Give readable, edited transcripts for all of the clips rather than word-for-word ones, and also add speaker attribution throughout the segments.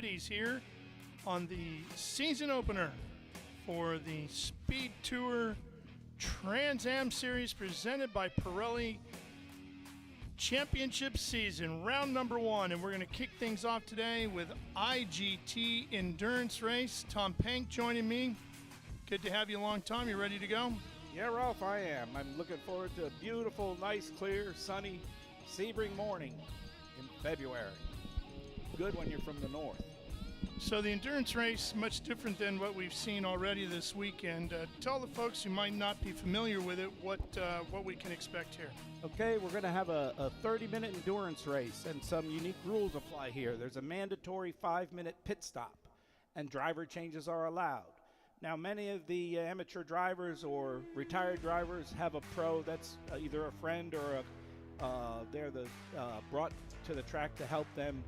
Speaker 1: festivities here on the season opener for the Speed Tour Trans Am Series presented by Pirelli. Championship season, round number 1, and we're going to kick things off today with IGT Endurance Race. Tom Pank joining me. Good to have you along, Tom. You ready to go?
Speaker 2: Yeah, Ralph, I am. I'm looking forward to a beautiful, nice, clear, sunny Sebring morning in February. Good when you're from the north.
Speaker 1: So the endurance race, much different than what we've seen already this weekend. Tell the folks who might not be familiar with it what we can expect here.
Speaker 2: Okay, we're going to have a 30-minute endurance race, and some unique rules apply here. There's a mandatory 5-minute pit stop, and driver changes are allowed. Now, many of the amateur drivers or retired drivers have a pro that's either a friend or they're brought to the track to help them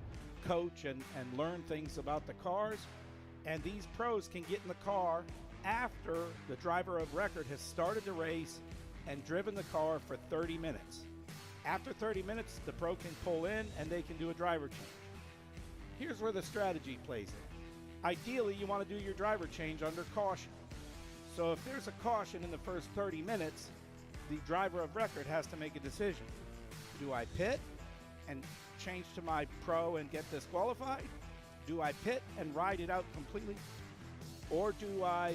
Speaker 2: coach and learn things about the cars. And these pros can get in the car after the driver of record has started the race and driven the car for 30 minutes. After 30 minutes, the pro can pull in and they can do a driver change. Here's where the strategy plays in. Ideally, you want to do your driver change under caution. So if there's a caution in the first 30 minutes, the driver of record has to make a decision. Do I pit and change to my pro and get disqualified? Do I pit and ride it out completely? Or do I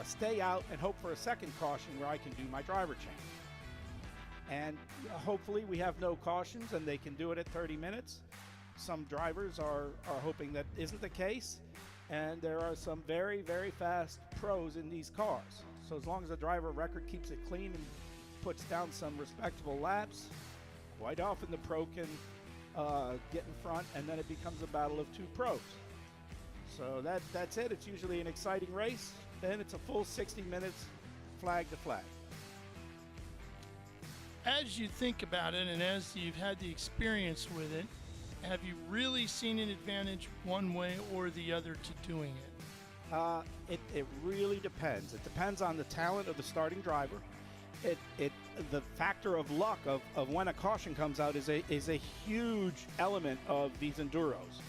Speaker 2: stay out and hope for a second caution where I can do my driver change? And hopefully we have no cautions and they can do it at 30 minutes. Some drivers are hoping that isn't the case, and there are some very, very fast pros in these cars. So as long as the driver of record keeps it clean and puts down some respectable laps, quite often the pro can get in front, and then it becomes a battle of two pros. So that's it. It's usually an exciting race. Then it's a full 60 minutes, flag to flag.
Speaker 1: As you think about it, and as you've had the experience with it, have you really seen an advantage one way or the other to doing it?
Speaker 2: It really depends. It depends on the talent of the starting driver. The factor of luck of when a caution comes out is a huge element of these enduros,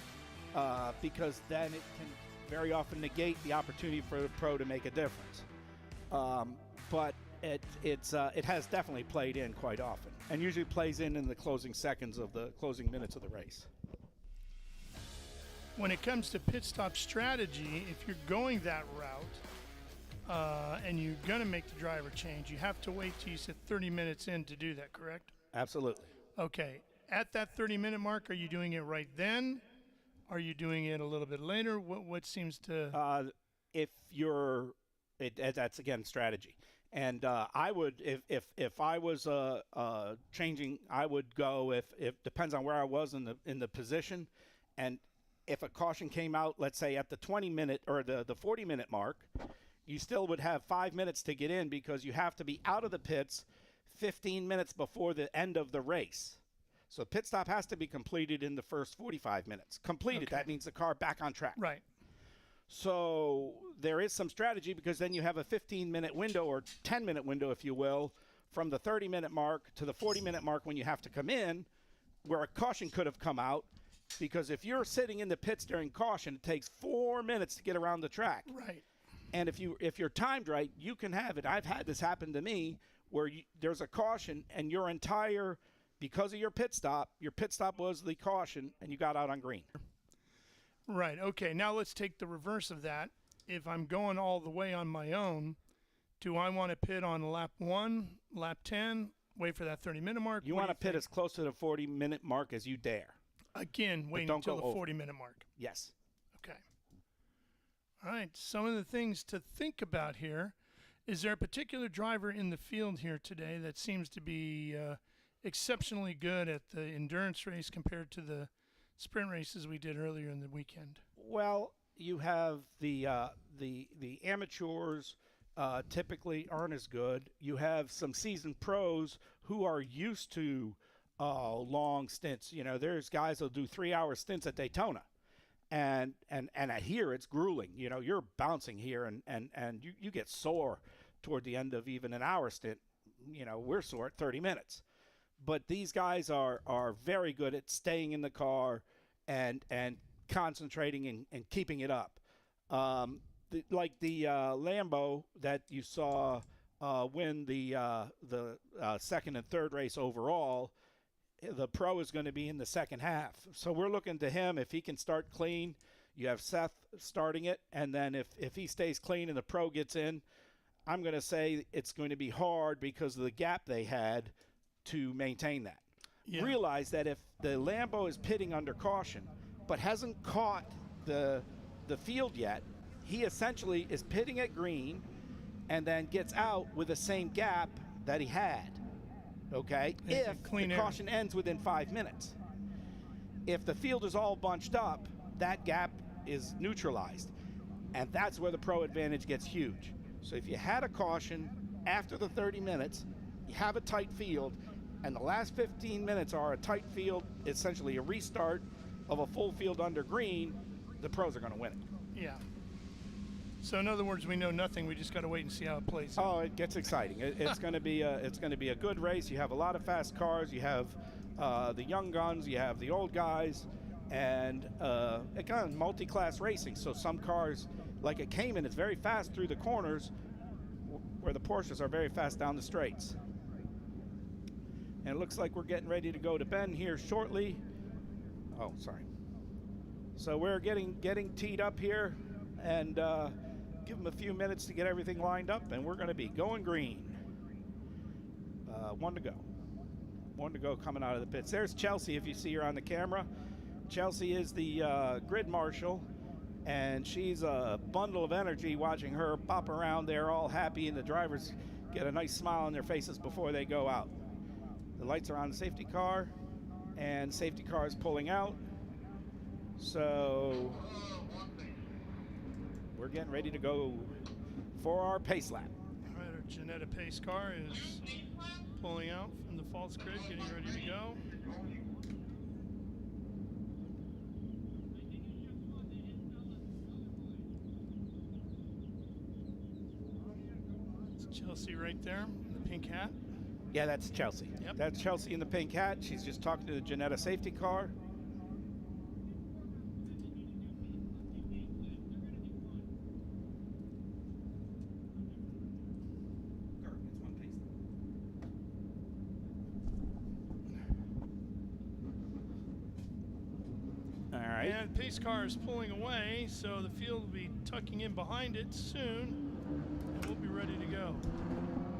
Speaker 2: because then it can very often negate the opportunity for the pro to make a difference. But it has definitely played in quite often, and usually plays in the closing seconds of the closing minutes of the race.
Speaker 1: When it comes to pit stop strategy, if you're going that route and you're going to make the driver change, you have to wait till you said 30 minutes in to do that, correct?
Speaker 2: Absolutely.
Speaker 1: Okay. At that 30-minute mark, are you doing it right then? Are you doing it a little bit later? What seems to...
Speaker 2: That's again strategy, and I would if I was changing, I would go if depends on where I was in the position, and if a caution came out, let's say at the 20-minute or the 40-minute mark, you still would have 5 minutes to get in because you have to be out of the pits 15 minutes before the end of the race. So pit stop has to be completed in the first 45 minutes. Completed, okay. That means the car back on track.
Speaker 1: Right.
Speaker 2: So there is some strategy because then you have a 15-minute window or 10-minute window, if you will, from the 30-minute mark to the 40-minute mark when you have to come in, where a caution could have come out. Because if you're sitting in the pits during caution, it takes 4 minutes to get around the track.
Speaker 1: Right.
Speaker 2: And if you're timed right, you can have it. I've had this happen to me where there's a caution and because of your pit stop was the caution and you got out on green.
Speaker 1: Right. Okay. Now let's take the reverse of that. If I'm going all the way on my own, do I want to pit on lap 1, lap 10, wait for that 30-minute mark?
Speaker 2: You want to pit as close to the 40-minute mark as you dare.
Speaker 1: Again, waiting until the 40-minute mark.
Speaker 2: Yes.
Speaker 1: Okay. All right. Some of the things to think about here. Is there a particular driver in the field here today that seems to be exceptionally good at the endurance race compared to the sprint races we did earlier in the weekend?
Speaker 2: Well, you have the amateurs typically aren't as good. You have some seasoned pros who are used to long stints. You know, there's guys that'll do 3-hour stints at Daytona. And here it's grueling. You know, you're bouncing here and you get sore toward the end of even an hour stint. You know, we're sore at 30 minutes. But these guys are very good at staying in the car and concentrating and keeping it up. Like the Lambo that you saw win the second and third race overall, the pro is going to be in the second half. So we're looking to him. If he can start clean, you have Seth starting it, and then if he stays clean and the pro gets in, I'm going to say it's going to be hard because of the gap they had to maintain that.
Speaker 1: Yeah.
Speaker 2: Realize that if the Lambo is pitting under caution but hasn't caught the field yet, he essentially is pitting at green and then gets out with the same gap that he had, okay, if the caution ends within 5 minutes. If the field is all bunched up, that gap is neutralized, and that's where the pro advantage gets huge. So if you had a caution after the 30 minutes, you have a tight field, and the last 15 minutes are a tight field, essentially a restart of a full field under green, the pros are going to win it.
Speaker 1: Yeah. So in other words, we know nothing. We just got to wait and see how it plays out.
Speaker 2: Oh, it gets exciting. It's going to be a good race. You have a lot of fast cars. You have the young guns. You have the old guys, and again, multi-class racing. So some cars, like a Cayman, is very fast through the corners, where the Porsches are very fast down the straights. And it looks like we're getting ready to go to Ben here shortly. Oh, sorry. So we're getting teed up here, and give them a few minutes to get everything lined up, and we're going to be going green. One to go. One to go coming out of the pits. There's Chelsea, if you see her on the camera. Chelsea is the grid marshal, and she's a bundle of energy watching her pop around there all happy, and the drivers get a nice smile on their faces before they go out. The lights are on the safety car, and safety car is pulling out. So we're getting ready to go for our pace lap.
Speaker 1: All right, our Janetta pace car is pulling out from the false grid, getting ready to go. It's Chelsea right there in the pink hat.
Speaker 2: Yeah, that's Chelsea.
Speaker 1: Yep.
Speaker 2: That's Chelsea in the pink hat. She's just talking to the Janetta safety car.
Speaker 1: And pace car is pulling away, so the field will be tucking in behind it soon, and we'll be ready to go.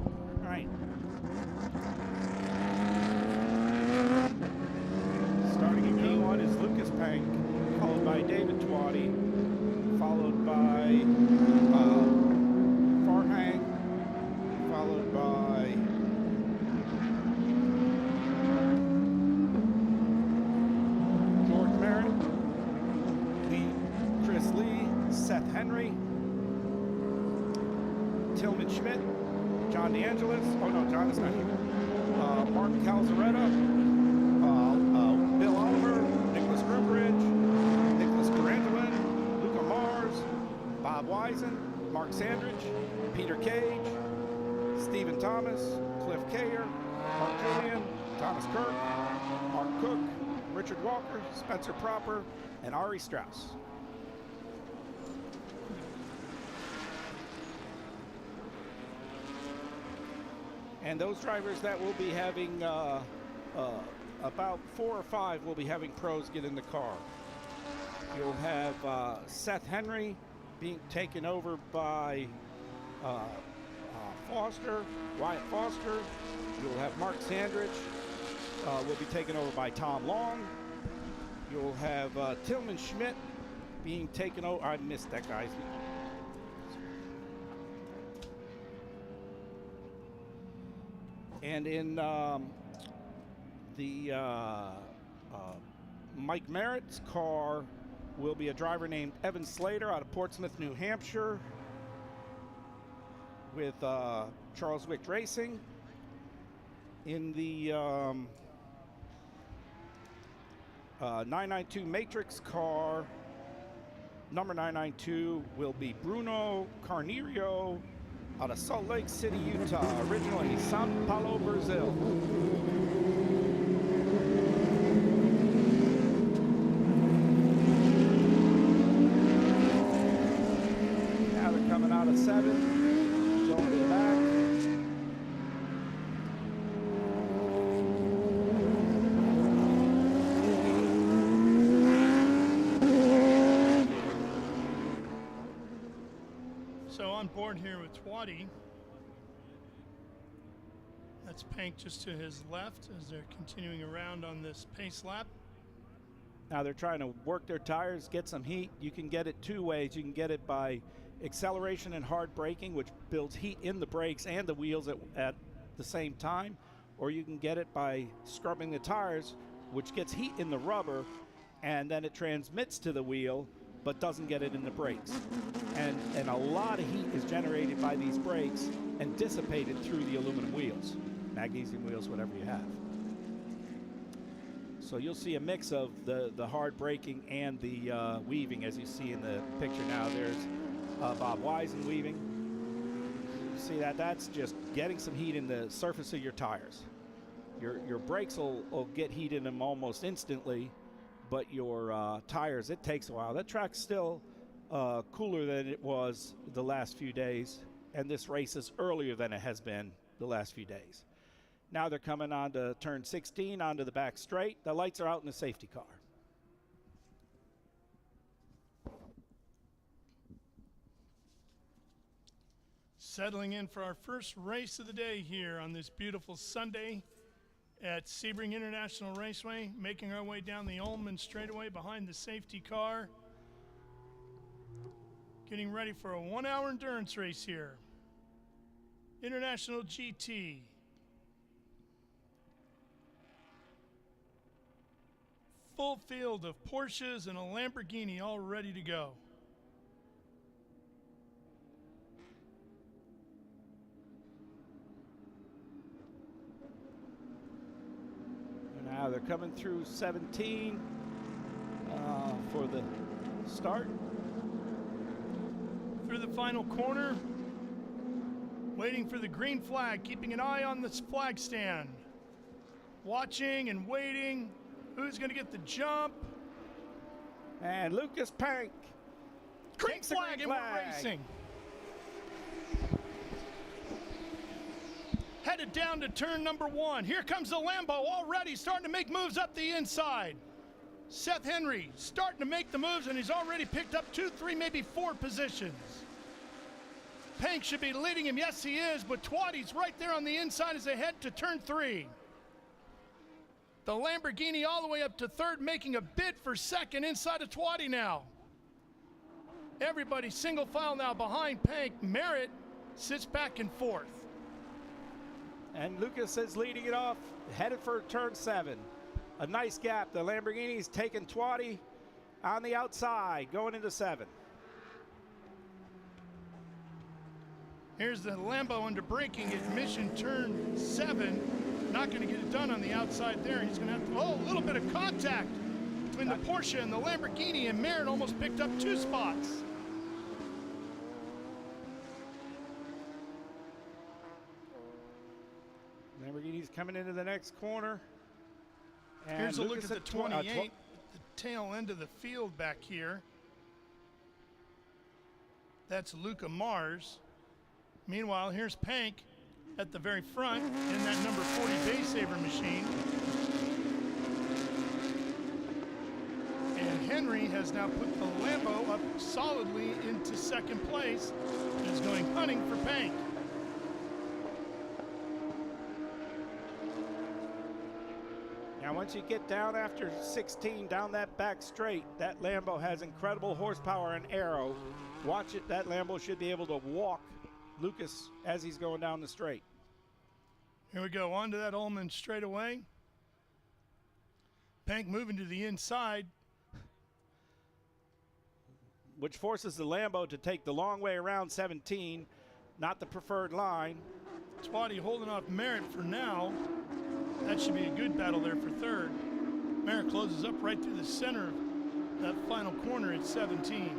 Speaker 2: All right. Starting in P1 is Lucas Pank, followed by David Twatty, followed by Farhang, followed by George Merritt, Chris Lee, Seth Henry, Tillman Schmidt, John DeAngelis. Oh no, John is not here. Mark Calzaretta, Bill Oliver, Nicholas Groombridge, Nicholas Carangelin, Luca Mars, Bob Wisen, Mark Sandridge, Peter Cage, Stephen Thomas, Cliff Kayer, Mark Julian, Thomas Kirk, Mark Cook, Richard Walker, Spencer Proper, and Ari Strauss. And those drivers that will be having, about 4 or 5 will be having pros get in the car. You'll have Seth Henry being taken over by Wyatt Foster. You'll have Mark Sandridge will be taken over by Tom Long. You'll have Tillman Schmidt being taken over. I missed that guy's name. And in the Mike Merritt's car will be a driver named Evan Slater out of Portsmouth, New Hampshire, with Charles Wick Racing. In the 992 Matrix car, number 992 will be Bruno Carneiro out of Salt Lake City, Utah, originally Sao Paulo, Brazil.
Speaker 1: board here with Twatty. That's Pank just to his left as they're continuing around on this pace lap.
Speaker 2: Now they're trying to work their tires, get some heat. You can get it two ways. You can get it by acceleration and hard braking, which builds heat in the brakes and the wheels at the same time, or you can get it by scrubbing the tires, which gets heat in the rubber, and then it transmits to the wheel, but doesn't get it in the brakes. And a lot of heat is generated by these brakes and dissipated through the aluminum wheels, magnesium wheels, whatever you have. So you'll see a mix of the hard braking and the weaving, as you see in the picture now. There's Bob Wisen weaving. You see that? That's just getting some heat in the surface of your tires. Your brakes will get heat in them almost instantly, but your tires, it takes a while. That track's still cooler than it was the last few days, and this race is earlier than it has been the last few days. Now they're coming on to turn 16, onto the back straight. The lights are out in the safety car.
Speaker 1: Settling in for our first race of the day here on this beautiful Sunday at Sebring International Raceway, making our way down the Ullman straightaway behind the safety car. Getting ready for a 1-hour endurance race here. International GT. Full field of Porsches and a Lamborghini all ready to go.
Speaker 2: And now they're coming through 17 for the start.
Speaker 1: Through the final corner, waiting for the green flag, keeping an eye on this flag stand. Watching and waiting. Who's going to get the jump?
Speaker 2: And Lucas Pank.
Speaker 1: Green flag, and we're racing. Headed down to turn number 1. Here comes the Lambo already starting to make moves up the inside. Seth Henry starting to make the moves, and he's already picked up 2, 3, maybe 4 positions. Pank should be leading him. Yes, he is, but Twatty's right there on the inside as they head to turn 3. The Lamborghini all the way up to 3rd, making a bid for 2nd inside of Twatty now. Everybody single file now behind Pank. Merritt sits back in 4th.
Speaker 2: And Lucas is leading it off, headed for turn 7. A nice gap. The Lamborghini's taking Twatty on the outside, going into 7.
Speaker 1: Here's the Lambo under braking at mission turn 7. Not going to get it done on the outside there. He's going to have to, a little bit of contact between the Porsche and the Lamborghini, and Merritt almost picked up 2 spots.
Speaker 2: Lamborghini's coming into the next corner. And
Speaker 1: here's a look
Speaker 2: Lucas
Speaker 1: at the 28, the tail end of the field back here. That's Luca Mars. Meanwhile, here's Pank at the very front in that number 40 Baysaber machine. And Henry has now put the Lambo up solidly into 2nd place and is going hunting for Pank.
Speaker 2: Now once you get down after 16 down that back straight, that Lambo has incredible horsepower and aero. Watch it, that Lambo should be able to walk Lucas as he's going down the straight.
Speaker 1: Here we go, onto that Ullman straightaway. Pank moving to the inside.
Speaker 2: Which forces the Lambo to take the long way around 17, not the preferred line.
Speaker 1: Twatty holding off Merritt for now. That should be a good battle there for 3rd. Merritt closes up right through the center of that final corner at 17.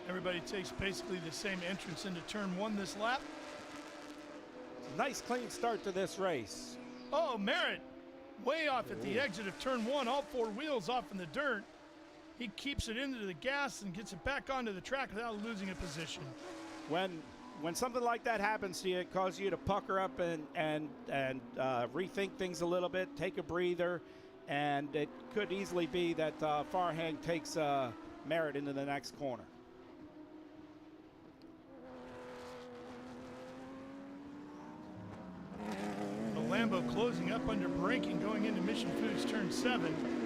Speaker 1: Everybody takes basically the same entrance into turn 1 this lap.
Speaker 2: Nice clean start to this race.
Speaker 1: Oh, Merritt way off at the exit of turn 1, all 4 wheels off in the dirt. He keeps it into the gas and gets it back onto the track without losing a position.
Speaker 2: When when something like that happens to you, it causes you to pucker up and rethink things a little bit, take a breather, and it could easily be that Farhang takes Merritt into the next corner.
Speaker 1: The Lambo closing up under braking going into Mission Foods turn 7.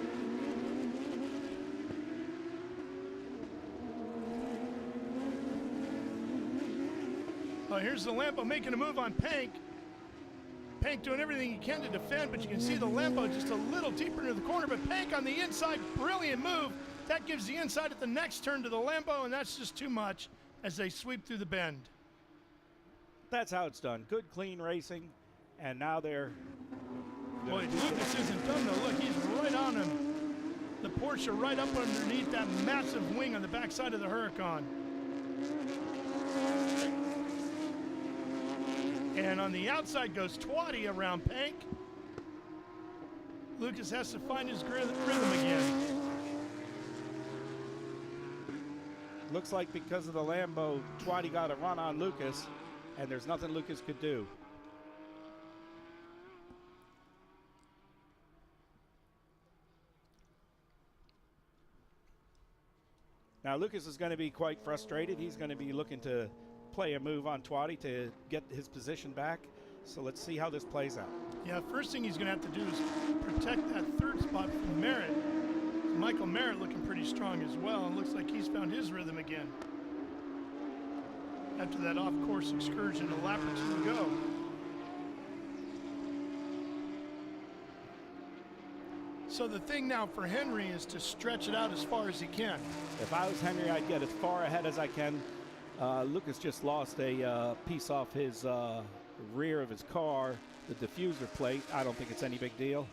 Speaker 1: Oh, here's the Lambo making a move on Pank. Pank doing everything he can to defend, but you can see the Lambo just a little deeper into the corner, but Pank on the inside, brilliant move. That gives the inside at the next turn to the Lambo, and that's just too much as they sweep through the bend.
Speaker 2: That's how it's done. Good, clean racing, and now they're
Speaker 1: Boy, Lucas isn't done though. Look, he's right on him. The Porsche right up underneath that massive wing on the backside of the Huracan. And on the outside goes Twatty around Pank. Lucas has to find his rhythm again.
Speaker 2: Looks like because of the Lambo, Twatty got a run on Lucas, and there's nothing Lucas could do. Now Lucas is going to be quite frustrated. He's going to be looking to play a move on Twatty to get his position back. So let's see how this plays out.
Speaker 1: Yeah, first thing he's going to have to do is protect that third spot from Merritt. Michael Merritt looking pretty strong as well, and looks like he's found his rhythm again. After that off-course excursion, a lap or two to go. So the thing now for Henry is to stretch it out as far as he can.
Speaker 2: If I was Henry, I'd get as far ahead as I can. Lucas just lost a piece off his rear of his car, the diffuser plate. I don't think it's any big deal.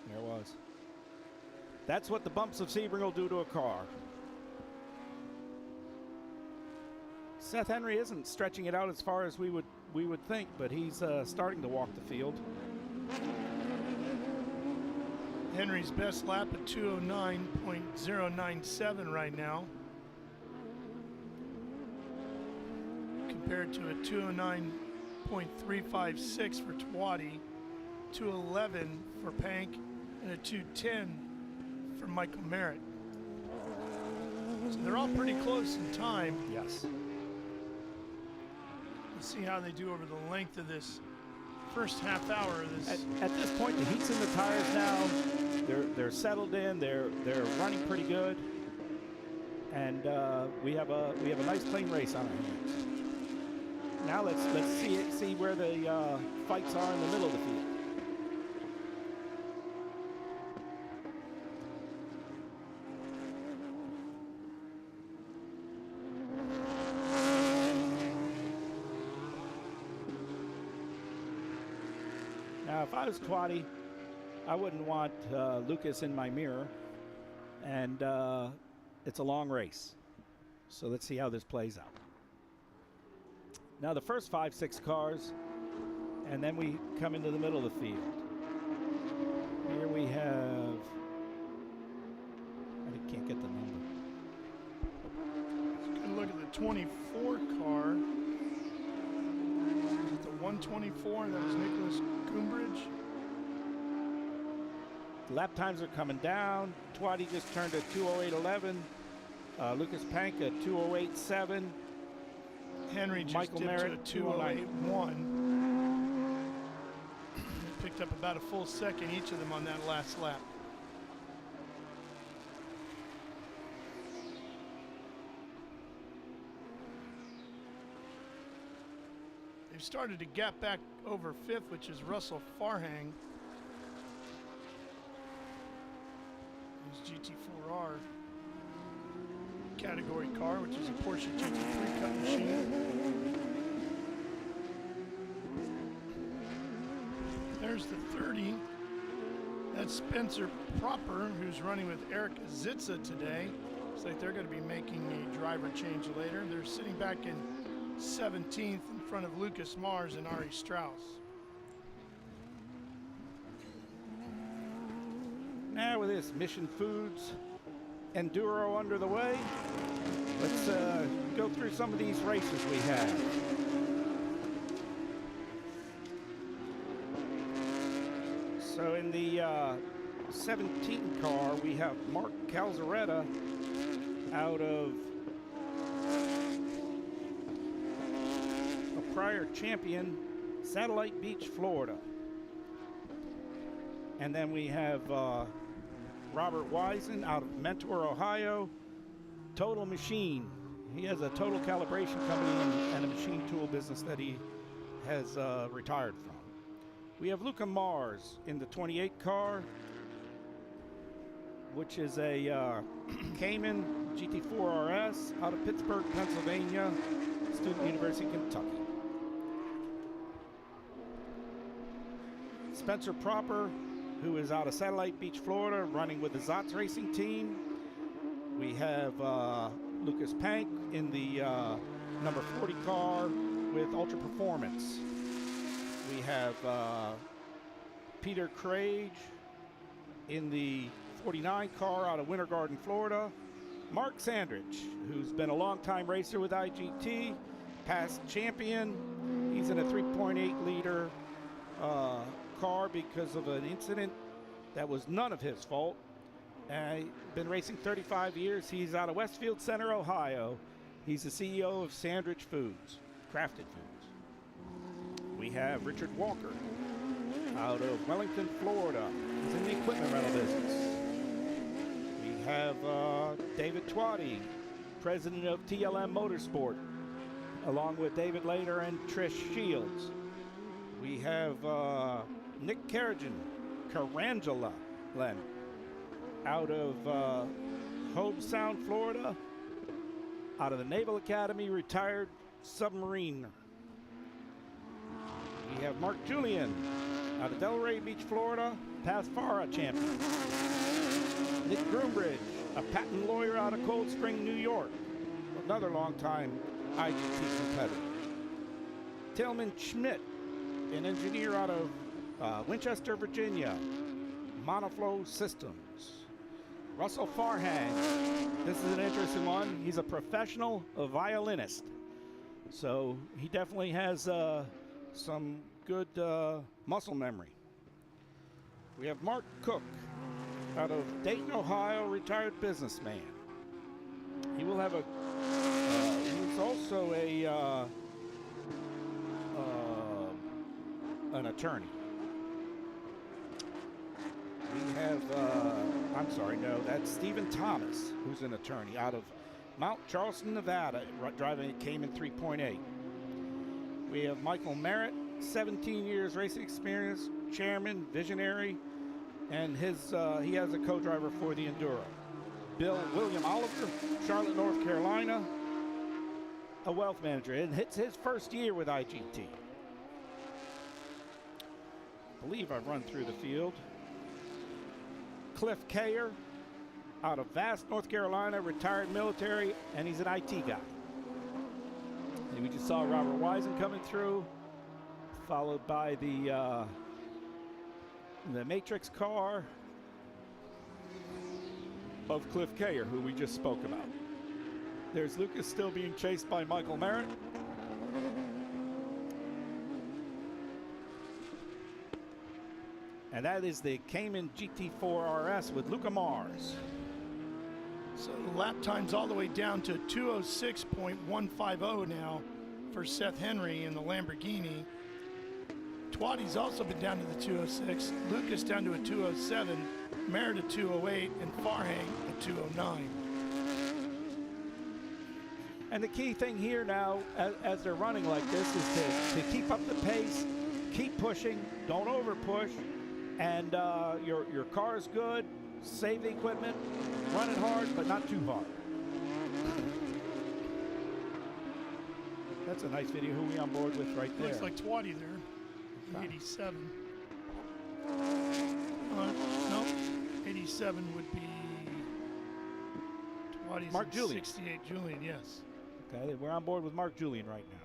Speaker 2: There it was. That's what the bumps of Sebring will do to a car. Seth Henry isn't stretching it out as far as we would think, but he's starting to walk the field.
Speaker 1: Henry's best lap at 209.097 right now, compared to a 209.356 for Twatty, 211 for Pank, and a 210 for Michael Merritt. So they're all pretty close in time.
Speaker 2: Yes.
Speaker 1: Let's see how they do over the length of this first half hour of this.
Speaker 2: At this point, the heat's in the tires now. They're settled in. They're running pretty good, and we have a nice clean race on our hands. Now let's see where the fights are in the middle of the field. Now, if I was Twatty, I wouldn't want Lucas in my mirror, and it's a long race. So let's see how this plays out. Now, the first 5-6 cars, and then we come into the middle of the field. Here we have, I can't get the number.
Speaker 1: Let's go look at the 24 car. Is it the 124? That was Nicholas Coombridge.
Speaker 2: Lap times are coming down. Twatty just turned a 2:08.11. Lucas Pank a 2:08.7.
Speaker 1: Henry just
Speaker 2: Michael
Speaker 1: dipped
Speaker 2: Merritt,
Speaker 1: to a 2:08.1. Picked up about a full second each of them on that last lap. They've started to gap back over fifth, which is Russell Farhang. His GT4R category car, which is a Porsche GT3 cut machine. There's the 30. That's Spencer Proper, who's running with Eric Zitza today. Looks like they're going to be making a driver change later. They're sitting back in 17th in front of Lucas Mars and Ari Strauss.
Speaker 2: Now with this Mission Foods Enduro under the way, let's go through some of these races we have. So in the 17 car, we have Mark Calzaretta out of a prior champion, Satellite Beach, Florida. And then we have Robert Wisen out of Mentor, Ohio, Total Machine. He has a total calibration company and a machine tool business that he has retired from. We have Luca Mars in the 28 car, which is a Cayman GT4 RS out of Pittsburgh, Pennsylvania, Student University, Kentucky. Spencer Proper, who is out of Satellite Beach, Florida, running with the Zotz Racing team. We have Lucas Pank in the number 40 car with Ultra Performance. We have Peter Craig in the 49 car out of Winter Garden, Florida. Mark Sandrich, who's been a long-time racer with IGT, past champion. He's in a 3.8 liter car because of an incident that was none of his fault. Been racing 35 years. He's out of Westfield Center, Ohio. He's the CEO of Sandrich Foods, Crafted Foods. We have Richard Walker out of Wellington, Florida. He's in the equipment rental business. We have David Twatty, president of TLM Motorsport, along with David Lader and Trish Shields. We have Nick Carrigan, out of Hobe Sound, Florida, out of the Naval Academy, retired submarine. We have Mark Julian out of Delray Beach, Florida, past FARA champion. Nick Groombridge, a patent lawyer out of Cold Spring, New York, another longtime IGT competitor. Tillman Schmidt, an engineer out of Winchester, Virginia, Monoflow Systems. Russell Farhang, this is an interesting one. He's a professional violinist, so he definitely has some good muscle memory. We have Mark Cook out of Dayton, Ohio, retired businessman. He will have he's also an attorney. We have, I'm sorry, no, that's Stephen Thomas, who's an attorney out of Mount Charleston, Nevada, driving a Cayman 3.8. We have Michael Merritt, 17 years racing experience, chairman, visionary, and he has a co-driver for the Enduro. William Oliver, Charlotte, North Carolina, a wealth manager, and it's his first year with IGT. I believe I've run through the field. Cliff Kayer, out of Vass, North Carolina, retired military, and he's an IT guy. And we just saw Robert Wisen coming through, followed by the Matrix car of Cliff Kayer, who we just spoke about. There's Lucas still being chased by Michael Merritt. And that is the Cayman GT4 RS with Luca Mars.
Speaker 1: So the lap time's all the way down to 206.150 now for Seth Henry in the Lamborghini. Twatty's also been down to the 206. Lucas down to a 207. Merritt a 208. And Farhang a 209.
Speaker 2: And the key thing here now, as they're running like this, is to keep up the pace, keep pushing, don't over push, and your car is good, save the equipment, run it hard, but not too hard. That's a nice video. Who we on board with right there?
Speaker 1: Looks like Twatty there, 87. No, 87 would be Twatty's
Speaker 2: Mark Julian.
Speaker 1: 68 Julian, yes.
Speaker 2: Okay, we're on board with Mark Julian right now.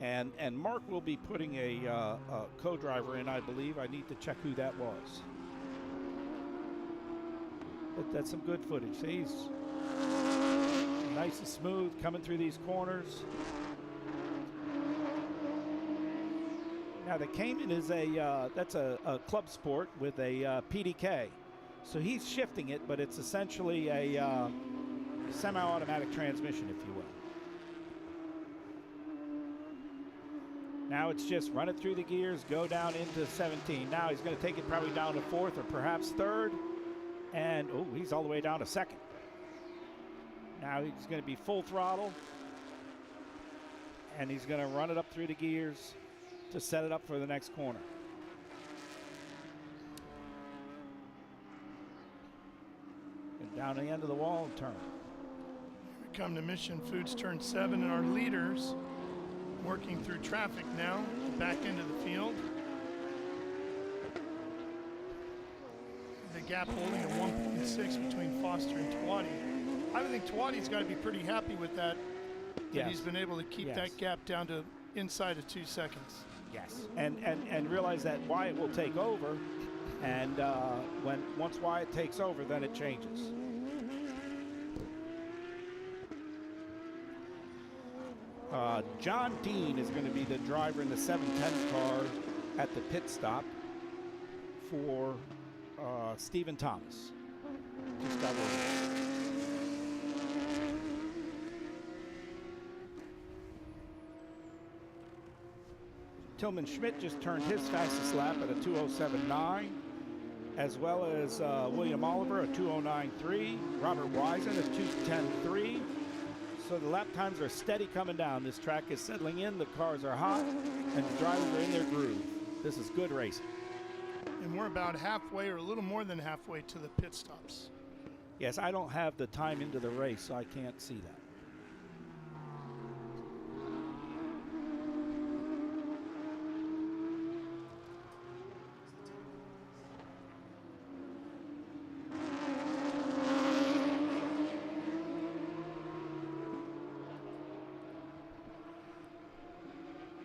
Speaker 2: And Mark will be putting a co-driver in, I believe. I need to check who that was. That's some good footage. See, he's nice and smooth coming through these corners. Now the Cayman is that's a club sport with a PDK. So he's shifting it, but it's essentially a semi-automatic transmission, if you will. Now it's just run it through the gears, go down into 17. Now he's going to take it probably down to fourth or perhaps third. And, oh, he's all the way down to second. Now he's going to be full throttle. And he's going to run it up through the gears to set it up for the next corner. And down the end of the wall and turn.
Speaker 1: Here we come to Mission Foods turn 7, and our leaders working through traffic now, back into the field. The gap holding at 1.6 between Foster and Twatty. I think Twatty's got to be pretty happy with that.
Speaker 2: Yes.
Speaker 1: He's been able to keep that gap down to inside of 2 seconds.
Speaker 2: Yes, and realize that Wyatt will take over, and once Wyatt takes over, then it changes. John Dean is going to be the driver in the 710 car at the pit stop for Stephen Thomas. Just got word. Tillman Schmidt just turned his fastest lap at a 2:07.9, as well as William Oliver, a 2:09.3, Robert Wisen, a 2:10.3. So the lap times are steady coming down. This track is settling in, the cars are hot, and the drivers are in their groove. This is good racing.
Speaker 1: And we're about halfway or a little more than halfway to the pit stops.
Speaker 2: Yes, I don't have the time into the race, so I can't see that.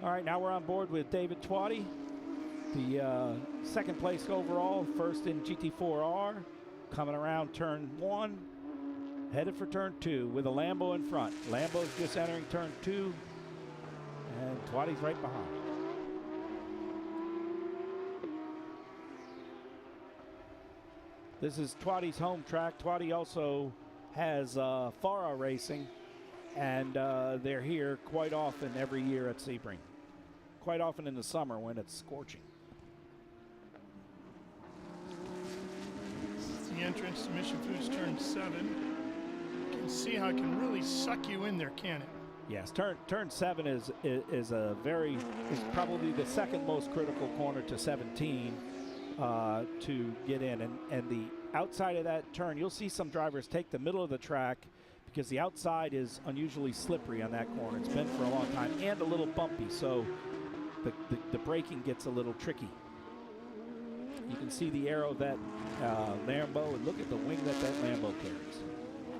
Speaker 2: All right, now we're on board with David Twatty, the second place overall, first in GT4R, coming around turn 1, headed for turn 2 with a Lambo in front. Lambo's just entering turn 2, and Twatty's right behind. This is Twatty's home track. Twatty also has Farah Racing, and they're here quite often every year at Sebring. Quite often in the summer when it's scorching.
Speaker 1: This is the entrance to Mission Foods turn 7. You can see how it can really suck you in there, can it?
Speaker 2: Yes, turn 7 is probably the second most critical corner to 17 to get in, and the outside of that turn, you'll see some drivers take the middle of the track because the outside is unusually slippery on that corner. It's been for a long time and a little bumpy, so the braking gets a little tricky. You can see the arrow of that Lambo, and look at the wing that Lambo carries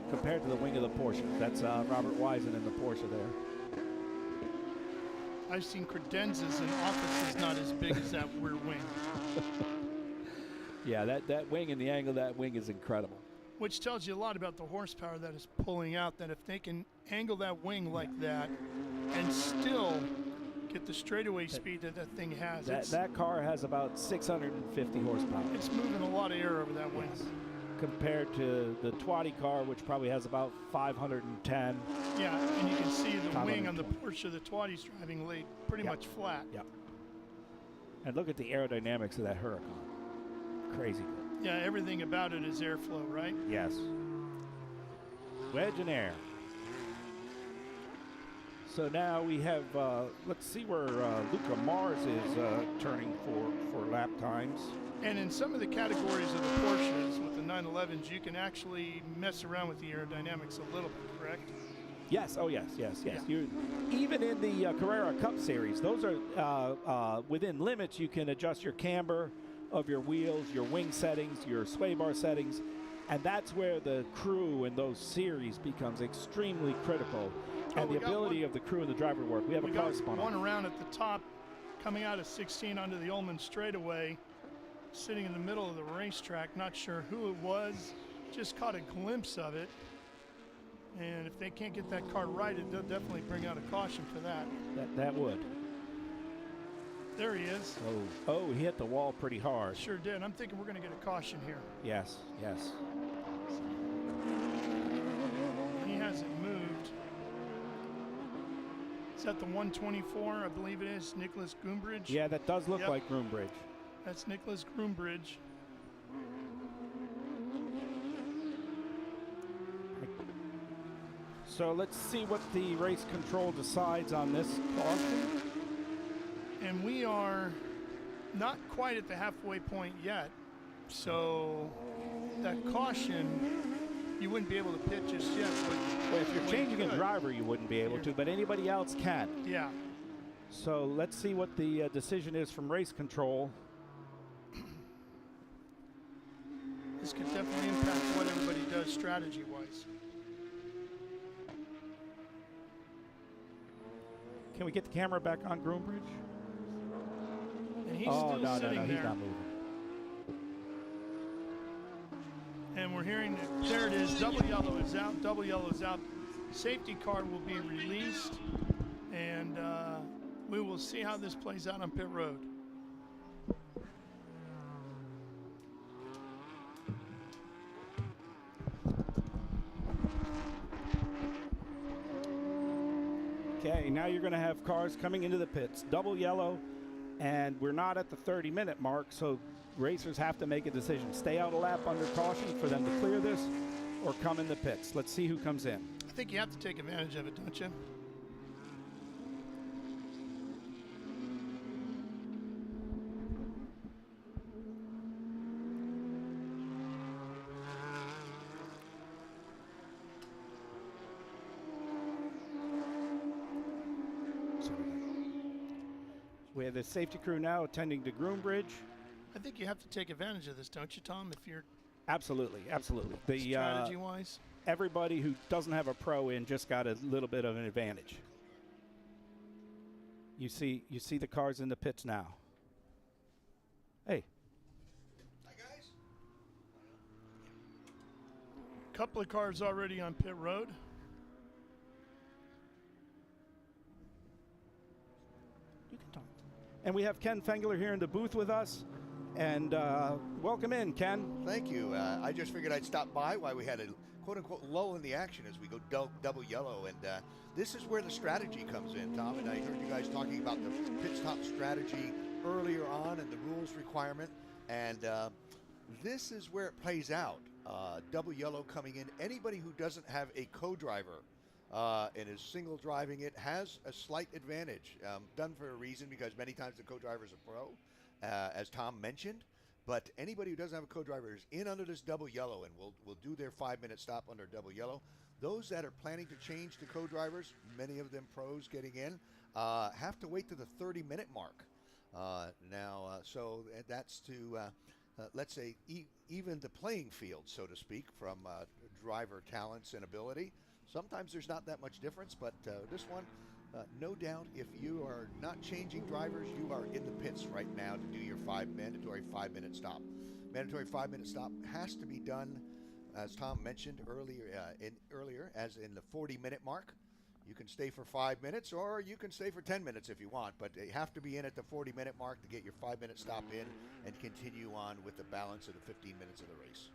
Speaker 2: compared to the wing of the Porsche. That's Robert Wisen in the Porsche there.
Speaker 1: I've seen credenzas in offices not as big as that rear wing.
Speaker 2: Yeah, that wing and the angle of that wing is incredible.
Speaker 1: Which tells you a lot about the horsepower that is pulling out, that if they can angle that wing like that and still get the straightaway speed that thing has.
Speaker 2: That car has about 650 horsepower.
Speaker 1: It's moving a lot of air over that wing.
Speaker 2: Yes. Compared to the Twatty car, which probably has about 510.
Speaker 1: Yeah, and you can see the wing on the Porsche the Twatty's driving laid pretty much flat.
Speaker 2: Yep. And look at the aerodynamics of that Huracan. Crazy good.
Speaker 1: Yeah, everything about it is airflow, right?
Speaker 2: Yes. Wedge and air. So now we have, let's see where Luca Mars is turning for lap times.
Speaker 1: And in some of the categories of the Porsches with the 911s, you can actually mess around with the aerodynamics a little bit, correct?
Speaker 2: Yes, oh yes.
Speaker 1: Yeah.
Speaker 2: Even in the Carrera Cup Series, those are within limits. You can adjust your camber of your wheels, your wing settings, your sway bar settings, and that's where the crew in those series becomes extremely critical, and the ability of the crew and the driver to work. We have a car spun
Speaker 1: one around at the top, coming out of 16 onto the Ullman straightaway, sitting in the middle of the racetrack. Not sure who it was. just caught a glimpse of it. And if they can't get that car right, they'll definitely bring out a caution for that.
Speaker 2: That would.
Speaker 1: There he is.
Speaker 2: Oh, he hit the wall pretty hard.
Speaker 1: Sure did. I'm thinking we're going to get a caution here.
Speaker 2: Yes, yes.
Speaker 1: He hasn't moved. Is that the 124? I believe it is. Nicholas Groombridge.
Speaker 2: Yeah, that does look like Groombridge.
Speaker 1: That's Nicholas Groombridge.
Speaker 2: So let's see what the race control decides on this caution.
Speaker 1: And we are not quite at the halfway point yet. So that caution, you wouldn't be able to pit just yet.
Speaker 2: Well, if you're changing a driver, you wouldn't be able to, but anybody else can.
Speaker 1: Yeah.
Speaker 2: So let's see what the decision is from race control.
Speaker 1: This could definitely impact what everybody does strategy-wise.
Speaker 2: Can we get the camera back on Groombridge?
Speaker 1: And he's still sitting there.
Speaker 2: He's not moving.
Speaker 1: And we're hearing that, there it is, double yellow is out, double yellow is out. Safety car will be released, and we will see how this plays out on pit road.
Speaker 2: Okay, now you're going to have cars coming into the pits. Double yellow, and we're not at the 30-minute mark, so racers have to make a decision. Stay out a lap under caution for them to clear this, or come in the pits. Let's see who comes in.
Speaker 1: I think you have to take advantage of it, don't you?
Speaker 2: We have the safety crew now attending to Groombridge.
Speaker 1: I think you have to take advantage of this, don't you, Tom, if you're
Speaker 2: Absolutely, absolutely. The
Speaker 1: strategy-wise?
Speaker 2: everybody who doesn't have a pro in just got a little bit of an advantage. You see the cars in the pits now. Hey.
Speaker 3: Hi, guys.
Speaker 1: Couple of cars already on pit road.
Speaker 2: You can talk. And we have Ken Fengler here in the booth with us. And welcome in, Ken.
Speaker 3: Thank you. I just figured I'd stop by while we had a quote-unquote lull in the action as we go double yellow. And this is where the strategy comes in, Tom. And I heard you guys talking about the pit stop strategy earlier on and the rules requirement. And this is where it plays out. Double yellow coming in. Anybody who doesn't have a co-driver and is single driving it has a slight advantage. Done for a reason, because many times the co-driver is a pro, as Tom mentioned. But anybody who doesn't have a co-driver is in under this double yellow, and will do their 5-minute stop under double yellow. Those that are planning to change to co-drivers, many of them pros getting in, have to wait to the 30-minute mark. So that's to, let's say, even the playing field, so to speak, from driver talents and ability. Sometimes there's not that much difference, but this one, no doubt, if you are not changing drivers, you are in the pits right now to do your mandatory 5-minute stop. Mandatory 5-minute stop has to be done, as Tom mentioned earlier, as in the 40-minute mark. You can stay for 5 minutes, or you can stay for 10 minutes if you want, but you have to be in at the 40-minute mark to get your 5-minute stop in and continue on with the balance of the 15 minutes of the race.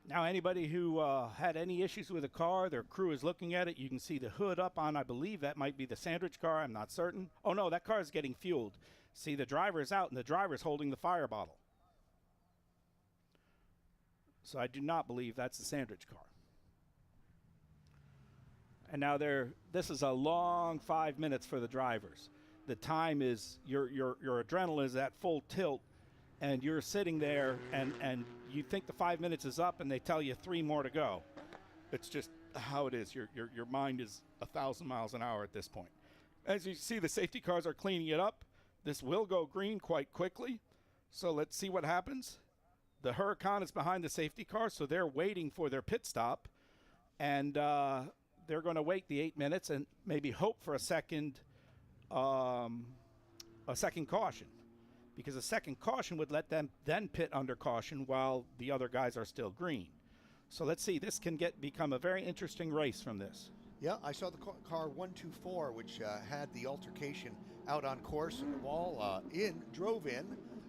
Speaker 2: Now, anybody who had any issues with a car, their crew is looking at it. You can see the hood up on, I believe that might be the Sandridge car. I'm not certain. Oh, no, that car is getting fueled. See, the driver is out, and the driver is holding the fire bottle. So I do not believe that's the Sandridge car. And now this is a long 5 minutes for the drivers. The time is, your adrenaline is at full tilt, and you're sitting there, and you think the 5 minutes is up, and they tell you 3 more to go. It's just how it is. Your mind is 1,000 miles an hour at this point. As you see, the safety cars are cleaning it up. This will go green quite quickly. So let's see what happens. The Huracan is behind the safety car, so they're waiting for their pit stop. And they're going to wait the 8 minutes and maybe hope for a second caution, because a second caution would let them then pit under caution while the other guys are still green. So let's see, this can become a very interesting race from this.
Speaker 3: Yeah, I saw the car 124, which had the altercation out on course, and the wall drove in.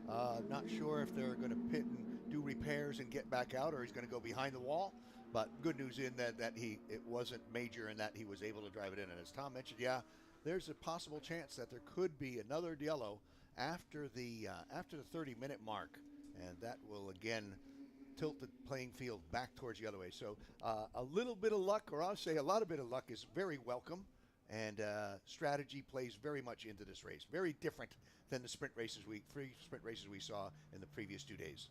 Speaker 3: Not sure if they're going to pit and do repairs and get back out, or he's going to go behind the wall. But good news in that it wasn't major and that he was able to drive it in. And as Tom mentioned, yeah, there's a possible chance that there could be another yellow after the 30-minute mark, and that will again tilt the playing field back towards the other way. So a little bit of luck, or I'll say a lot of bit of luck, is very welcome, and strategy plays very mumuch into this race. Very different than the sprint races we saw in the previous 2 days.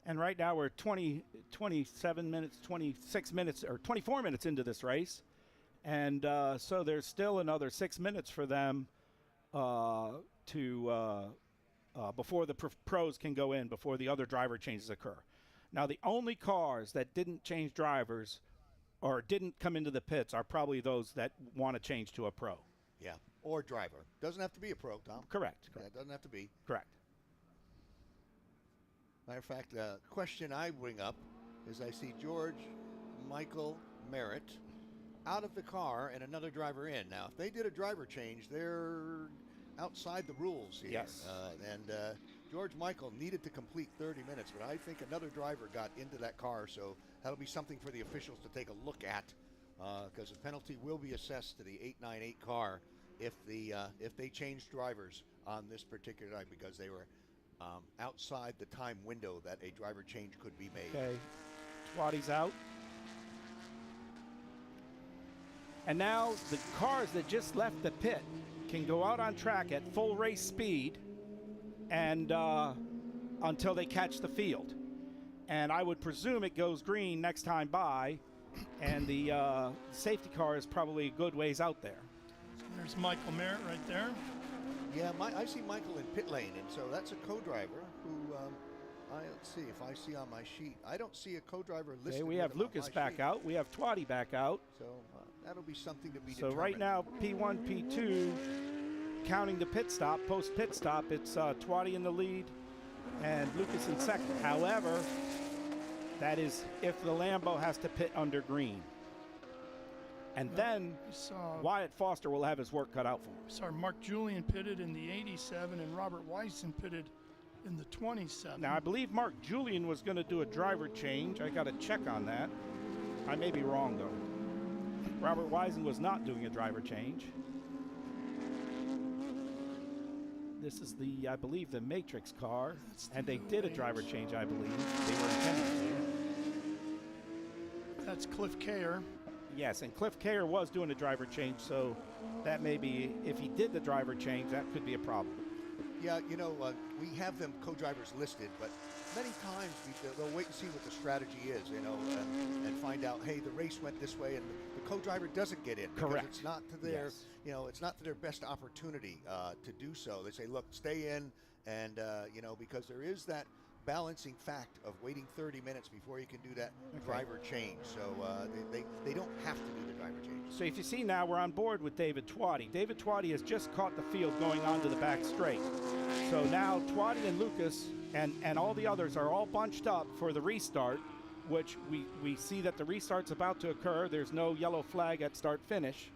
Speaker 2: And right now we're 27 minutes, 26 minutes, or 24 minutes into this race. And so there's still another 6 minutes for them before the pros can go in, before the other driver changes occur. Now, the only cars that didn't change drivers or didn't come into the pits are probably those that want to change to a pro.
Speaker 3: Yeah, or driver. Doesn't have to be a pro, Tom.
Speaker 2: Correct.
Speaker 3: Yeah, it doesn't have to be.
Speaker 2: Correct.
Speaker 3: Matter of fact, the question I bring up is I see George, Michael, Merritt out of the car and another driver in. Now, if they did a driver change, they're outside the rules here.
Speaker 2: Yes.
Speaker 3: George Michael needed to complete 30 minutes, but I think another driver got into that car, so that'll be something for the officials to take a look at, because the penalty will be assessed to the 898 car if they changed drivers on this particular night, because they were outside the time window that a driver change could be made.
Speaker 2: Okay, Twatty's out. And now the cars that just left the pit can go out on track at full race speed and until they catch the field. And I would presume it goes green next time by, and the safety car is probably a good ways out there.
Speaker 1: There's Michael Merritt right there.
Speaker 3: Yeah, I see Michael in pit lane, and so that's a co-driver who, let's see if I see on my sheet. I don't see a co-driver listed.
Speaker 2: Okay, we have Lucas back out. We have Twatty back out.
Speaker 3: So that'll be something to be determined.
Speaker 2: So right now, P1, P2, counting the pit stop, post-pit stop, it's Twatty in the lead and Lucas in second. However, that is if the Lambo has to pit under green. And then Wyatt Foster will have his work cut out for him.
Speaker 1: Sorry, Mark Julian pitted in the 87 and Robert Weisen pitted in the 27.
Speaker 2: Now, I believe Mark Julian was going to do a driver change. I got to check on that. I may be wrong, though. Robert Weisen was not doing a driver change. This is the, I believe, the Matrix car. And they did a driver change, I believe. They were intending to.
Speaker 1: That's Cliff Kayer.
Speaker 2: Yes, and Cliff Kayer was doing a driver change, so that may be, if he did the driver change, that could be a problem.
Speaker 3: Yeah, you know, we have them co-drivers listed, but many times they'll wait and see what the strategy is, you know, and find out, hey, the race went this way, and the co-driver doesn't get in.
Speaker 2: Correct.
Speaker 3: Because it's not to their, you know, it's not to their best opportunity to do so. They say, look, stay in, and, you know, because there is that balancing fact of waiting 30 minutes before you can do that driver change. So they don't have to do the driver change.
Speaker 2: So if you see now, we're on board with David Twatty. David Twatty has just caught the field going onto the back straight. So now Twatty and Lucas and all the others are all bunched up for the restart, which we see that the restart's about to occur. There's no yellow flag at start finish.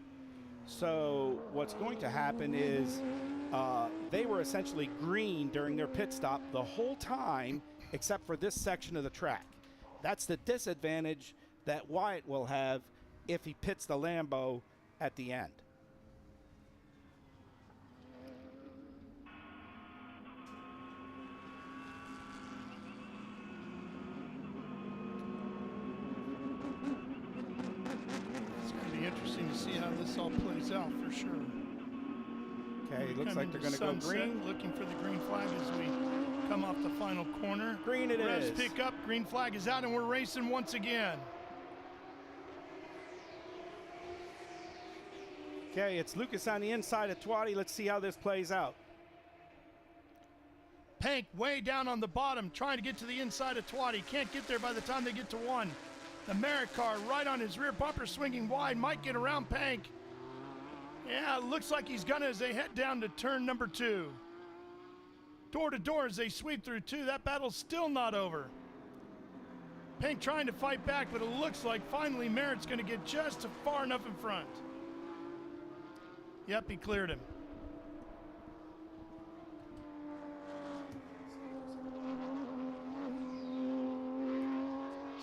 Speaker 2: So what's going to happen is they were essentially green during their pit stop the whole time except for this section of the track. That's the disadvantage that Wyatt will have if he pits the Lambo at the end.
Speaker 1: It's going to be interesting to see how this all plays out for sure.
Speaker 2: Okay, looks like they're going to go green.
Speaker 1: Looking for the green flag as we come off the final corner.
Speaker 2: Green it is.
Speaker 1: Revs pick up, green flag is out, and we're racing once again.
Speaker 2: Okay, it's Lucas on the inside of Twatty. Let's see how this plays out.
Speaker 1: Pank way down on the bottom, trying to get to the inside of Twatty. Can't get there by the time they get to one. The Merritt car right on his rear bumper, swinging wide. Might get around Pank. Yeah, it looks like he's gonna as they head down to turn number 2. door to door as they sweep through two. That battle's still not over. Pink trying to fight back, but it looks like finally Merritt's going to get just far enough in front. Yep, he cleared him.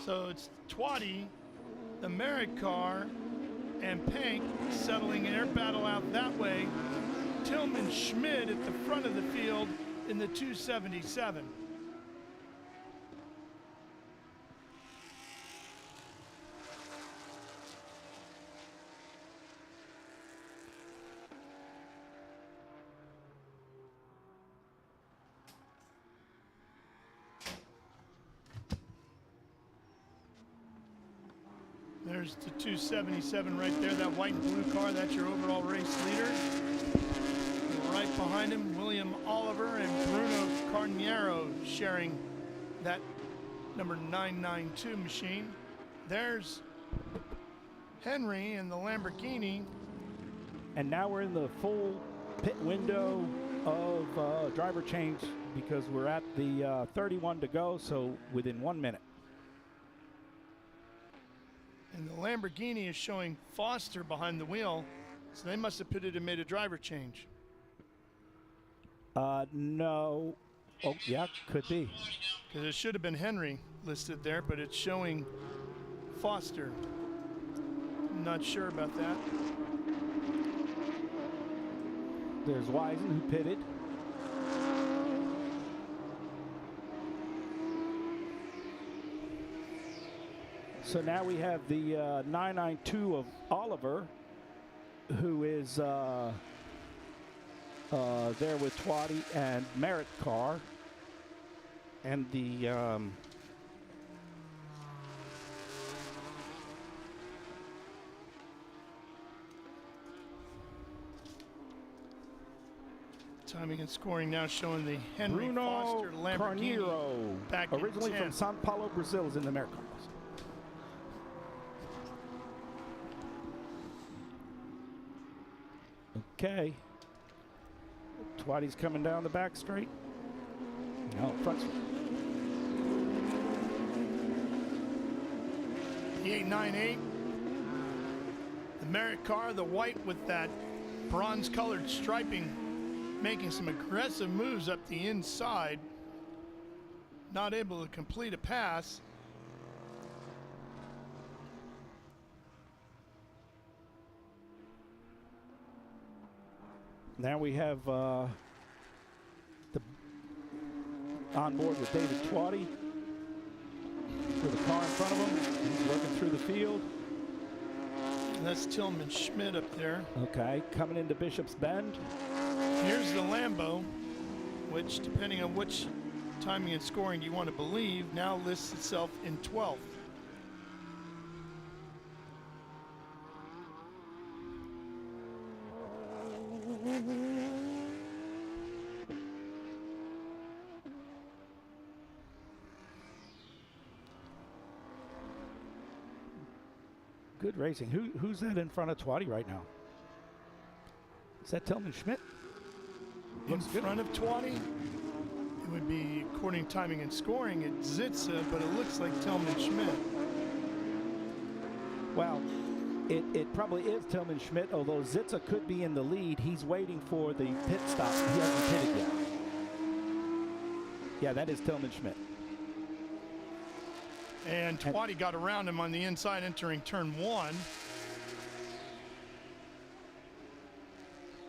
Speaker 1: So it's Twatty, the Merritt car, and Pink settling their battle out that way. Tillman Schmidt at the front of the field in the 277. There's the 277 right there, that white and blue car. That's your overall race leader. Right behind him, William Oliver and Bruno Carniero sharing that number 992 machine. There's Henry in the Lamborghini.
Speaker 2: And now we're in the full pit window of driver change because we're at the 31 to go, so within 1 minute.
Speaker 1: And the Lamborghini is showing Foster behind the wheel, so they must have pitted and made a driver change.
Speaker 2: No. Oh, yeah, could be.
Speaker 1: Because it should have been Henry listed there, but it's showing Foster. I'm not sure about that.
Speaker 2: There's Wisen who pitted. So now we have the 992 of Oliver, who is there with Twatty and Merritt car. And the
Speaker 1: timing and scoring now showing the Henry
Speaker 2: Bruno
Speaker 1: Foster Lamborghini
Speaker 2: Carneiro,
Speaker 1: back in
Speaker 2: originally from
Speaker 1: 10th.
Speaker 2: Sao Paulo, Brazil, is in the Merritt cars. Okay. Twatty's coming down the back straight. No, front straight.
Speaker 1: The 898. The Merritt car, the white with that bronze-colored striping, making some aggressive moves up the inside. Not able to complete a pass.
Speaker 2: Now we have the on board with David Twatty with a car in front of him. He's working through the field.
Speaker 1: And that's Tillman Schmidt up there.
Speaker 2: Okay, coming into Bishop's Bend.
Speaker 1: Here's the Lambo, which, depending on which timing and scoring you want to believe, now lists itself in 12th.
Speaker 2: Good racing. Who's that in front of Twatty right now? Is that Tillman Schmidt?
Speaker 1: In front of Twatty, it would be, according to timing and scoring, it's Zitza, but it looks like Tillman Schmidt.
Speaker 2: Well, it probably is Tillman Schmidt, although Zitza could be in the lead. He's waiting for the pit stop. He hasn't pitted yet. Yeah, that is Tillman Schmidt.
Speaker 1: And Twatty got around him on the inside entering turn 1.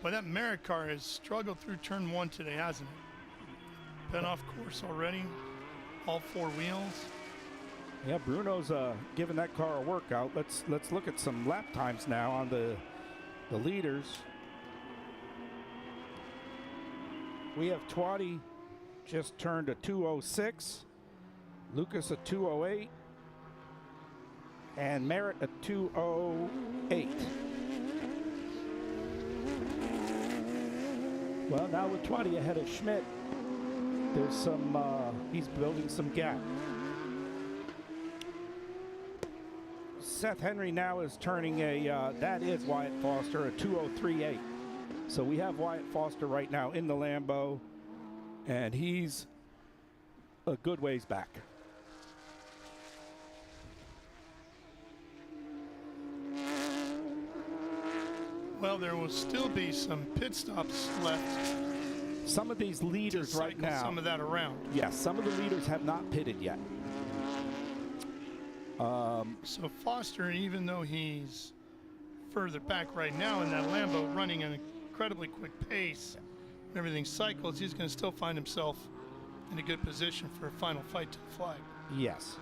Speaker 1: But that Merritt car has struggled through turn 1 today, hasn't it? Been off course already, all 4 wheels.
Speaker 2: Yeah, Bruno's giving that car a workout. Let's look at some lap times now on the leaders. We have Twatty just turned a 206, Lucas a 208, and Merritt a 208. Well, now with Twatty ahead of Schmidt, there's some, he's building some gap. Seth Henry now is turning a, that is Wyatt Foster, a 2038. So we have Wyatt Foster right now in the Lambo. and he's a good ways back.
Speaker 1: Well, there will still be some pit stops left.
Speaker 2: Some of these leaders
Speaker 1: to
Speaker 2: right
Speaker 1: cycle
Speaker 2: now.
Speaker 1: some of that around.
Speaker 2: Yes, some of the leaders have not pitted yet.
Speaker 1: So Foster, even though he's further back right now in that Lambo, running an incredibly quick pace, and everything cycles, he's going to still find himself in a good position for a final fight to the flag.
Speaker 2: Yes.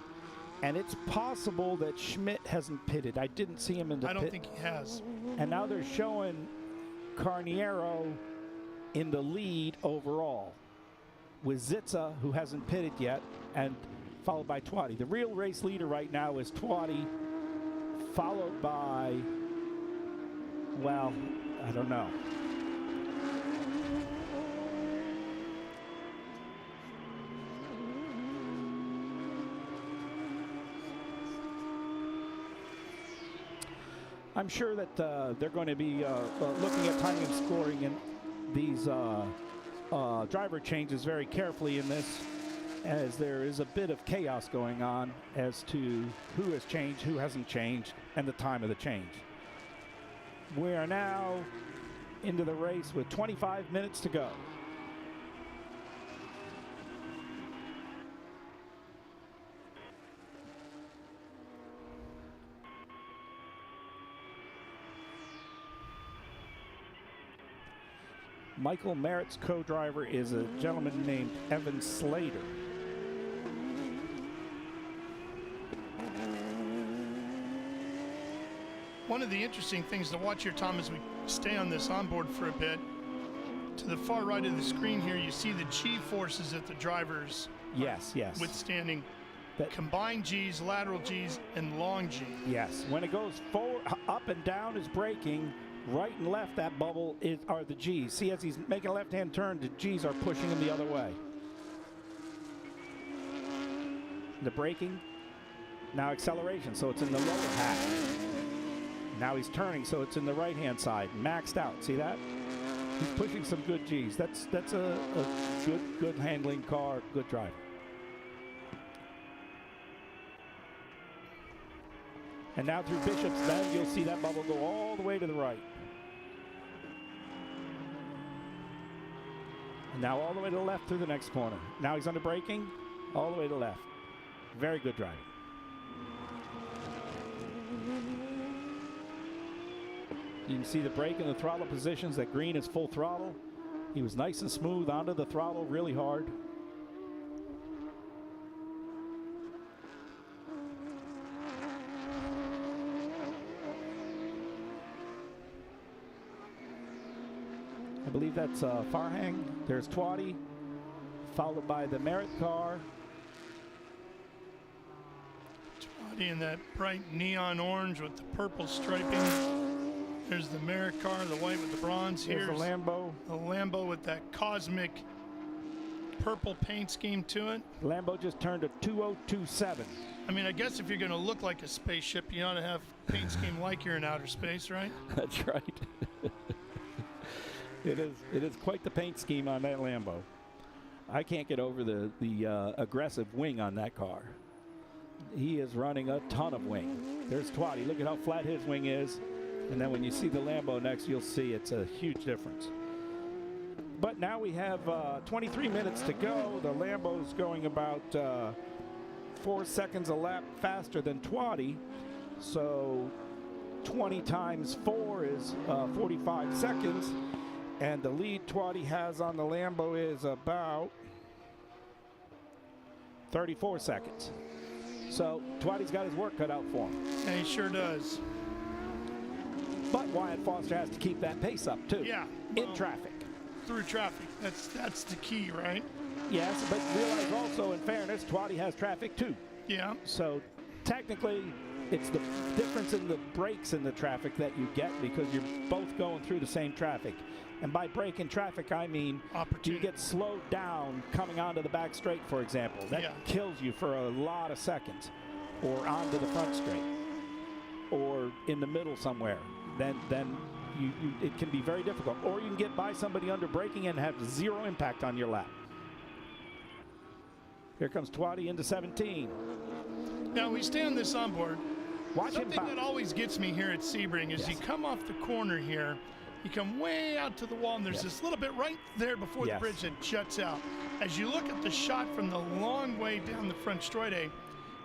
Speaker 2: And it's possible that Schmidt hasn't pitted. I didn't see him in the pit.
Speaker 1: I don't think he has.
Speaker 2: And now they're showing Carniero in the lead overall, with Zitza, who hasn't pitted yet, and followed by Twatty. The real race leader right now is Twatty, followed by, well, I don't know. I'm sure that they're going to be looking at timing and scoring and these driver changes very carefully in this, as there is a bit of chaos going on as to who has changed, who hasn't changed, and the time of the change. We are now into the race with 25 minutes to go. Michael Merritt's co-driver is a gentleman named Evan Slater.
Speaker 1: One of the interesting things to watch here, Tom, as we stay on this onboard for a bit, to the far right of the screen here, you see the G forces that the drivers
Speaker 2: yes, yes.
Speaker 1: withstanding. Combined G's, lateral G's, and long G.
Speaker 2: Yes, when it goes forward, up and down is braking. Right and left, that bubble are the G's. See, as he's making a left-hand turn, the G's are pushing him the other way. The braking, now acceleration, so it's in the lower half. Now he's turning, so it's in the right-hand side, maxed out. See that? He's pushing some good G's. That's a good handling car, good driver. And now through Bishop's Bend, you'll see that bubble go all the way to the right. And now all the way to the left through the next corner. Now he's under braking, all the way to the left. Very good driving. You can see the brake and the throttle positions. That green is full throttle. He was nice and smooth onto the throttle, really hard. I believe that's Farhang. There's Twatty, followed by the Merritt car.
Speaker 1: Twatty in that bright neon orange with the purple striping. There's the Merritt car, the white with the bronze.
Speaker 2: Here's the Lambo.
Speaker 1: The Lambo with that cosmic purple paint scheme to it.
Speaker 2: Lambo just turned a 2027.
Speaker 1: I mean, I guess if you're going to look like a spaceship, you ought to have paint scheme like you're in outer space, right?
Speaker 2: That's right. It is quite the paint scheme on that Lambo. I can't get over the aggressive wing on that car. He is running a ton of wing. There's Twatty. Look at how flat his wing is. And then when you see the Lambo next, you'll see it's a huge difference. But now we have 23 minutes to go. The Lambo's going about 4 seconds a lap faster than Twatty. So 20 times 4 is 45 seconds. And the lead Twatty has on the Lambo is about 34 seconds. So Twatty's got his work cut out for him.
Speaker 1: And he sure does.
Speaker 2: But Wyatt Foster has to keep that pace up too.
Speaker 1: Yeah.
Speaker 2: In traffic.
Speaker 1: Through traffic. That's the key, right?
Speaker 2: Yes, but realize also, in fairness, Twatty has traffic too.
Speaker 1: Yeah.
Speaker 2: So technically, it's the difference in the brakes in the traffic that you get because you're both going through the same traffic. And by break in traffic, I mean you get slowed down coming onto the back straight, for example. That kills you for a lot of seconds. Or onto the front straight. Or in the middle somewhere. Then it can be very difficult. Or you can get by somebody under braking and have zero impact on your lap. Here comes Twatty into 17.
Speaker 1: Now we stay on this onboard.
Speaker 2: Watch him
Speaker 1: Something that
Speaker 2: bounce.
Speaker 1: always gets me here at Sebring is
Speaker 2: Yes.
Speaker 1: you come off the corner here, you come way out to the wall, and there's
Speaker 2: Yes.
Speaker 1: this little bit right there before the
Speaker 2: Yes.
Speaker 1: bridge that juts out. As you look at the shot from the long way down the front straightaway,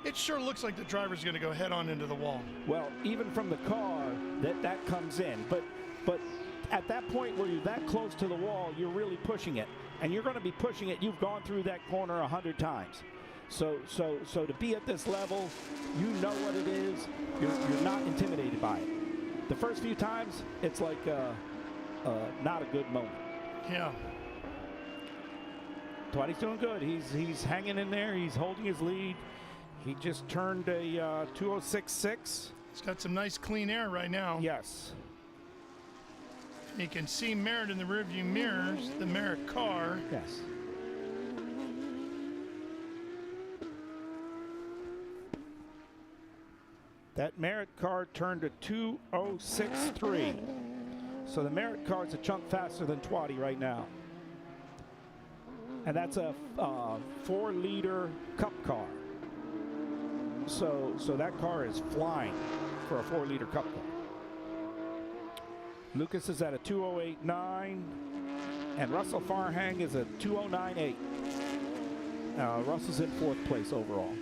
Speaker 1: it sure looks like the driver's going to go head on into the wall.
Speaker 2: Well, even from the car, that comes in. But at that point where you're that close to the wall, you're really pushing it. And you're going to be pushing it. You've gone through that corner 100 times. So to be at this level, you know what it is. You're not intimidated by it. The first few times, it's like not a good moment.
Speaker 1: Yeah.
Speaker 2: Twatty's doing good. He's hanging in there. He's holding his lead. He just turned a 2:06.6.
Speaker 1: He's got some nice clean air right now.
Speaker 2: Yes.
Speaker 1: You can see Merritt in the rearview mirrors, the Merritt car.
Speaker 2: Yes. That Merritt car turned a 2:06.3. So the Merritt car is a chunk faster than Twatty right now. And that's a 4-liter Cup car. So that car is flying for a 4-liter Cup car. Lucas is at a 2:08.9, and Russell Farhang is a 2:09.8. Russell's in 4th place overall.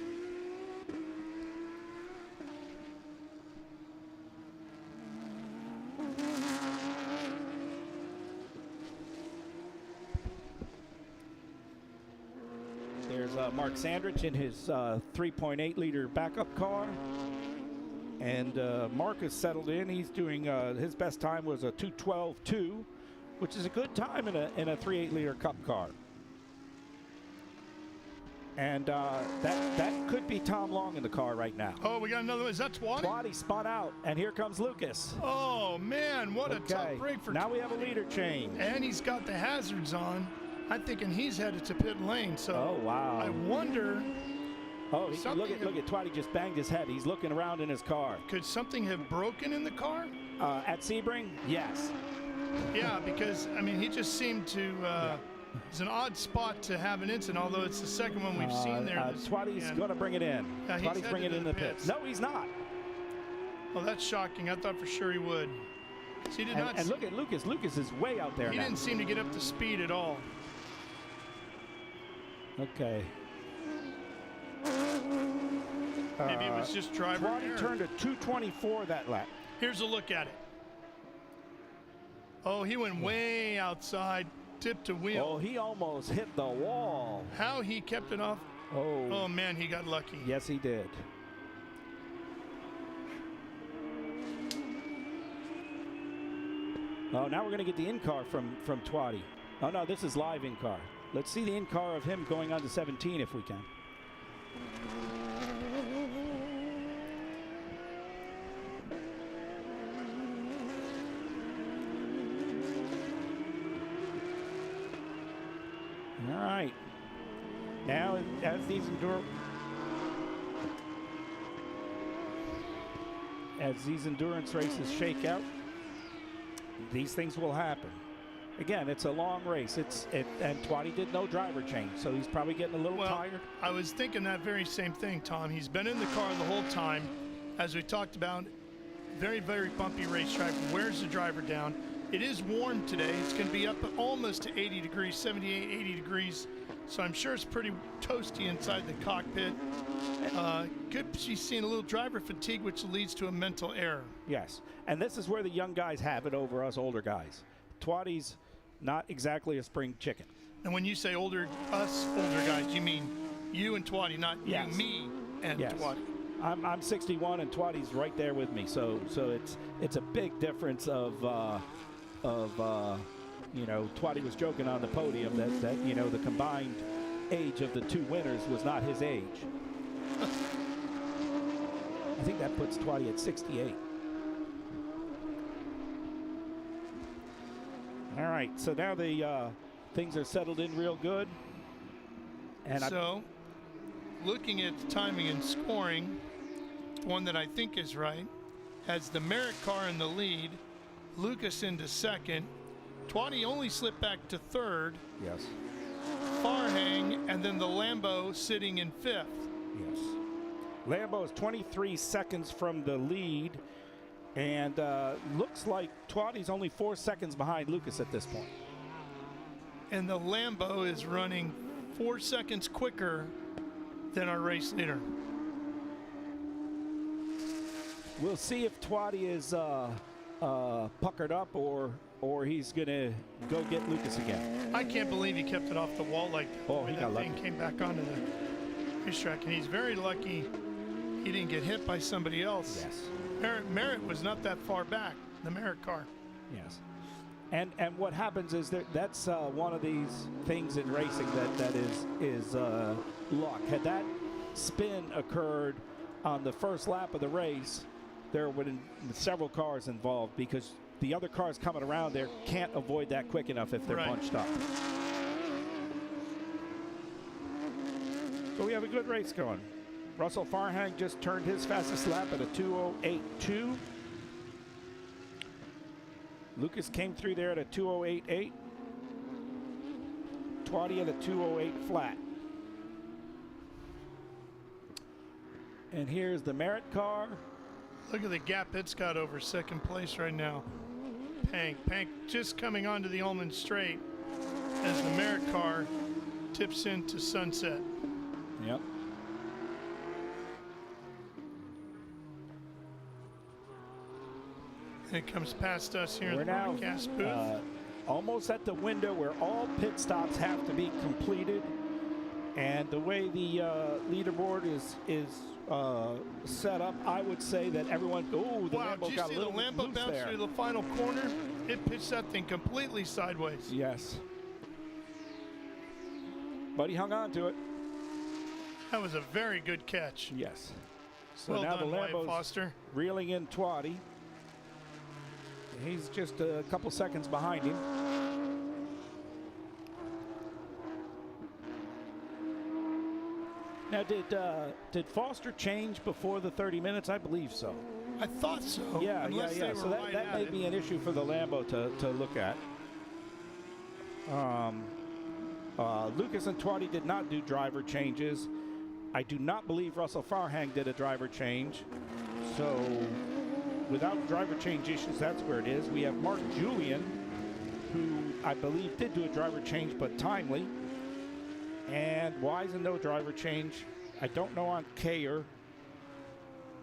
Speaker 2: There's Mark Sandrich in his 3.8-liter backup car. And Mark is settled in. He's doing, his best time was a 2:12.2, which is a good time in a 3.8-liter Cup car. And that could be Tom Long in the car right now.
Speaker 1: Oh, we got another one. Is that Twatty?
Speaker 2: Twatty spun out, and here comes Lucas.
Speaker 1: Oh, man, what a tough break for
Speaker 2: Now we have a leader change.
Speaker 1: And he's got the hazards on. I'm thinking he's headed to pit lane. So
Speaker 2: Oh, wow.
Speaker 1: I wonder,
Speaker 2: Oh, look at Twatty just banged his head. He's looking around in his car.
Speaker 1: could something have broken in the car?
Speaker 2: At Sebring, yes.
Speaker 1: Yeah, because, I mean, he just seemed to, it's an odd spot to have an incident, although it's the second one we've seen there.
Speaker 2: Twatty's
Speaker 1: weekend.
Speaker 2: going to bring it in.
Speaker 1: Yeah, he's
Speaker 2: Twatty's bringing it
Speaker 1: headed
Speaker 2: in
Speaker 1: to
Speaker 2: the
Speaker 1: the
Speaker 2: pits.
Speaker 1: pits.
Speaker 2: No, he's not.
Speaker 1: Well, that's shocking. I thought for sure he would. So he did not.
Speaker 2: And look at Lucas. Lucas is way out there
Speaker 1: He
Speaker 2: now.
Speaker 1: didn't seem to get up to speed at all.
Speaker 2: Okay.
Speaker 1: Maybe it was just driver
Speaker 2: Twatty
Speaker 1: error.
Speaker 2: turned a 2:24 that lap.
Speaker 1: Here's a look at it. Oh, he went way outside, tip to wheel.
Speaker 2: Oh, he almost hit the wall.
Speaker 1: How he kept it off.
Speaker 2: Oh.
Speaker 1: Oh, man, he got lucky.
Speaker 2: Yes, he did. Oh, now we're going to get the in-car from Twatty. Oh, no, this is live in-car. Let's see the in-car of him going on to 17 if we can. All right. Now, as these endurance races shake out, these things will happen. Again, it's a long race. And Twatty did no driver change, so he's probably getting a little tired.
Speaker 1: I was thinking that very same thing, Tom. He's been in the car the whole time. As we talked about, very, very bumpy racetrack. Wears the driver down. It is warm today. It's going to be up almost to 80 degrees, 78, 80 degrees. So I'm sure it's pretty toasty inside the cockpit. Could be seeing a little driver fatigue, which leads to a mental error.
Speaker 2: Yes, and this is where the young guys have it over us older guys. Twatty's not exactly a spring chicken.
Speaker 1: And when you say older guys, you mean you and Twatty, not
Speaker 2: Yes.
Speaker 1: you, me, and
Speaker 2: Yes.
Speaker 1: Twatty.
Speaker 2: I'm 61 and Twatty's right there with me. So it's a big difference of you know, Twatty was joking on the podium that you know the combined age of the two winners was not his age. I think that puts Twatty at 68. All right, so now the things are settled in real good. And
Speaker 1: So, looking at the timing and scoring, one that I think is right, has the Merritt car in the lead, Lucas into second, Twatty only slipped back to third,
Speaker 2: yes.
Speaker 1: Farhang, and then the Lambo sitting in 5th.
Speaker 2: Yes. Lambo is 23 seconds from the lead, and looks like Twatty's only 4 seconds behind Lucas at this point.
Speaker 1: And the Lambo is running 4 seconds quicker than our race leader.
Speaker 2: We'll see if Twatty is puckered up or he's going to go get Lucas again.
Speaker 1: I can't believe he kept it off the wall like that.
Speaker 2: Oh, he got lucky.
Speaker 1: That thing came back onto the racetrack, and he's very lucky he didn't get hit by somebody else.
Speaker 2: Yes.
Speaker 1: Merritt was not that far back, the Merritt car.
Speaker 2: Yes. And what happens is that's one of these things in racing that is luck. Had that spin occurred on the first lap of the race, there would have been several cars involved, because the other cars coming around there can't avoid that quick enough if they're bunched up. So we have a good race going. Russell Farhang just turned his fastest lap at a 2:08.2. Lucas came through there at a 2:08.8. Twatty at a 2:08 flat. And here's the Merritt car.
Speaker 1: Look at the gap it's got over second place right now. Pank just coming onto the Ullman straight as the Merritt car tips into Sunset.
Speaker 2: Yep.
Speaker 1: It comes past us here
Speaker 2: We're
Speaker 1: in the
Speaker 2: now
Speaker 1: broadcast booth.
Speaker 2: almost at the window where all pit stops have to be completed. And the way the leaderboard is set up, I would say that everyone. Oh, the
Speaker 1: Wow,
Speaker 2: Lambo
Speaker 1: did you
Speaker 2: got
Speaker 1: see
Speaker 2: a little
Speaker 1: the Lambo
Speaker 2: loose
Speaker 1: bounce
Speaker 2: there.
Speaker 1: through the final corner? It pitched that thing completely sideways.
Speaker 2: Yes. But he hung on to it.
Speaker 1: That was a very good catch.
Speaker 2: Yes. So
Speaker 1: Well
Speaker 2: now
Speaker 1: done,
Speaker 2: the
Speaker 1: Wyatt
Speaker 2: Lambo's
Speaker 1: Foster.
Speaker 2: reeling in Twatty. He's just a couple seconds behind him. Now, did Foster change before the 30 minutes? I believe so.
Speaker 1: I thought so.
Speaker 2: Yeah.
Speaker 1: They were
Speaker 2: So
Speaker 1: right
Speaker 2: that
Speaker 1: at
Speaker 2: may
Speaker 1: it.
Speaker 2: be an issue for the Lambo to look at. Lucas and Twatty did not do driver changes. I do not believe Russell Farhang did a driver change. So without driver change issues, that's where it is. We have Mark Julian, who I believe did do a driver change, but timely. And Wisen, no driver change. I don't know on Kayer.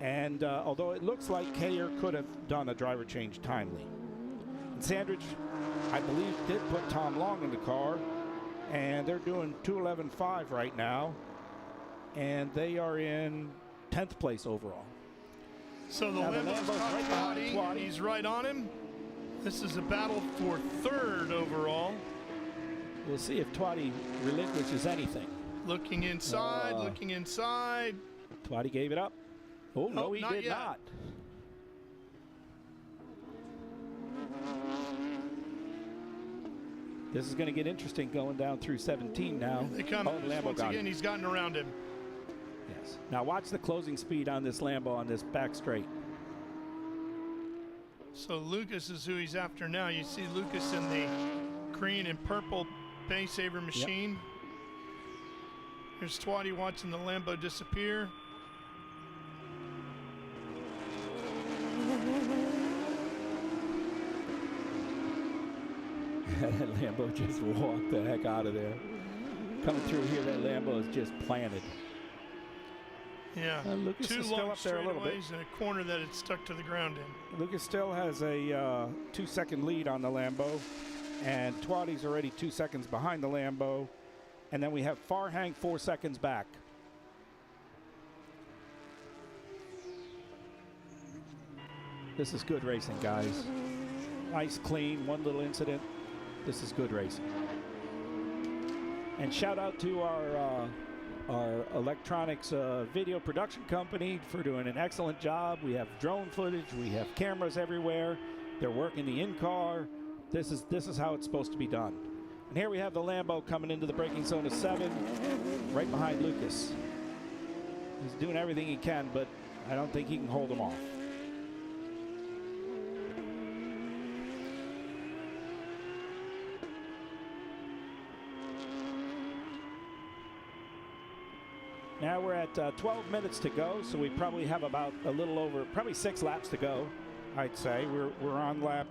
Speaker 2: And although it looks like Kayer could have done a driver change timely. And Sandridge, I believe, did put Tom Long in the car. And they're doing 2:11.5 right now. And they are in 10th place overall.
Speaker 1: So the
Speaker 2: Now the
Speaker 1: Lambo's
Speaker 2: Lambo's
Speaker 1: got
Speaker 2: right behind
Speaker 1: Twatty.
Speaker 2: Twatty.
Speaker 1: He's right on him. This is a battle for 3rd overall.
Speaker 2: We'll see if Twatty relinquishes anything.
Speaker 1: Looking inside, looking inside.
Speaker 2: Twatty gave it up. Oh, no,
Speaker 1: Oh,
Speaker 2: he
Speaker 1: not
Speaker 2: did
Speaker 1: yet.
Speaker 2: not. This is going to get interesting going down through 17 now.
Speaker 1: They come
Speaker 2: Oh, the Lambo
Speaker 1: once
Speaker 2: got
Speaker 1: again.
Speaker 2: it.
Speaker 1: He's gotten around him.
Speaker 2: Yes. Now watch the closing speed on this Lambo on this back straight.
Speaker 1: So Lucas is who he's after now. You see Lucas in the green and purple Bay Saver machine. Here's Twatty watching the Lambo disappear.
Speaker 2: That Lambo just walked the heck out of there. Coming through here, that Lambo is just planted.
Speaker 1: Yeah,
Speaker 2: Lucas
Speaker 1: two
Speaker 2: is still
Speaker 1: long
Speaker 2: up there a little bit.
Speaker 1: straightaways and a corner that it's stuck to the ground in.
Speaker 2: Lucas still has a 2-second lead on the Lambo, and Twatty's already 2 seconds behind the Lambo, and then we have Farhang 4 seconds back. This is good racing, guys. Nice, clean, one little incident. This is good racing. And shout out to our electronics video production company for doing an excellent job. We have drone footage, we have cameras everywhere. They're working the in-car. This is how it's supposed to be done. And here we have the Lambo coming into the braking zone of 7, right behind Lucas. He's doing everything he can, but I don't think he can hold him off. Now we're at 12 minutes to go, so we probably have about a little over, probably 6 laps to go, I'd say. We're on lap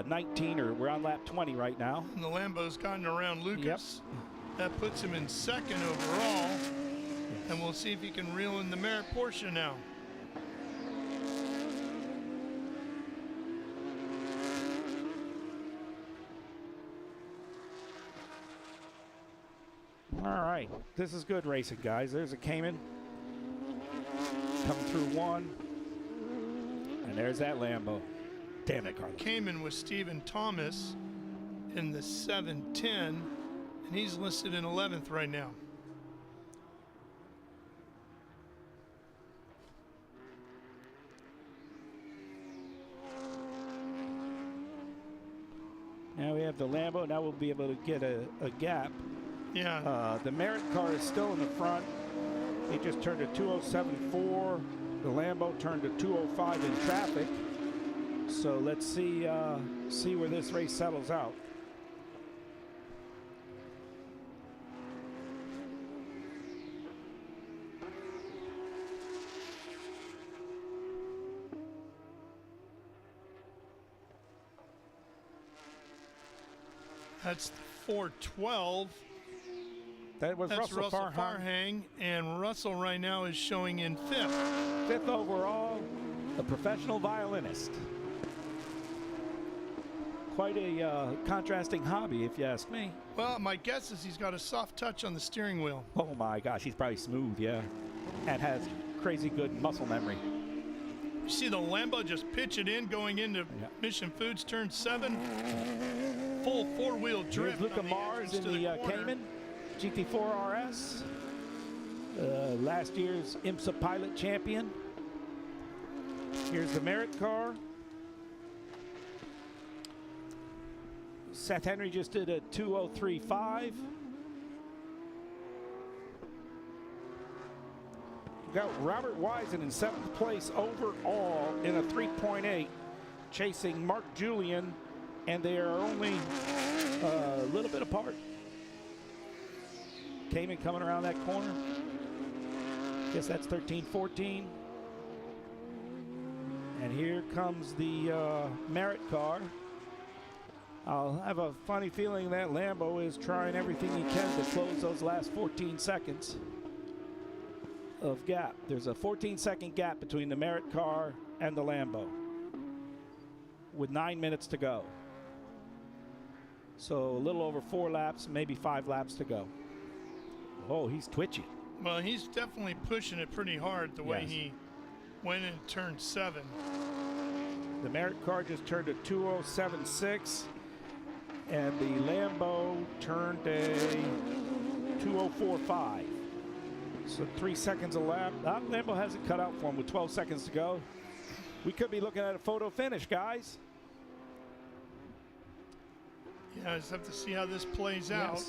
Speaker 2: 19, or we're on lap 20 right now.
Speaker 1: And the Lambo's gotten around Lucas.
Speaker 2: Yep.
Speaker 1: That puts him in second overall. And we'll see if he can reel in the Merit Porsche now.
Speaker 2: All right, this is good racing, guys. There's a Cayman coming through one, and there's that Lambo. Damn it, Carlos.
Speaker 1: Cayman with Stephen Thomas in the 710, and he's listed in 11th right now.
Speaker 2: Now we have the Lambo. Now we'll be able to get a gap.
Speaker 1: Yeah.
Speaker 2: The Merit car is still in the front. He just turned a 207.4. The Lambo turned a 205 in traffic. So let's see where this race settles out.
Speaker 1: That's 412.
Speaker 2: That was
Speaker 1: That's
Speaker 2: Russell
Speaker 1: Farhang, and Russell right now is showing in 5th.
Speaker 2: 5th overall, a professional violinist. Quite a contrasting hobby, if you ask me.
Speaker 1: Well, my guess is he's got a soft touch on the steering wheel.
Speaker 2: Oh my gosh, he's probably smooth, yeah. And has crazy good muscle memory.
Speaker 1: You see the Lambo just pitch it in going into Mission Foods turn 7. Full 4-wheel drift.
Speaker 2: Here's Luca Mars in the Cayman GT4 RS. Last year's IMSA pilot champion. Here's the Merit car. Seth Henry just did a 203.5. We got Robert Wisen in 7th place overall in a 3.8, chasing Mark Julian, and they are only a little bit apart. Cayman coming around that corner. Guess that's 13-14. And here comes the Merit car. I'll have a funny feeling that Lambo is trying everything he can to close those last 14 seconds of gap. There's a 14-second gap between the Merit car and the Lambo with 9 minutes to go. So a little over 4 laps, maybe 5 laps to go. Oh, he's twitchy.
Speaker 1: Well, he's definitely pushing it pretty hard the way he went in turn 7.
Speaker 2: The Merit car just turned a 207.6, and the Lambo turned a 204.5. So 3 seconds a lap. Lambo has it cut out for him with 12 seconds to go. We could be looking at a photo finish, guys.
Speaker 1: Yeah, I just have to see how this plays out.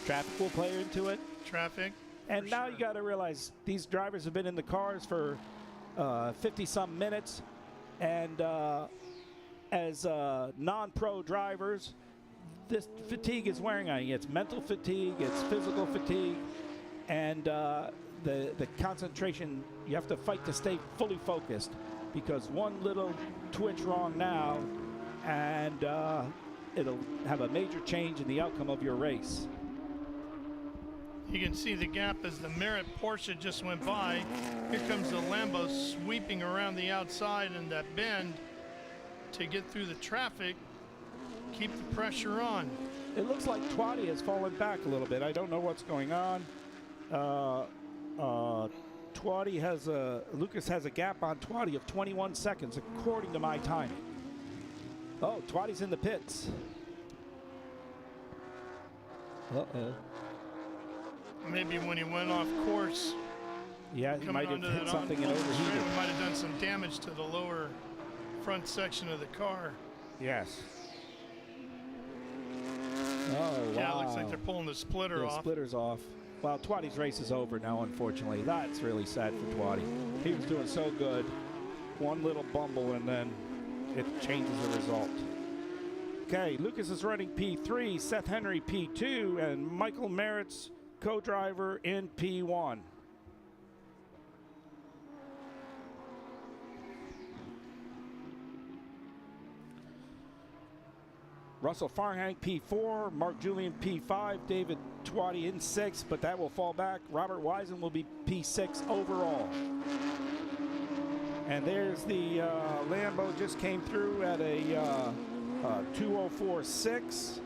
Speaker 2: Traffic will play into it.
Speaker 1: Traffic.
Speaker 2: And now you got to realize these drivers have been in the cars for 50-some minutes. And as non-pro drivers, this fatigue is wearing on you. It's mental fatigue, it's physical fatigue, and the concentration, you have to fight to stay fully focused, because one little twitch wrong now and it'll have a major change in the outcome of your race.
Speaker 1: You can see the gap as the Merit Porsche just went by. Here comes the Lambo sweeping around the outside in that bend to get through the traffic, keep the pressure on.
Speaker 2: It looks like Twatty has fallen back a little bit. I don't know what's going on. Twatty has Lucas has a gap on Twatty of 21 seconds, according to my timing. Oh, Twatty's in the pits. Uh-oh.
Speaker 1: Maybe when he went off course.
Speaker 2: Yeah, he might have hit something and overheated.
Speaker 1: He might have done some damage to the lower front section of the car.
Speaker 2: Yes. Oh, wow.
Speaker 1: Yeah, it looks like they're pulling the splitter off.
Speaker 2: The splitter's off. Well, Twatty's race is over now, unfortunately. That's really sad for Twatty. He was doing so good. One little bumble, and then it changes the result. Okay, Lucas is running P3, Seth Henry P2, and Michael Merritt's co-driver in P1. Russell Farhang P4, Mark Julian P5, David Twatty in 6, but that will fall back. Robert Wisen will be P6 overall. And there's the Lambo, just came through at a 2:04.6,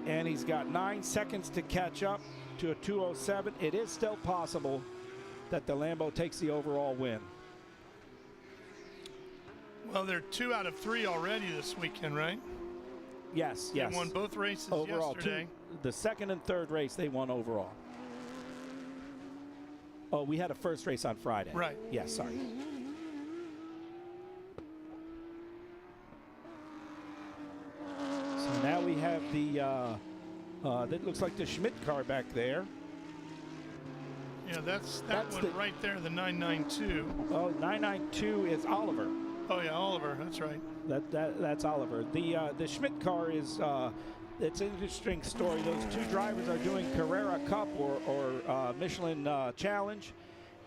Speaker 2: and he's got 9 seconds to catch up to a 2:07. It is still possible that the Lambo takes the overall win.
Speaker 1: Well, they're 2 out of 3 already this weekend, right?
Speaker 2: Yes,
Speaker 1: They
Speaker 2: yes.
Speaker 1: won both races
Speaker 2: Overall,
Speaker 1: yesterday.
Speaker 2: the second and third race they won overall. Oh, we had a first race on Friday.
Speaker 1: Right.
Speaker 2: Yes, sorry. So now we have the, that looks like the Schmidt car back there.
Speaker 1: Yeah, that's
Speaker 2: That's
Speaker 1: one
Speaker 2: the-
Speaker 1: right there, the 992.
Speaker 2: Oh, 992 is Oliver.
Speaker 1: Oh, yeah, Oliver, that's right.
Speaker 2: That's Oliver. The Schmidt car is, it's an interesting story. Those two drivers are doing Carrera Cup or Michelin Challenge,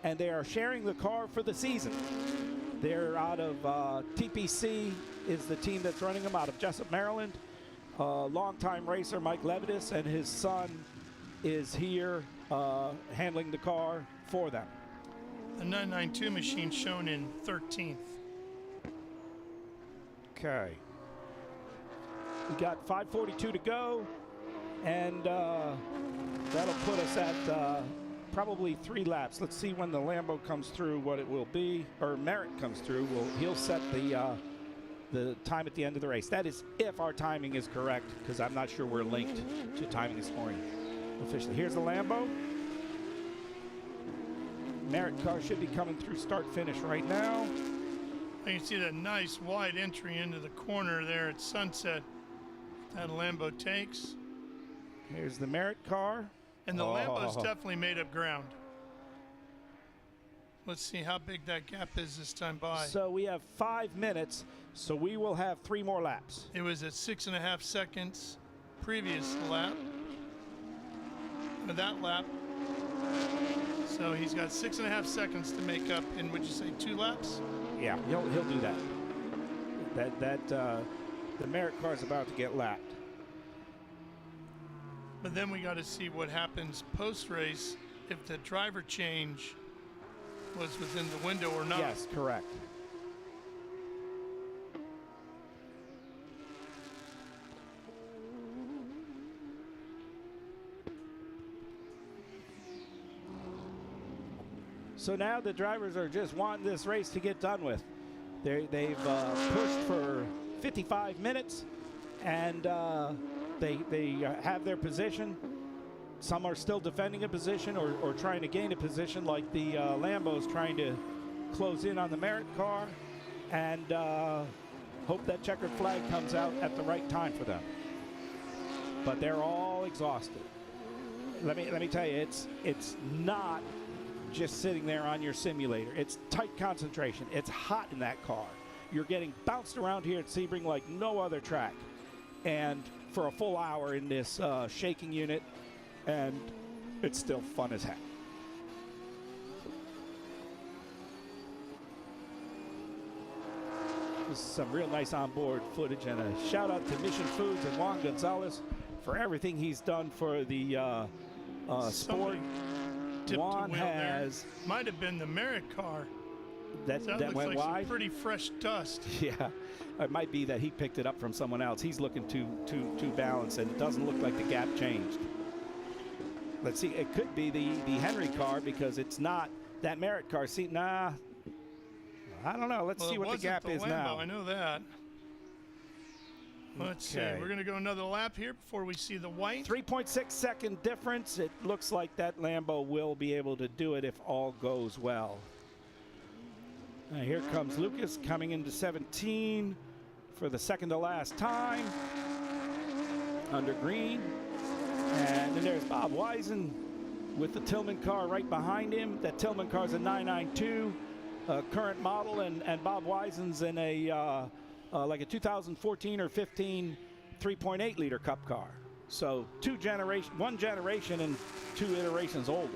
Speaker 2: and they are sharing the car for the season. They're out of TPC is the team that's running them out of Jessup, Maryland. Longtime racer Mike Levitas and his son is here handling the car for them.
Speaker 1: The 992 machine shown in 13th.
Speaker 2: Okay. We got 5:42 to go, and that'll put us at probably 3 laps. Let's see when the Lambo comes through, what it will be, or Merritt comes through. He'll set the time at the end of the race. That is if our timing is correct, because I'm not sure we're linked to timing this morning officially. Here's the Lambo. Merritt car should be coming through start-finish right now.
Speaker 1: You can see that nice wide entry into the corner there at Sunset that Lambo takes.
Speaker 2: Here's the Merritt car.
Speaker 1: And the Lambo's definitely made up ground. Let's see how big that gap is this time by.
Speaker 2: So we have 5 minutes, so we will have 3 more laps.
Speaker 1: It was at 6.5 seconds previous lap. Or that lap. So he's got 6.5 seconds to make up in, would you say, 2 laps?
Speaker 2: Yeah, he'll do that. The Merritt car is about to get lapped.
Speaker 1: But then we got to see what happens post-race if the driver change was within the window or not.
Speaker 2: Yes, correct. So now the drivers are just wanting this race to get done with. They've pushed for 55 minutes, and they have their position. Some are still defending a position or trying to gain a position, like the Lambo's trying to close in on the Merritt car, and hope that checkered flag comes out at the right time for them. But they're all exhausted. Let me tell you, it's not just sitting there on your simulator. It's tight concentration. It's hot in that car. You're getting bounced around here at Sebring like no other track, and for a full hour in this shaking unit, and it's still fun as heck. This is some real nice onboard footage, and a shout out to Mission Foods and Juan Gonzalez for everything he's done for the sport. Juan has
Speaker 1: might have been the Merritt car.
Speaker 2: that
Speaker 1: looks
Speaker 2: went
Speaker 1: like
Speaker 2: wide.
Speaker 1: some pretty fresh dust.
Speaker 2: Yeah, it might be that he picked it up from someone else. He's looking too balanced, and it doesn't look like the gap changed. Let's see. It could be the Henry car, because it's not that Merritt car. See, nah, I don't know. Let's see what the gap is
Speaker 1: Lambo,
Speaker 2: now.
Speaker 1: I know that. Let's see.
Speaker 2: Okay.
Speaker 1: We're going to go another lap here before we see the white.
Speaker 2: 3.6 second difference. It looks like that Lambo will be able to do it if all goes well. Now here comes Lucas coming into 17 for the second to last time under green. And then there's Bob Wisen with the Tillman car right behind him. That Tillman car is a 992 current model, and Bob Wisen's in a like a 2014 or 15 3.8 liter Cup car. So one generation and 2 iterations older.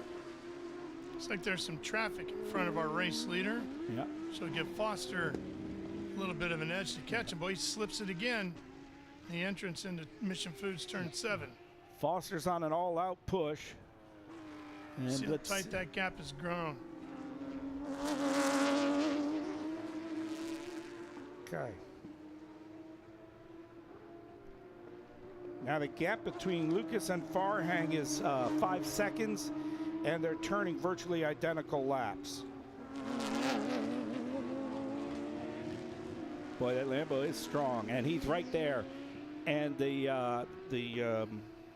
Speaker 1: Looks like there's some traffic in front of our race leader.
Speaker 2: Yeah.
Speaker 1: So give Foster a little bit of an edge to catch him. Boy, he slips it again. The entrance into Mission Foods turn 7.
Speaker 2: Foster's on an all-out push. And
Speaker 1: See how tight that gap has grown.
Speaker 2: Okay. Now the gap between Lucas and Farhang is 5 seconds, and they're turning virtually identical laps. Boy, that Lambo is strong, and he's right there. And the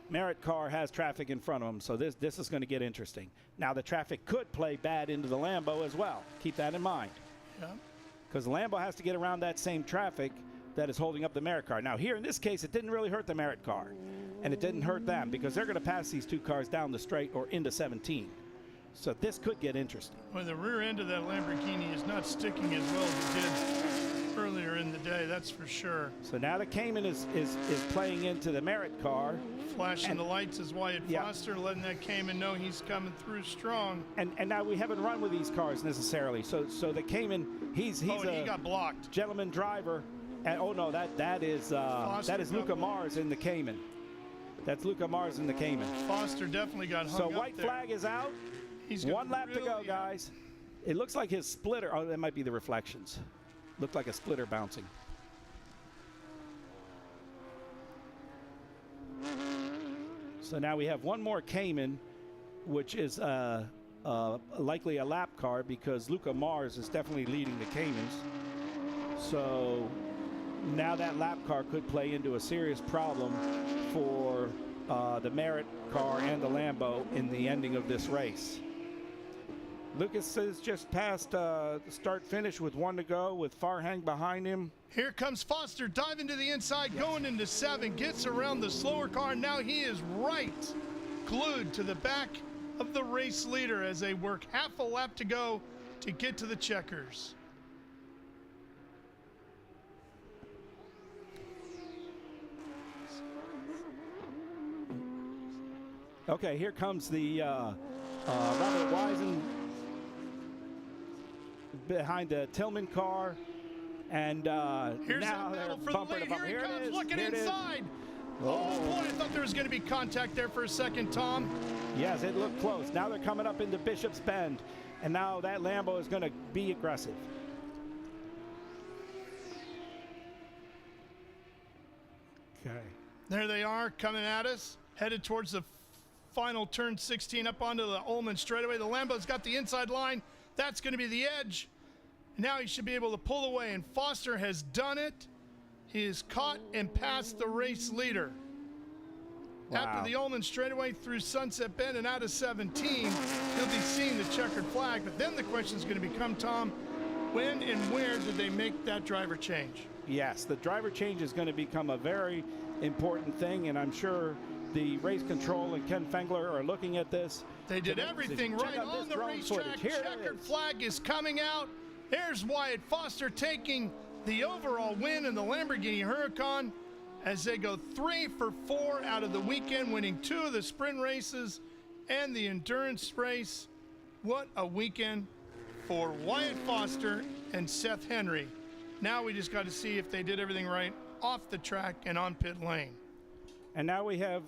Speaker 2: Merit car has traffic in front of him, so this is going to get interesting. Now the traffic could play bad into the Lambo as well. Keep that in mind.
Speaker 1: Yeah.
Speaker 2: Because the Lambo has to get around that same traffic that is holding up the Merit car. Now here in this case, it didn't really hurt the Merit car, and it didn't hurt them because they're going to pass these 2 cars down the straight or into 17. So this could get interesting.
Speaker 1: Well, the rear end of that Lamborghini is not sticking as well as it did earlier in the day, that's for sure.
Speaker 2: So now the Cayman is playing into the Merit car.
Speaker 1: Flashing the lights is Wyatt Foster, letting that Cayman know he's coming through strong.
Speaker 2: And now we haven't run with these cars necessarily. So the Cayman, he's
Speaker 1: he
Speaker 2: a
Speaker 1: got blocked.
Speaker 2: Gentleman driver. And oh no, that is Luca Mars in the Cayman. That's Luca Mars in the Cayman.
Speaker 1: Foster definitely got hung
Speaker 2: So
Speaker 1: up
Speaker 2: white
Speaker 1: there.
Speaker 2: flag is out.
Speaker 1: He's
Speaker 2: 1 lap to go, guys. It looks like his splitter. Oh, that might be the reflections. Looked like a splitter bouncing. So now we have 1 more Cayman, which is likely a lap car because Luca Mars is definitely leading the Caymans. So now that lap car could play into a serious problem for the Merit car and the Lambo in the ending of this race. Lucas is just past start-finish with 1 to go with Farhang behind him.
Speaker 1: Here comes Foster diving to the inside, going into 7, gets around the slower car. Now he is right glued to the back of the race leader as they work half a lap to go to get to the checkers.
Speaker 2: Okay, here comes the Robert Wisen behind the Tillman car, and
Speaker 1: here's
Speaker 2: now
Speaker 1: that
Speaker 2: they're
Speaker 1: battle for the
Speaker 2: bumper
Speaker 1: lead.
Speaker 2: to bumper.
Speaker 1: Here he comes, looking
Speaker 2: Here it is.
Speaker 1: inside. Oh boy, I thought there was going to be contact there for a second, Tom.
Speaker 2: Yes, it looked close. Now they're coming up into Bishop's Bend, and now that Lambo is going to be aggressive. Okay.
Speaker 1: There they are coming at us, headed towards the final turn 16 up onto the Ullman straightaway. The Lambo's got the inside line. That's going to be the edge. Now he should be able to pull away, and Foster has done it. He is caught and passed the race leader.
Speaker 2: Wow.
Speaker 1: After the Ullman straightaway through Sunset Bend and out of 17, he'll be seeing the checkered flag. But then the question is going to become, Tom, when and where did they make that driver change?
Speaker 2: Yes, the driver change is going to become a very important thing, and I'm sure the race control and Ken Fengler are looking at this.
Speaker 1: They did everything right on the racetrack. Checkered flag is coming out. Here's Wyatt Foster taking the overall win in the Lamborghini Huracan as they go 3 for 4 out of the weekend, winning 2 of the sprint races and the endurance race. What a weekend for Wyatt Foster and Seth Henry. Now we just got to see if they did everything right off the track and on pit lane.
Speaker 2: And now we have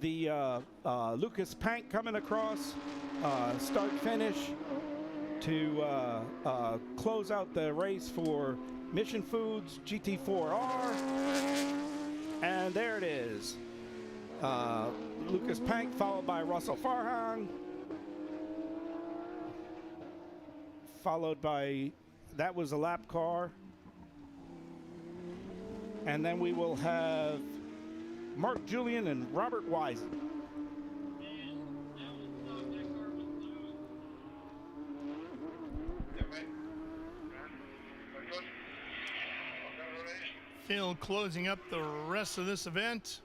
Speaker 2: the Lucas Pank coming across, start-finish to close out the race for Mission Foods GT4R. And there it is. Lucas Pank followed by Russell Farhang. Followed by, that was a lap car. And then we will have Mark Julian and Robert Wisen.
Speaker 1: Field closing up the rest of this event.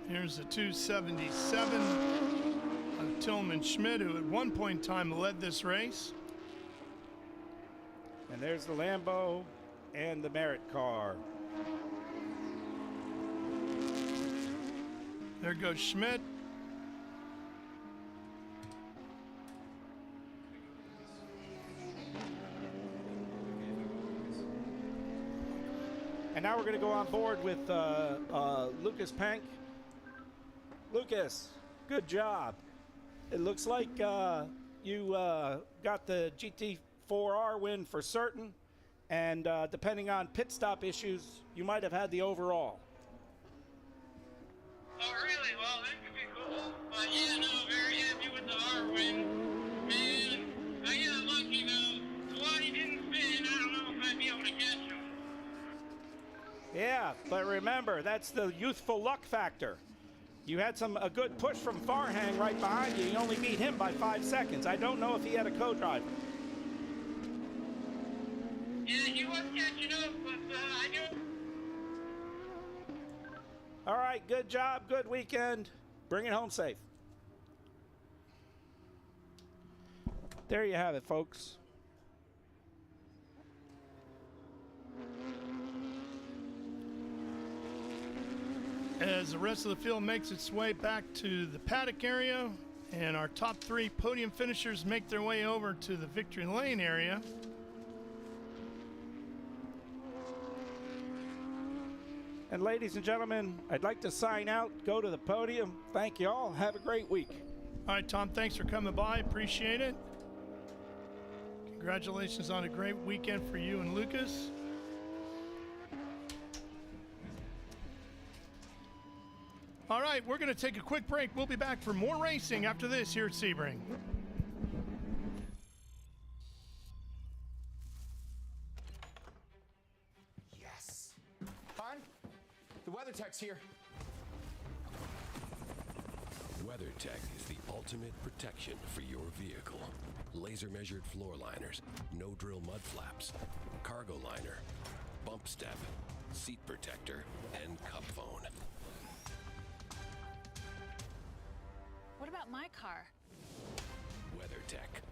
Speaker 1: Here's the 277 of Tillman Schmidt, who at one point in time led this race.
Speaker 2: And there's the Lambo and the Merit car.
Speaker 1: There goes Schmidt.
Speaker 2: And now we're going to go on board with Lucas Pank. Lucas, good job. It looks like you got the GT4R win for certain, and depending on pit stop issues, you might have had the overall.
Speaker 4: Oh, really? Well, that could be cool. But yeah, no, very happy with the R win. Man, I got lucky though. So while he didn't spin, I don't know if I'd be able to catch him.
Speaker 2: Yeah, but remember, that's the youthful luck factor. You had a good push from Farhang right behind you. You only beat him by 5 seconds. I don't know if he had a co-driver.
Speaker 4: Yeah, he was catching up, but I knew.
Speaker 2: All right, good job, good weekend. Bring it home safe. There you have it, folks.
Speaker 1: As the rest of the field makes its way back to the paddock area and our top 3 podium finishers make their way over to the victory lane area.
Speaker 2: And ladies and gentlemen, I'd like to sign out, go to the podium. Thank you all. Have a great week.
Speaker 1: All right, Tom, thanks for coming by. Appreciate it. Congratulations on a great weekend for you and Lucas. All right, we're going to take a quick break. We'll be back for more racing after this here at Sebring.
Speaker 5: Yes. Hon, the WeatherTech's here.
Speaker 6: WeatherTech is the ultimate protection for your vehicle. Laser measured floor liners, no drill mud flaps, cargo liner, bump step, seat protector, and cup phone.
Speaker 7: What about my car?
Speaker 6: WeatherTech.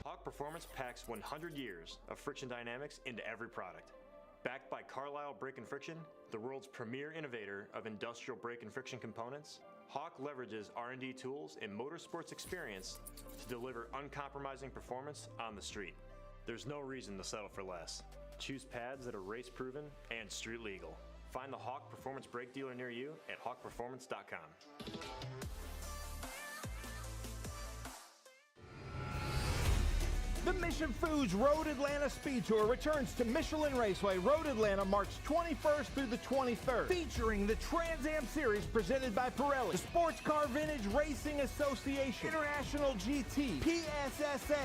Speaker 8: Hawk Performance packs 100 years of friction dynamics into every product. Backed by Carlisle Brake and Friction, the world's premier innovator of industrial brake and friction components, Hawk leverages R&D tools and motorsports experience to deliver uncompromising performance on the street. There's no reason to settle for less. Choose pads that are race proven and street legal. Find the Hawk Performance brake dealer near you at hawkperformance.com.
Speaker 9: The Mission Foods Road Atlanta Speed Tour returns to Michelin Raceway, Road Atlanta, March 21st through the 23rd, featuring the Trans Am Series presented by Pirelli, the Sports Car Vintage Racing Association, International GT, PSSA,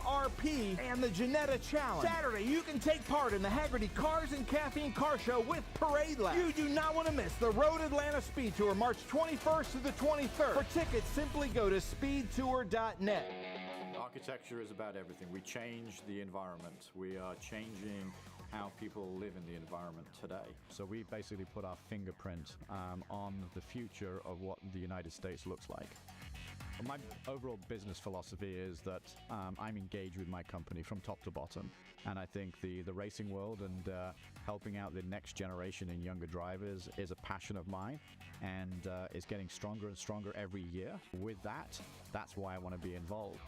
Speaker 9: FRP, and the Janetta Challenge. Saturday, you can take part in the Haggerty Cars and Caffeine Car Show with Parade Lab. You do not want to miss the Road Atlanta Speed Tour, March 21st through the 23rd. For tickets, simply go to speedtour.net.
Speaker 10: Architecture is about everything. We change the environment. We are changing how people live in the environment today. So we basically put our fingerprint on the future of what the United States looks like. My overall business philosophy is that I'm engaged with my company from top to bottom. And I think the racing world and helping out the next generation and younger drivers is a passion of mine, and is getting stronger and stronger every year. With that, that's why I want to be involved.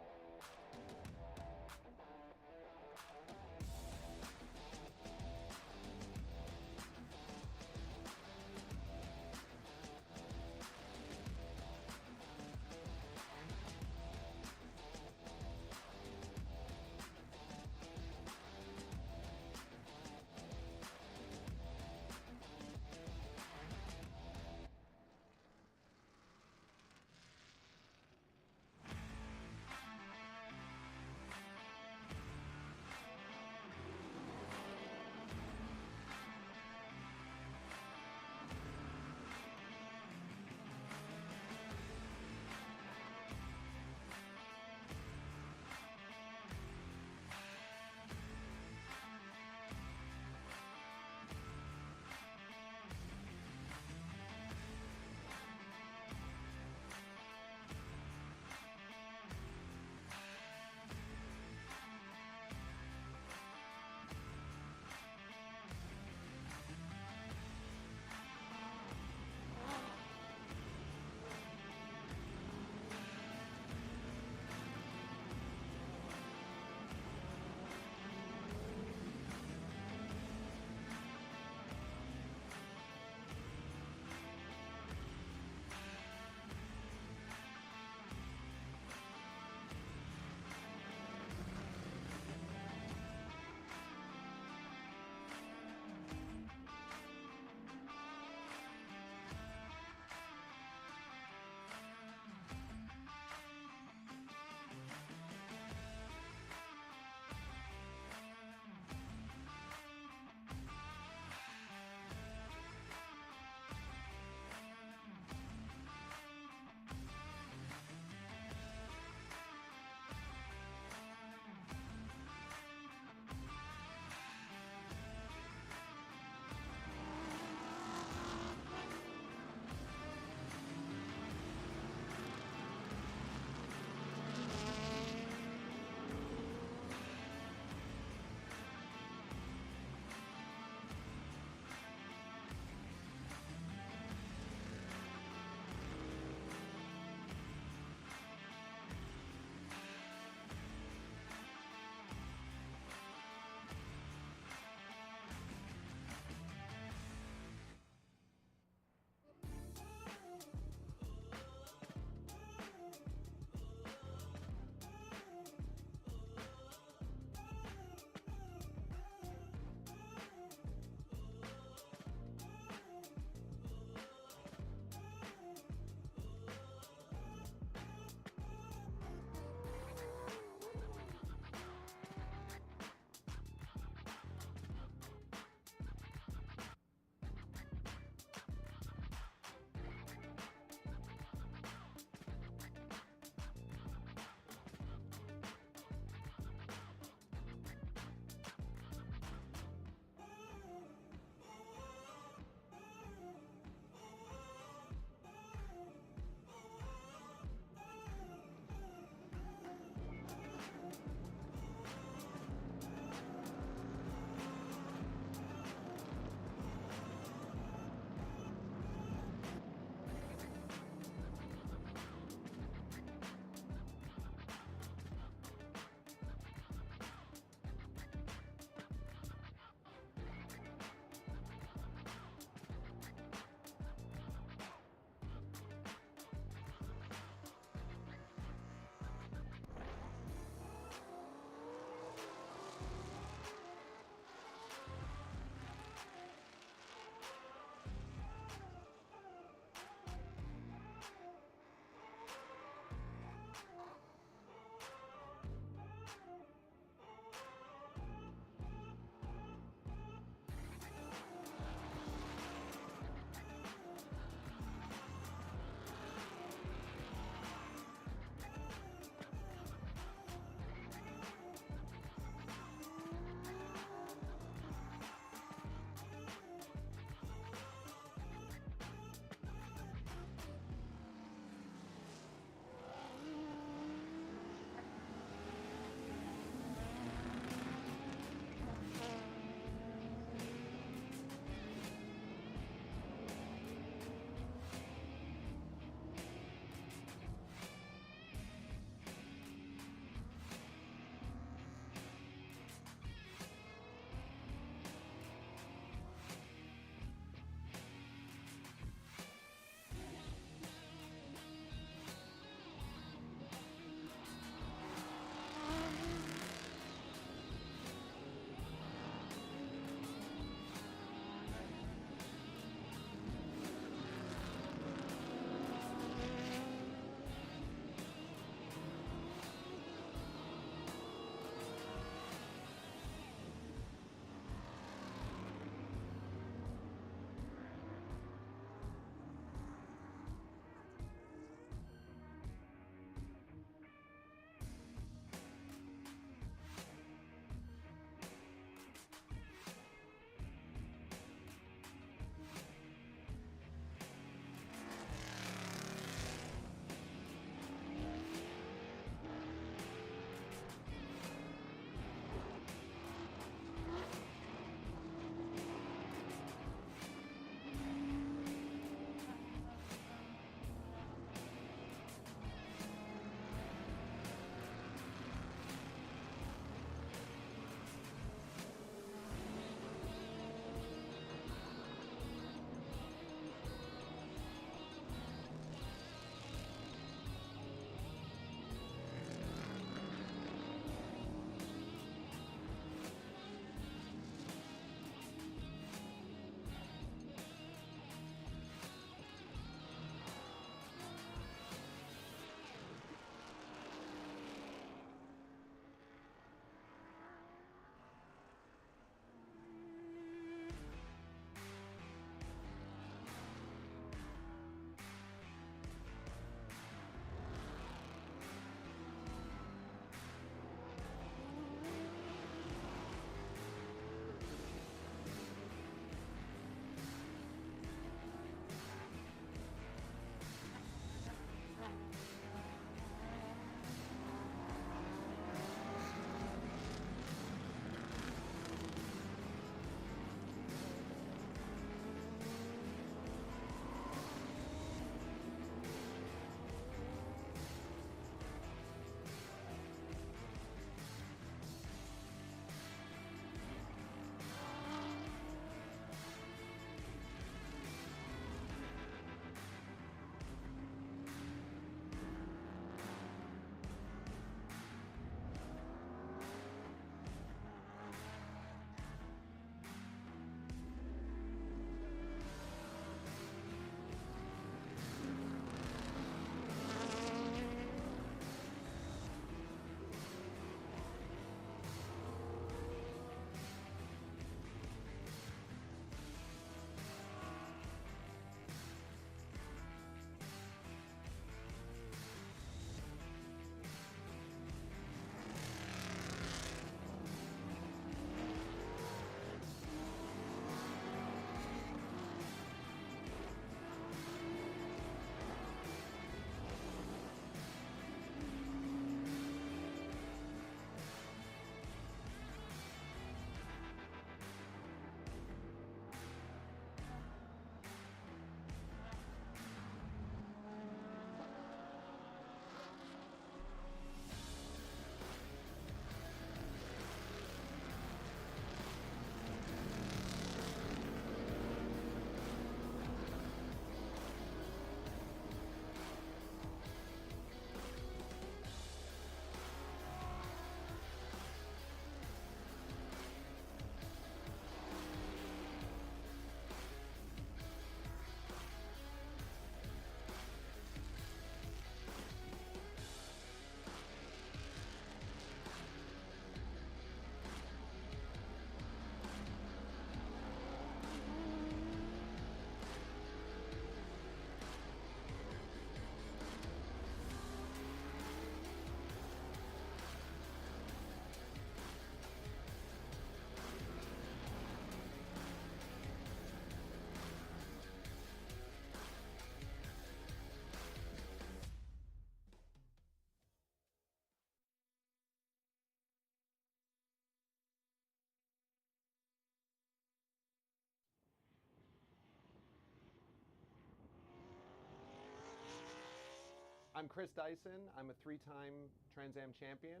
Speaker 7: I'm Chris Dyson. I'm a 3-time Trans Am champion,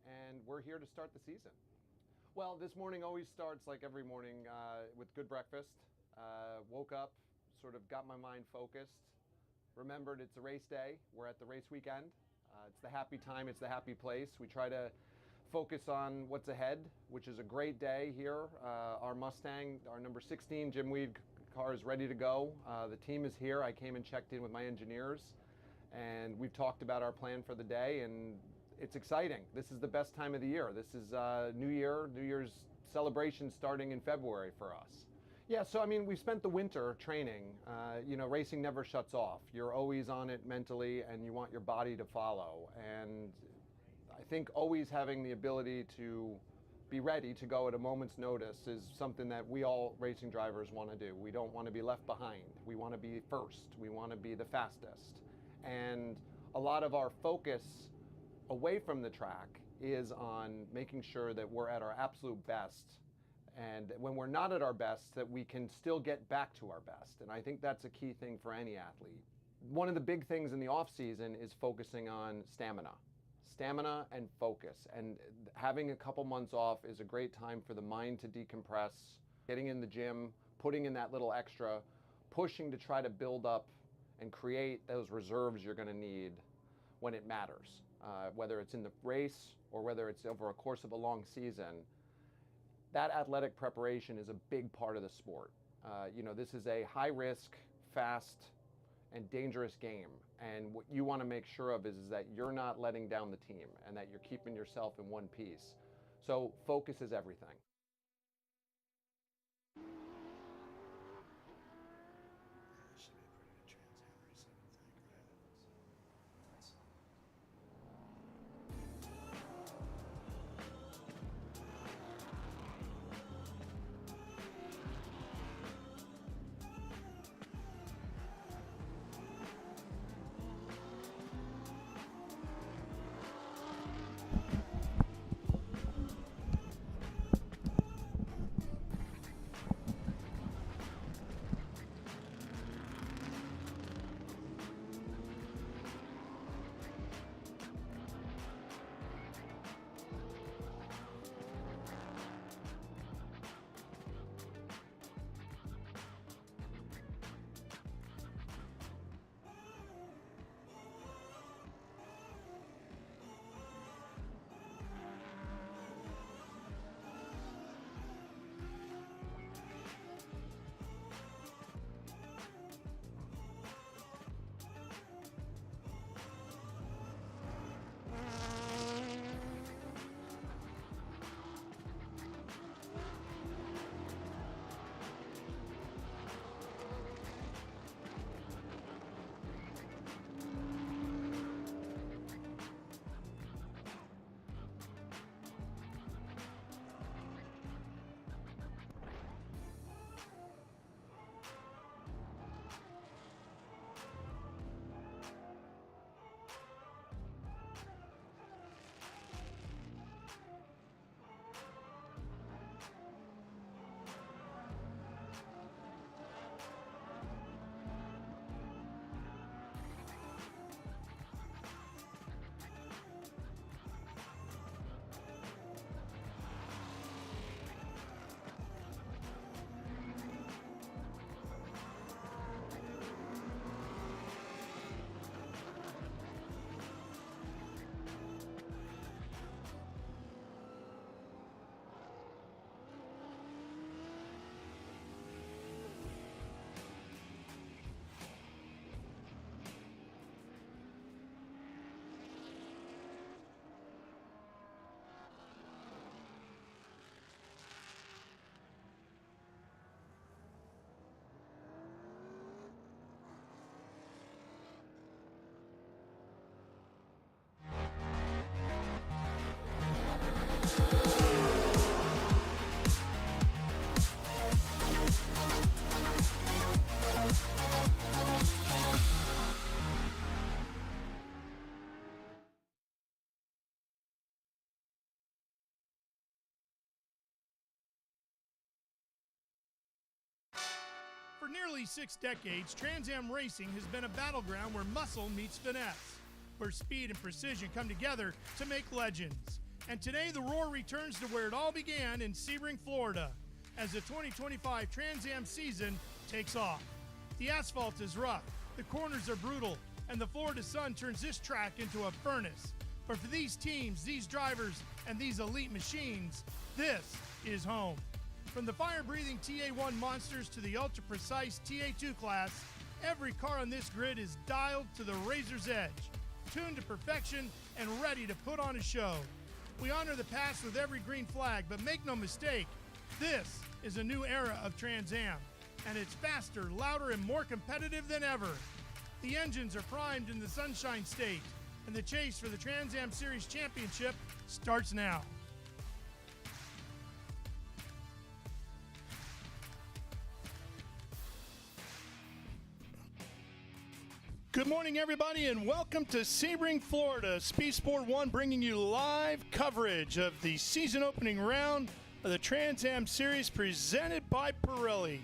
Speaker 7: and we're here to start the season. Well, this morning always starts like every morning with good breakfast. Woke up, sort of got my mind focused, remembered it's a race day. We're at the race weekend. It's the happy time, it's the happy place. We try to focus on what's ahead, which is a great day here. Our Mustang, our number 16 Jim Weed car is ready to go. The team is here. I came and checked in with my engineers, and we've talked about our plan for the day, and it's exciting. This is the best time of the year. This is New Year's celebration starting in February for us. Yeah, so I mean, we spent the winter training. You know, racing never shuts off. You're always on it mentally, and you want your body to follow. And I think always having the ability to be ready to go at a moment's notice is something that we all racing drivers want to do. We don't want to be left behind. We want to be first. We want to be the fastest. And a lot of our focus away from the track is on making sure that we're at our absolute best, and when we're not at our best, that we can still get back to our best. And I think that's a key thing for any athlete. One of the big things in the off season is focusing on stamina and focus. And having a couple months off is a great time for the mind to decompress, getting in the gym, putting in that little extra, pushing to try to build up and create those reserves you're going to need when it matters, whether it's in the race or whether it's over a course of a long season. That athletic preparation is a big part of the sport. You know, this is a high risk, fast, and dangerous game. And what you want to make sure of is that you're not letting down the team and that you're keeping yourself in one piece. So focus is everything.
Speaker 1: For nearly 6 decades, Trans Am racing has been a battleground where muscle meets finesse. where speed and precision come together to make legends. And today the roar returns to where it all began in Sebring, Florida, as the 2025 Trans Am season takes off. The asphalt is rough, the corners are brutal, and the Florida sun turns this track into a furnace. But for these teams, these drivers, and these elite machines, this is home. From the fire-breathing TA1 monsters to the ultra-precise TA2 class, every car on this grid is dialed to the razor's edge, tuned to perfection, and ready to put on a show. We honor the past with every green flag, but make no mistake, this is a new era of Trans Am, and it's faster, louder, and more competitive than ever. The engines are primed in the Sunshine State, and the chase for the Trans Am Series Championship starts now. Good morning, everybody, and welcome to Sebring, Florida. Speed Sport 1 bringing you live coverage of the season opening round of the Trans Am Series presented by Pirelli.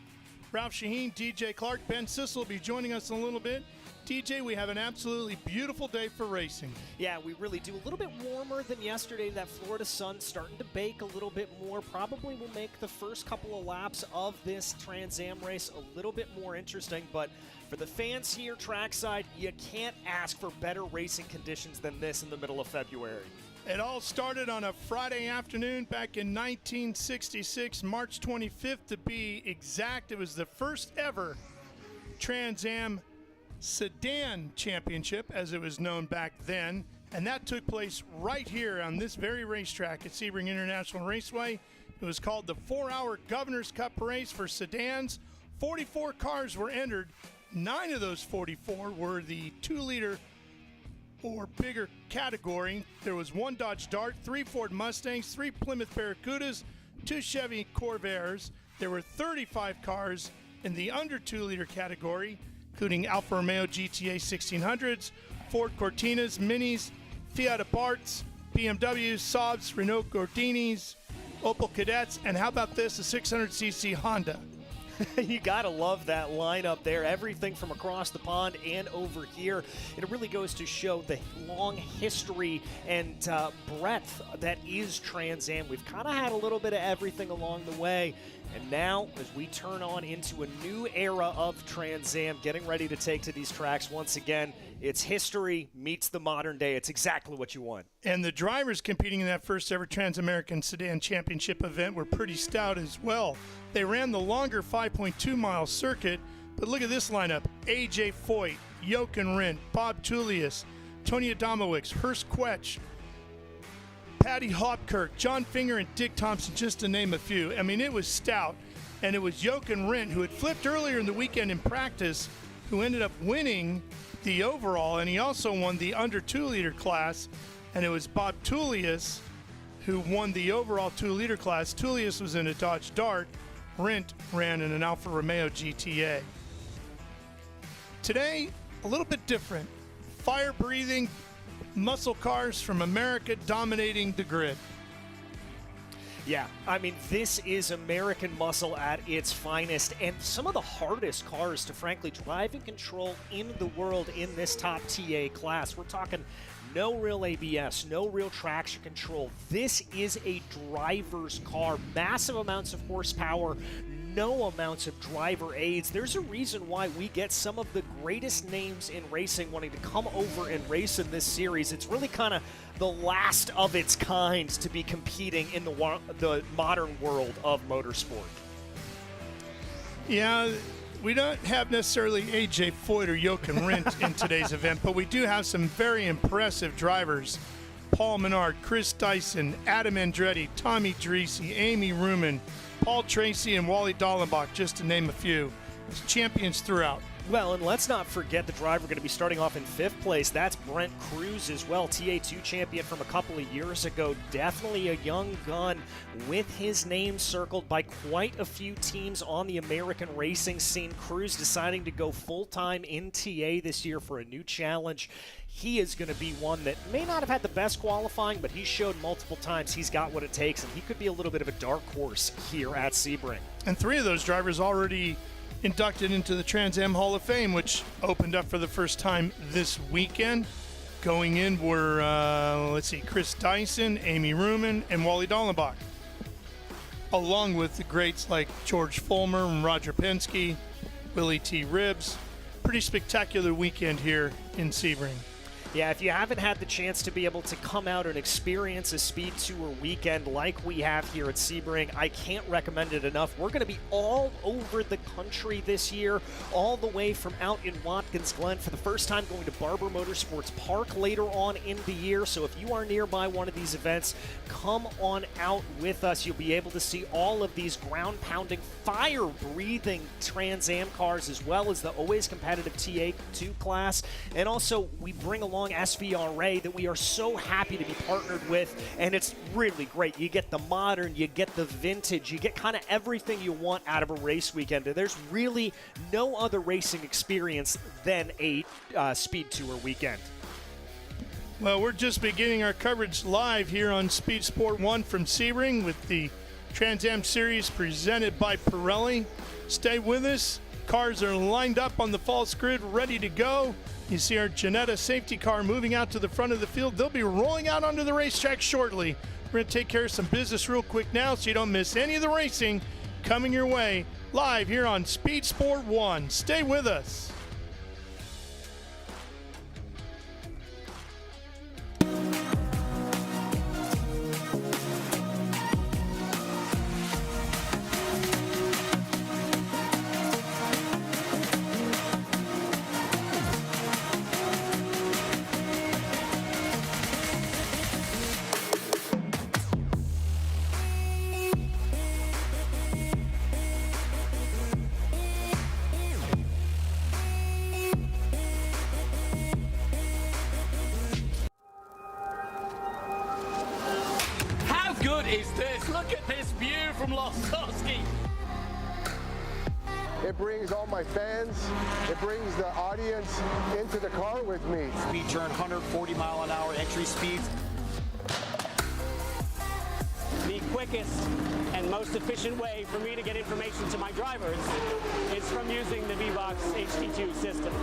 Speaker 1: Ralph Shaheen, DJ Clark, Ben Sissel will be joining us in a little bit. DJ, we have an absolutely beautiful day for racing.
Speaker 11: Yeah, we really do. A little bit warmer than yesterday. That Florida sun starting to bake a little bit more. Probably will make the first couple of laps of this Trans Am race a little bit more interesting. But for the fans here trackside, you can't ask for better racing conditions than this in the middle of February.
Speaker 1: It all started on a Friday afternoon back in 1966, March 25th to be exact. It was the first ever Trans Am Sedan Championship, as it was known back then, and that took place right here on this very racetrack at Sebring International Raceway. It was called the 4-hour Governor's Cup race for sedans. 44 cars were entered. 9 of those 44 were the 2-liter or bigger category. There was 1 Dodge Dart, 3 Ford Mustangs, 3 Plymouth Barracudas, 2 Chevy Corvairs. There were 35 cars in the under 2-liter category, including Alfa Romeo GTA 1600s, Ford Cortinas, Minis, Fiat Abarths, BMWs, Saabs, Renault Gordinis, Opel Cadets, and how about this, a 600cc Honda.
Speaker 11: You gotta love that lineup there. Everything from across the pond and over here. It really goes to show the long history and breadth that is Trans Am. We've kind of had a little bit of everything along the way. And now, as we turn on into a new era of Trans Am, getting ready to take to these tracks once again, it's history meets the modern day. It's exactly what you want.
Speaker 1: And the drivers competing in that first ever Trans-American Sedan Championship event were pretty stout as well. They ran the longer 5.2-mile circuit, but look at this lineup. A.J. Foyt, Jochen Rindt, Bob Tullius, Tony Adamowicz, Hurst Quetch, Patty Hopkirk, John Finger, and Dick Thompson, just to name a few. I mean, it was stout. And it was Jochen Rindt, who had flipped earlier in the weekend in practice, who ended up winning the overall, and he also won the under 2-liter class. And it was Bob Tullius who won the overall 2-liter class. Tullius was in a Dodge Dart. Rindt ran in an Alfa Romeo GTA. Today, a little bit different. Fire-breathing muscle cars from America dominating the grid.
Speaker 11: Yeah, I mean, this is American muscle at its finest, and some of the hardest cars to frankly drive and control in the world in this top TA class. We're talking no real ABS, no real traction control. This is a driver's car, massive amounts of horsepower, no amounts of driver aids. There's a reason why we get some of the greatest names in racing wanting to come over and race in this series. It's really kind of the last of its kind to be competing in the modern world of motorsport.
Speaker 1: Yeah, we don't have necessarily A.J. Foyt or Jochen Rindt in today's event, but we do have some very impressive drivers. Paul Menard, Chris Dyson, Adam Andretti, Tommy Dreese, Amy Ruman, Paul Tracy, and Wally Dallenbach, just to name a few. It's champions throughout.
Speaker 11: Well, and let's not forget the driver going to be starting off in 5th place. That's Brent Cruz as well, TA2 champion from a couple of years ago. Definitely a young gun with his name circled by quite a few teams on the American racing scene. Cruz deciding to go full-time in TA this year for a new challenge. He is going to be one that may not have had the best qualifying, but he showed multiple times he's got what it takes, and he could be a little bit of a dark horse here at Sebring.
Speaker 1: And 3 of those drivers already inducted into the Trans Am Hall of Fame, which opened up for the first time this weekend. Going in were, let's see, Chris Dyson, Amy Ruman, and Wally Dallenbach, along with the greats like George Fulmer and Roger Penske, Willie T. Ribbs. Pretty spectacular weekend here in Sebring.
Speaker 11: Yeah, if you haven't had the chance to be able to come out and experience a Speed Tour weekend like we have here at Sebring, I can't recommend it enough. We're going to be all over the country this year, all the way from out in Watkins Glen, for the first time going to Barber Motorsports Park later on in the year. So if you are nearby one of these events, come on out with us. You'll be able to see all of these ground-pounding, fire-breathing Trans Am cars, as well as the always competitive TA2 class. And also, we bring along SVRA that we are so happy to be partnered with, and it's really great. You get the modern, you get the vintage, you get kind of everything you want out of a race weekend. And there's really no other racing experience than a Speed Tour weekend.
Speaker 1: Well, we're just beginning our coverage live here on Speed Sport 1 from Sebring with the Trans Am Series presented by Pirelli. Stay with us. Cars are lined up on the false grid, ready to go. You see our Janetta safety car moving out to the front of the field. They'll be rolling out onto the racetrack shortly. We're going to take care of some business real quick now so you don't miss any of the racing coming your way live here on Speed Sport 1. Stay with us.
Speaker 12: Is this? Look at this view from Losowski.
Speaker 13: It brings all my fans, it brings the audience into the car with me.
Speaker 12: Speed turn 140-mile-an-hour entry speeds.
Speaker 14: The quickest and most efficient way for me to get information to my drivers is from using the VBox HD2 system.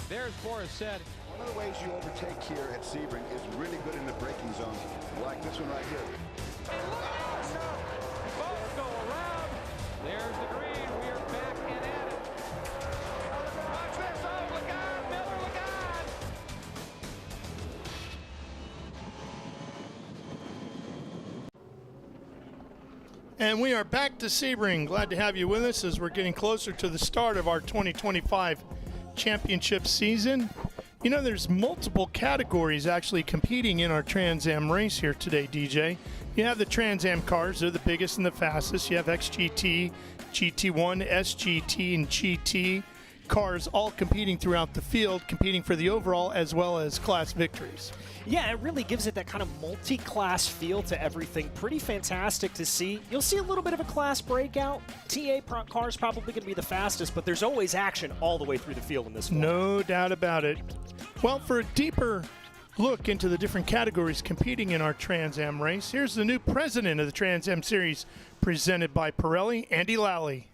Speaker 15: There's Boris said.
Speaker 16: One of the ways you overtake here at Sebring is really good in the braking zone, like this one right here.
Speaker 15: Both go around. There's the green. We are back and at it. Watch this. Oh, look out, Miller, look out.
Speaker 1: And we are back to Sebring. Glad to have you with us as we're getting closer to the start of our 2025 championship season. You know, there's multiple categories actually competing in our Trans Am race here today, DJ. You have the Trans Am cars, they're the biggest and the fastest. You have XGT, GT1, SGT, and GT cars all competing throughout the field, competing for the overall as well as class victories.
Speaker 11: Yeah, it really gives it that kind of multi-class feel to everything. Pretty fantastic to see. You'll see a little bit of a class breakout. TA cars probably going to be the fastest, but there's always action all the way through the field in this one.
Speaker 1: No doubt about it. Well, for a deeper look into the different categories competing in our Trans Am race, here's the new president of the Trans Am Series, presented by Pirelli, Andy Lally.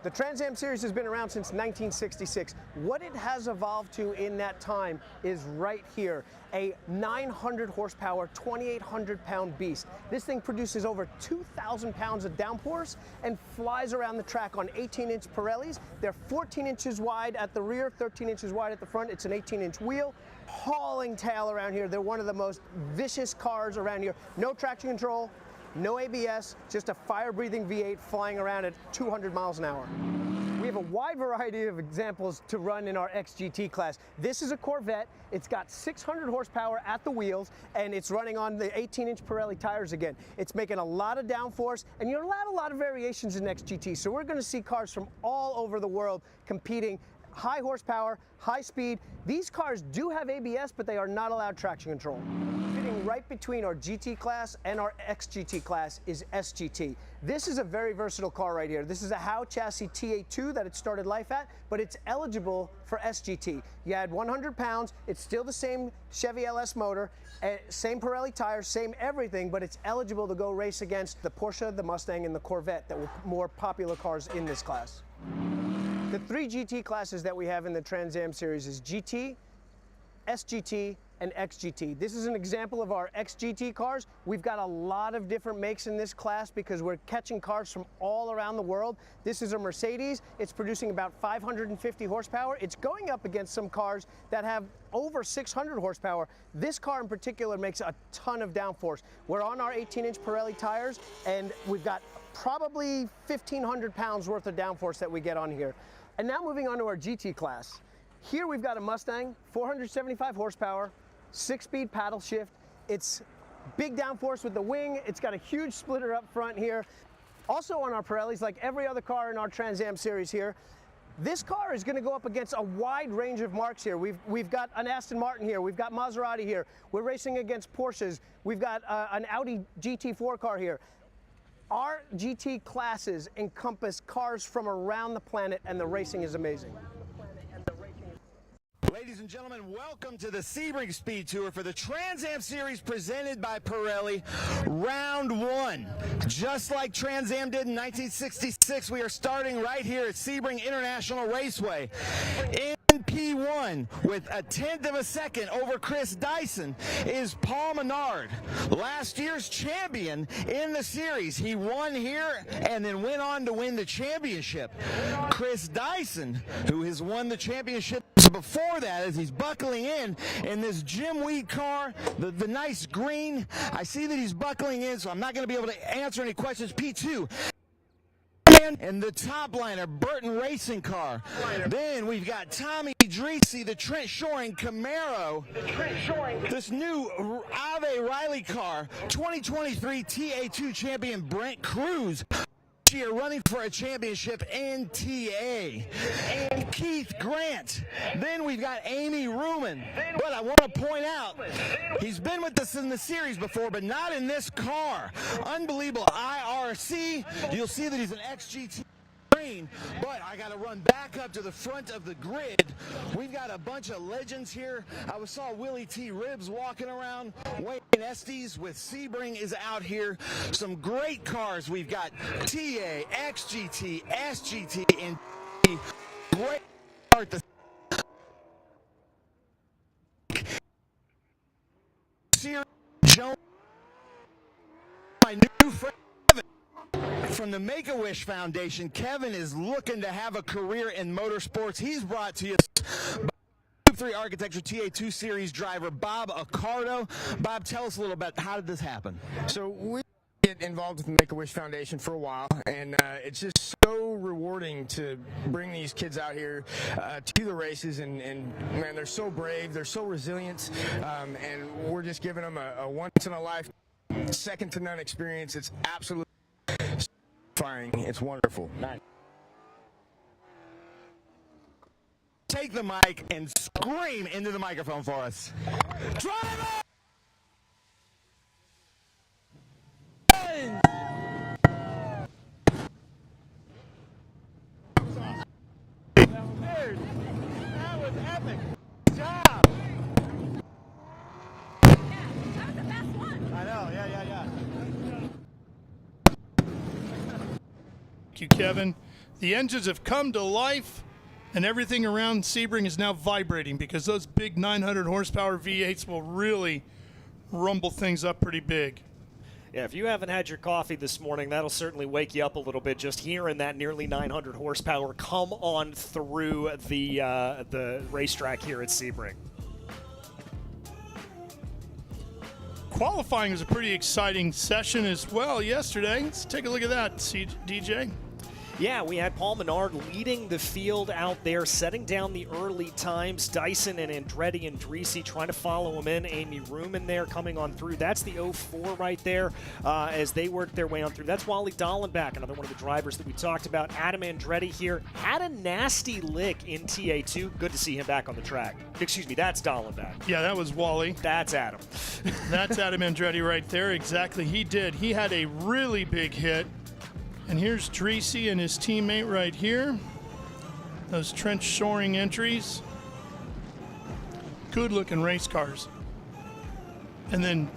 Speaker 17: The Trans Am Series has been around since 1966. What it has evolved to in that time is right here, a 900 horsepower, 2,800 pound beast. This thing produces over 2,000 pounds of downforce and flies around the track on 18-inch Pirellis. They're 14 inches wide at the rear, 13 inches wide at the front. It's an 18-inch wheel. Hauling tail around here. They're one of the most vicious cars around here. No traction control, no ABS, just a fire-breathing V8 flying around at 200 miles an hour. We have a wide variety of examples to run in our XGT class. This is a Corvette. It's got 600 horsepower at the wheels, and it's running on the 18-inch Pirelli tires again. It's making a lot of downforce, and you're allowed a lot of variations in XGT. So we're going to see cars from all over the world competing. High horsepower, high speed. These cars do have ABS, but they are not allowed traction control. Fitting right between our GT class and our XGT class is SGT. This is a very versatile car right here. This is a Howe chassis TA2 that it started life at, but it's eligible for SGT. You add 100 pounds, it's still the same Chevy LS motor, same Pirelli tires, same everything, but it's eligible to go race against the Porsche, the Mustang, and the Corvette that were more popular cars in this class. The 3 GT classes that we have in the Trans Am series is GT, SGT, and XGT. This is an example of our XGT cars. We've got a lot of different makes in this class because we're catching cars from all around the world. This is a Mercedes. It's producing about 550 horsepower. It's going up against some cars that have over 600 horsepower. This car in particular makes a ton of downforce. We're on our 18-inch Pirelli tires, and we've got probably 1,500 pounds worth of downforce that we get on here. And now moving on to our GT class. Here we've got a Mustang, 475 horsepower, 6-speed paddle shift. It's big downforce with the wing. It's got a huge splitter up front here. Also on our Pirellis, like every other car in our Trans Am series here, this car is going to go up against a wide range of marques here. We've got an Aston Martin here. We've got Maserati here. We're racing against Porsches. We've got an Audi GT4 car here. Our GT classes encompass cars from around the planet, and the racing is amazing.
Speaker 9: Ladies and gentlemen, welcome to the Sebring SpeedTour for the Trans Am Series presented by Pirelli. Round 1. Just like Trans Am did in 1966, we are starting right here at Sebring International Raceway. In P1 with a 1/10 of a second over Chris Dyson is Paul Menard, last year's champion in the series. He won here and then went on to win the championship. Chris Dyson, who has won the championship before that, as he's buckling in this Jim Weed car, the nice green. I see that he's buckling in, so I'm not going to be able to answer any questions. P2. And the top liner, Burton Racing car. Then we've got Tommy Dreesy, the Trent Shoring Camaro. This new Ave Riley car, 2023 TA2 champion Brent Cruz. Here running for a championship in TA. And Keith Grant. Then we've got Amy Ruman. But I want to point out, he's been with us in the series before, but not in this car. Unbelievable IRC. You'll see that he's an XGT. But I got to run back up to the front of the grid. We've got a bunch of legends here. I saw Willie T. Ribbs walking around. Wayne Estes with Sebring is out here. Some great cars. We've got TA, XGT, SGT, and great start the series. Jones, my new friend. From the Make-A-Wish Foundation, Kevin is looking to have a career in motorsports. He's brought to you by 3 Architecture TA2 Series driver Bob Accardo. Bob, tell us a little bit, how did this happen?
Speaker 18: So we get involved with the Make-A-Wish Foundation for a while, and it's just so rewarding to bring these kids out here to the races, and man, they're so brave, they're so resilient, and we're just giving them a once-in-a-life, second-to-none experience. It's absolutely firing. It's wonderful. Nice.
Speaker 9: Take the mic and scream into the microphone for us. Driver!
Speaker 15: That was epic. Good job.
Speaker 19: Yeah, that was the best one.
Speaker 15: I know. Yeah.
Speaker 1: Thank you, Kevin. The engines have come to life, and everything around Sebring is now vibrating because those big 900 horsepower V8s will really rumble things up pretty big.
Speaker 11: Yeah, if you haven't had your coffee this morning, that'll certainly wake you up a little bit just hearing that nearly 900 horsepower come on through the racetrack here at Sebring.
Speaker 1: Qualifying was a pretty exciting session as well yesterday. Let's take a look at that, DJ.
Speaker 11: Yeah, we had Paul Menard leading the field out there, setting down the early times. Dyson and Andretti and Dreese trying to follow him in. Amy Ruman there coming on through. That's the 04 right there as they work their way on through. That's Wally Dallenbach, another one of the drivers that we talked about. Adam Andretti here had a nasty lick in TA2. Good to see him back on the track. Excuse me, that's Dallenbach.
Speaker 1: Yeah, that was Wally.
Speaker 11: That's Adam.
Speaker 1: That's Adam Andretti right there. Exactly, he did. He had a really big hit. And here's Dreese and his teammate right here. Those trench shoring entries. Good looking race cars. And then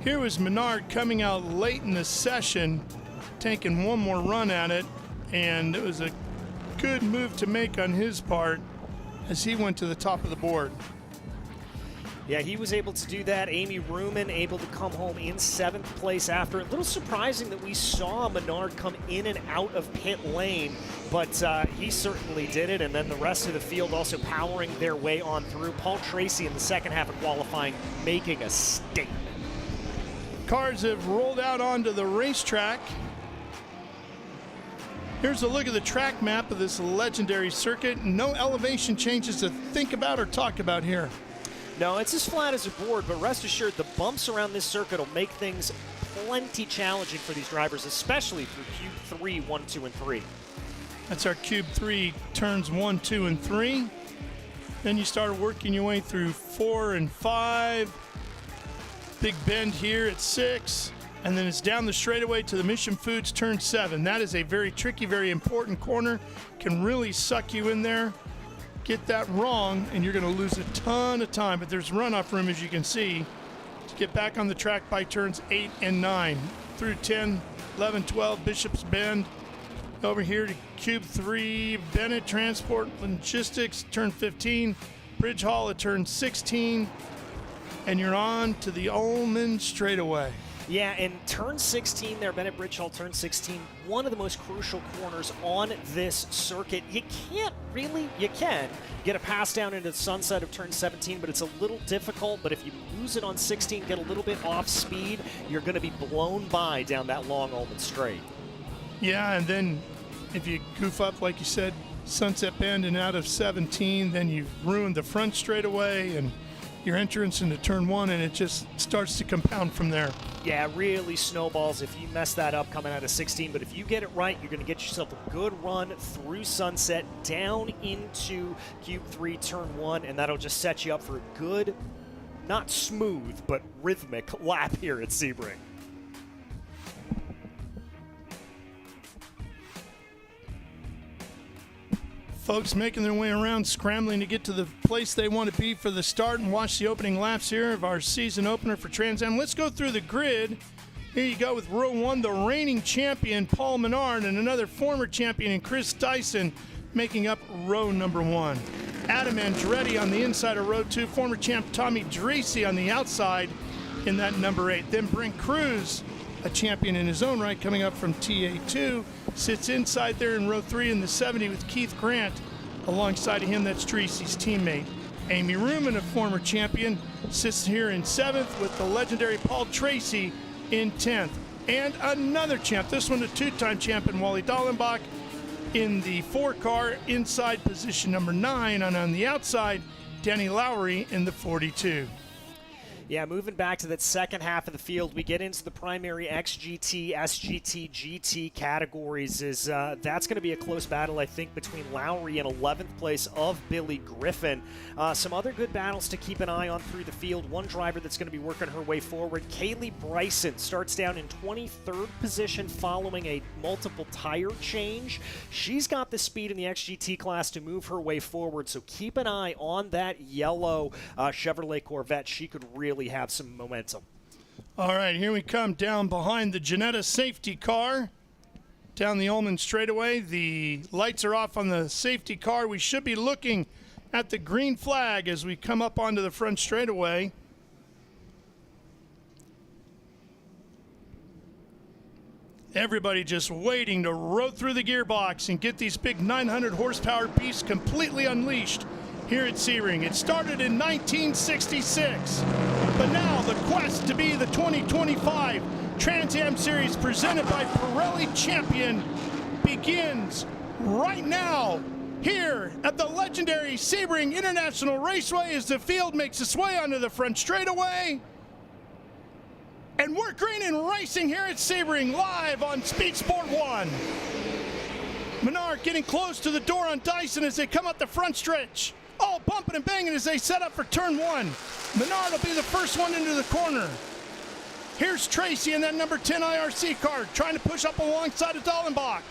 Speaker 1: here was Menard coming out late in the session, taking one more run at it. And it was a good move to make on his part as he went to the top of the board.
Speaker 11: Yeah, he was able to do that. Amy Ruman able to come home in 7th place after. A little surprising that we saw Menard come in and out of pit lane, but he certainly did it. And then the rest of the field also powering their way on through. Paul Tracy in the second half of qualifying making a statement.
Speaker 1: Cars have rolled out onto the racetrack. Here's a look at the track map of this legendary circuit. No elevation changes to think about or talk about here.
Speaker 11: No, it's as flat as a board, but rest assured the bumps around this circuit will make things plenty challenging for these drivers, especially through Cube 3, 1, 2, and 3.
Speaker 1: That's our Cube 3 turns 1, 2, and 3. Then you start working your way through 4 and 5. Big bend here at 6. And then it's down the straightaway to the Mission Foods turn 7. That is a very tricky, very important corner. Can really suck you in there. Get that wrong, and you're going to lose a ton of time. But there's runoff room, as you can see, to get back on the track by turns 8 and 9. Through 10, 11, 12, Bishop's Bend. Over here to Cube 3, Bennett Transport Logistics, turn 15. Bridge Hall at turn 16. And you're on to the Ullman straightaway.
Speaker 11: Yeah, and turn 16 there, Bennett Bridge Hall, turn 16, one of the most crucial corners on this circuit. You can get a pass down into the sunset of turn 17, but it's a little difficult. But if you lose it on 16, get a little bit off speed, you're going to be blown by down that long Ullman straight.
Speaker 1: Yeah, and then if you goof up, like you said, Sunset Bend and out of 17, then you've ruined the front straightaway and your entrance into turn 1, and it just starts to compound from there.
Speaker 11: Yeah, really snowballs if you mess that up coming out of 16. But if you get it right, you're going to get yourself a good run through Sunset, down into Cube 3, turn 1, and that'll just set you up for a good, not smooth, but rhythmic lap here at Sebring.
Speaker 1: Folks making their way around, scrambling to get to the place they want to be for the start and watch the opening laps here of our season opener for Trans Am. Let's go through the grid. Here you go with row 1, the reigning champion, Paul Menard, and another former champion in Chris Dyson making up row number 1. Adam Andretti on the inside of row 2, former champ Tommy Dreese on the outside in that number 8. Then Brent Cruz, a champion in his own right, coming up from TA2, sits inside there in row 3 in the 70 with Keith Grant. Alongside of him, that's Dreese's teammate. Amy Ruman, a former champion, sits here in 7th with the legendary Paul Tracy in 10th. And another champ, this one a two-time champion, Wally Dallenbach, in the 4 car inside position number 9. And on the outside, Danny Lowry in the 42.
Speaker 11: Yeah, moving back to that second half of the field, we get into the primary XGT, SGT, GT categories. That's going to be a close battle, I think, between Lowry and 11th place of Billy Griffin. Some other good battles to keep an eye on through the field. One driver that's going to be working her way forward, Kaylee Bryson, starts down in 23rd position following a multiple tire change. She's got the speed in the XGT class to move her way forward, so keep an eye on that yellow Chevrolet Corvette. She could really have some momentum.
Speaker 1: All right, here we come down behind the Janetta safety car. Down the Ullman straightaway. The lights are off on the safety car. We should be looking at the green flag as we come up onto the front straightaway. Everybody just waiting to row through the gearbox and get these big 900 horsepower beasts completely unleashed here at Sebring. It started in 1966, but now the quest to be the 2025 Trans Am Series presented by Pirelli champion begins right now here at the legendary Sebring International Raceway as the field makes its way onto the front straightaway. And we're green and racing here at Sebring live on Speed Sport 1. Menard getting close to the door on Dyson as they come up the front stretch. All bumping and banging as they set up for turn 1. Menard will be the first one into the corner. Here's Tracy in that number 10 IRC car trying to push up alongside of Dallenbach.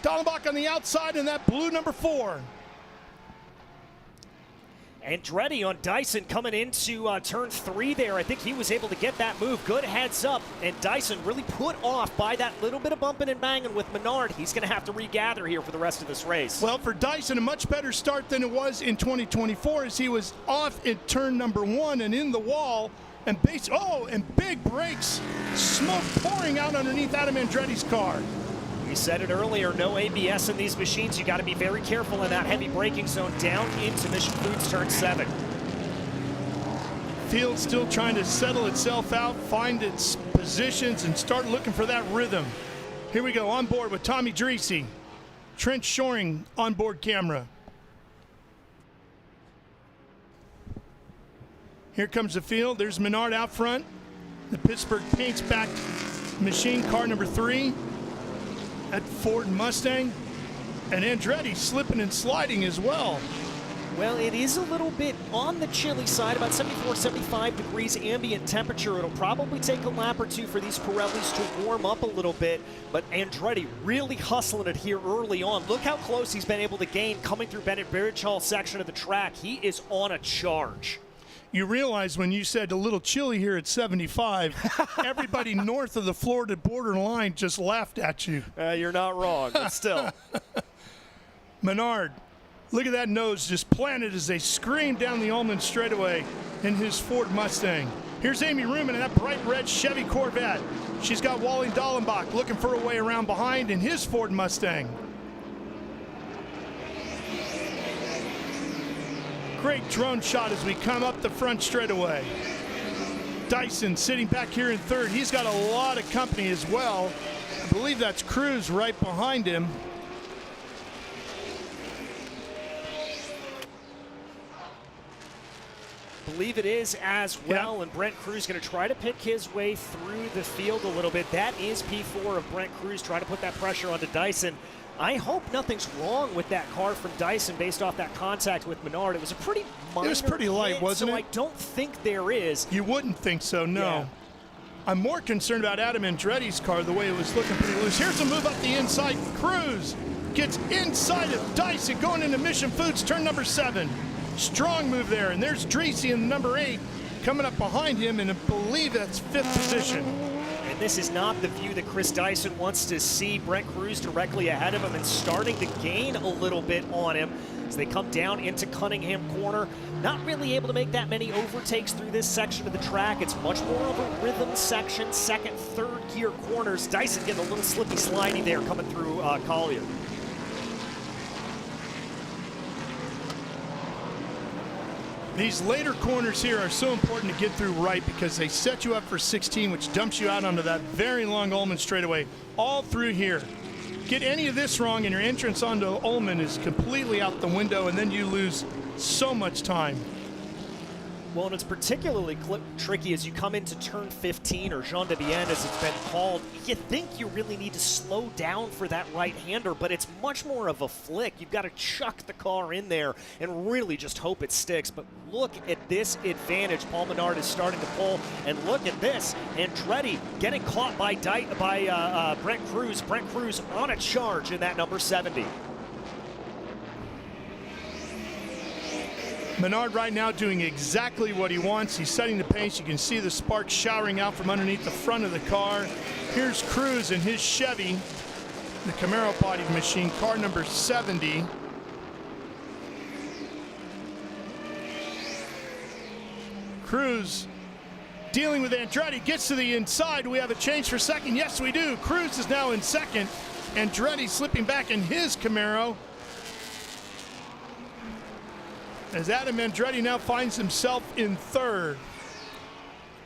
Speaker 1: Dallenbach on the outside in that blue number 4.
Speaker 11: Andretti on Dyson coming into turn 3 there. I think he was able to get that move. Good heads up. And Dyson really put off by that little bit of bumping and banging with Menard. He's going to have to regather here for the rest of this race.
Speaker 1: Well, for Dyson, a much better start than it was in 2024 as he was off at turn number 1 and in the wall. And big brakes. Smoke pouring out underneath Adam Andretti's car.
Speaker 11: We said it earlier, no ABS in these machines. You got to be very careful in that heavy braking zone down into Mission Foods turn 7.
Speaker 1: Field still trying to settle itself out, find its positions, and start looking for that rhythm. Here we go, on board with Tommy Dreesy. Trent Shoring on board camera. Here comes the field. There's Menard out front. The Pittsburgh Paints back machine, car number 3. At Ford Mustang, and Andretti slipping and sliding as well.
Speaker 11: Well, it is a little bit on the chilly side, about 74, 75 degrees ambient temperature. It'll probably take a lap or two for these Pirellis to warm up a little bit, but Andretti really hustling it here early on. Look how close he's been able to gain coming through Bennett Bridge Hall section of the track. He is on a charge.
Speaker 1: You realize when you said a little chilly here at 75, everybody north of the Florida border line just laughed at you.
Speaker 11: You're not wrong, but still.
Speaker 1: Menard, look at that nose just planted as they scream down the Ullman straightaway in his Ford Mustang. Here's Amy Ruman in that bright red Chevy Corvette. She's got Wally Dallenbach looking for a way around behind in his Ford Mustang. Great drone shot as we come up the front straightaway. Dyson sitting back here in third. He's got a lot of company as well. I believe that's Cruz right behind him.
Speaker 11: Believe it is as well, yep. And Brent Cruz going to try to pick his way through the field a little bit. That is P4 of Brent Cruz trying to put that pressure onto Dyson. I hope nothing's wrong with that car from Dyson based off that contact with Menard. It was a pretty minor
Speaker 1: It was pretty light,
Speaker 11: hit,
Speaker 1: wasn't
Speaker 11: so
Speaker 1: it?
Speaker 11: I don't think there is.
Speaker 1: You wouldn't think so, no.
Speaker 11: Yeah.
Speaker 1: I'm more concerned about Adam Andretti's car, the way it was looking pretty loose. Here's a move up the inside. Cruz gets inside of Dyson going into Mission Foods, turn number 7. Strong move there, and there's Dreesy in number 8 coming up behind him, and I believe that's 5th position.
Speaker 11: And this is not the view that Chris Dyson wants to see. Brent Cruz directly ahead of him and starting to gain a little bit on him as they come down into Cunningham Corner. Not really able to make that many overtakes through this section of the track. It's much more of a rhythm section, second, third gear corners. Dyson getting a little slippy slidey there coming through Collier.
Speaker 1: These later corners here are so important to get through right because they set you up for 16, which dumps you out onto that very long Ullman straightaway all through here. Get any of this wrong and your entrance onto Ullman is completely out the window, and then you lose so much time.
Speaker 11: Well, and it's particularly tricky as you come into turn 15, or Jean de Bienne as it's been called. You think you really need to slow down for that right-hander, but it's much more of a flick. You've got to chuck the car in there and really just hope it sticks. But look at this advantage Paul Menard is starting to pull, and look at this. Andretti getting caught by Brent Cruz. Brent Cruz on a charge in that number 70.
Speaker 1: Menard right now doing exactly what he wants. He's setting the pace. You can see the sparks showering out from underneath the front of the car. Here's Cruz in his Chevy, the Camaro-bodied machine, car number 70. Cruz dealing with Andretti, gets to the inside. Do we have a change for second? Yes, we do. Cruz is now in second. Andretti slipping back in his Camaro. As Adam Andretti now finds himself in third.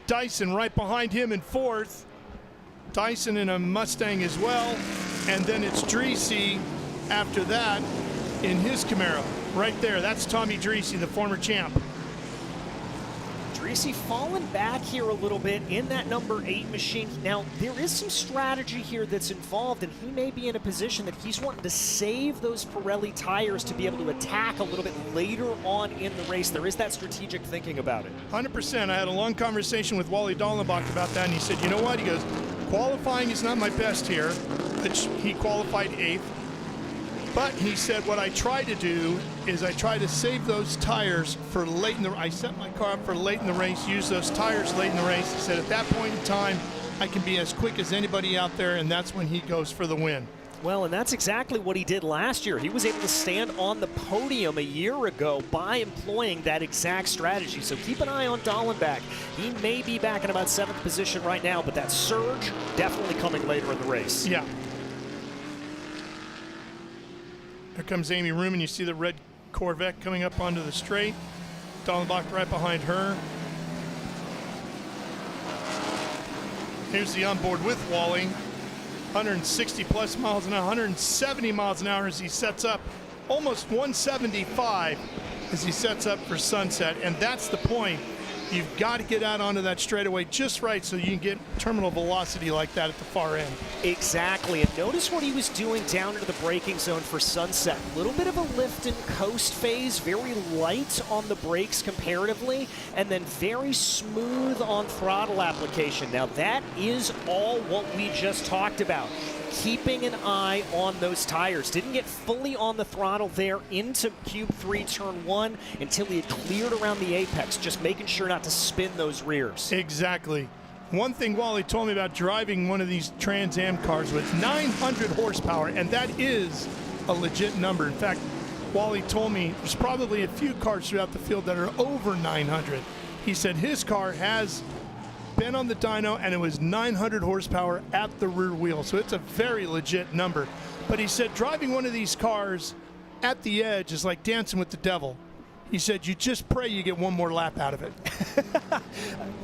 Speaker 1: Dyson right behind him in fourth. Dyson in a Mustang as well. and then it's Dreesy after that in his Camaro. Right there, that's Tommy Dreesy, the former champ.
Speaker 11: Dreesy falling back here a little bit in that number 8 machine. Now, there is some strategy here that's involved, and he may be in a position that he's wanting to save those Pirelli tires to be able to attack a little bit later on in the race. There is that strategic thinking about it.
Speaker 1: 100%. I had a long conversation with Wally Dallenbach about that, and he said, you know what? He goes, qualifying is not my best here. He qualified 8th. But he said, what I try to do is I try to save those tires for late in the race. I set my car up for late in the race, use those tires late in the race. He said, at that point in time, I can be as quick as anybody out there, and that's when he goes for the win.
Speaker 11: Well, and that's exactly what he did last year. He was able to stand on the podium a year ago by employing that exact strategy. So keep an eye on Dallenbach. He may be back in about 7th position right now, but that surge definitely coming later in the race.
Speaker 1: Yeah. Here comes Amy Ruman. You see the red Corvette coming up onto the straight. Dallenbach right behind her. Here's the onboard with Wally. 160 plus miles an hour, 170 miles an hour as he sets up. Almost 175 as he sets up for Sunset. And that's the point. You've got to get out onto that straightaway just right so you can get terminal velocity like that at the far end.
Speaker 11: Exactly, and notice what he was doing down into the braking zone for Sunset. A little bit of a lift and coast phase, very light on the brakes comparatively, and then very smooth on throttle application. Now that is all what we just talked about. Keeping an eye on those tires. Didn't get fully on the throttle there into Cube 3 turn 1 until he had cleared around the apex, just making sure not to spin those rears.
Speaker 1: Exactly. One thing Wally told me about driving one of these Trans Am cars was 900 horsepower, and that is a legit number. In fact, Wally told me there's probably a few cars throughout the field that are over 900. He said his car has been on the dyno, and it was 900 horsepower at the rear wheel, so it's a very legit number. But he said driving one of these cars at the edge is like dancing with the devil. He said you just pray you get one more lap out of it.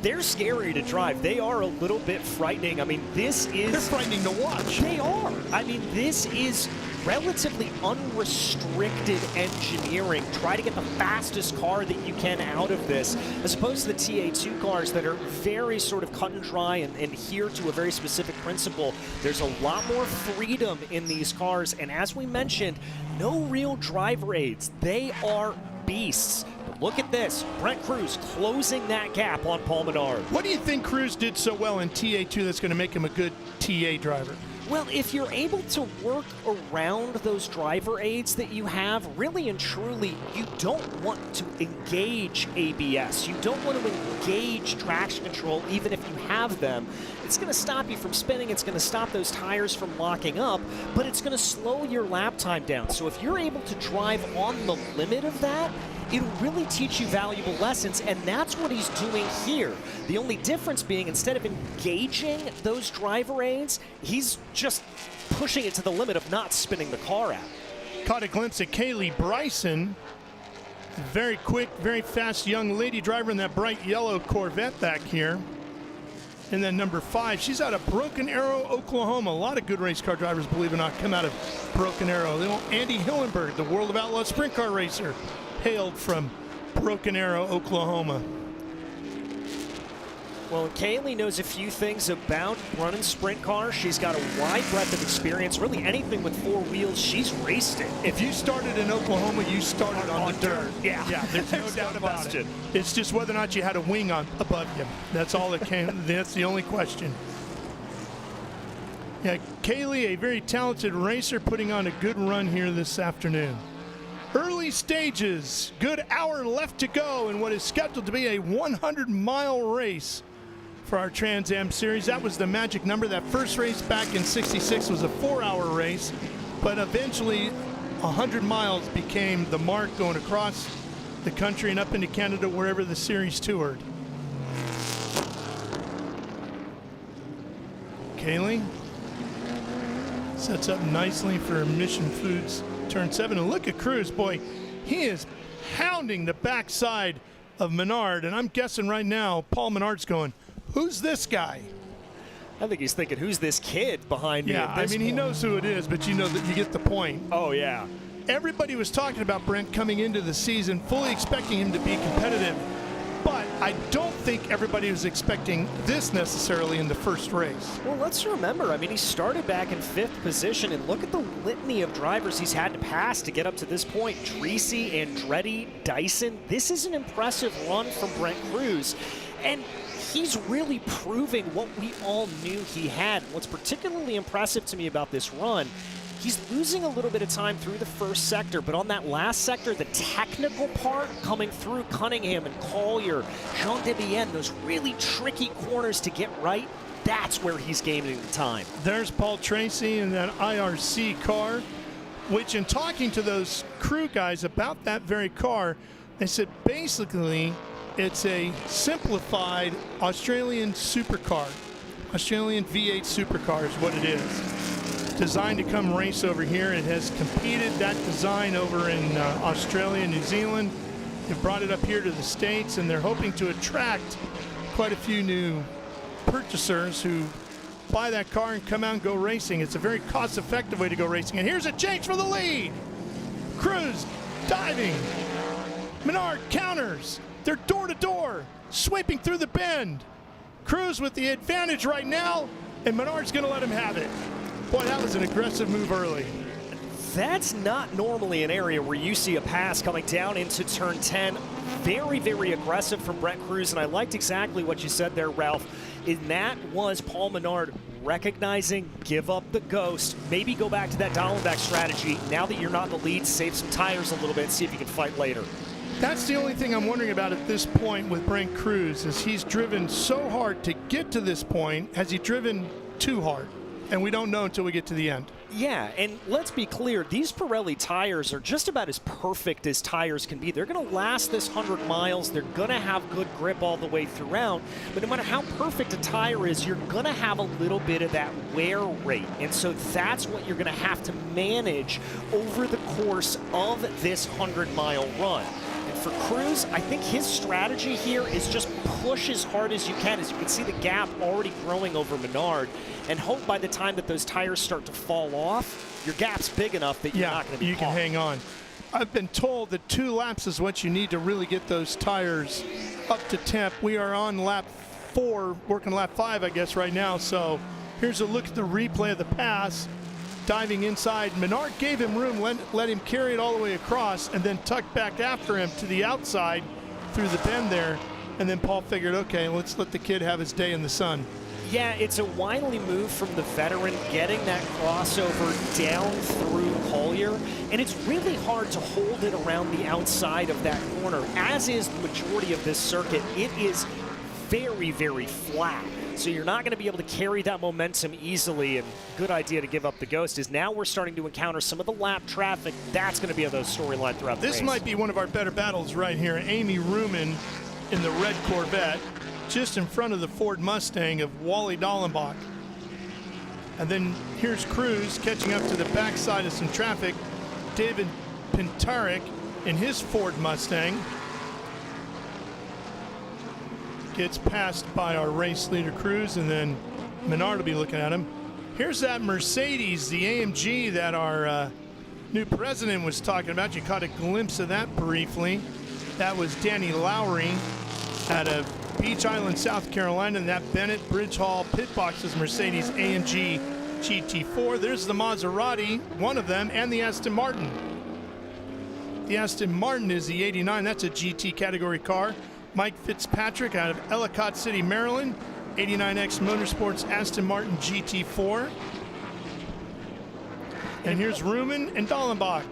Speaker 11: They're scary to drive. They are a little bit frightening. I mean, this is...
Speaker 1: They're frightening to watch.
Speaker 11: They are. I mean, this is relatively unrestricted engineering. Try to get the fastest car that you can out of this, as opposed to the TA2 cars that are very sort of cut and dry and adhere to a very specific principle. There's a lot more freedom in these cars, and as we mentioned, no real driver aids. They are beasts. But look at this. Brent Cruz closing that gap on Paul Menard.
Speaker 1: What do you think Cruz did so well in TA2 that's going to make him a good TA driver?
Speaker 11: Well, if you're able to work around those driver aids that you have, really and truly, you don't want to engage ABS. You don't want to engage traction control, even if you have them. It's going to stop you from spinning. It's going to stop those tires from locking up, but it's going to slow your lap time down. So if you're able to drive on the limit of that, it'll really teach you valuable lessons, and that's what he's doing here. The only difference being, instead of engaging those driver aids, he's just pushing it to the limit of not spinning the car out.
Speaker 1: Caught a glimpse at Kaylee Bryson. Very quick, very fast young lady driver in that bright yellow Corvette back here. And then number 5, she's out of Broken Arrow, Oklahoma. A lot of good race car drivers, believe it or not, come out of Broken Arrow. Andy Hillenberg, the World of Outlaw sprint car racer, hailed from Broken Arrow, Oklahoma.
Speaker 11: Well, Kaylee knows a few things about running sprint cars. She's got a wide breadth of experience. Really anything with 4 wheels, she's raced it.
Speaker 1: If you started in Oklahoma, you started on the dirt.
Speaker 11: Yeah,
Speaker 1: there's no doubt about it. It's just whether or not you had a wing on above you. That's all it came. That's the only question. Yeah, Kaylee, a very talented racer, putting on a good run here this afternoon. Early stages, good hour left to go in what is scheduled to be a 100-mile race for our Trans Am Series. That was the magic number. That first race back in '66 was a 4-hour race, but eventually 100 miles became the mark going across the country and up into Canada, wherever the series toured. Kaylee sets up nicely for Mission Foods turn 7, and look at Cruz. Boy, he is hounding the backside of Menard, and I'm guessing right now Paul Menard's going, who's this guy?
Speaker 11: I think he's thinking, who's this kid behind me?
Speaker 1: Yeah, I mean, he knows who it is, but you know that you get the point.
Speaker 11: Oh, yeah.
Speaker 1: Everybody was talking about Brent coming into the season, fully expecting him to be competitive, but I don't think everybody was expecting this necessarily in the first race.
Speaker 11: Well, let's remember, I mean, he started back in 5th position, and look at the litany of drivers he's had to pass to get up to this point. Treacy, Andretti, Dyson. This is an impressive run from Brent Cruz, and he's really proving what we all knew he had. What's particularly impressive to me about this run, he's losing a little bit of time through the first sector, but on that last sector, the technical part coming through Cunningham and Collier, Jean Debienne, those really tricky corners to get right, that's where he's gaining the time.
Speaker 1: There's Paul Tracy in that IRC car, which in talking to those crew guys about that very car, they said basically it's a simplified Australian supercar. Australian V8 supercar is what it is. Designed to come race over here. It has competed that design over in Australia and New Zealand. They've brought it up here to the States, and they're hoping to attract quite a few new purchasers who buy that car and come out and go racing. It's a very cost-effective way to go racing. And here's a change for the lead. Cruz diving. Menard counters. They're door-to-door, sweeping through the bend. Cruz with the advantage right now, and Menard's going to let him have it. Boy, that was an aggressive move early.
Speaker 11: That's not normally an area where you see a pass coming down into turn 10. Very, very aggressive from Brent Cruz, and I liked exactly what you said there, Ralph. And that was Paul Menard recognizing, give up the ghost, maybe go back to that Dallenbach strategy. Now that you're not in the lead, save some tires a little bit, see if you can fight later.
Speaker 1: That's the only thing I'm wondering about at this point with Brent Cruz, is he's driven so hard to get to this point. Has he driven too hard? And we don't know until we get to the end.
Speaker 11: Yeah, and let's be clear, these Pirelli tires are just about as perfect as tires can be. They're going to last this 100 miles. They're going to have good grip all the way throughout. But no matter how perfect a tire is, you're going to have a little bit of that wear rate. And so that's what you're going to have to manage over the course of this 100-mile run. And for Cruz, I think his strategy here is just push as hard as you can. As you can see, the gap already growing over Menard, and hope by the time that those tires start to fall off, your gap's big enough that you're not going to be
Speaker 1: you can hang on. I've been told that 2 laps is what you need to really get those tires up to temp. We are on lap 4, working lap 5, I guess, right now. So here's a look at the replay of the pass. Diving inside, Menard gave him room, let him carry it all the way across, and then tucked back after him to the outside through the bend there. And then Paul figured, okay, let's let the kid have his day in the sun.
Speaker 11: Yeah, it's a wily move from the veteran, getting that crossover down through Collier, and it's really hard to hold it around the outside of that corner. As is the majority of this circuit, it is very, very flat. So you're not going to be able to carry that momentum easily, and good idea to give up the ghost is now we're starting to encounter some of the lap traffic. That's going to be those storyline throughout the race.
Speaker 1: This might be one of our better battles right here. Amy Ruman in the red Corvette, just in front of the Ford Mustang of Wally Dallenbach. And then here's Cruz catching up to the backside of some traffic. David Pintarek in his Ford Mustang gets passed by our race leader Cruz, and then Menard will be looking at him. Here's that Mercedes, the AMG that our new president was talking about. You caught a glimpse of that briefly. That was Danny Lowry out of Beach Island, South Carolina, and that Bennett Bridge Hall pit box's Mercedes AMG GT4. There's the Maserati, one of them, and the Aston Martin. The Aston Martin is the 89. That's a GT category car. Mike Fitzpatrick out of Ellicott City, Maryland. 89X Motorsports Aston Martin GT4. And here's Ruman and Dallenbach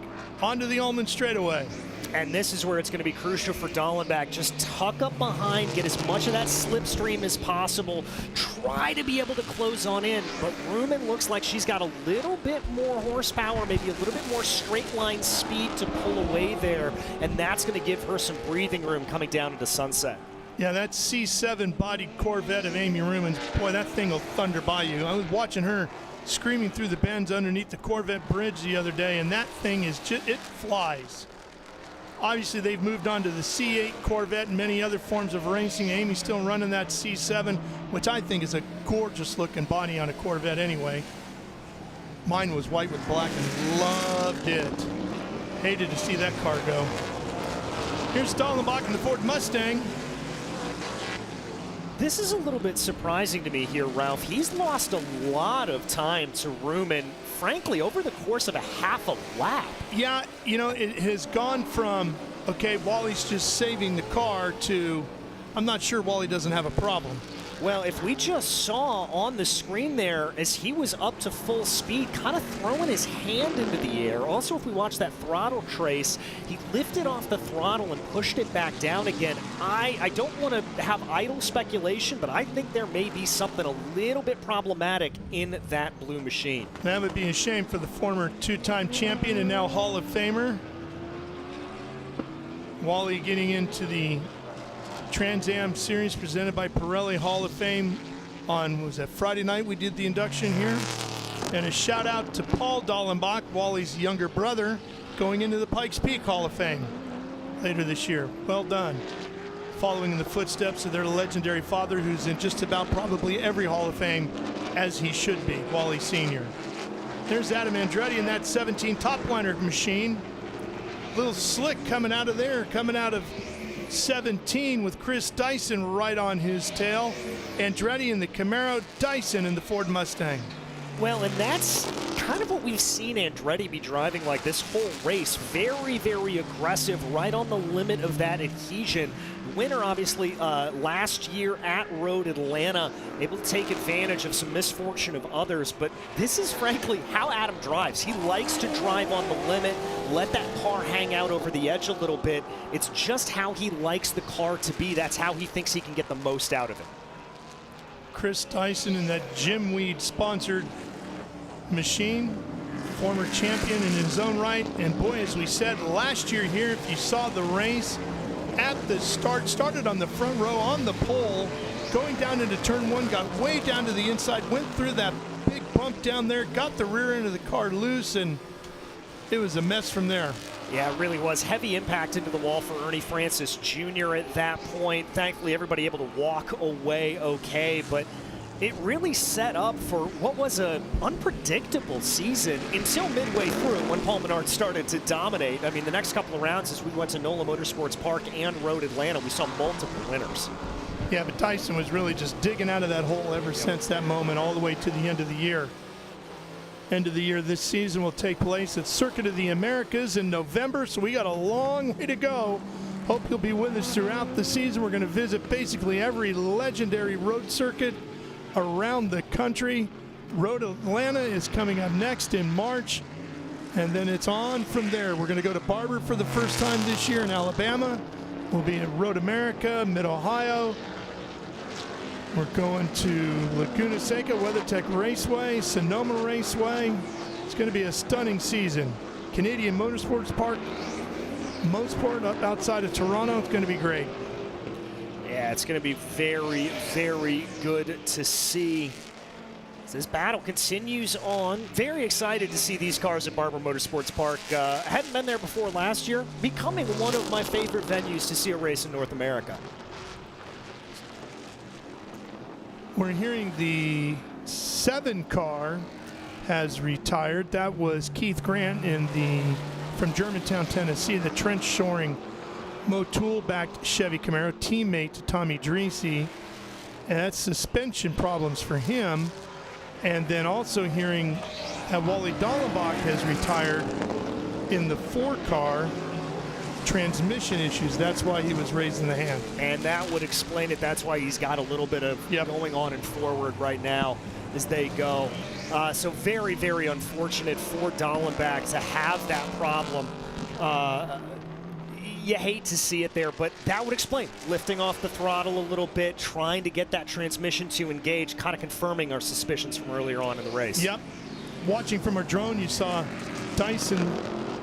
Speaker 1: onto the Ullman straightaway.
Speaker 11: And this is where it's going to be crucial for Dallenbach. Just tuck up behind, get as much of that slipstream as possible. Try to be able to close on in. But Ruman looks like she's got a little bit more horsepower, maybe a little bit more straight line speed to pull away there. And that's going to give her some breathing room coming down into Sunset.
Speaker 1: Yeah, that C7 bodied Corvette of Amy Ruman's, boy, that thing will thunder by you. I was watching her screaming through the bends underneath the Corvette bridge the other day, and that thing is just, it flies. Obviously, they've moved on to the C8 Corvette and many other forms of racing. Amy's still running that C7, which I think is a gorgeous-looking body on a Corvette anyway. Mine was white with black and loved it. Hated to see that car go. Here's Dallenbach in the Ford Mustang.
Speaker 11: This is a little bit surprising to me here, Ralph. He's lost a lot of time to Ruman, frankly, over the course of a half a lap.
Speaker 1: Yeah, you know, it has gone from, okay, Wally's just saving the car to, I'm not sure Wally doesn't have a problem.
Speaker 11: Well, if we just saw on the screen there as he was up to full speed, kind of throwing his hand into the air. Also, if we watch that throttle trace, he lifted off the throttle and pushed it back down again. I don't want to have idle speculation, but I think there may be something a little bit problematic in that blue machine.
Speaker 1: That would be a shame for the former two-time champion and now Hall of Famer. Wally getting into the Trans Am Series presented by Pirelli Hall of Fame on, was that Friday night we did the induction here? And a shout out to Paul Dallenbach, Wally's younger brother, going into the Pikes Peak Hall of Fame later this year. Well done. Following in the footsteps of their legendary father, who's in just about probably every Hall of Fame, as he should be, Wally Sr. There's Adam Andretti in that 17 top-liner machine. Little slick coming out of there, coming out of 17 with Chris Dyson right on his tail. Andretti in the Camaro, Dyson in the Ford Mustang.
Speaker 11: Well, and that's kind of what we've seen Andretti be driving like this whole race. Very, very aggressive, right on the limit of that adhesion. Winner, obviously, last year at Road Atlanta, able to take advantage of some misfortune of others. But this is, frankly, how Adam drives. He likes to drive on the limit, let that car hang out over the edge a little bit. It's just how he likes the car to be. That's how he thinks he can get the most out of it.
Speaker 1: Chris Dyson in that Jim Weed-sponsored machine, former champion in his own right. And boy, as we said last year here, if you saw the race, at the start, started on the front row on the pole, going down into turn one, got way down to the inside, went through that big bump down there, got the rear end of the car loose, and it was a mess from there.
Speaker 11: Yeah, it really was. Heavy impact into the wall for Ernie Francis Jr. at that point. Thankfully, everybody able to walk away okay, but it really set up for what was an unpredictable season until midway through when Paul Menard started to dominate. I mean, the next couple of rounds as we went to NOLA Motorsports Park and Road Atlanta, we saw multiple winners.
Speaker 1: Yeah, but Dyson was really just digging out of that hole ever since that moment all the way to the end of the year. End of the year this season will take place at Circuit of the Americas in November, so we got a long way to go. Hope you'll be with us throughout the season. We're going to visit basically every legendary road circuit around the country. Road Atlanta is coming up next in March, and then it's on from there. We're going to go to Barber for the first time this year in Alabama. We'll be at Road America, Mid-Ohio. We're going to Laguna Seca, WeatherTech Raceway, Sonoma Raceway. It's going to be a stunning season. Canadian Motorsports Park, Mosport up outside of Toronto. It's going to be great.
Speaker 11: Yeah, it's going to be very, very good to see. As this battle continues on. Very excited to see these cars at Barber Motorsports Park. Hadn't been there before last year. Becoming one of my favorite venues to see a race in North America.
Speaker 1: We're hearing the 7 car has retired. That was Keith Grant from Germantown, Tennessee, the trench shoring Motul-backed Chevy Camaro, teammate to Tommy Dreese, and that's suspension problems for him. And then also hearing that Wally Dallenbach has retired in the 4 car, transmission issues. That's why he was raising the hand.
Speaker 11: And that would explain it. That's why he's got a little bit of going on and forward right now as they go. So very, very unfortunate for Dallenbach to have that problem. You hate to see it there, but that would explain lifting off the throttle a little bit, trying to get that transmission to engage, kind of confirming our suspicions from earlier on in the race.
Speaker 1: Yep. Watching from our drone, you saw Dyson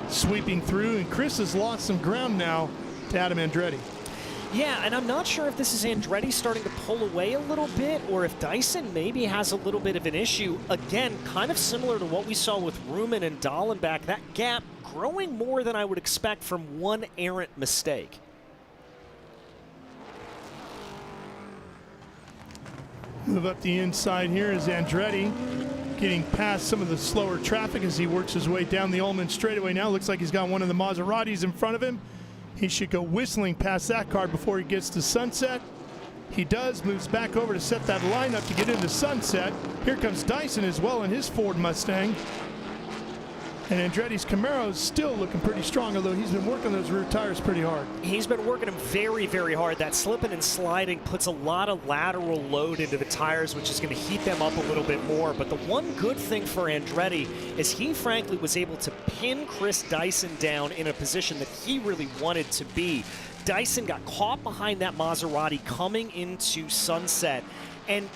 Speaker 1: sweeping through, and Chris has lost some ground now to Adam Andretti.
Speaker 11: Yeah, and I'm not sure if this is Andretti starting to pull away a little bit or if Dyson maybe has a little bit of an issue. Again, kind of similar to what we saw with Rumen and Dallenbach, that gap growing more than I would expect from one errant mistake.
Speaker 1: Move up the inside here is Andretti getting past some of the slower traffic as he works his way down the Ullman straightaway. Now looks like he's got one of the Maseratis in front of him. He should go whistling past that car before he gets to Sunset. He does, moves back over to set that lineup to get into Sunset. Here comes Dyson as well in his Ford Mustang. And Andretti's Camaro is still looking pretty strong, although he's been working those rear tires pretty hard.
Speaker 11: He's been working them very, very hard. That slipping and sliding puts a lot of lateral load into the tires, which is going to heat them up a little bit more. But the one good thing for Andretti is he, frankly, was able to pin Chris Dyson down in a position that he really wanted to be. Dyson got caught behind that Maserati coming into Sunset, and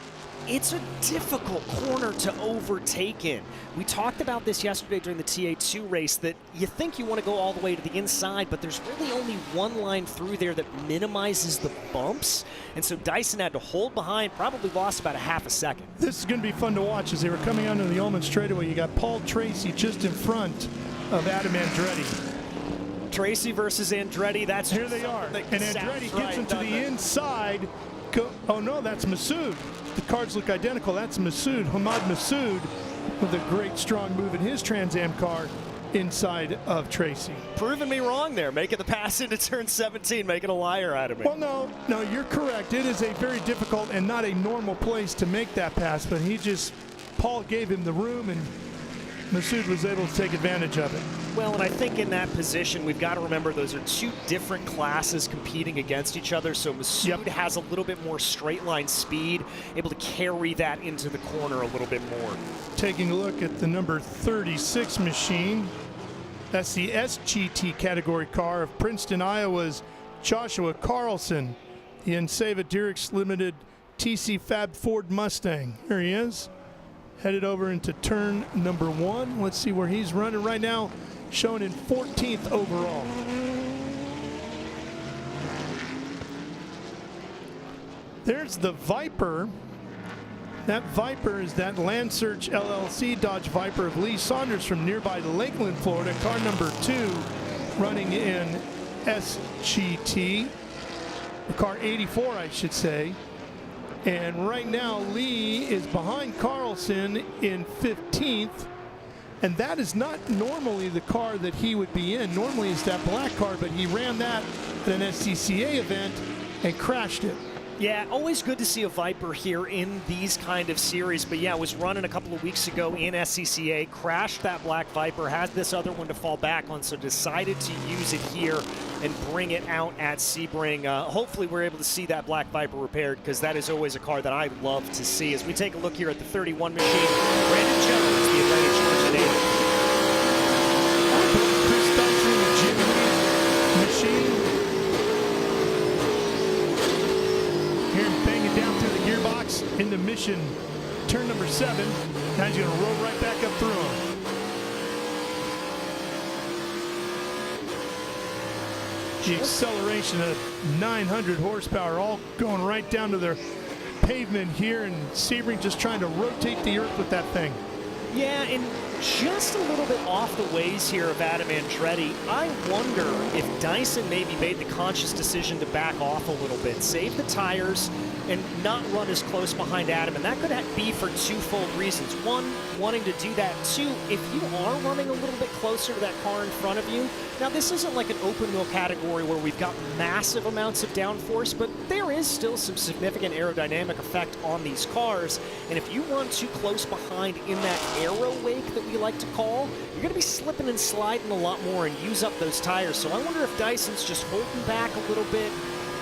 Speaker 11: it's a difficult corner to overtake in. We talked about this yesterday during the TA2 race, that you think you want to go all the way to the inside, but there's really only one line through there that minimizes the bumps. And so Dyson had to hold behind, probably lost about a half a second.
Speaker 1: This is going to be fun to watch as they were coming onto the Ullman straightaway. You got Paul Tracy just in front of Adam Andretti.
Speaker 11: Tracy versus Andretti, that's
Speaker 1: here they are. And Andretti gets him to the inside. Oh no, that's Masoud. The cards look identical. That's Masoud, Hamad Masoud, with a great strong move in his Trans Am car inside of Tracy.
Speaker 11: Proving me wrong there, making the pass into turn 17, making a liar out of me.
Speaker 1: Well, no, you're correct. It is a very difficult and not a normal place to make that pass, but Paul gave him the room, and Masoud was able to take advantage of it.
Speaker 11: Well, and I think in that position, we've got to remember those are two different classes competing against each other. So Masoud has a little bit more straight line speed, able to carry that into the corner a little bit more.
Speaker 1: Taking a look at the number 36 machine. That's the SGT category car of Princeton, Iowa's Joshua Carlson, the Enseva Dirix Limited TC Fab Ford Mustang. Here he is, headed over into turn number 1. Let's see where he's running right now. Shown in 14th overall. There's the Viper. That Viper is that Land Search LLC Dodge Viper of Lee Saunders from nearby Lakeland, Florida. Car number 2 running in SGT. Car 84, I should say. And right now, Lee is behind Carlson in 15th. And that is not normally the car that he would be in. Normally it's that black car, but he ran that at an SCCA event and crashed it.
Speaker 11: Yeah, always good to see a Viper here in these kind of series. But yeah, was running a couple of weeks ago in SCCA, crashed that black Viper, has this other one to fall back on, so decided to use it here and bring it out at Sebring. Hopefully we're able to see that black Viper repaired, because that is always a car that I love to see. As we take a look here at the 31 machine, Brandon Jones, the Advantage originator.
Speaker 1: Chris Dyson, the machine. Here banging down through the gearbox into Mission turn number 7. Now he's going to roll right back up through him. The acceleration of 900 horsepower, all going right down to their pavement here, and Sebring just trying to rotate the earth with that thing.
Speaker 11: Yeah, and just a little bit off the ways here of Adam Andretti. I wonder if Dyson maybe made the conscious decision to back off a little bit, save the tires, and not run as close behind Adam. And that could be for twofold reasons. One, wanting to do that. Two, if you are running a little bit closer to that car in front of you, now this isn't like an open wheel category where we've got massive amounts of downforce, but there is still some significant aerodynamic effect on these cars. And if you run too close behind in that aero wake that we like to call, you're going to be slipping and sliding a lot more and use up those tires. So I wonder if Dyson's just holding back a little bit,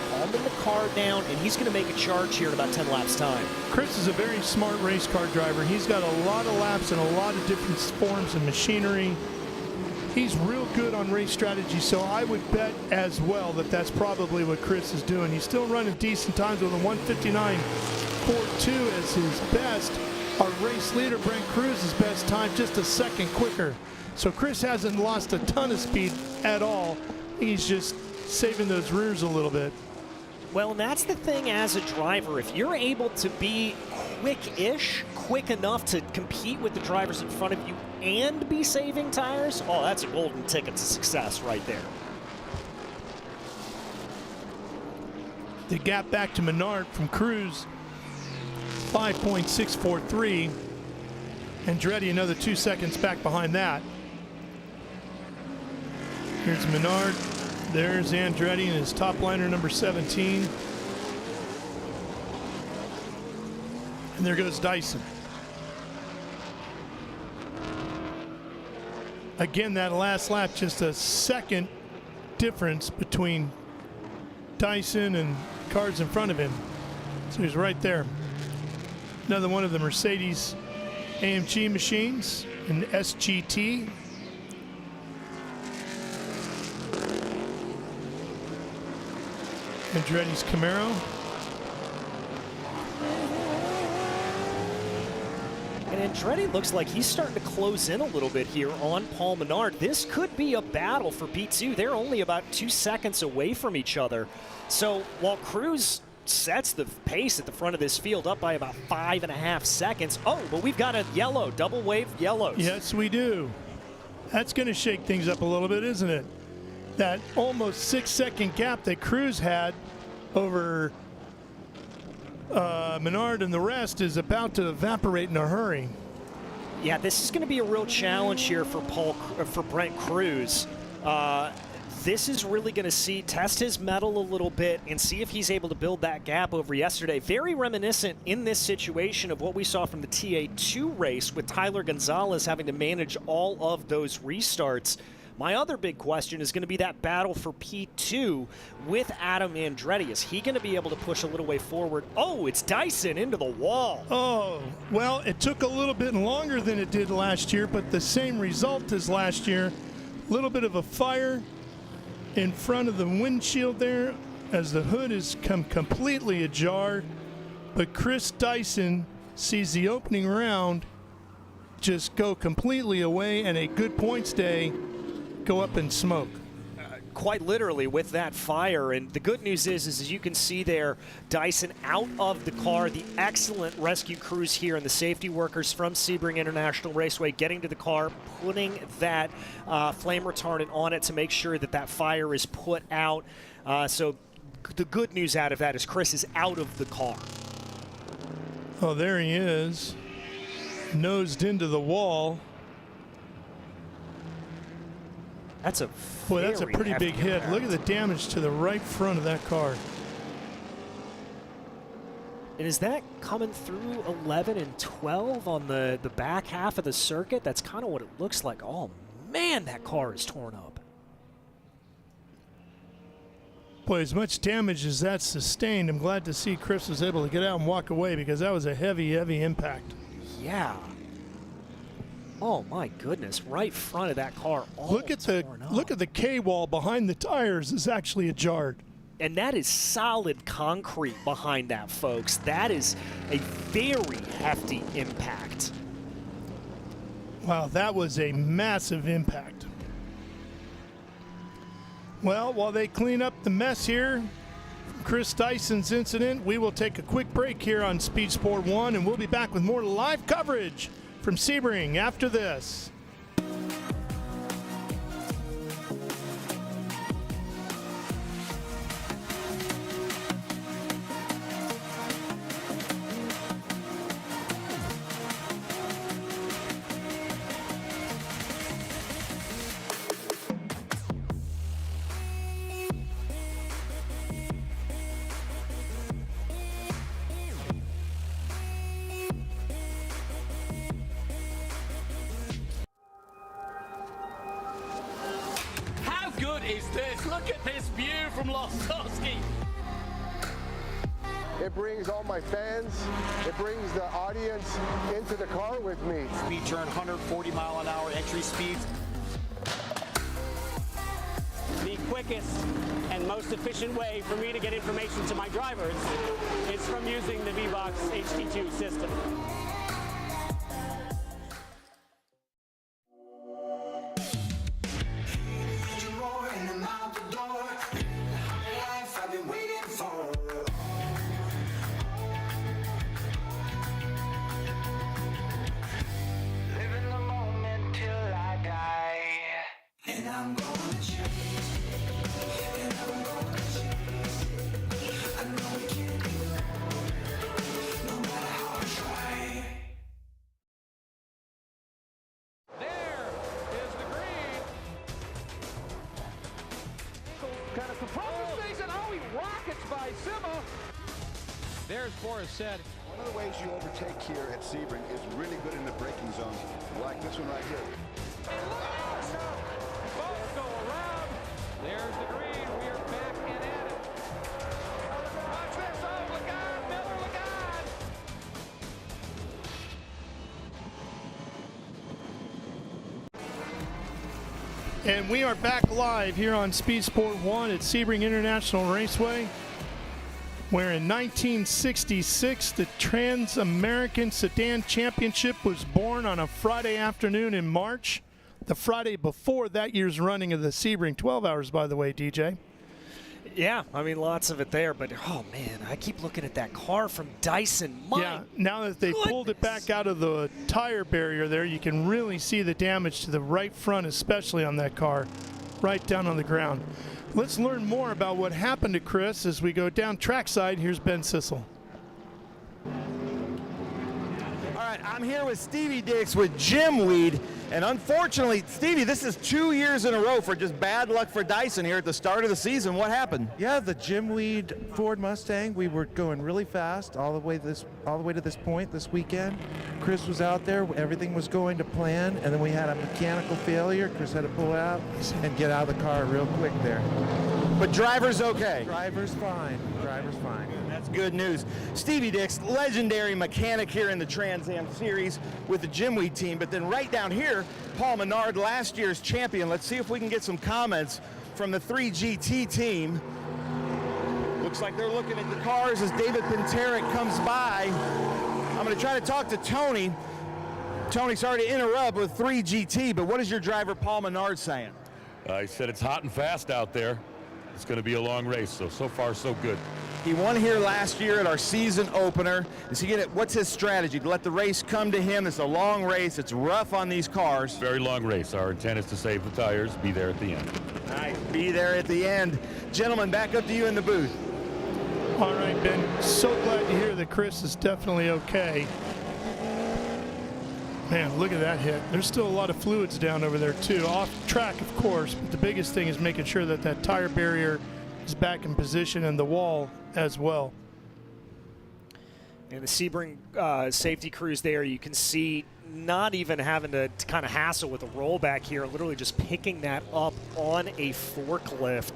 Speaker 11: calming the car down, and he's going to make a charge here in about 10 laps time.
Speaker 1: Chris is a very smart race car driver. He's got a lot of laps and a lot of different forms of machinery. He's real good on race strategy, so I would bet as well that that's probably what Chris is doing. He's still running decent times with a 1:59.42 as his best. Our race leader, Brent Cruz's best time, just a second quicker. So Chris hasn't lost a ton of speed at all. He's just saving those rears a little bit.
Speaker 11: Well, and that's the thing as a driver. If you're able to be quick-ish, quick enough to compete with the drivers in front of you and be saving tires, oh, that's a golden ticket to success right there.
Speaker 1: The gap back to Menard from Cruz, 5.643. Andretti another 2 seconds back behind that. Here's Menard. There's Andretti and his top liner number 17. And there goes Dyson. Again, that last lap, just a second difference between Dyson and cars in front of him. So he's right there. Another one of the Mercedes AMG machines, an SGT. Andretti's Camaro.
Speaker 11: And Andretti looks like he's starting to close in a little bit here on Paul Menard. This could be a battle for P2. They're only about 2 seconds away from each other. So while Cruz sets the pace at the front of this field up by about 5.5 seconds. Oh, but we've got a yellow, double wave yellows.
Speaker 1: Yes, we do. That's going to shake things up a little bit, isn't it? That almost 6 second gap that Cruz had over Menard and the rest is about to evaporate in a hurry.
Speaker 11: Yeah, this is going to be a real challenge here for Brent Cruz. This is really going to test his mettle a little bit and see if he's able to build that gap over yesterday. Very reminiscent in this situation of what we saw from the TA2 race with Tyler Gonzalez having to manage all of those restarts. My other big question is going to be that battle for P2 with Adam Andretti. Is he going to be able to push a little way forward? Oh, it's Dyson into the wall.
Speaker 1: Oh, well, it took a little bit longer than it did last year, but the same result as last year. A little bit of a fire in front of the windshield there as the hood has come completely ajar. But Chris Dyson sees the opening round just go completely away and a good points day go up in smoke.
Speaker 11: Quite literally with that fire. And the good news is as you can see there, Dyson out of the car. The excellent rescue crews here and the safety workers from Sebring International Raceway getting to the car, putting that flame retardant on it to make sure that that fire is put out. So the good news out of that is Chris is out of the car.
Speaker 1: Oh, there he is. Nosed into the wall.
Speaker 11: That's a
Speaker 1: pretty big hit.
Speaker 11: impact.
Speaker 1: Look at the damage to the right front of that car.
Speaker 11: And is that coming through 11 and 12 on the back half of the circuit? That's kind of what it looks like. Oh, man, that car is torn up.
Speaker 1: Boy, as much damage as that sustained, I'm glad to see Chris was able to get out and walk away because that was a heavy, heavy impact.
Speaker 11: Yeah. Oh my goodness! Right front of that car.
Speaker 1: Look at the K-wall behind the tires is actually ajarred.
Speaker 11: And that is solid concrete behind that, folks. That is a very hefty impact.
Speaker 1: Wow, that was a massive impact. Well, while they clean up the mess here from Chris Dyson's incident, we will take a quick break here on Speed Sport 1, and we'll be back with more live coverage from Sebring after this.
Speaker 12: Is this? Look at this view from Losowski.
Speaker 13: It brings all my fans, it brings the audience into the car with me.
Speaker 12: Speed turn 140 mile an hour entry speeds.
Speaker 14: The quickest and most efficient way for me to get information to my drivers is from using the VBox HD2 system.
Speaker 20: I've been waiting for
Speaker 15: Forrest said.
Speaker 16: One of the ways you overtake here at Sebring is really good in the braking zones, like this one right here.
Speaker 15: Both go around. There's the green. We are back and at it. Watch this. Oh, look out, Miller, look out.
Speaker 1: And we are back live here on Speed Sport 1 at Sebring International Raceway, where in 1966 the Trans-American Sedan Championship was born on a Friday afternoon in March, the Friday before that year's running of the Sebring 12 Hours, by the way, DJ.
Speaker 11: Yeah, I mean, lots of it there, but oh man, I keep looking at that car from Dyson. My
Speaker 1: now that they pulled it back out of the tire barrier there, you can really see the damage to the right front, especially on that car, right down on the ground. Let's learn more about what happened to Chris as we go down trackside. Here's Ben Sissel.
Speaker 9: All right, I'm here with Stevie Dix with Jim Weed, and unfortunately, Stevie, this is 2 years in a row for just bad luck for Dyson here at the start of the season. What happened?
Speaker 20: Yeah, the Jim Weed Ford Mustang. We were going really fast all the way to this point this weekend. Chris was out there. Everything was going to plan, and then we had a mechanical failure. Chris had to pull out and get out of the car real quick there.
Speaker 9: But driver's okay.
Speaker 20: Driver's fine. Driver's fine.
Speaker 9: That's good news. Stevie Dix, legendary mechanic here in the Trans Am Series with the Jim Weed team. But then right down here, Paul Menard, last year's champion. Let's see if we can get some comments from the 3GT team. Looks like they're looking at the cars as David Pinteric comes by. I'm going to try to talk to Tony. Tony, sorry to interrupt with 3GT, but what is your driver Paul Menard saying?
Speaker 21: He said it's hot and fast out there. It's going to be a long race, so far so good.
Speaker 9: He won here last year at our season opener. Is he gonna? What's his strategy? To let the race come to him? It's a long race. It's rough on these cars.
Speaker 21: Very long race. Our intent is to save the tires, be there at the end.
Speaker 9: All right, be there at the end. Gentlemen, back up to you in the booth.
Speaker 1: All right, Ben, so glad to hear that Chris is definitely okay. Man, look at that hit. There's still a lot of fluids down over there, too. Off track, of course, but the biggest thing is making sure that that tire barrier is back in position and the wall as well.
Speaker 11: And the Sebring safety crews there, you can see not even having to kind of hassle with a rollback here, literally just picking that up on a forklift.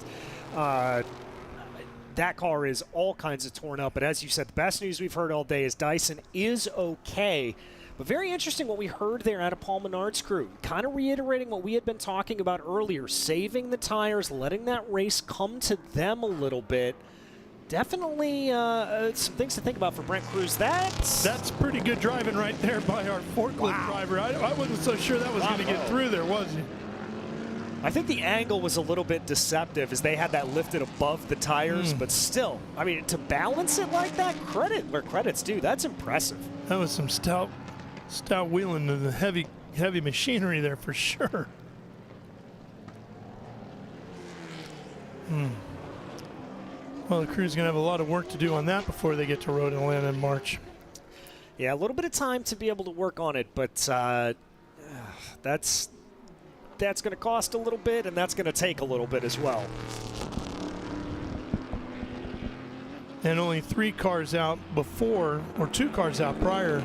Speaker 11: That car is all kinds of torn up, but as you said, the best news we've heard all day is Dyson is okay. But very interesting what we heard there out of Paul Menard's crew, kind of reiterating what we had been talking about earlier, saving the tires, letting that race come to them a little bit. Definitely some things to think about for Brent Cruz.
Speaker 1: That's pretty good driving right there by our forklift driver. I wasn't so sure that was going to get through there, was he?
Speaker 11: I think the angle was a little bit deceptive as they had that lifted above the tires, but still, I mean, to balance it like that, credit where credit's due. That's impressive.
Speaker 1: That was some stout wheeling of the heavy machinery there for sure. Well, the crew's going to have a lot of work to do on that before they get to Road Atlanta in March.
Speaker 11: Yeah, a little bit of time to be able to work on it, but that's going to cost a little bit, and that's going to take a little bit as well.
Speaker 1: And only 3 cars out before, or 2 cars out prior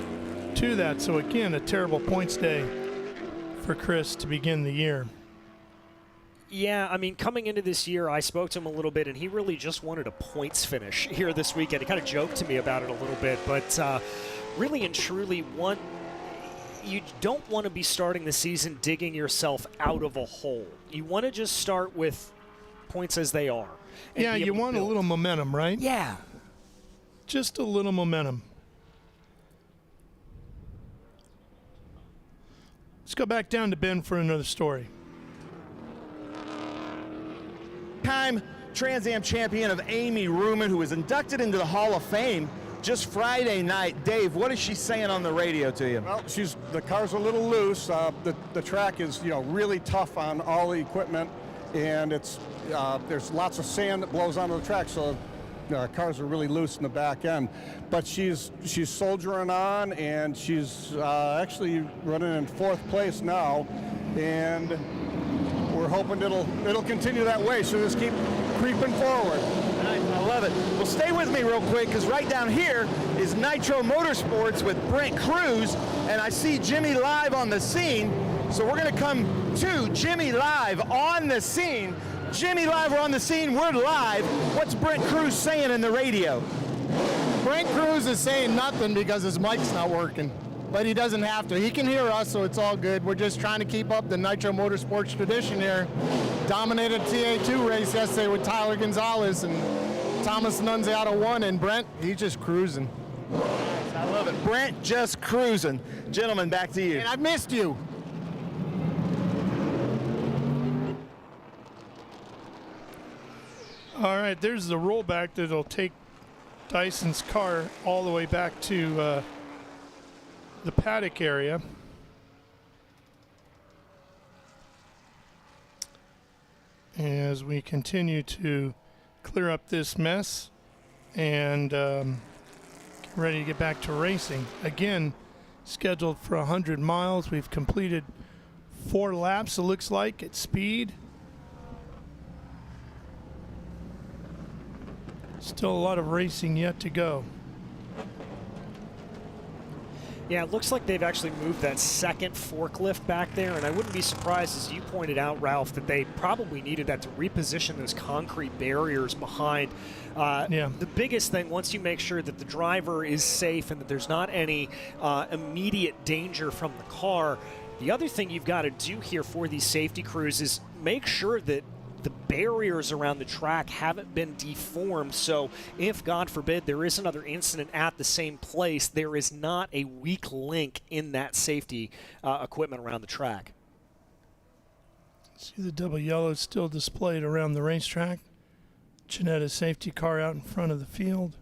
Speaker 1: to that. So again, a terrible points day for Chris to begin the year.
Speaker 11: Yeah, I mean, coming into this year, I spoke to him a little bit, and he really just wanted a points finish here this weekend. He kind of joked to me about it a little bit, but really and truly, you don't want to be starting the season digging yourself out of a hole. You want to just start with points as they are.
Speaker 1: Yeah, you want a little momentum, right?
Speaker 11: Yeah.
Speaker 1: Just a little momentum. Let's go back down to Ben for another story.
Speaker 9: Time Trans Am champion of Amy Ruman, who was inducted into the Hall of Fame just Friday night. Dave, what is she saying on the radio to you?
Speaker 22: Well, the car's a little loose. The track is really tough on all the equipment, and there's lots of sand that blows onto the track, so cars are really loose in the back end. But she's soldiering on, and she's actually running in 4th place now, and we're hoping it'll continue that way. So just keep creeping forward.
Speaker 9: Nice. I love it. Well, stay with me real quick, because right down here is Nitro Motorsports with Brent Cruz, and I see Jimmy live on the scene. So we're going to come to Jimmy live on the scene. Jimmy live, we're on the scene, we're live. What's Brent Cruz saying in the radio?
Speaker 22: Brent Cruz is saying nothing because his mic's not working, but he doesn't have to. He can hear us, so it's all good. We're just trying to keep up the Nitro Motorsports tradition here. Dominated TA2 race yesterday with Tyler Gonzalez, and Thomas Nunziata won, and Brent, he's just cruising.
Speaker 9: I love it. Brent just cruising. Gentlemen, back to you.
Speaker 22: And I missed you.
Speaker 1: All right, there's the rollback that'll take Dyson's car all the way back to the paddock area. As we continue to clear up this mess and get ready to get back to racing. Again, scheduled for 100 miles. We've completed 4 laps, it looks like, at speed. Still a lot of racing yet to go.
Speaker 11: Yeah, it looks like they've actually moved that second forklift back there, and I wouldn't be surprised, as you pointed out, Ralph, that they probably needed that to reposition those concrete barriers behind. The biggest thing, once you make sure that the driver is safe and that there's not any immediate danger from the car, the other thing you've got to do here for these safety crews is make sure that the barriers around the track haven't been deformed, so if, God forbid, there is another incident at the same place, there is not a weak link in that safety equipment around the track.
Speaker 1: See the double yellow still displayed around the racetrack. Giannetta's safety car out in front of the field.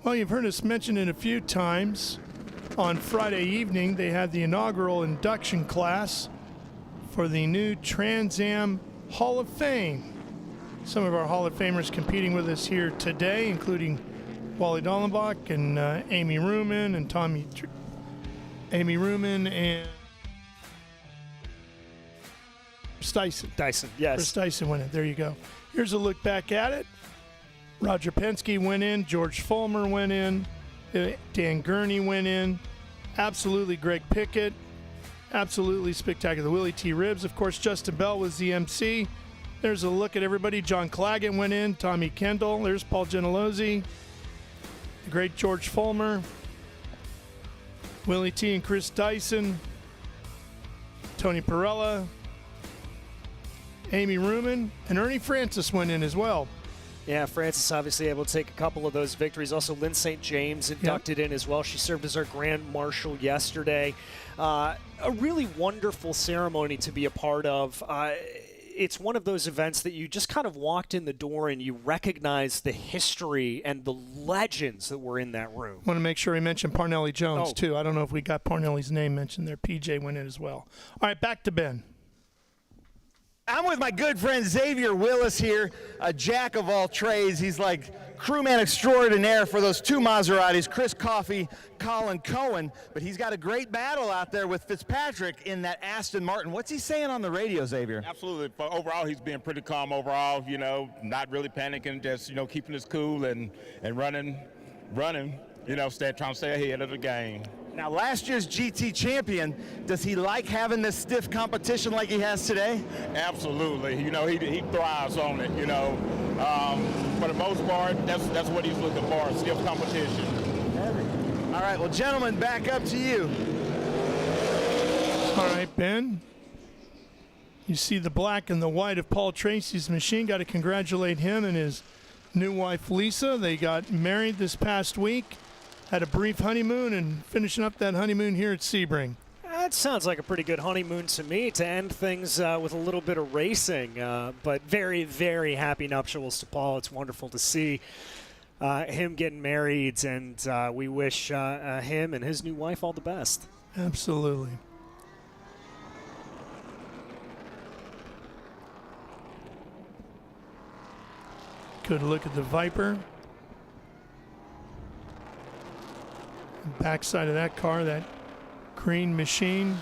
Speaker 1: Well, you've heard us mention it a few times. On Friday evening, they had the inaugural induction class for the new Trans Am Hall of Fame. Some of our Hall of Famers competing with us here today, including Wally Dallenbach and Amy Ruman and Amy Ruman and Dyson.
Speaker 11: Dyson, yes.
Speaker 1: Chris Dyson went in. There you go. Here's a look back at it. Roger Penske went in, George Fulmer went in, Dan Gurney went in, absolutely Greg Pickett, absolutely spectacular. Willie T. Ribbs, of course, Justin Bell was the MC. There's a look at everybody. John Claggett went in, Tommy Kendall, there's Paul Gentilozzi, the great George Fulmer, Willie T. and Chris Dyson, Tony Pirella, Amy Ruman, and Ernie Francis went in as well.
Speaker 11: Yeah, Francis obviously able to take a couple of those victories. Also, Lynn St. James inducted in as well. She served as our Grand Marshal yesterday. A really wonderful ceremony to be a part of. It's one of those events that you just kind of walked in the door and you recognize the history and the legends that were in that room.
Speaker 1: I want to make sure we mention Parnelli Jones, too. I don't know if we got Parnelli's name mentioned there. PJ went in as well. All right, back to Ben.
Speaker 9: I'm with my good friend Xavier Willis here, a jack of all trades. He's like crewman extraordinaire for those 2 Maseratis, Chris Coffey, Colin Cohen. But he's got a great battle out there with Fitzpatrick in that Aston Martin. What's he saying on the radio, Xavier?
Speaker 3: Absolutely. But overall, he's being pretty calm overall, not really panicking, just, keeping his cool and running, trying to stay ahead of the game.
Speaker 9: Now, last year's GT champion, does he like having this stiff competition like he has today?
Speaker 3: Absolutely. He thrives on it, For the most part, that's what he's looking for, stiff competition.
Speaker 9: All right, well, gentlemen, back up to you.
Speaker 1: All right, Ben. You see the black and the white of Paul Tracy's machine. Got to congratulate him and his new wife, Lisa. They got married this past week. Had a brief honeymoon and finishing up that honeymoon here at Sebring.
Speaker 11: That sounds like a pretty good honeymoon to me to end things with a little bit of racing. But very, very happy nuptials to Paul. It's wonderful to see him getting married, and we wish him and his new wife all the best.
Speaker 1: Absolutely. Good look at the Viper. Backside of that car, that green machine.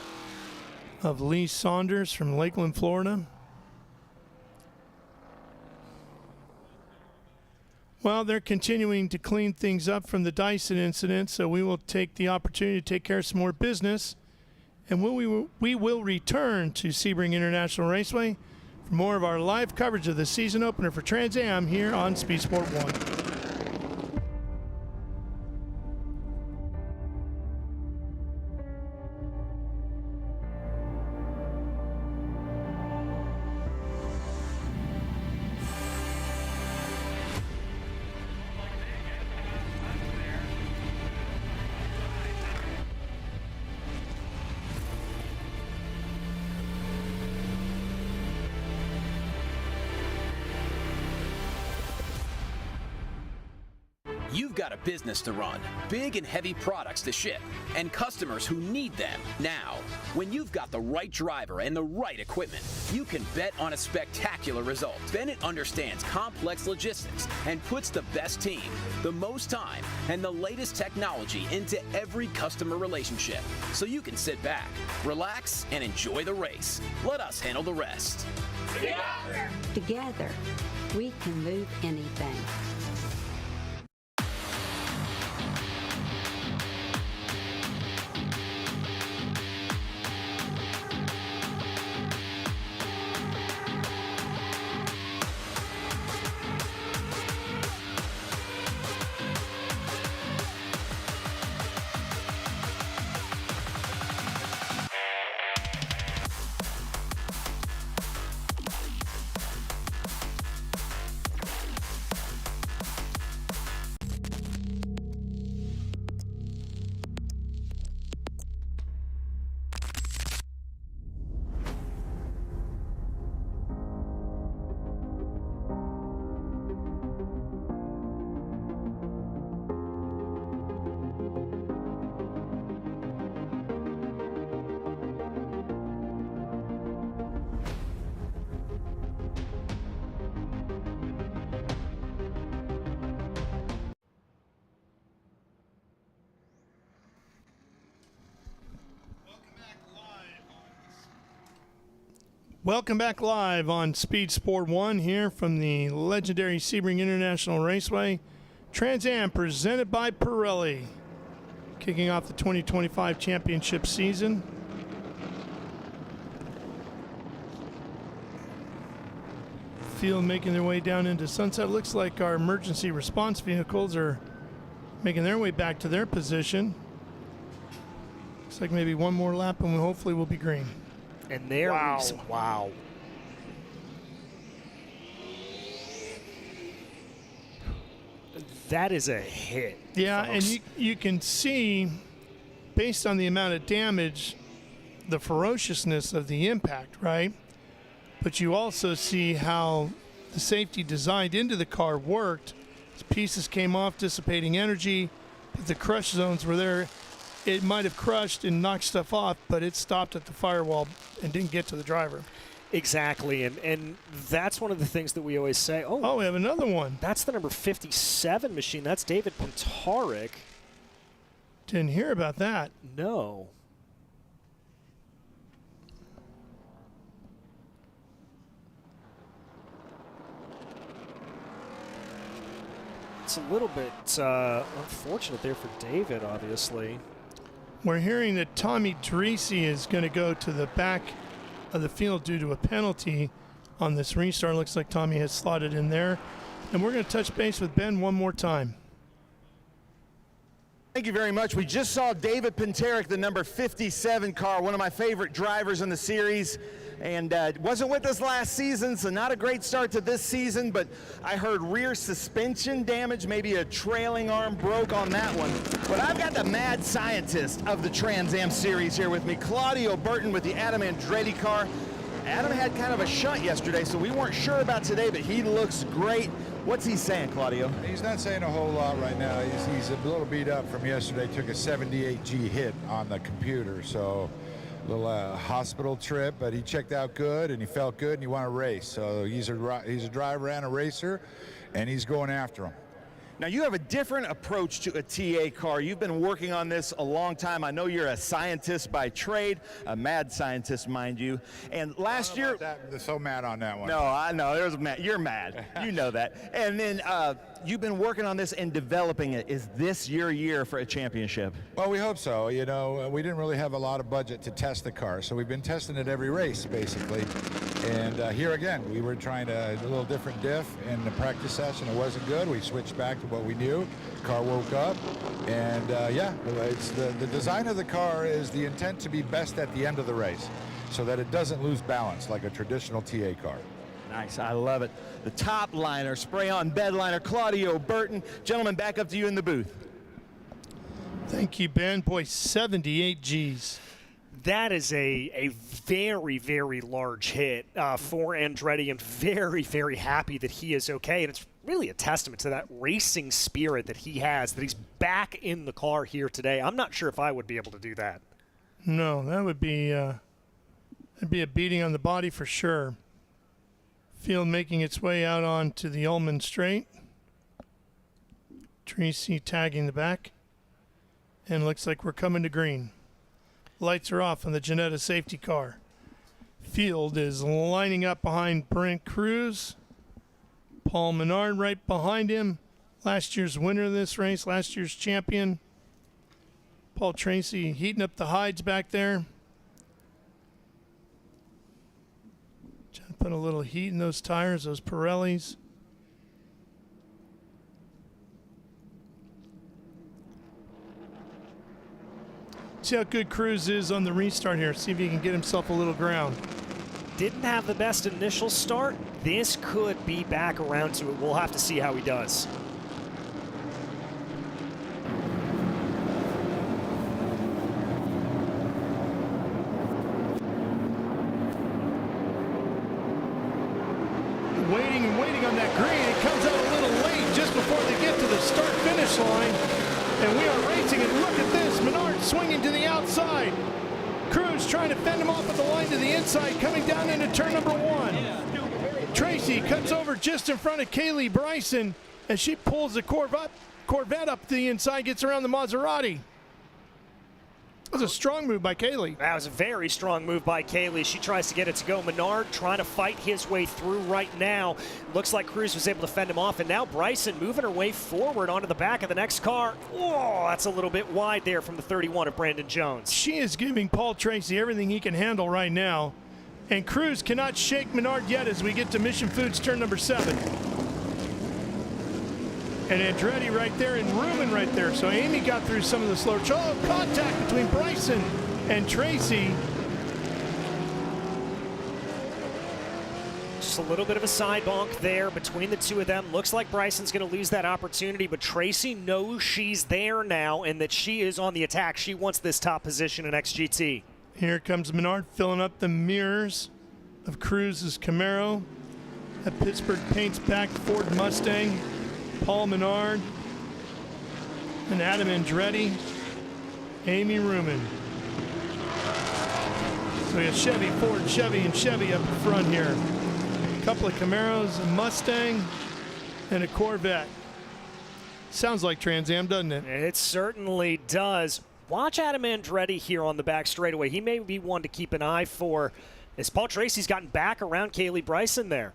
Speaker 1: of Lee Saunders from Lakeland, Florida. Well, they're continuing to clean things up from the Dyson incident, so we will take the opportunity to take care of some more business. And we will return to Sebring International Raceway for more of our live coverage of the season opener for Trans Am here on Speed Sport 1.
Speaker 2: You've got a business to run, big and heavy products to ship, and customers who need them now. When you've got the right driver and the right equipment, you can bet on a spectacular result. Bennett understands complex logistics and puts the best team, the most time, and the latest technology into every customer relationship, so you can sit back, relax, and enjoy the race. Let us handle the rest.
Speaker 4: Together, we can move anything.
Speaker 1: Welcome back live on Speed Sport 1 here from the legendary Sebring International Raceway. Trans Am presented by Pirelli. Kicking off the 2025 championship season. Field making their way down into Sunset. Looks like our emergency response vehicles are making their way back to their position. Looks like maybe one more lap and we hopefully will be green.
Speaker 11: And there wow. That is a hit.
Speaker 1: Yeah,
Speaker 11: folks.
Speaker 1: and you can see, based on the amount of damage, the ferociousness of the impact, right? But you also see how the safety designed into the car worked. As pieces came off, dissipating energy, but the crush zones were there. It might have crushed and knocked stuff off, but it stopped at the firewall and didn't get to the driver.
Speaker 11: Exactly, and that's one of the things that we always say.
Speaker 1: Oh, we have another one.
Speaker 11: That's the number 57 machine. That's David Pentarek.
Speaker 1: Didn't hear about that.
Speaker 11: No. It's a little bit unfortunate there for David, obviously.
Speaker 1: We're hearing that Tommy Dreese is going to go to the back of the field due to a penalty on this restart. Looks like Tommy has slotted in there. And we're going to touch base with Ben one more time.
Speaker 23: Thank you very much. We just saw David Pentarek, the number 57 car, one of my favorite drivers in the series. And wasn't with us last season, so not a great start to this season, but I heard rear suspension damage, maybe a trailing arm broke on that one. But I've got the mad scientist of the Trans Am series here with me, Claudio Burton with the Adam Andretti car. Adam had kind of a shunt yesterday, so we weren't sure about today, but he looks great. What's he saying, Claudio?
Speaker 24: He's not saying a whole lot right now. He's a little beat up from yesterday, took a 78G hit on the computer, so little hospital trip, but he checked out good and he felt good and he wanted to race. So he's a driver and a racer, and he's going after him.
Speaker 23: Now, you have a different approach to a TA car. You've been working on this a long time. I know you're a scientist by trade, a mad scientist, mind you. And last year...
Speaker 24: They're so mad on that one.
Speaker 23: No, I know. You're mad. You know that. And then you've been working on this and developing it. Is this your year for a championship?
Speaker 24: Well, we hope so. You know, we didn't really have a lot of budget to test the car, so we've been testing it every race, basically. And here again, we were trying a little different diff in the practice session. It wasn't good. We switched back to what we knew. The car woke up, and yeah, it's the design of the car is the intent to be best at the end of the race, so that it doesn't lose balance like a traditional TA car.
Speaker 23: Nice, I love it. The top liner, spray-on bed liner, Claudio Burton. Gentlemen, back up to you in the booth.
Speaker 1: Thank you, Ben. Boy, 78 Gs.
Speaker 11: That is a very, very large hit for Andretti, and very, very happy that he is okay. And it's really a testament to that racing spirit that he has, that he's back in the car here today. I'm not sure if I would be able to do that.
Speaker 1: No, that would be that'd be a beating on the body for sure. Field making its way out onto the Ullman Straight. Tracy tagging the back. And looks like we're coming to green. Lights are off on the Ginetta safety car. Field is lining up behind Brent Cruz. Paul Menard right behind him. Last year's winner of this race, last year's champion. Paul Tracy heating up the hides back there. Trying to put a little heat in those tires, those Pirellis. See how good Cruz is on the restart here. See if he can get himself a little ground.
Speaker 11: Didn't have the best initial start. This could be back around to it. We'll have to see how he does.
Speaker 1: Waiting and waiting on that green. It comes out a little late just before they get to the start-finish line. And we are racing, and look at this. Menard swinging to the outside. Cruz trying to fend him off at the line to the inside, coming down into turn number one. Tracy cuts over just in front of Kaylee Bryson as she pulls the Corvette up the inside, gets around the Maserati. That was a strong move by Kaylee.
Speaker 11: That was a very strong move by Kaylee. She tries to get it to go. Menard trying to fight his way through right now. Looks like Cruz was able to fend him off, and now Bryson moving her way forward onto the back of the next car. Oh, that's a little bit wide there from the 31 of Brandon Jones.
Speaker 1: She is giving Paul Tracy everything he can handle right now. And Cruz cannot shake Menard yet as we get to Mission Foods turn number 7. And Andretti right there and Ruben right there. So Amy got through some of the slower. Oh, contact between Bryson and Tracy.
Speaker 11: Just a little bit of a side bonk there between the two of them. Looks like Bryson's going to lose that opportunity, but Tracy knows she's there now and that she is on the attack. She wants this top position in XGT.
Speaker 1: Here comes Menard filling up the mirrors of Cruz's Camaro. That Pittsburgh paints back Ford Mustang. Paul Menard and Adam Andretti, Amy Ruman. So we have Chevy, Ford, Chevy, and Chevy up front here. A couple of Camaros, a Mustang, and a Corvette. Sounds like Trans Am, doesn't it?
Speaker 11: It certainly does. Watch Adam Andretti here on the back straightaway. He may be one to keep an eye for, as Paul Tracy's gotten back around Kaylee Bryson there.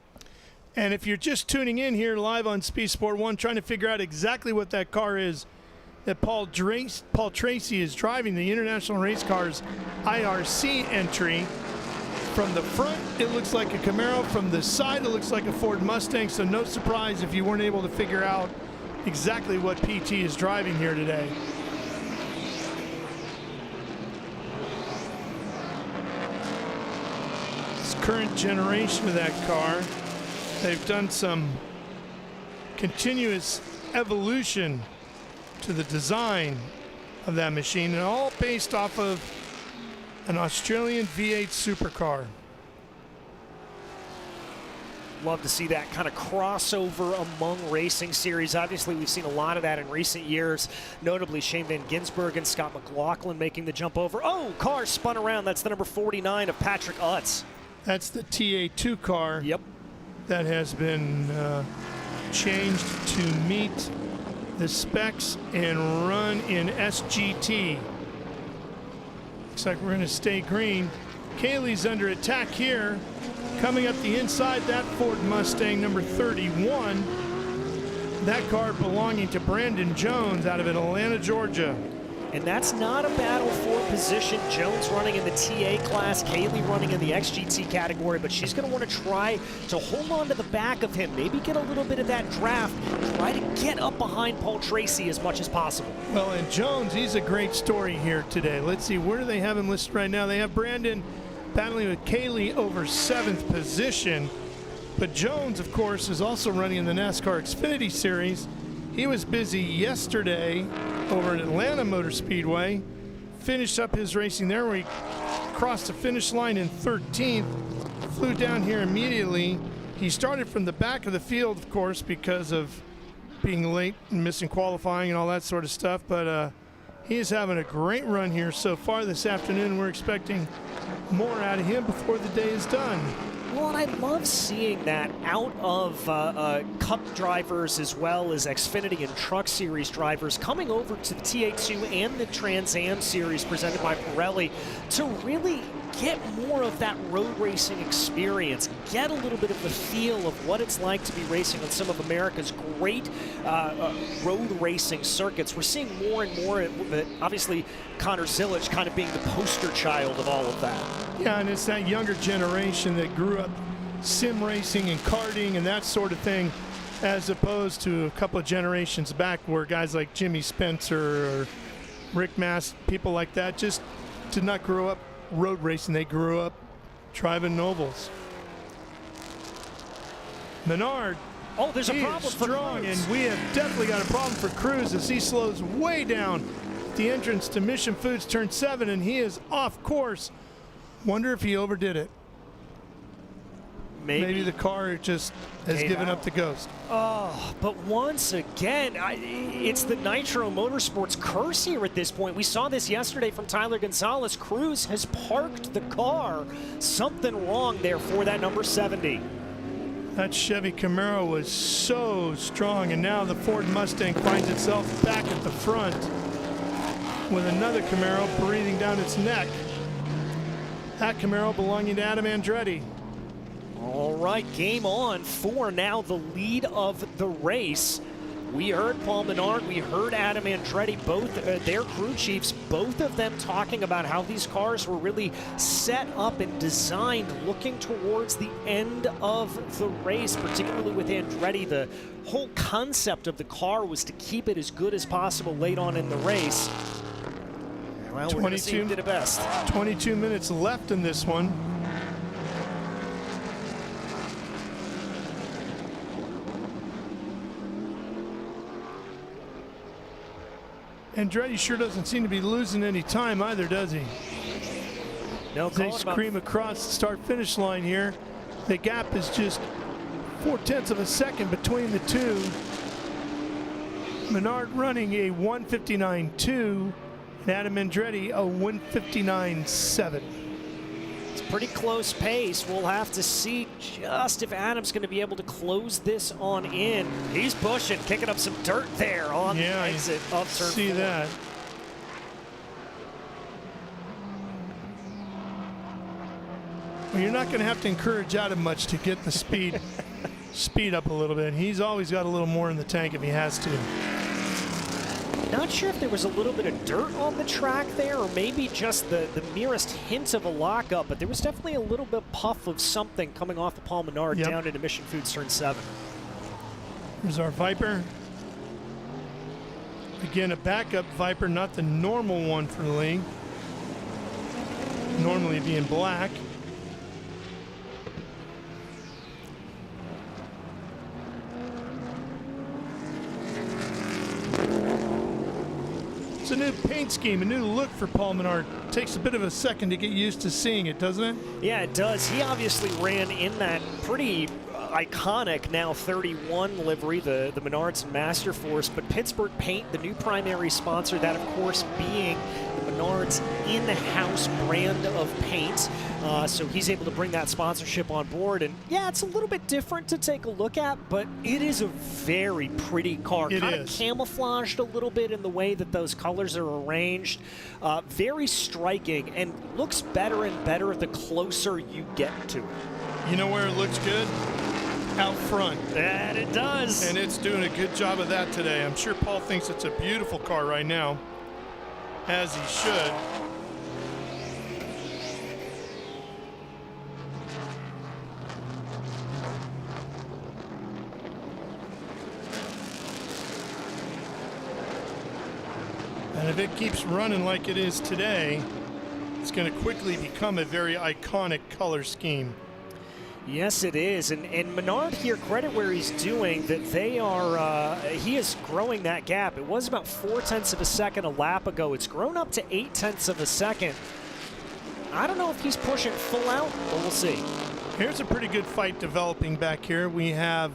Speaker 1: And if you're just tuning in here live on Speed Sport 1, trying to figure out exactly what that car is that Paul Tracy is driving, the International Race Cars IRC entry. From the front, it looks like a Camaro. From the side, it looks like a Ford Mustang. So no surprise if you weren't able to figure out exactly what PT is driving here today. This current generation of that car, they've done some continuous evolution to the design of that machine, and all based off of an Australian V8 supercar.
Speaker 11: Love to see that kind of crossover among racing series. Obviously, we've seen a lot of that in recent years, notably Shane Van Gisbergen and Scott McLaughlin making the jump over. Oh, car spun around. That's the number 49 of Patrick Utz.
Speaker 1: That's the TA2 car.
Speaker 11: Yep.
Speaker 1: That has been changed to meet the specs and run in SGT. Looks like we're going to stay green. Kaylee's under attack here. Coming up the inside, that Ford Mustang number 31. That car belonging to Brandon Jones out of Atlanta, Georgia.
Speaker 11: And that's not a battle for position. Jones running in the TA class, Kaylee running in the XGT category, but she's going to want to try to hold on to the back of him, maybe get a little bit of that draft, try to get up behind Paul Tracy as much as possible.
Speaker 1: Well, and Jones, he's a great story here today. Let's see, where do they have him listed right now? They have Brandon battling with Kaylee over 7th position. But Jones, of course, is also running in the NASCAR Xfinity Series. He was busy yesterday over at Atlanta Motor Speedway. Finished up his racing there where he crossed the finish line in 13th. Flew down here immediately. He started from the back of the field, of course, because of being late and missing qualifying and all that sort of stuff. But he is having a great run here so far this afternoon. We're expecting more out of him before the day is done.
Speaker 11: Well, and I love seeing that out of Cup drivers as well as Xfinity and Truck Series drivers coming over to the TA2 and the Trans Am Series presented by Pirelli to really get more of that road racing experience, get a little bit of the feel of what it's like to be racing on some of America's great road racing circuits. We're seeing more and more, obviously Connor Zillage kind of being the poster child of all of that.
Speaker 1: Yeah, and it's that younger generation that grew up sim racing and karting and that sort of thing, as opposed to a couple of generations back where guys like Jimmy Spencer or Rick Mast, people like that, just did not grow up road racing. They grew up driving Novels. Menard.
Speaker 11: Oh, there's a problem for
Speaker 1: strong,
Speaker 11: Cruz.
Speaker 1: and we have definitely got a problem for Cruz as he slows way down at the entrance to Mission Foods Turn 7, and he is off course. Wonder if he overdid it. Maybe the car just has given up the ghost.
Speaker 11: Oh, but once again, it's the Nitro Motorsports curse here at this point. We saw this yesterday from Tyler Gonzalez. Cruz has parked the car. Something wrong there for that number 70.
Speaker 1: That Chevy Camaro was so strong, and now the Ford Mustang finds itself back at the front with another Camaro breathing down its neck. That Camaro belonging to Adam Andretti.
Speaker 11: All right, game on for now the lead of the race. We heard Paul Menard, we heard Adam Andretti, both their crew chiefs, both of them talking about how these cars were really set up and designed looking towards the end of the race, particularly with Andretti. The whole concept of the car was to keep it as good as possible late on in the race. Well,
Speaker 1: 22
Speaker 11: did it best.
Speaker 1: 22 minutes left in this one. Andretti sure doesn't seem to be losing any time either, does he?
Speaker 11: No,
Speaker 1: they scream across the start-finish line here. The gap is just 0.4 of a second between the two. Menard running a 1:59.2, and Adam Andretti a 1:59.7.
Speaker 11: It's a pretty close pace. We'll have to see just if Adam's going to be able to close this on in. He's pushing, kicking up some dirt there on the exit of turn 4.
Speaker 1: See that. Well, you're not going to have to encourage Adam much to get the speed up a little bit. He's always got a little more in the tank if he has to.
Speaker 11: Not sure if there was a little bit of dirt on the track there, or maybe just the merest hint of a lockup, but there was definitely a little bit puff of something coming off of Paul Menard down into Mission Foods Turn 7.
Speaker 1: Here's our Viper. Again, a backup Viper, not the normal one for the league. Normally being black. It's a new paint scheme, a new look for Paul Menard. Takes a bit of a second to get used to seeing it, doesn't it?
Speaker 11: Yeah, it does. He obviously ran in that pretty iconic now 31 livery, the Menards Master Force, but Pittsburgh Paint, the new primary sponsor, that of course being the Menards in-house brand of paint. So he's able to bring that sponsorship on board, and yeah, it's a little bit different to take a look at, but it is a very pretty car.
Speaker 1: It
Speaker 11: kind
Speaker 1: is.
Speaker 11: of camouflaged a little bit in the way that those colors are arranged. Very striking, and looks better and better the closer you get to it.
Speaker 1: You know where it looks good? Out front.
Speaker 11: That it does.
Speaker 1: And it's doing a good job of that today. I'm sure Paul thinks it's a beautiful car right now, as he should. And if it keeps running like it is today, it's going to quickly become a very iconic color scheme.
Speaker 11: Yes, it is. And Menard here, credit where he's doing, that they are, he is growing that gap. It was about 0.4 of a second a lap ago. It's grown up to 0.8 of a second. I don't know if he's pushing full out, but we'll see.
Speaker 1: Here's a pretty good fight developing back here. We have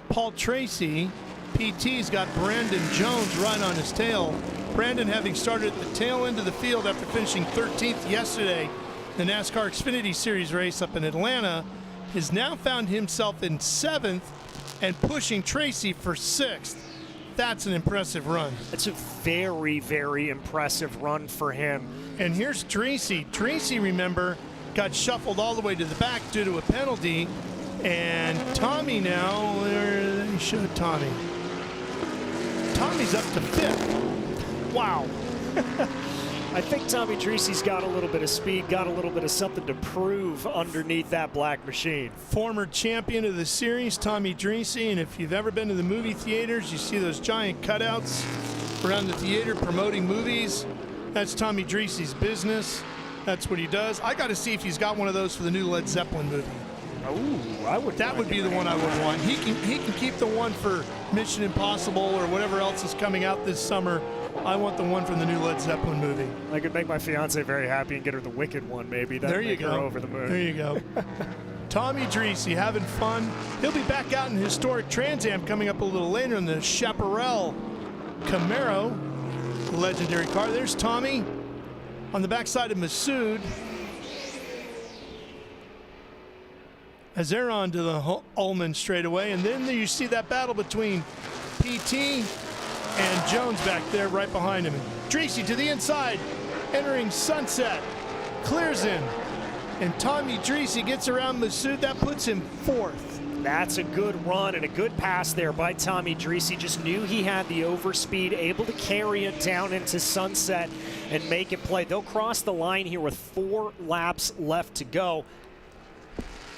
Speaker 1: Paul Tracy. PT's got Brandon Jones right on his tail. Brandon, having started at the tail end of the field after finishing 13th yesterday, the NASCAR Xfinity Series race up in Atlanta, has now found himself in 7th and pushing Tracy for 6th. That's an impressive run.
Speaker 11: It's a very, very impressive run for him.
Speaker 1: And here's Tracy. Tracy, remember, got shuffled all the way to the back due to a penalty. And Tommy now, where they showed Tommy. Tommy's up to 5th.
Speaker 11: Wow. I think Tommy Dreesy's got a little bit of speed, got a little bit of something to prove underneath that black machine.
Speaker 1: Former champion of the series, Tommy Dreesy, and if you've ever been to the movie theaters, you see those giant cutouts around the theater promoting movies. That's Tommy Dreesy's business. That's what he does. I got to see if he's got one of those for the new Led Zeppelin movie.
Speaker 11: Oh,
Speaker 1: that would be the one I would want. He can keep the one for Mission Impossible or whatever else is coming out this summer. I want the one from the new Led Zeppelin movie.
Speaker 11: I could make my fiance very happy and get her the Wicked one, maybe. That'd make her over the moon.
Speaker 1: There you go. Tommy Dreesy having fun. He'll be back out in historic Trans Am coming up a little later in the Chaparral Camaro, legendary car. There's Tommy on the backside of Masood. As they're on to the Ullman straightaway, and then you see that battle between PT and Jones back there right behind him. Dreesy to the inside, entering Sunset, clears him, and Tommy Dreesy gets around Masood. That puts him 4th.
Speaker 11: That's a good run and a good pass there by Tommy Dreesy. Just knew he had the overspeed, able to carry it down into Sunset and make it play. They'll cross the line here with 4 laps left to go.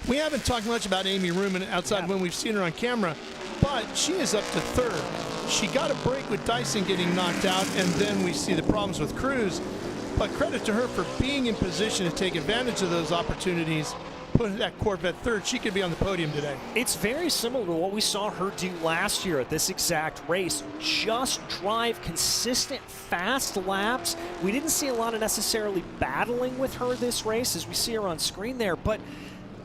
Speaker 1: We haven't talked much about Amy Ruman outside when we've seen her on camera, but she is up to 3rd. She got a break with Dyson getting knocked out, and then we see the problems with Cruz. But credit to her for being in position to take advantage of those opportunities. Put that Corvette 3rd. She could be on the podium today.
Speaker 11: It's very similar to what we saw her do last year at this exact race. Just drive consistent, fast laps. We didn't see a lot of necessarily battling with her this race as we see her on screen there, but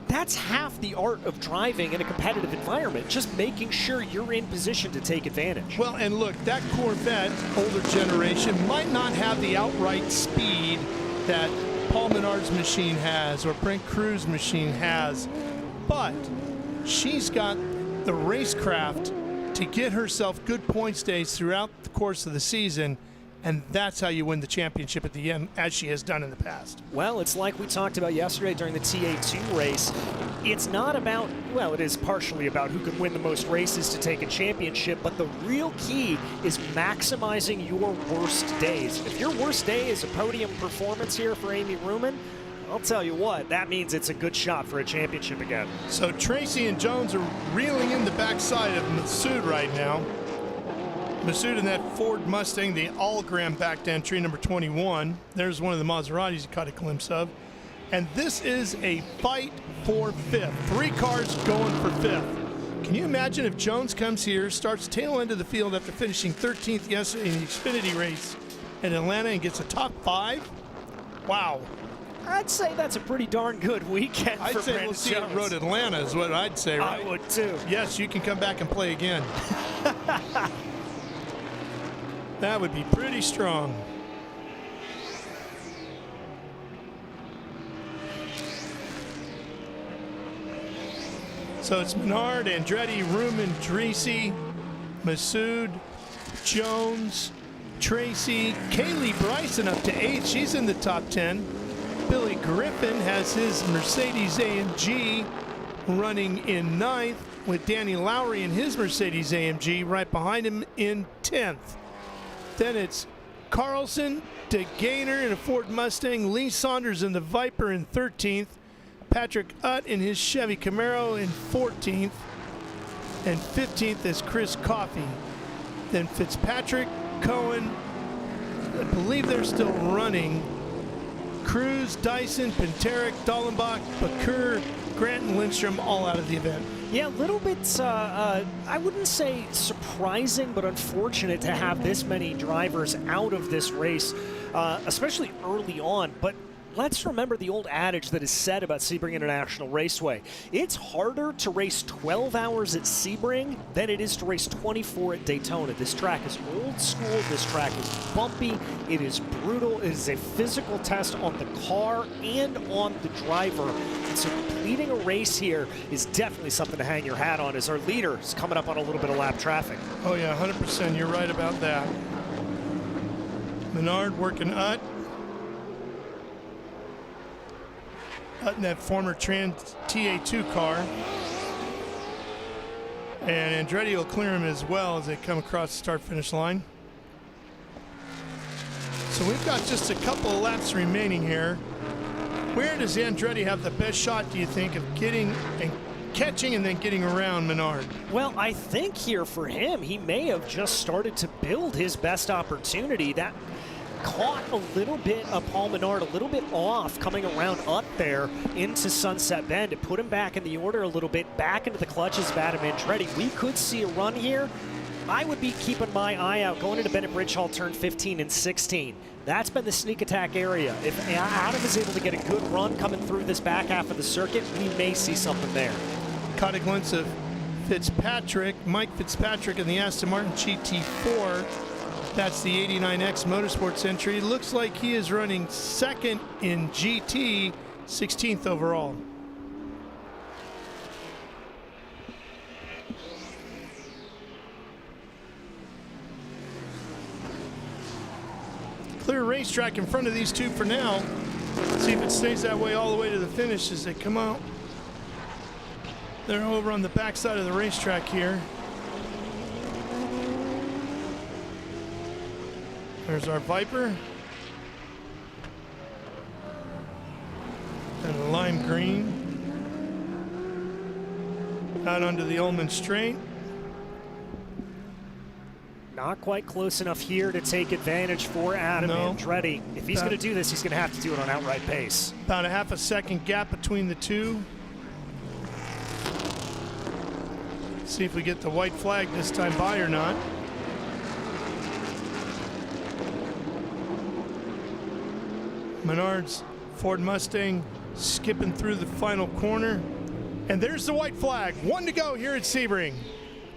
Speaker 11: that's half the art of driving in a competitive environment, just making sure you're in position to take advantage.
Speaker 1: Well, and look, that Corvette, older generation, might not have the outright speed that Paul Menard's machine has or Brent Cruz's machine has, but she's got the racecraft to get herself good points days throughout the course of the season. And that's how you win the championship at the end, as she has done in the past.
Speaker 11: Well, it's like we talked about yesterday during the TA2 race. It's not about, well, it is partially about who can win the most races to take a championship, but the real key is maximizing your worst days. If your worst day is a podium performance here for Amy Ruman, I'll tell you what, that means it's a good shot for a championship again.
Speaker 1: So Tracy and Jones are reeling in the backside of Masood right now. Masood in that Ford Mustang, the Allgram back entry, number 21. There's one of the Maseratis you caught a glimpse of. And this is a fight for 5th. 3 cars going for 5th. Can you imagine if Jones comes here, starts tail end of the field after finishing 13th yesterday in the Xfinity race in Atlanta and gets a top 5? Wow.
Speaker 11: I'd say that's a pretty darn good weekend
Speaker 1: I'd
Speaker 11: for
Speaker 1: say
Speaker 11: Brandon
Speaker 1: we'll see it
Speaker 11: Jones.
Speaker 1: at Road Atlanta is what I'd say, right?
Speaker 11: I would too.
Speaker 1: Yes, you can come back and play again. That would be pretty strong. So it's Menard, Andretti, Ruman, Dreesy, Masood, Jones, Tracy, Kaylee Bryson up to 8th. She's in the top 10. Billy Griffin has his Mercedes AMG running in 9th, with Danny Lowry in his Mercedes AMG right behind him in 10th. Then it's Carlson, DeGainer in a Ford Mustang, Lee Saunders in the Viper in 13th, Patrick Utt in his Chevy Camaro in 14th, and 15th is Chris Coffey. Then Fitzpatrick, Cohen, I believe they're still running. Cruz, Dyson, Pinteric, Dallenbach, Bakur, Grant, and Lindstrom all out of the event.
Speaker 11: Yeah, a little bit, I wouldn't say surprising, but unfortunate to have this many drivers out of this race, especially early on. But let's remember the old adage that is said about Sebring International Raceway. It's harder to race 12 hours at Sebring than it is to race 24 at Daytona. This track is old school. This track is bumpy. It is brutal. It is a physical test on the car and on the driver. And so completing a race here is definitely something to hang your hat on, as our leader is coming up on a little bit of lap traffic.
Speaker 1: Oh yeah, 100%. You're right about that. Menard working Utt. In that former Trans TA2 car. And Andretti will clear him as well as they come across the start-finish line. So we've got just a couple of laps remaining here. Where does Andretti have the best shot, do you think, of getting and catching and then getting around Menard?
Speaker 11: Well, I think here for him, he may have just started to build his best opportunity. That caught a little bit of Paul Menard, a little bit off coming around up there into Sunset Bend. It put him back in the order a little bit, back into the clutches of Adam Andretti. We could see a run here. I would be keeping my eye out going into Bennett Bridge Hall turn 15 and 16. That's been the sneak attack area. If Adam is able to get a good run coming through this back half of the circuit, we may see something there.
Speaker 1: Caught a glimpse of Fitzpatrick, Mike Fitzpatrick in the Aston Martin GT4. That's the 89X Motorsports entry. Looks like he is running second in GT, 16th overall. Clear racetrack in front of these two for now. Let's see if it stays that way all the way to the finish as they come out. They're over on the backside of the racetrack here. There's our Viper. And a lime green. Out onto the Ullman Straight.
Speaker 11: Not quite close enough here to take advantage for Adam Andretti. If he's going to do this, he's going to have to do it on outright pace.
Speaker 1: About a half a second gap between the two. See if we get the white flag this time by or not. Menard's Ford Mustang skipping through the final corner. And there's the white flag. 1 to go here at Sebring.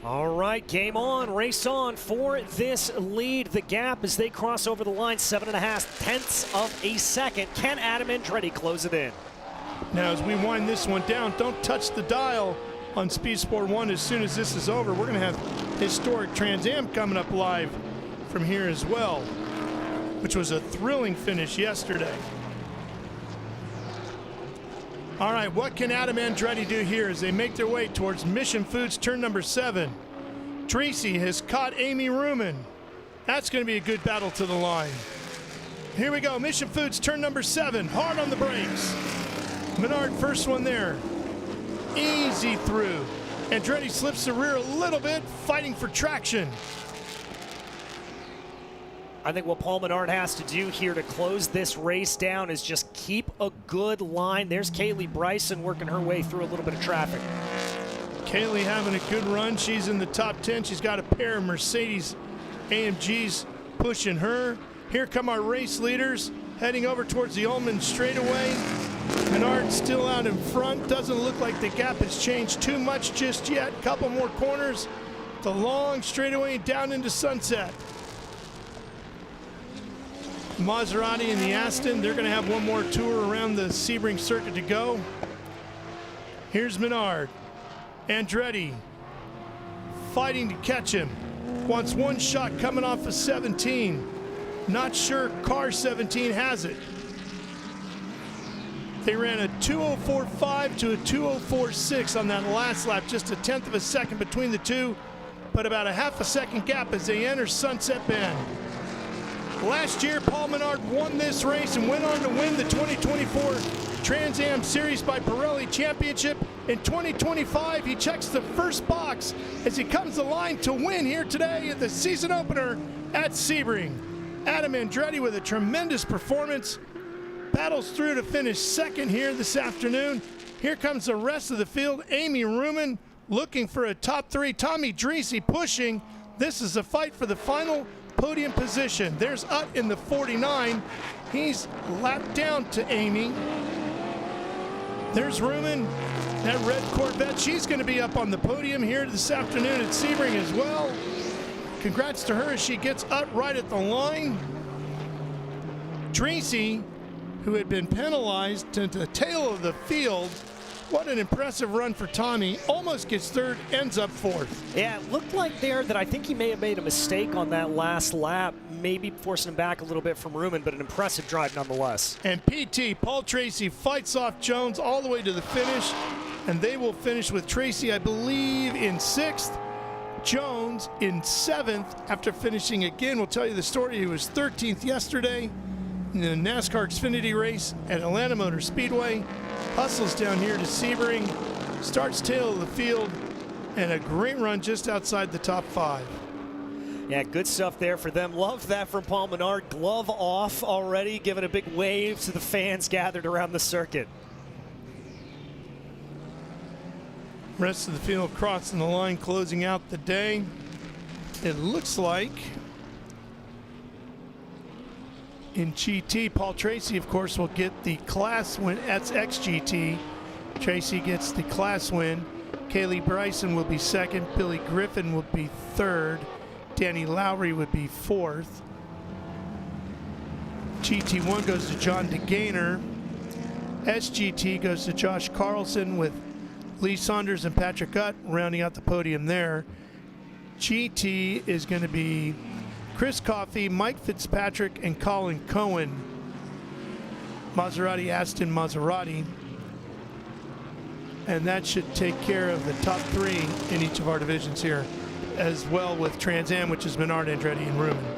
Speaker 11: All right, game on, race on for this lead. The gap as they cross over the line, 7.5 tenths of a second. Can Adam Andretti close it in?
Speaker 1: Now, as we wind this one down, don't touch the dial on Speed Sport 1 as soon as this is over. We're going to have historic Trans Am coming up live from here as well, which was a thrilling finish yesterday. All right, what can Adam Andretti do here as they make their way towards Mission Foods turn number 7? Tracy has caught Amy Ruman. That's going to be a good battle to the line. Here we go, Mission Foods turn number 7, hard on the brakes. Menard first one there, easy through. Andretti slips the rear a little bit, fighting for traction.
Speaker 11: I think what Paul Menard has to do here to close this race down is just keep a good line. There's Kaylee Bryson working her way through a little bit of traffic.
Speaker 1: Kaylee having a good run. She's in the top 10. She's got a pair of Mercedes AMGs pushing her. Here come our race leaders. heading over towards the Ullman straightaway. Menard still out in front. Doesn't look like the gap has changed too much just yet. Couple more corners. The long straightaway down into Sunset. Maserati and the Aston, they're going to have one more tour around the Sebring circuit to go. Here's Menard. Andretti fighting to catch him. Wants one shot coming off of 17. Not sure car 17 has it. They ran a 2:04.5 to a 2:04.6 on that last lap, just a tenth of a second between the two, but about a half a second gap as they enter Sunset Bend. Last year, Paul Menard won this race and went on to win the 2024 Trans Am Series by Pirelli Championship. In 2025, he checks the first box as he comes to line to win here today at the season opener at Sebring. Adam Andretti with a tremendous performance. Battles through to finish second here this afternoon. Here comes the rest of the field. Amy Ruman looking for a top three. Tommy Dreese pushing. This is a fight for the final podium position. There's Utt in the 49. He's lapped down to Amy. There's Ruman, that red Corvette. She's going to be up on the podium here this afternoon at Sebring as well. Congrats to her as she gets Utt right at the line. Dreese, who had been penalized to the tail of the field. What an impressive run for Tommy. Almost gets third, ends up fourth.
Speaker 11: Yeah, it looked like there that I think he may have made a mistake on that last lap, maybe forcing him back a little bit from Ruman, but an impressive drive nonetheless.
Speaker 1: And PT, Paul Tracy, fights off Jones all the way to the finish, and they will finish with Tracy, I believe, in 6th. Jones in 7th after finishing again. We'll tell you the story. He was 13th yesterday in the NASCAR Xfinity race at Atlanta Motor Speedway. Hustles down here to Sebring, starts tail of the field, and a great run just outside the top 5.
Speaker 11: Yeah, good stuff there for them. Love that from Paul Menard. Glove off already, giving a big wave to the fans gathered around the circuit.
Speaker 1: Rest of the field crossing the line, closing out the day. It looks like in GT, Paul Tracy, of course, will get the class win. That's XGT. Tracy gets the class win. Kaylee Bryson will be second. Billy Griffin will be third. Danny Lowry would be fourth. GT1 goes to John DeGainer. SGT goes to Josh Carlson with Lee Saunders and Patrick Utt rounding out the podium there. GT is going to be Chris Coffey, Mike Fitzpatrick, and Colin Cohen. Maserati, Aston, Maserati. And that should take care of the top 3 in each of our divisions here, as well with Trans Am, which is Menard, Andretti, and Ruman.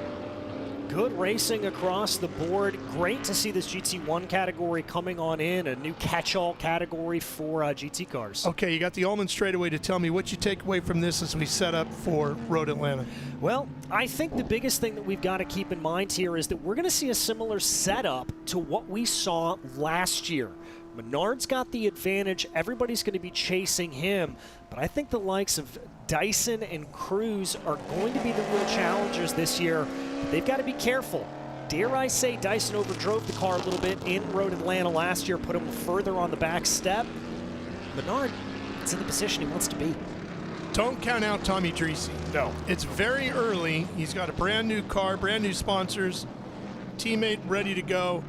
Speaker 11: Good racing across the board. Great to see this GT1 category coming on in, a new catch-all category for GT cars.
Speaker 1: Okay, you got the Ullman straightaway to tell me what you take away from this as we set up for Road Atlanta.
Speaker 11: Well, I think the biggest thing that we've got to keep in mind here is that we're going to see a similar setup to what we saw last year. Menard's got the advantage. Everybody's going to be chasing him. But I think the likes of Dyson and Cruz are going to be the real challengers this year. They've got to be careful. Dare I say Dyson overdrove the car a little bit in Road Atlanta last year, put him further on the back step. Menard is in the position he wants to be.
Speaker 1: Don't count out Tommy Dreese.
Speaker 11: No.
Speaker 1: It's very early. He's got a brand new car, brand new sponsors, teammate ready to go.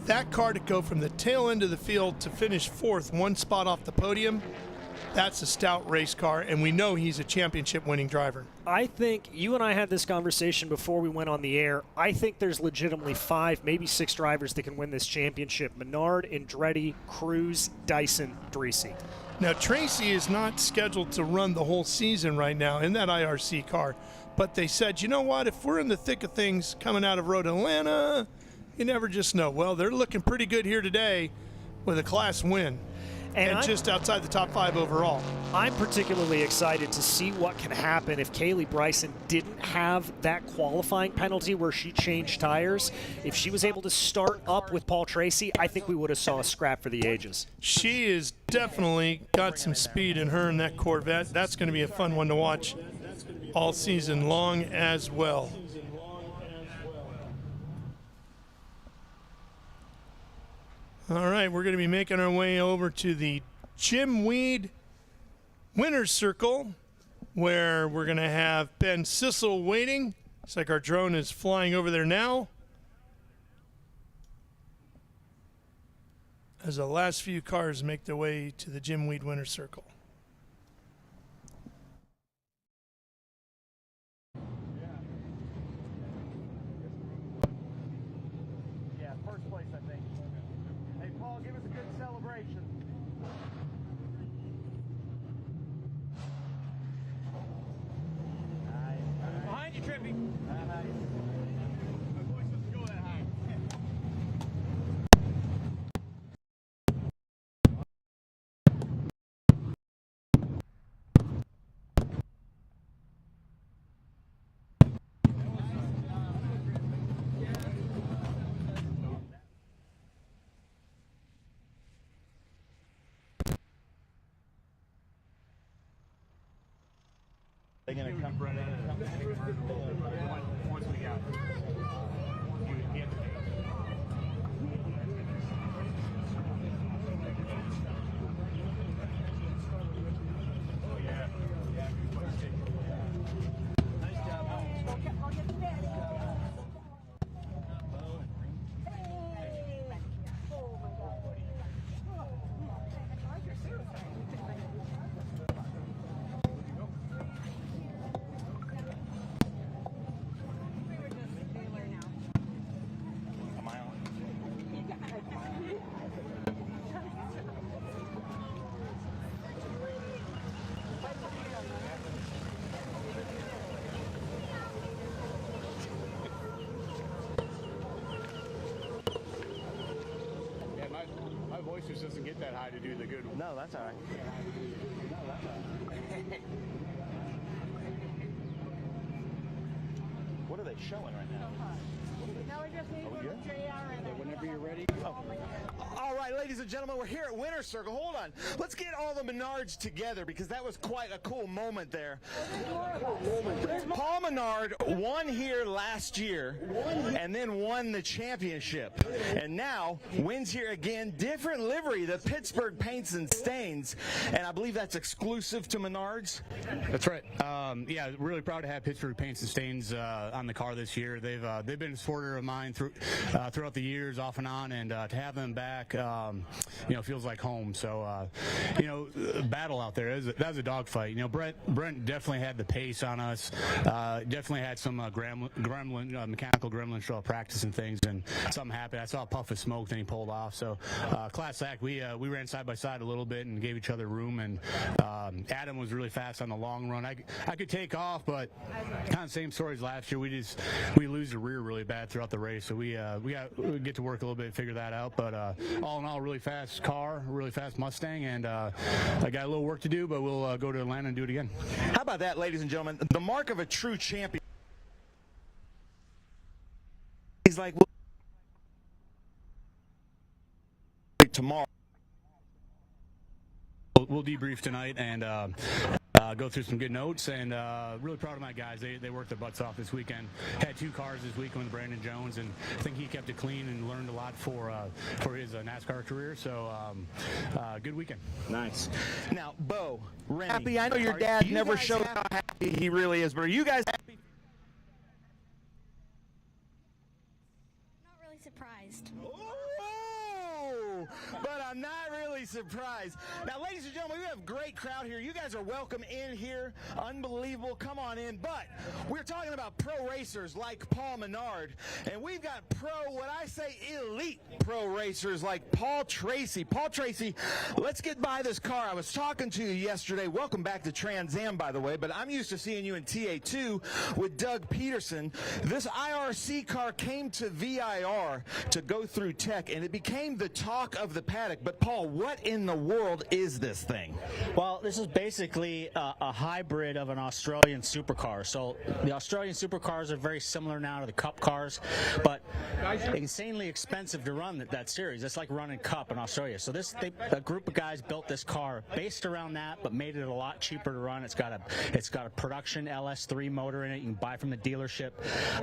Speaker 1: That car to go from the tail end of the field to finish 4th, 1 spot off the podium, that's a stout race car, and we know he's a championship-winning driver.
Speaker 11: I think you and I had this conversation before we went on the air. I think there's legitimately 5, maybe 6 drivers that can win this championship. Menard, Andretti, Cruz, Dyson, Dreese.
Speaker 1: Now, Tracy is not scheduled to run the whole season right now in that IRC car, but they said, you know what, if we're in the thick of things coming out of Road Atlanta, you never just know. Well, they're looking pretty good here today with a class win. And just outside the top 5 overall.
Speaker 11: I'm particularly excited to see what can happen if Kaylee Bryson didn't have that qualifying penalty where she changed tires. If she was able to start up with Paul Tracy, I think we would have saw a scrap for the ages.
Speaker 1: She is definitely got some speed in her in that Corvette. That's going to be a fun one to watch all season long as well. All right, we're going to be making our way over to the Jim Weed Winner's Circle, where we're going to have Ben Sissel waiting. Looks like our drone is flying over there now. As the last few cars make their way to the Jim Weed Winner's Circle.
Speaker 9: Yeah, first place, I think. Hey, Paul, give us a good celebration. Nice. Behind you, Trippy. Nice. My voice doesn't go that high.
Speaker 5: They're going to come once we got just doesn't get that high to do the good one.
Speaker 9: No, that's all right. What are they showing right now?
Speaker 19: No, we just need to go to JR.
Speaker 5: Whenever you're ready.
Speaker 9: Oh. All right, ladies and gentlemen, we're here at Winner's Circle. Hold on. Let's get all the Menards together because that was quite a cool moment there. Paul Menard won here last year and then won the championship. And now wins here again. Different livery, the Pittsburgh Paints and Stains. And I believe that's exclusive to Menards.
Speaker 5: That's right. Yeah, really proud to have Pittsburgh Paints and Stains on the car this year. They've been a supporter of mine throughout the years, off and on, and to have them back, feels like home. So, battle out there. That was a dogfight. Brent definitely had the pace on us. Definitely had some mechanical gremlin practice and things, and something happened. I saw a puff of smoke, then he pulled off. So, class act. We ran side by side a little bit and gave each other room. And Adam was really fast on the long run. I could take off, but kind of same story as last year. We lose the rear really bad throughout the race. So we get to work a little bit and figure that out. But all in all, really fast car, really fast Mustang, and I got a little work to do, but we'll go to Atlanta and do it again.
Speaker 9: How about that, ladies and gentlemen? The mark of a true champion. He's like, well, tomorrow.
Speaker 5: We'll debrief tonight and go through some good notes, and really proud of my guys. They worked their butts off this weekend. Had 2 cars this weekend with Brandon Jones, and I think he kept it clean and learned a lot for his NASCAR career. So good weekend.
Speaker 9: Nice. Now, Bo, Rennie, happy. I know your dad never showed how happy he really is, but are you guys happy?
Speaker 19: Not really surprised.
Speaker 9: But I'm not really surprised. Now, ladies and gentlemen, we have a great crowd here. You guys are welcome in here. Unbelievable. Come on in. But we're talking about pro racers like Paul Menard, and we've got what I say, elite pro racers like Paul Tracy. Paul Tracy, let's get by this car. I was talking to you yesterday. Welcome back to Trans Am, by the way, but I'm used to seeing you in TA2 with Doug Peterson. This IRC car came to VIR to go through tech, and it became the talk of the paddock. But Paul, what in the world is this thing?
Speaker 6: Well, this is basically a hybrid of an Australian supercar. So the Australian supercars are very similar now to the Cup cars, but insanely expensive to run that series. It's like running Cup in Australia. So a group of guys built this car based around that, but made it a lot cheaper to run. It's got a production LS3 motor in it. You can buy from the dealership,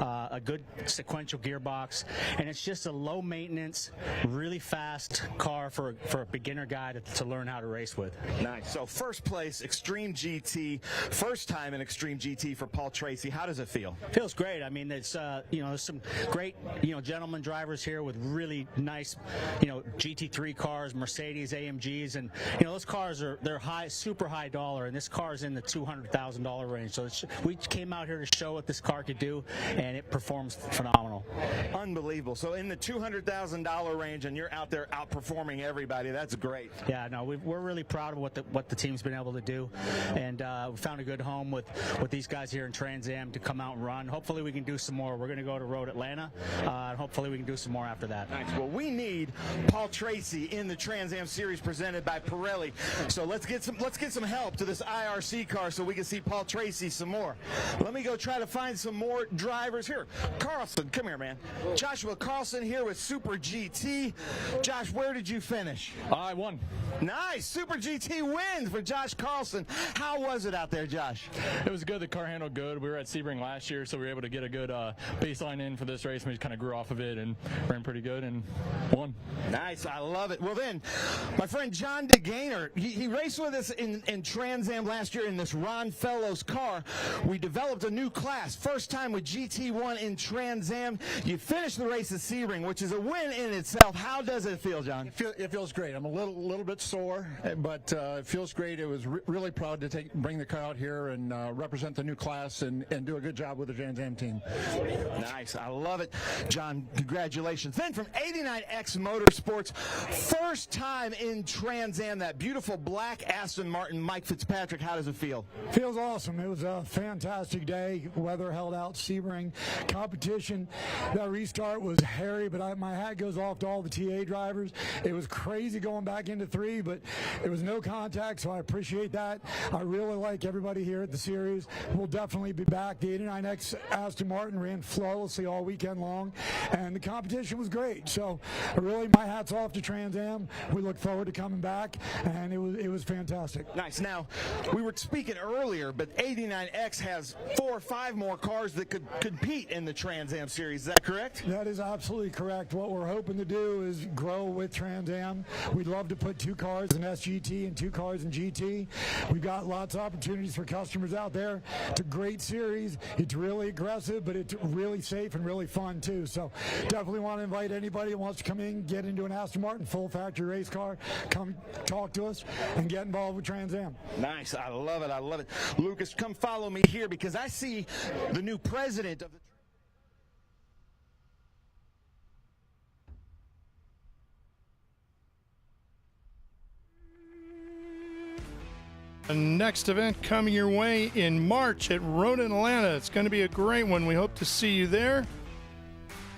Speaker 6: a good sequential gearbox, and it's just a low maintenance, really fast car for a beginner guy to learn how to race with.
Speaker 23: Nice. So first place, Extreme GT. First time in Extreme GT for Paul Tracy. How does it feel?
Speaker 6: Feels great. I mean, it's there's some great gentleman drivers here with really nice GT3 cars, Mercedes AMGs, and those cars they're super high dollar, and this car's in the $200,000 range. So we came out here to show what this car could do, and it performs phenomenal.
Speaker 23: Unbelievable. So in the $200,000 range, and you're out there outperforming everybody. That's great.
Speaker 6: Yeah, no, we're really proud of what the team's been able to do, and we found a good home with these guys here in Trans Am to come out and run. Hopefully we can do some more. We're going to go to Road Atlanta, and hopefully we can do some more after that.
Speaker 23: Nice. Well, we need Paul Tracy in the Trans Am Series presented by Pirelli. So let's get some help to this IRC car so we can see Paul Tracy some more. Let me go try to find some more drivers here. Carlson, come here, man. Joshua Carlson here with Super GT. Josh, where did you finish?
Speaker 7: I won.
Speaker 23: Nice. Super GT wins for Josh Carlson. How was it out there, Josh?
Speaker 7: It was good. The car handled good. We were at Sebring last year, so we were able to get a good baseline in for this race, and we just kind of grew off of it and ran pretty good and won.
Speaker 23: Nice. I love it. Well, then, my friend John DeGainer, he raced with us in Trans Am last year in this Ron Fellows car. We developed a new class. First time with GT1 in Trans Am. You finished the race at Sebring, which is a win in itself. How does it feel, John?
Speaker 8: It feels great. I'm a little bit sore, but it feels great. It was really proud to bring the car out here and represent the new class and do a good job with the Trans Am team.
Speaker 23: Nice. I love it. John, congratulations. Then from 89X Motorsports, first time in Trans Am, that beautiful black Aston Martin. Mike Fitzpatrick, how does it feel?
Speaker 10: Feels awesome. It was a fantastic day. Weather held out, Sebring. Competition, that restart was hairy, but my hat goes off to all the TA drivers. It was crazy going back into 3, but there was no contact, so I appreciate that. I really like everybody here at the series. We'll definitely be back. The 89X Aston Martin ran flawlessly all weekend long, and the competition was great. So really, my hat's off to Trans Am. We look forward to coming back, and it was fantastic.
Speaker 23: Nice. Now, we were speaking earlier, but 89X has 4 or 5 more cars that could compete in the Trans Am Series. Is that correct?
Speaker 10: That is absolutely correct. What we're hoping to do is grow with Trans Am. We'd love to put 2 cars in SGT and 2 cars in GT. We've got lots of opportunities for customers out there. It's a great series. It's really aggressive, but it's really safe and really fun too. So definitely want to invite anybody who wants to come in, get into an Aston Martin full factory race car, come talk to us and get involved with Trans Am.
Speaker 23: Nice. I love it. I love it. Lucas, come follow me here because I see the new president of the
Speaker 1: The next event coming your way in March at Road Atlanta. It's going to be a great one. We hope to see you there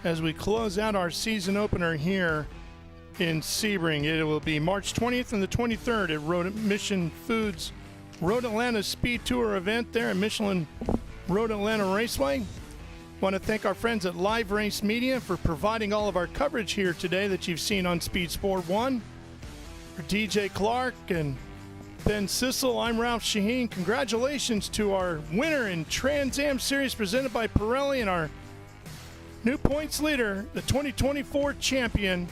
Speaker 1: as we close out our season opener here in Sebring. It will be March 20th and the 23rd at Mission Foods Road Atlanta SpeedTour event there at Michelin Road Atlanta Raceway. Want to thank our friends at Live Race Media for providing all of our coverage here today that you've seen on Speed Sport 1. For DJ Clark and Ben Sissel, I'm Ralph Shaheen. Congratulations to our winner in Trans Am Series presented by Pirelli and our new points leader, the 2024 champion,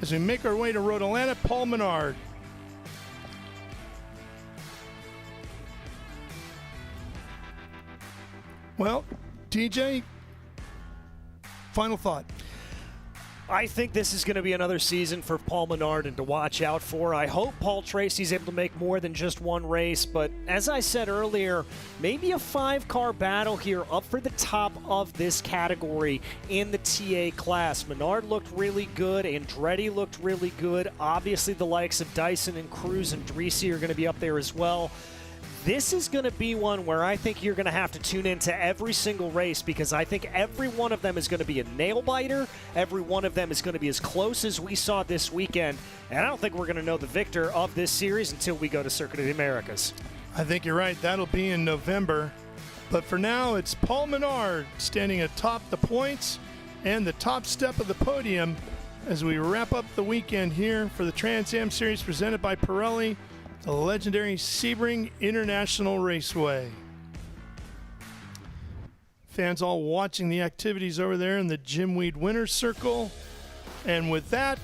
Speaker 1: as we make our way to Road Atlanta, Paul Menard. Well, DJ, final thought.
Speaker 11: I think this is going to be another season for Paul Menard and to watch out for. I hope Paul Tracy's able to make more than just one race, but as I said earlier, maybe a 5-car battle here up for the top of this category in the TA class. Menard looked really good. Andretti looked really good. Obviously, the likes of Dyson and Cruz and Dreesy are going to be up there as well. This is going to be one where I think you're going to have to tune into every single race because I think every one of them is going to be a nail-biter. Every one of them is going to be as close as we saw this weekend. And I don't think we're going to know the victor of this series until we go to Circuit of the Americas.
Speaker 1: I think you're right. That'll be in November. But for now, it's Paul Menard standing atop the points and the top step of the podium as we wrap up the weekend here for the Trans Am Series presented by Pirelli, the legendary Sebring International Raceway. Fans all watching the activities over there in the Jim Weed Winner's Circle. And with that,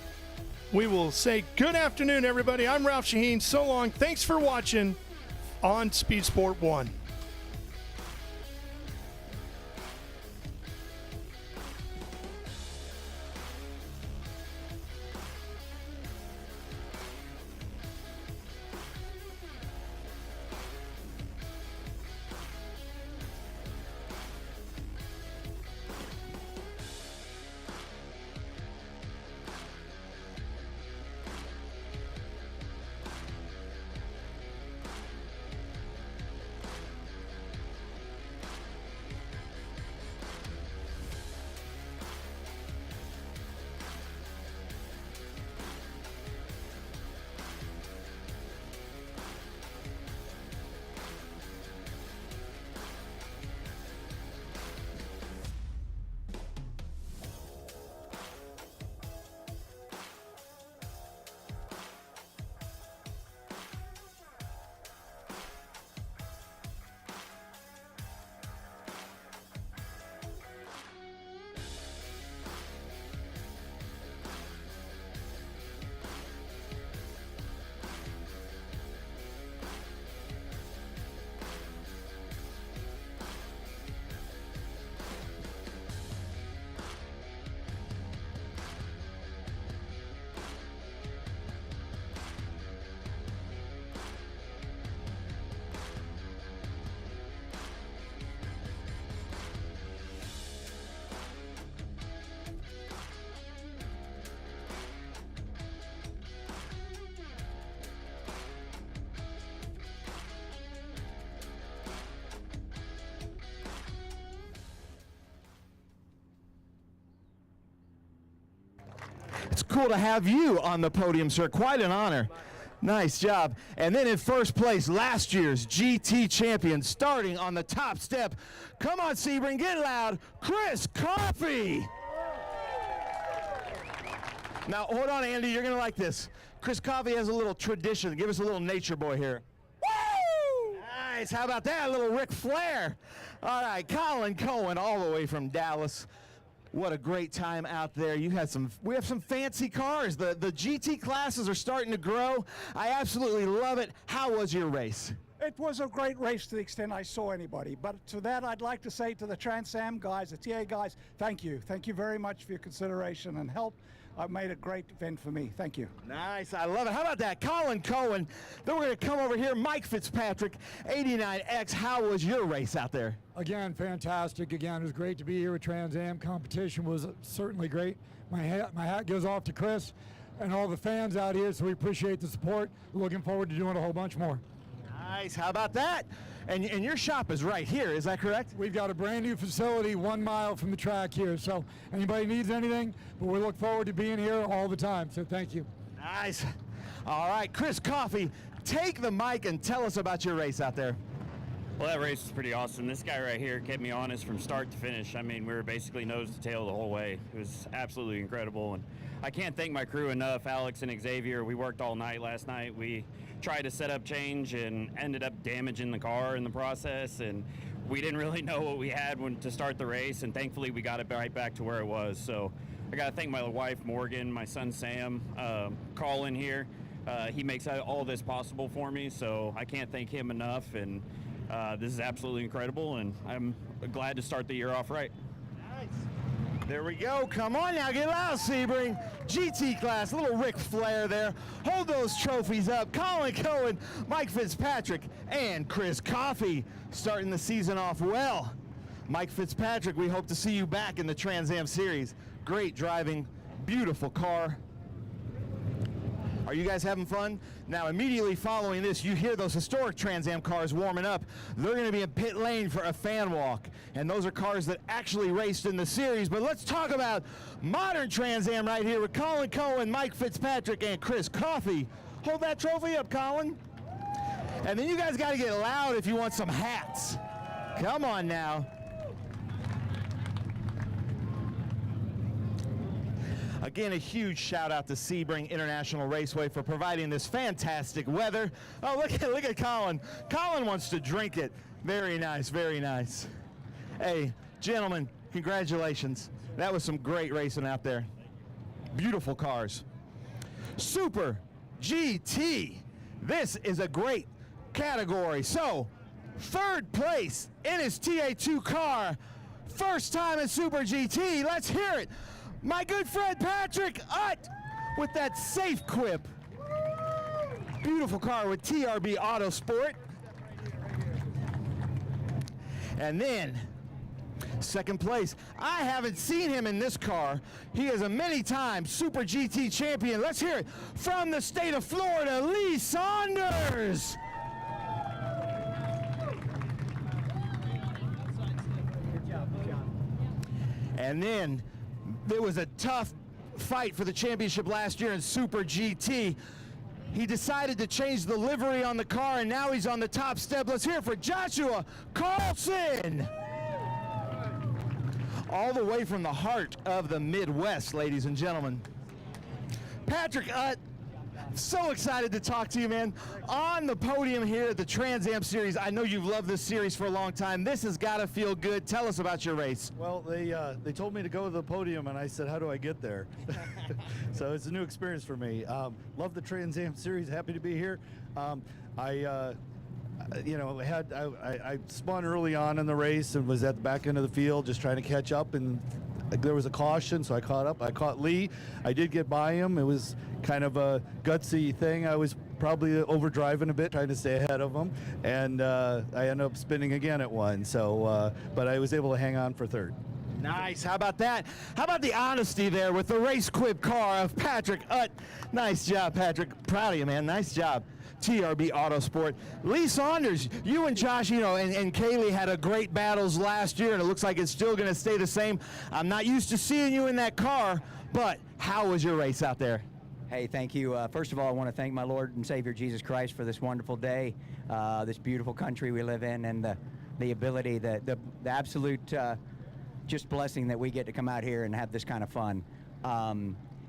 Speaker 1: We will say good afternoon, everybody. I'm Ralph Shaheen. So long. Thanks for watching on Speed Sport 1.
Speaker 23: It's cool to have you on the podium, sir. Quite an honor. Nice job. And then in first place, last year's GT champion, starting on the top step. Come on, Sebring, get loud. Chris Coffey. Now, hold on, Andy. You're going to like this. Chris Coffey has a little tradition. Give us a little nature boy here. Woo! Nice. How about that? A little Ric Flair. All right, Colin Cohen, all the way from Dallas. What a great time out there. We have some fancy cars. The GT classes are starting to grow. I absolutely love it. How was your race?
Speaker 12: It was a great race to the extent I saw anybody. But to that, I'd like to say to the Trans Am guys, the TA guys, thank you. Thank you very much for your consideration and help. I've made a great event for me. Thank you.
Speaker 23: Nice. I love it. How about that? Colin Cohen. Then we're going to come over here. Mike Fitzpatrick, 89X. How was your race out there?
Speaker 10: Again, fantastic. Again, it was great to be here with Trans Am. Competition was certainly great. My hat goes off to Chris and all the fans out here, so we appreciate the support. Looking forward to doing a whole bunch more.
Speaker 23: Nice. How about that? And your shop is right here, is that correct?
Speaker 10: We've got a brand new facility 1 mile from the track here, so anybody needs anything, but we look forward to being here all the time, so thank you.
Speaker 23: Nice. All right, Chris Coffey, take the mic and tell us about your race out there.
Speaker 13: Well, that race was pretty awesome. This guy right here kept me honest from start to finish. I mean, we were basically nose to tail the whole way. It was absolutely incredible, and I can't thank my crew enough, Alex and Xavier. We worked all night last night. We tried to set up change and ended up damaging the car in the process, and we didn't really know what we had to start the race, and thankfully we got it right back to where it was. So I got to thank my wife, Morgan, my son, Sam, Colin here. He makes all this possible for me, so I can't thank him enough, and this is absolutely incredible, and I'm glad to start the year off right.
Speaker 23: Nice. There we go. Come on now, get loud, Sebring. GT class, a little Ric Flair there. Hold those trophies up. Colin Cohen, Mike Fitzpatrick, and Chris Coffey starting the season off well. Mike Fitzpatrick, we hope to see you back in the Trans Am Series. Great driving, beautiful car. Are you guys having fun? Now, immediately following this, you hear those historic Trans Am cars warming up. They're going to be in pit lane for a fan walk. And those are cars that actually raced in the series. But let's talk about modern Trans Am right here with Colin Cohen, Mike Fitzpatrick, and Chris Coffey. Hold that trophy up, Colin. And then you guys got to get loud if you want some hats. Come on now. Again, a huge shout out to Sebring International Raceway for providing this fantastic weather. Oh, look at Colin. Colin wants to drink it. Very nice, very nice. Hey, gentlemen, congratulations. That was some great racing out there. Beautiful cars. Super GT. This is a great category. So, third place in his TA2 car. First time in Super GT. Let's hear it. My good friend Patrick Utt with that safe quip. Beautiful car with TRB Autosport. And then, second place. I haven't seen him in this car. He is a many-time Super GT champion. Let's hear it from the state of Florida, Lee Saunders. And then there was a tough fight for the championship last year in Super GT. He decided to change the livery on the car, and now he's on the top step. Let's hear it for Joshua Carlson. All the way from the heart of the Midwest, ladies and gentlemen. Patrick Utt, so excited to talk to you, man. On the podium here at the Trans Am Series, I know you've loved this series for a long time. This has got to feel good. Tell us about your race.
Speaker 14: Well, they told me to go to the podium, and I said, how do I get there? So it's a new experience for me. Love the Trans Am Series. Happy to be here. I spun early on in the race and was at the back end of the field just trying to catch up, and there was a caution, so I caught up. I caught Lee. I did get by him. It was kind of a gutsy thing. I was probably overdriving a bit, trying to stay ahead of him, and I ended up spinning again at one. So, but I was able to hang on for third.
Speaker 23: Nice. How about that? How about the honesty there with the race quip car of Patrick Utt? Nice job, Patrick. Proud of you, man. Nice job. TRB Autosport. Lee Saunders, you and Josh, and Kaylee had a great battles last year, and it looks like it's still going to stay the same. I'm not used to seeing you in that car, but how was your race out there?
Speaker 16: Hey, thank you. First of all, I want to thank my Lord and Savior Jesus Christ for this wonderful day, this beautiful country we live in, and the ability, the absolute just blessing that we get to come out here and have this kind of fun.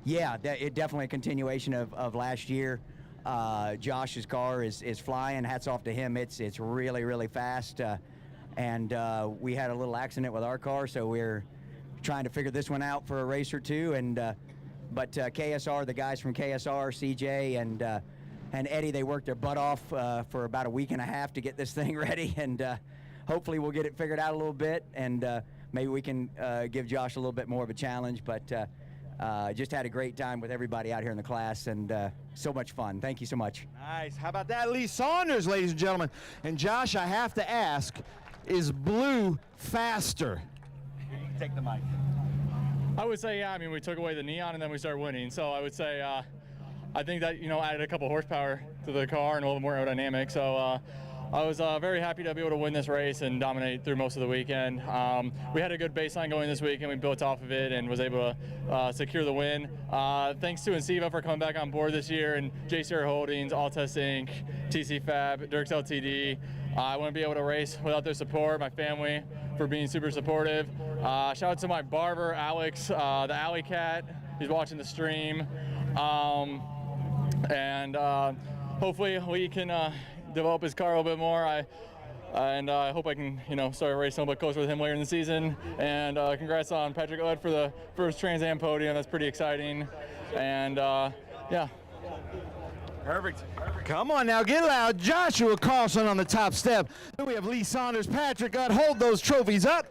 Speaker 16: It definitely a continuation of last year. Josh's car is flying. Hats off to him. It's really, really fast. And we had a little accident with our car, so we're trying to figure this one out for a race or two. But KSR, the guys from KSR, CJ and Eddie, they worked their butt off for about a week and a half to get this thing ready. And hopefully we'll get it figured out a little bit, and maybe we can give Josh a little bit more of a challenge. But just had a great time with everybody out here in the class, and so much fun. Thank you so much.
Speaker 23: Nice. How about that? Lee Saunders, ladies and gentlemen. And Josh, I have to ask, is blue faster?
Speaker 14: Take the mic.
Speaker 7: I would say, yeah. I mean, we took away the neon and then we started winning. So I would say, I think that, added a couple horsepower to the car and a little more aerodynamic. So I was very happy to be able to win this race and dominate through most of the weekend. We had a good baseline going this week, and we built off of it and was able to secure the win. Thanks to Insiva for coming back on board this year, and JCR Holdings, Altest Inc., TC Fab, Dirks LTD. I wouldn't be able to race without their support, my family for being super supportive. Shout out to my barber, Alex, the Alley Cat. He's watching the stream. And hopefully we can develop his car a little bit more. I hope I can, start racing a little bit closer with him later in the season. And congrats on Patrick Utt for the first Trans Am podium. That's pretty exciting. And yeah.
Speaker 23: Perfect. Come on now, get loud. Joshua Carlson on the top step. Then we have Lee Saunders, Patrick Utt. Hold those trophies up.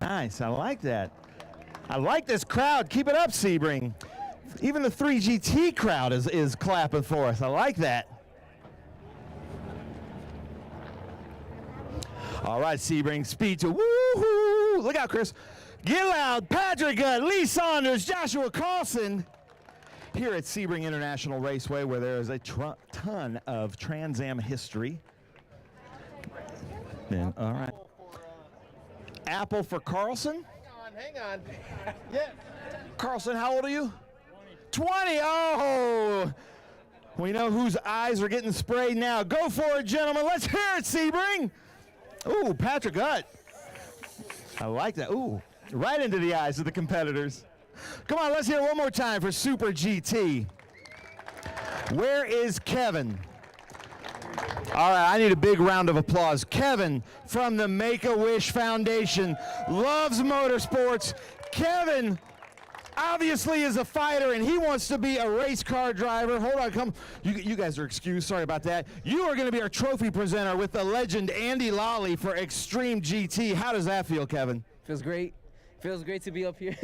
Speaker 23: Nice. I like that. I like this crowd. Keep it up, Sebring. Even the 3GT crowd is clapping for us. I like that. All right, Sebring SpeedTour. Woo-hoo! Look out, Chris. Get loud. Patrick Utt, Lee Saunders, Joshua Carlson here at Sebring International Raceway, where there is a ton of Trans Am history. Then, all right. Apple for Carlson.
Speaker 17: Hang on. Yeah.
Speaker 23: Carlson, how old are you? 20. Oh, we know whose eyes are getting sprayed now. Go for it, gentlemen. Let's hear it, Sebring. Ooh, Patrick Utt. I like that. Ooh, right into the eyes of the competitors. Come on, let's hear it one more time for Super GT. Where is Kevin? All right, I need a big round of applause. Kevin from the Make-A-Wish Foundation loves motorsports. Kevin, obviously is a fighter, and he wants to be a race car driver. Hold on, come. You guys are excused. Sorry about that. You are going to be our trophy presenter with the legend Andy Lally for Extreme GT. How does that feel, Kevin?
Speaker 15: Feels great. Feels great to be up here.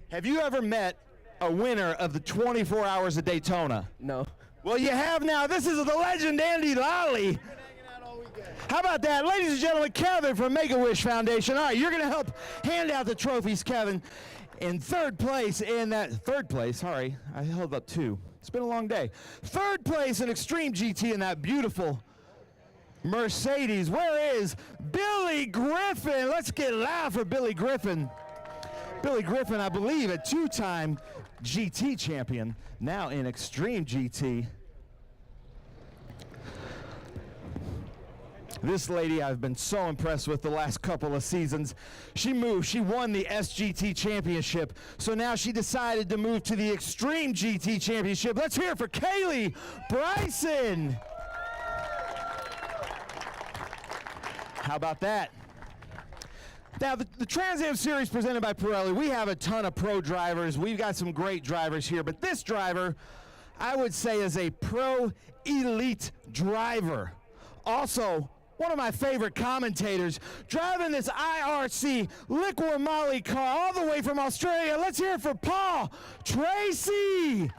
Speaker 23: Have you ever met a winner of the 24 Hours of Daytona?
Speaker 15: No.
Speaker 23: Well, you have now. This is the legend Andy Lally. How about that? Ladies and gentlemen, Kevin from Make-A-Wish Foundation. All right, you're going to help hand out the trophies, Kevin. In third place, sorry, I held up 2. It's been a long day. Third place in Extreme GT in that beautiful Mercedes. Where is Billy Griffin? Let's get loud for Billy Griffin. Billy Griffin, I believe, a 2-time GT champion, now in Extreme GT. This lady I've been so impressed with the last couple of seasons. She won the SGT Championship, so now she decided to move to the Extreme GT Championship. Let's hear it for Kaylee Bryson. How about that? Now, the Trans Am Series presented by Pirelli, we have a ton of pro drivers. We've got some great drivers here, but this driver, I would say, is a pro elite driver. Also, one of my favorite commentators, driving this IRC Liquid Molly car all the way from Australia. Let's hear it for Paul Tracy,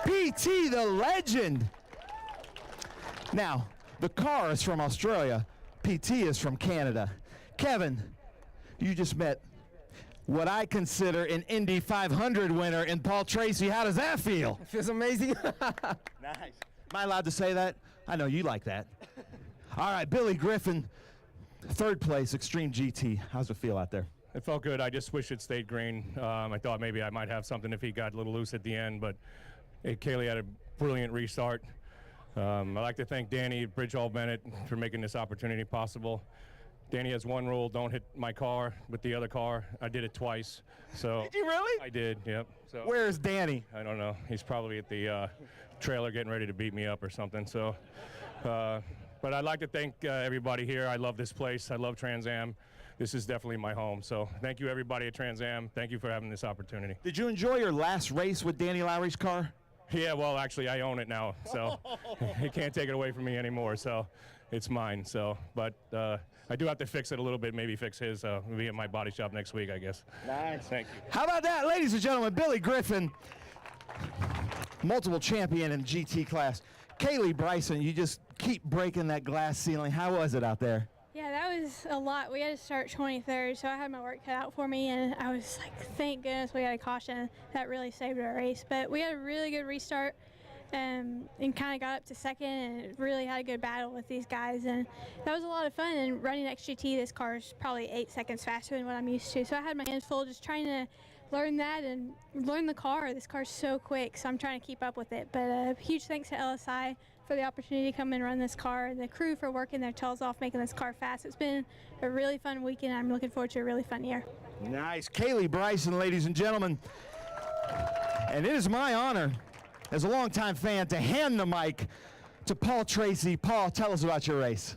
Speaker 23: PT, the legend. Now, the car is from Australia. PT is from Canada. Kevin, you just met what I consider an Indy 500 winner in Paul Tracy. How does that feel?
Speaker 15: It feels amazing.
Speaker 23: Nice. Am I allowed to say that? I know you like that. All right, Billy Griffin, third place, Extreme GT. How's it feel out there?
Speaker 18: It felt good. I just wish it stayed green. I thought maybe I might have something if he got a little loose at the end, but Kaylee had a brilliant restart. I'd like to thank Danny Bridgehall Bennett for making this opportunity possible. Danny has one rule: don't hit my car with the other car. I did it twice. So
Speaker 23: did you really?
Speaker 18: I did, yep. So
Speaker 23: where is Danny?
Speaker 18: I don't know. He's probably at the trailer getting ready to beat me up or something. So, but I'd like to thank everybody here. I love this place. I love Trans Am. This is definitely my home. So thank you, everybody at Trans Am. Thank you for having this opportunity.
Speaker 23: Did you enjoy your last race with Danny Lowry's car?
Speaker 18: Yeah, well, actually, I own it now, so he can't take it away from me anymore. So it's mine. So, but I do have to fix it a little bit. Maybe fix his. We'll be at my body shop next week, I guess.
Speaker 23: Nice.
Speaker 18: Thank you.
Speaker 23: How about that, ladies and gentlemen? Billy Griffin, multiple champion in GT class. Kaylee Bryson, you just keep breaking that glass ceiling. How was it out there?
Speaker 19: Yeah, that was a lot. We had to start 23rd, so I had my work cut out for me, and I was like, thank goodness we got a caution. That really saved our race. But we had a really good restart and kind of got up to second and really had a good battle with these guys. And that was a lot of fun. And running XGT, this car is probably 8 seconds faster than what I'm used to. So I had my hands full just trying to learn that and learn the car. This car's so quick, so I'm trying to keep up with it. But huge thanks to LSI for the opportunity to come and run this car, and the crew for working their tails off making this car fast. It's been a really fun weekend. I'm looking forward to a really fun year.
Speaker 23: Nice. Kaylee Bryson, ladies and gentlemen. And it is my honor as a longtime fan to hand the mic to Paul Tracy. Paul, tell us about your race.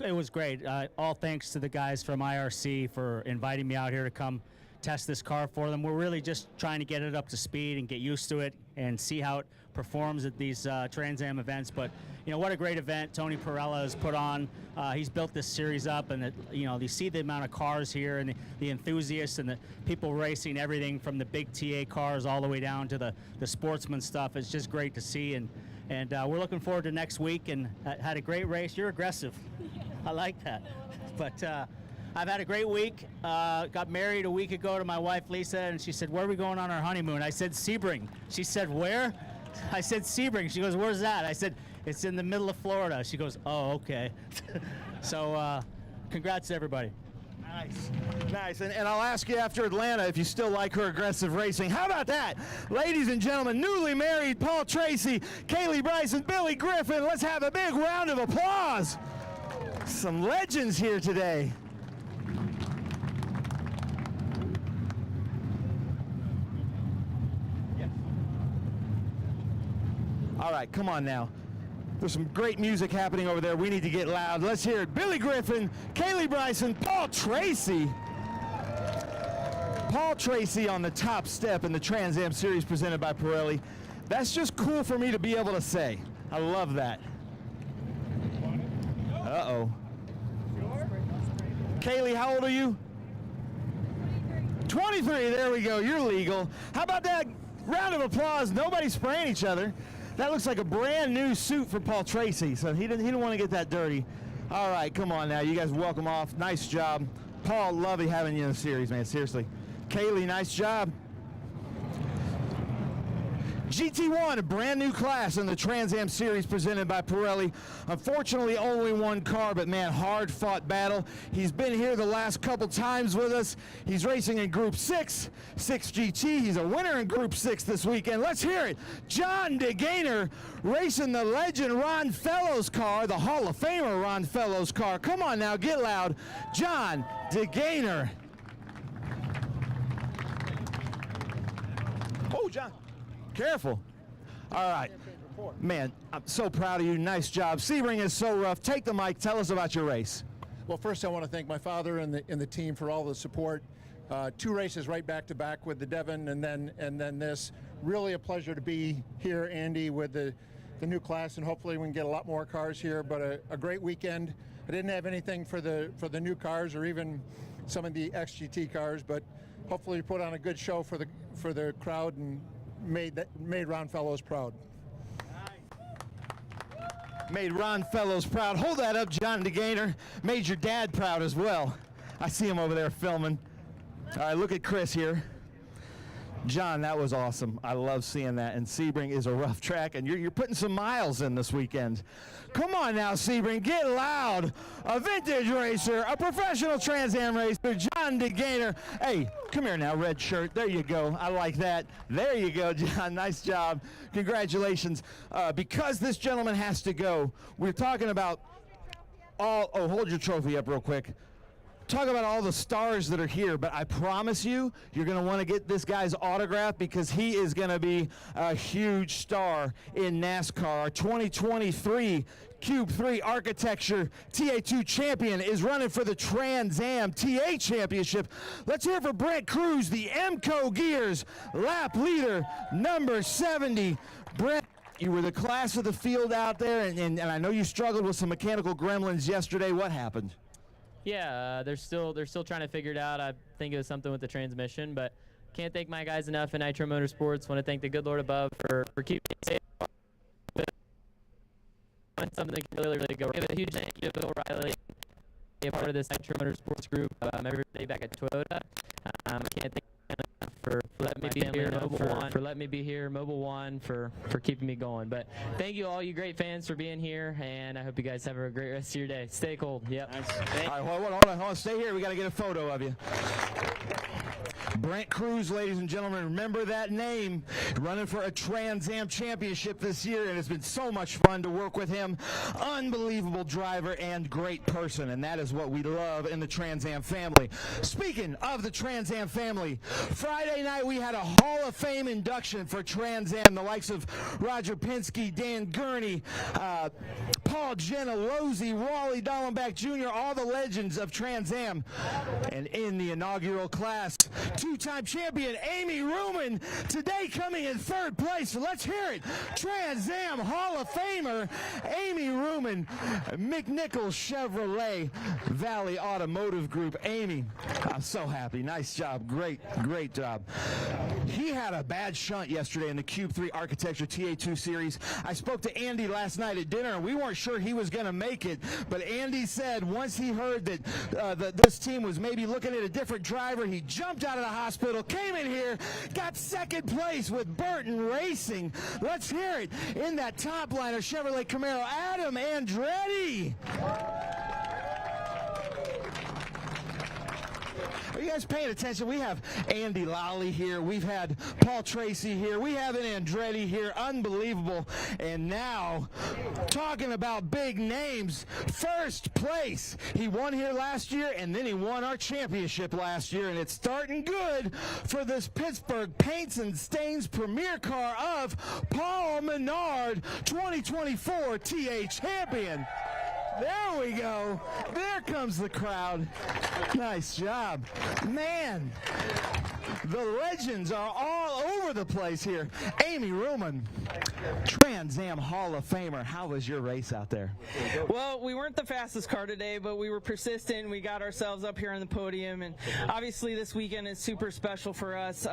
Speaker 6: It was great. All thanks to the guys from IRC for inviting me out here to come test this car for them. We're really just trying to get it up to speed and get used to it and see how it performs at these Trans Am events. But you know, what a great event Tony Pirelli has put on. He's built this series up, and you see the amount of cars here and the enthusiasts and the people racing everything from the big TA cars all the way down to the sportsman stuff. It's just great to see, and we're looking forward to next week. And had a great race. You're aggressive. I like that. But I've had a great week. Got married a week ago to my wife, Lisa, and she said, where are we going on our honeymoon? I said, Sebring. She said, where? I said, Sebring. She goes, where's that? I said, it's in the middle of Florida. She goes, oh, okay. So congrats to everybody.
Speaker 23: Nice. Nice. And I'll ask you after Atlanta if you still like her aggressive racing. How about that? Ladies and gentlemen, newly married Paul Tracy, Kaylee Bryson, Billy Griffin. Let's have a big round of applause. Some legends here today. All right, come on now. There's some great music happening over there. We need to get loud. Let's hear it. Billy Griffin, Kaylee Bryson, Paul Tracy. Paul Tracy on the top step in the Trans Am Series presented by Pirelli. That's just cool for me to be able to say. I love that. Uh-oh. Kaylee, how old are you? 23. There we go. You're legal. How about that round of applause? Nobody's spraying each other. That looks like a brand new suit for Paul Tracy, so he didn't want to get that dirty. All right, come on now. You guys welcome off. Nice job. Paul, lovely having you in the series, man. Seriously. Kaylee, nice job. GT1, a brand new class in the Trans Am Series presented by Pirelli. Unfortunately, only one car, but man, hard-fought battle. He's been here the last couple times with us. He's racing in Group 6, 6GT. He's a winner in Group 6 this weekend. Let's hear it. John DeGainer racing the legend Ron Fellows car, the Hall of Famer Ron Fellows car. Come on now, get loud. John DeGainer. Oh, John. Careful. All right. Man, I'm so proud of you. Nice job. Sebring is so rough. Take the mic. Tell us about your race.
Speaker 8: Well, first I want to thank my father and the team for all the support. 2 races right back to back with the Devon and then this. Really a pleasure to be here, Andy, with the new class, and hopefully we can get a lot more cars here. But a great weekend. I didn't have anything for the new cars or even some of the XGT cars, but hopefully we put on a good show for the crowd and made Ron Fellows proud.
Speaker 23: Made Ron Fellows proud. Hold that up, John DeGainer. Made your dad proud as well. I see him over there filming. All right, look at Chris here. John, that was awesome. I love seeing that. And Sebring is a rough track, and you're putting some miles in this weekend. Come on now, Sebring, get loud. A vintage racer, a professional Trans Am racer, John DeGainer. Hey, come here now, red shirt. There you go. I like that. There you go, John. Nice job. Congratulations. Because this gentleman has to go, we're talking about all. Oh, hold your trophy up real quick. Talk about all the stars that are here, but I promise you, you're going to want to get this guy's autograph because he is going to be a huge star in NASCAR. Our 2023 Cube 3 Architecture TA2 champion is running for the Trans Am TA Championship. Let's hear it for Brent Cruz, the MCO Gears lap leader, number 70. Brent, you were the class of the field out there, and I know you struggled with some mechanical gremlins yesterday. What happened?
Speaker 3: Yeah, they're still trying to figure it out. I think it was something with the transmission, but can't thank my guys enough in Nitro Motorsports. Want to thank the good Lord above for keeping me safe. Something that can really go. Give a huge thank you to Bill Riley, a part of this Nitro Motorsports group. Every day back at Toyota. I can't thank for letting me be here, Mobile One for keeping me going. But thank you all you great fans for being here, and I hope you guys have a great rest of your day. Stay cold. Yep.
Speaker 23: Nice. All right, hold on. Stay here. We got to get a photo of you. Brent Cruz, ladies and gentlemen, remember that name. Running for a Trans Am Championship this year, and it's been so much fun to work with him. Unbelievable driver and great person, and that is what we love in the Trans Am family. Speaking of the Trans Am family, Friday night we had a Hall of Fame induction for Trans Am, the likes of Roger Penske, Dan Gurney, Paul Gentilozzi, Wally Dallenbach Jr., all the legends of Trans Am. And in the inaugural class, two-time champion Amy Ruman, today coming in 3rd place. So let's hear it. Trans Am Hall of Famer Amy Ruman, McNichols Chevrolet Valley Automotive Group. Amy, I'm so happy. Nice job. Great job. He had a bad shunt yesterday in the Cube 3 Architecture TA2 Series. I spoke to Andy last night at dinner, and we weren't sure he was going to make it, but Andy said once he heard that this team was maybe looking at a different driver, he jumped out of the hospital, came in here, got 2nd place with Burton Racing. Let's hear it in that top liner Chevrolet Camaro, Adam Andretti. Are you guys paying attention? We have Andy Lally here. We've had Paul Tracy here. We have an Andretti here. Unbelievable. And now, talking about big names, 1st place. He won here last year, and then he won our championship last year, and it's starting good for this Pittsburgh Paints and Stains premier car of Paul Menard, 2024 TA champion. There we go. There comes the crowd. Nice job. Man, The legends are all over the place here. Amy Ruman, Trans Am Hall of Famer. How was your race out there?
Speaker 2: Well, we weren't the fastest car today, but we were persistent. We got ourselves up here on the podium, and obviously this weekend is super special for us.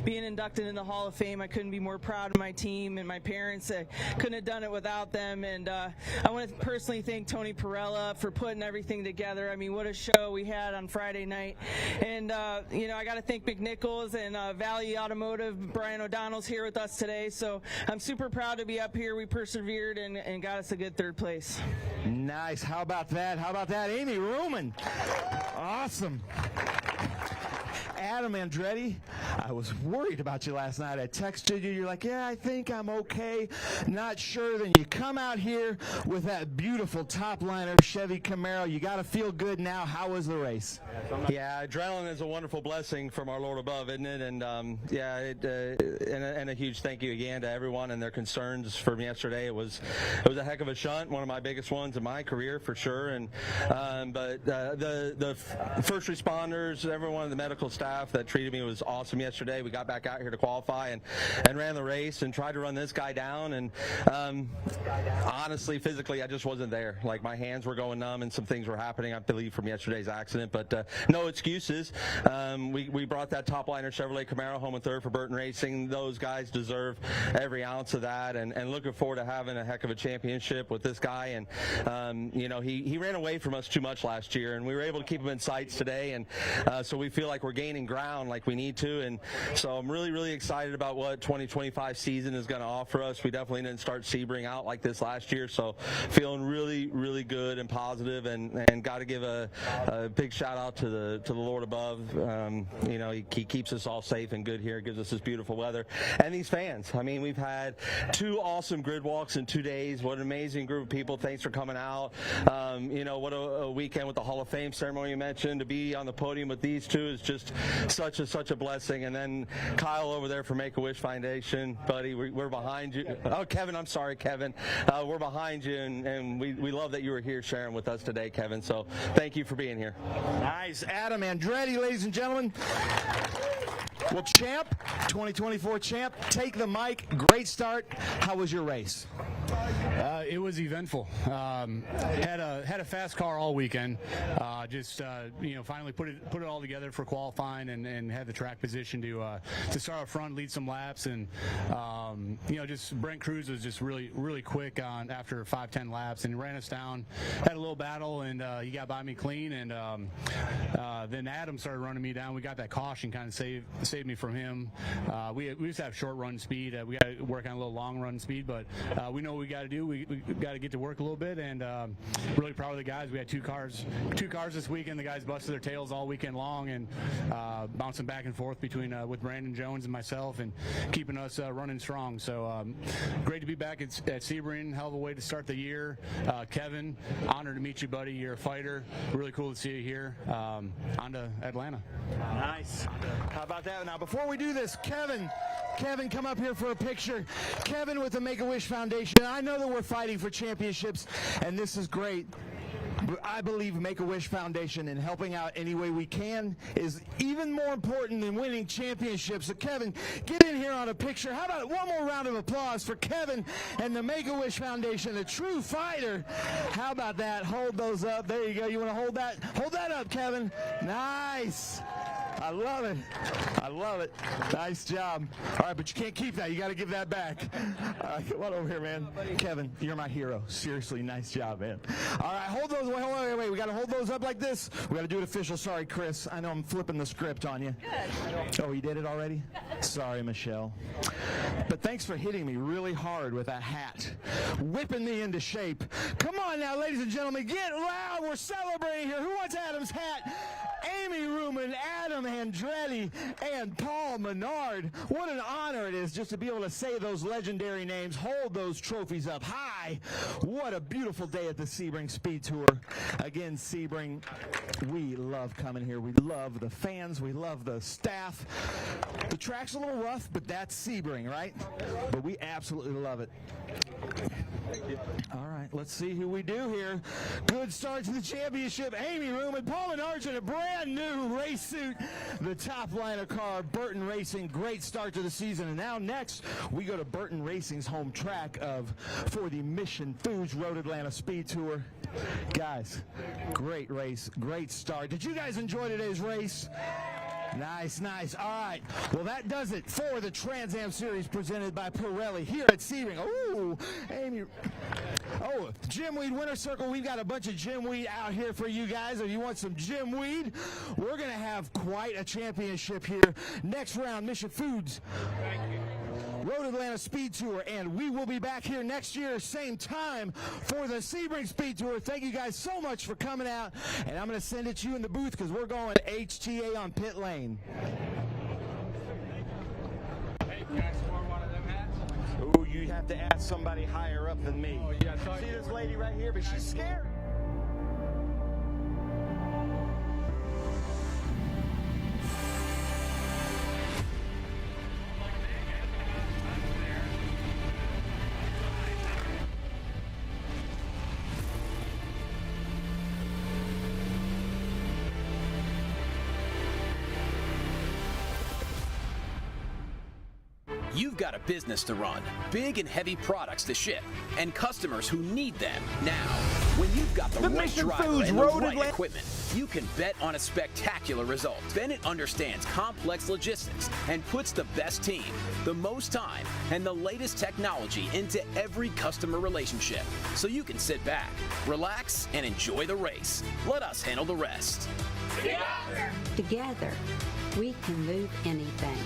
Speaker 2: Being inducted in the Hall of Fame, I couldn't be more proud of my team and my parents. I couldn't have done it without them, and I want to personally thank Tony Pirelli for putting everything together. I mean, what a show we had on Friday night. And, you know, I got to thank McNichols and Valley Automotive. Brian O'Donnell's here with us today, so I'm super proud to be up here. We persevered and got us a good third place.
Speaker 23: Nice. How about that? How about that? Amy Ruman. Awesome. Adam Andretti, I was worried about you last night. I texted you. You're like, yeah, I think I'm okay. Not sure. Then you come out here with that beautiful top liner Chevy Camaro. You got to feel good now. How was the race?
Speaker 20: Yeah, adrenaline is a wonderful blessing from our Lord above, isn't it? And and a huge thank you again to everyone and their concerns from yesterday. It was a heck of a shunt, one of my biggest ones in my career for sure. And but the first responders, everyone in the medical staff that treated me was awesome yesterday. We got back out here to qualify and ran the race and tried to run this guy down. And honestly, physically, I just wasn't there. Like, my hands were going numb and some things were happening, I believe, from yesterday's accident. But no excuses. We brought that top liner Chevrolet Camaro home in third for Burton Racing. Those guys deserve every ounce of that. And looking forward to having a heck of a championship with this guy. And you know, he ran away from us too much last year, and we were able to keep him in sights today. And so we feel like we're gaining ground like we need to. And so I'm really excited about what 2025 season is going to offer us. We definitely didn't start Sebring out like this last year, so feeling really good and positive, and got to give a big shout out to the Lord above. You know, he keeps us all safe and good here, gives us this beautiful weather, and these fans. I mean, we've had 2 awesome grid walks in 2 days. What an amazing group of people. Thanks for coming out. You know, what a weekend with the Hall of Fame ceremony you mentioned. To be on the podium with these two is just such a blessing. And then Kyle over there for Make-A-Wish Foundation, buddy, we're behind you. Oh, Kevin, I'm sorry, Kevin. We're behind you, and we love that you were here sharing with us today, Kevin. So thank you for being here.
Speaker 23: Nice. Adam Andretti, ladies and gentlemen. Well, champ, 2024 champ, take the mic. Great start. How was your race?
Speaker 5: It was eventful. Had a fast car all weekend. You know, finally put it all together for qualifying, and had the track position to start up front, lead some laps, and you know, just Brent Cruz was just really quick on after 5-10 laps, and he ran us down. Had a little battle, and he got by me clean, and then Adam started running me down. We got that caution, kind of saved me from him. We just have short run speed. We got to work on a little long run speed, but we know what we got to do. We got to get to work a little bit, and really proud of the guys. We had two cars this weekend. The guys busted their tails all weekend long, and bouncing back and forth between with Brandon Jones and myself, and keeping us running strong. So great to be back at Sebring. Hell of a way to start the year. Kevin, honored to meet you, buddy. You're a fighter. Really cool to see you here. On to Atlanta.
Speaker 23: Nice. How about that? Now, before we do this, Kevin, come up here for a picture. Kevin with the Make-A-Wish Foundation. I know that we're fighting for championships, and this is great. I believe Make-A-Wish Foundation and helping out any way we can is even more important than winning championships. So Kevin, get in here on a picture. How about one more round of applause for Kevin and the Make-A-Wish Foundation, a true fighter. How about that? Hold those up. There you go. You want to hold that? Hold that up, Kevin. Nice. I love it. I love it. Nice job. All right, but you can't keep that. You got to give that back. All right, come on over here, man. Kevin, you're my hero. Seriously, nice job, man. All right, hold those. Wait. We got to hold those up like this. We got to do it official. Sorry, Chris. I know I'm flipping the script on you. Good. Oh, you did it already? Sorry, Michelle. But thanks for hitting me really hard with that hat, whipping me into shape. Come on now, ladies and gentlemen, get loud. We're celebrating here. Who wants Adam's hat? Amy Ruman, Adam Andretti, and Paul Menard. What an honor it is just to be able to say those legendary names, hold those trophies up high. What a beautiful day at the Sebring SpeedTour. Again, Sebring, we love coming here. We love the fans. We love the staff. The track's a little rough, but that's Sebring, right? But we absolutely love it. All right, let's see who we do here. Good start to the championship. Amy Room and Paul Menard in a brand new race suit. The top liner car, Burton Racing. Great start to the season. And now next, we go to Burton Racing's home track for the Mission Foods Road Atlanta Speed Tour. Guys, great race, great start. Did you guys enjoy today's race? Nice, nice. All right. Well, that does it for the Trans Am Series presented by Pirelli here at Sebring. Ooh, Amy. Oh, Jim Weed Winter Circle. We've got a bunch of Jim Weed out here for you guys. If you want some Jim Weed, we're going to have quite a championship here. Next round, Mission Foods. Road Atlanta Speed Tour, and we will be back here next year, same time, for the Sebring Speed Tour. Thank you guys so much for coming out, and I'm going to send it to you in the booth because we're going HTA on pit lane.
Speaker 4: Hey, can I score one of them hats?
Speaker 23: Ooh, you have to ask somebody higher up than me.
Speaker 4: Oh, yeah,
Speaker 23: see this lady right here, but she's scared.
Speaker 21: You've got a business to run, big and heavy products to ship, and customers who need them now. When you've got the right
Speaker 9: Mission
Speaker 21: driver
Speaker 9: Foods
Speaker 21: and the
Speaker 9: Road
Speaker 21: right
Speaker 9: Atlanta
Speaker 21: equipment, you can bet on a spectacular result. Bennett understands complex logistics and puts the best team, the most time, and the latest technology into every customer relationship. So you can sit back, relax, and enjoy the race. Let us handle the rest.
Speaker 22: Together, we can move anything.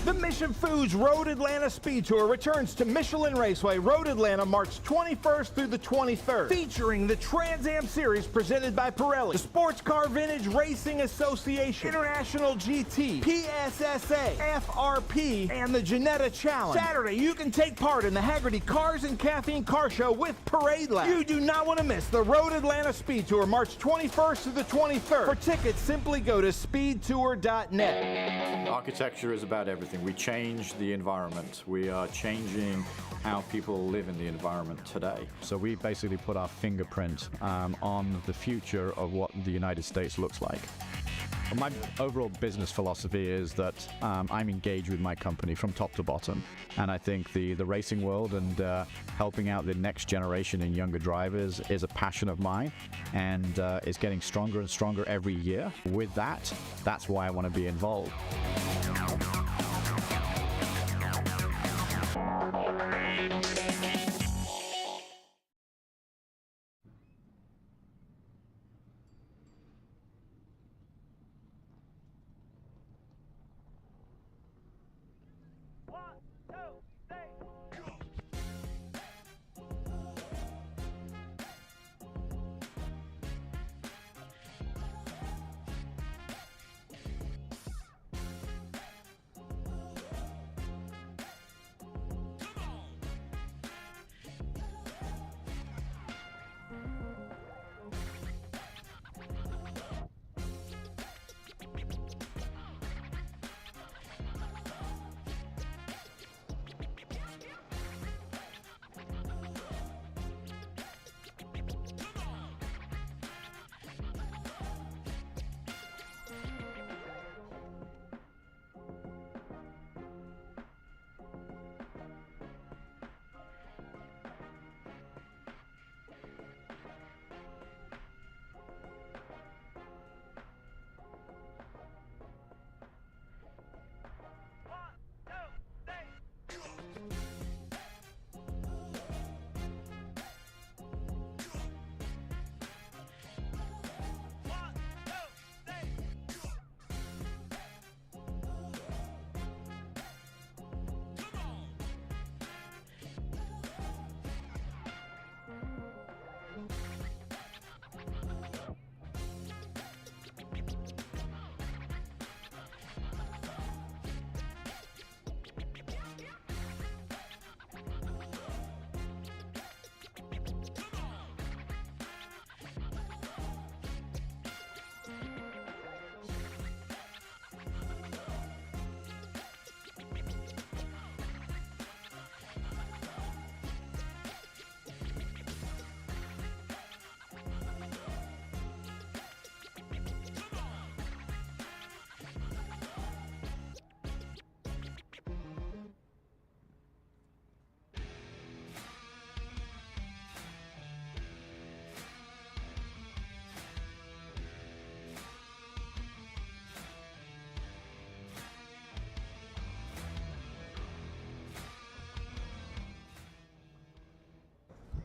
Speaker 9: The Mission Foods Road Atlanta Speed Tour returns to Michelin Raceway, Road Atlanta, March 21st through the 23rd, featuring the Trans Am Series presented by Pirelli, the Sports Car Vintage Racing Association, International GT, PSSA, FRP, and the Janetta Challenge. Saturday, you can take part in the Haggerty Cars and Caffeine Car Show with Parade Lab. You do not want to miss the Road Atlanta Speed Tour, March 21st through the 23rd. For tickets, simply go to speedtour.net.
Speaker 24: Architecture is about everything. We change the environment. We are changing how people live in the environment today. So we basically put our fingerprint on the future of what the United States looks like. My overall business philosophy is that I'm engaged with my company from top to bottom, and I think the racing world and helping out the next generation and younger drivers is a passion of mine, and is getting stronger and stronger every year. With that, that's why I want to be involved.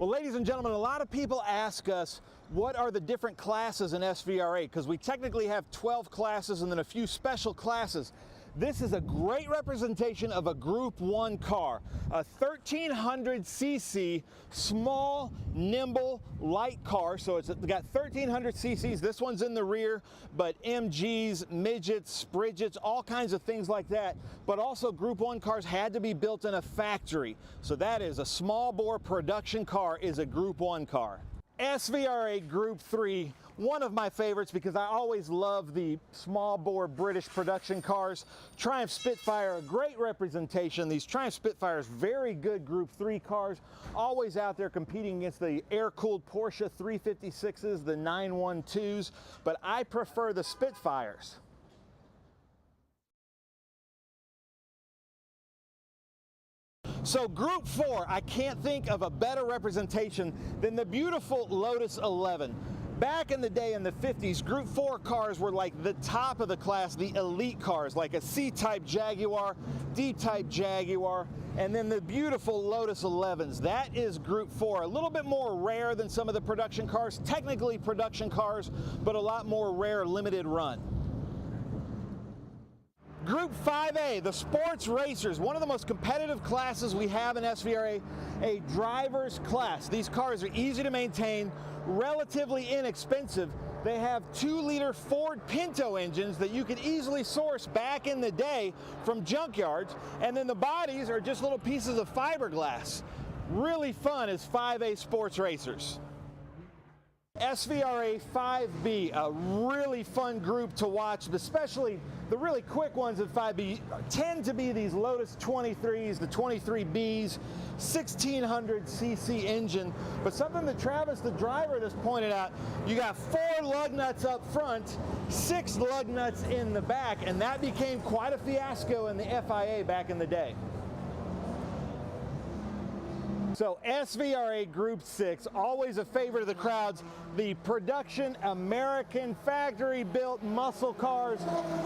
Speaker 9: Well, ladies and gentlemen, a lot of people ask us what are the different classes in SVRA, because we technically have 12 classes and then a few special classes. This is a great representation of a Group 1 car, a 1300cc small, nimble, light car. So it's got 1300 cc's. This one's in the rear, but MGs, midgets, Bridgets, all kinds of things like that. But also Group 1 cars had to be built in a factory. So that is a small bore production car is a Group 1 car. SVRA Group 3, one of my favorites because I always love the small bore British production cars. Triumph Spitfire, a great representation. These Triumph Spitfires, very good Group 3 cars, always out there competing against the air-cooled Porsche 356s, the 912s, but I prefer the Spitfires. So Group 4, I can't think of a better representation than the beautiful Lotus 11. Back in the day in the 50s, Group 4 cars were like the top of the class, the elite cars, like a C-type Jaguar, D-type Jaguar, and then the beautiful Lotus 11s. That is Group 4, a little bit more rare than some of the production cars, technically production cars, but a lot more rare limited run. Group 5A, the sports racers, one of the most competitive classes we have in SVRA, a driver's class. These cars are easy to maintain, relatively inexpensive. They have 2-liter Ford Pinto engines that you could easily source back in the day from junkyards, and then the bodies are just little pieces of fiberglass. Really fun as 5A sports racers. SVRA 5B, a really fun group to watch, especially the really quick ones at 5B tend to be these Lotus 23s, the 23Bs, 1600cc engine. But something that Travis, the driver, just pointed out, you got 4 lug nuts up front, 6 lug nuts in the back, and that became quite a fiasco in the FIA back in the day. So SVRA Group 6, always a favorite of the crowds, the production American factory-built muscle cars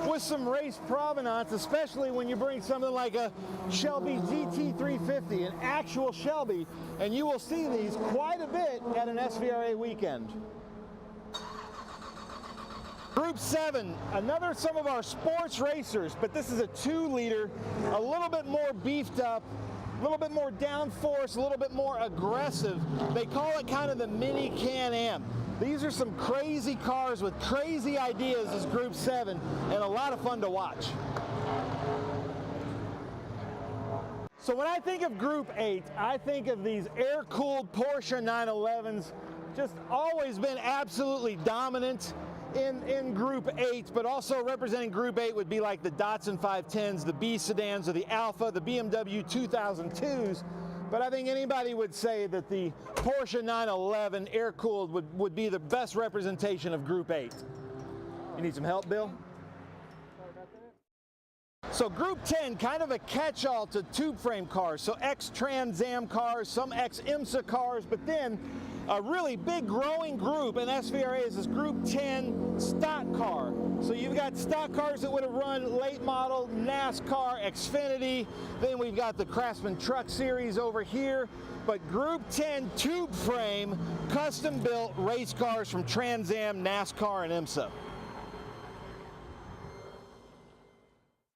Speaker 9: with some race provenance, especially when you bring something like a Shelby GT350, an actual Shelby, and you will see these quite a bit at an SVRA weekend. Group 7, some of our sports racers, but this is a 2-liter, a little bit more beefed up, a little bit more downforce, a little bit more aggressive. They call it kind of the mini Can-Am. These are some crazy cars with crazy ideas as Group 7 and a lot of fun to watch. So when I think of Group 8, I think of these air-cooled Porsche 911s, just always been absolutely dominant in Group 8, but also representing Group 8 would be like the Datsun 510s, the B sedans, or the Alpha, the BMW 2002s. But I think anybody would say that the Porsche 911 air-cooled would be the best representation of Group 8. You need some help, Bill? So Group 10, kind of a catch-all to tube frame cars. So ex-Trans Am cars, some ex-IMSA cars, but then a really big growing group in SVRA is this Group 10 stock car. So you've got stock cars that would have run late model, NASCAR, Xfinity. Then we've got the Craftsman Truck Series over here. But Group 10 tube frame, custom built race cars from Trans Am, NASCAR, and IMSA.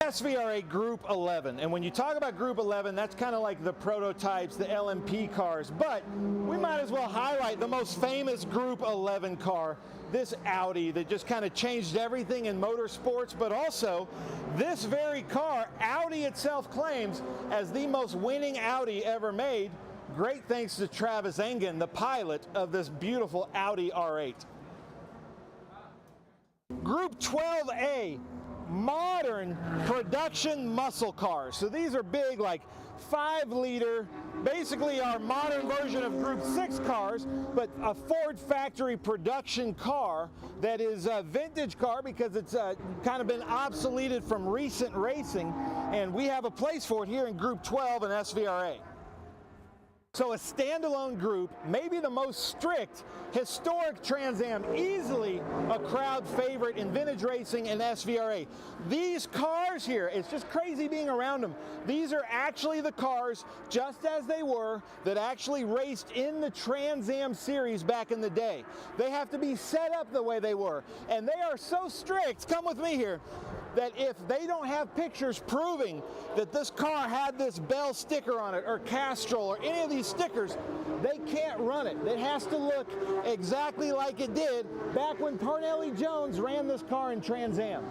Speaker 9: SVRA Group 11, and when you talk about Group 11, that's kind of like the prototypes, the LMP cars, but we might as well highlight the most famous Group 11 car, this Audi that just kind of changed everything in motorsports, but also this very car, Audi itself claims as the most winning Audi ever made, great thanks to Travis Engen, the pilot of this beautiful Audi R8. Group 12A, modern production muscle cars. So these are big, like 5-liter, basically our modern version of Group 6 cars, but a Ford factory production car that is a vintage car because it's kind of been obsoleted from recent racing, and we have a place for it here in Group 12 and SVRA. So a standalone group, maybe the most strict, historic Trans Am, easily a crowd favorite in vintage racing and SVRA. These cars here, it's just crazy being around them. These are actually the cars, just as they were, that actually raced in the Trans Am series back in the day. They have to be set up the way they were. And they are so strict, come with me here, that if they don't have pictures proving that this car had this Bell sticker on it, or Castrol, or any of these stickers, they can't run it. It has to look exactly like it did back when Pirelli Jones ran this car in Trans Am.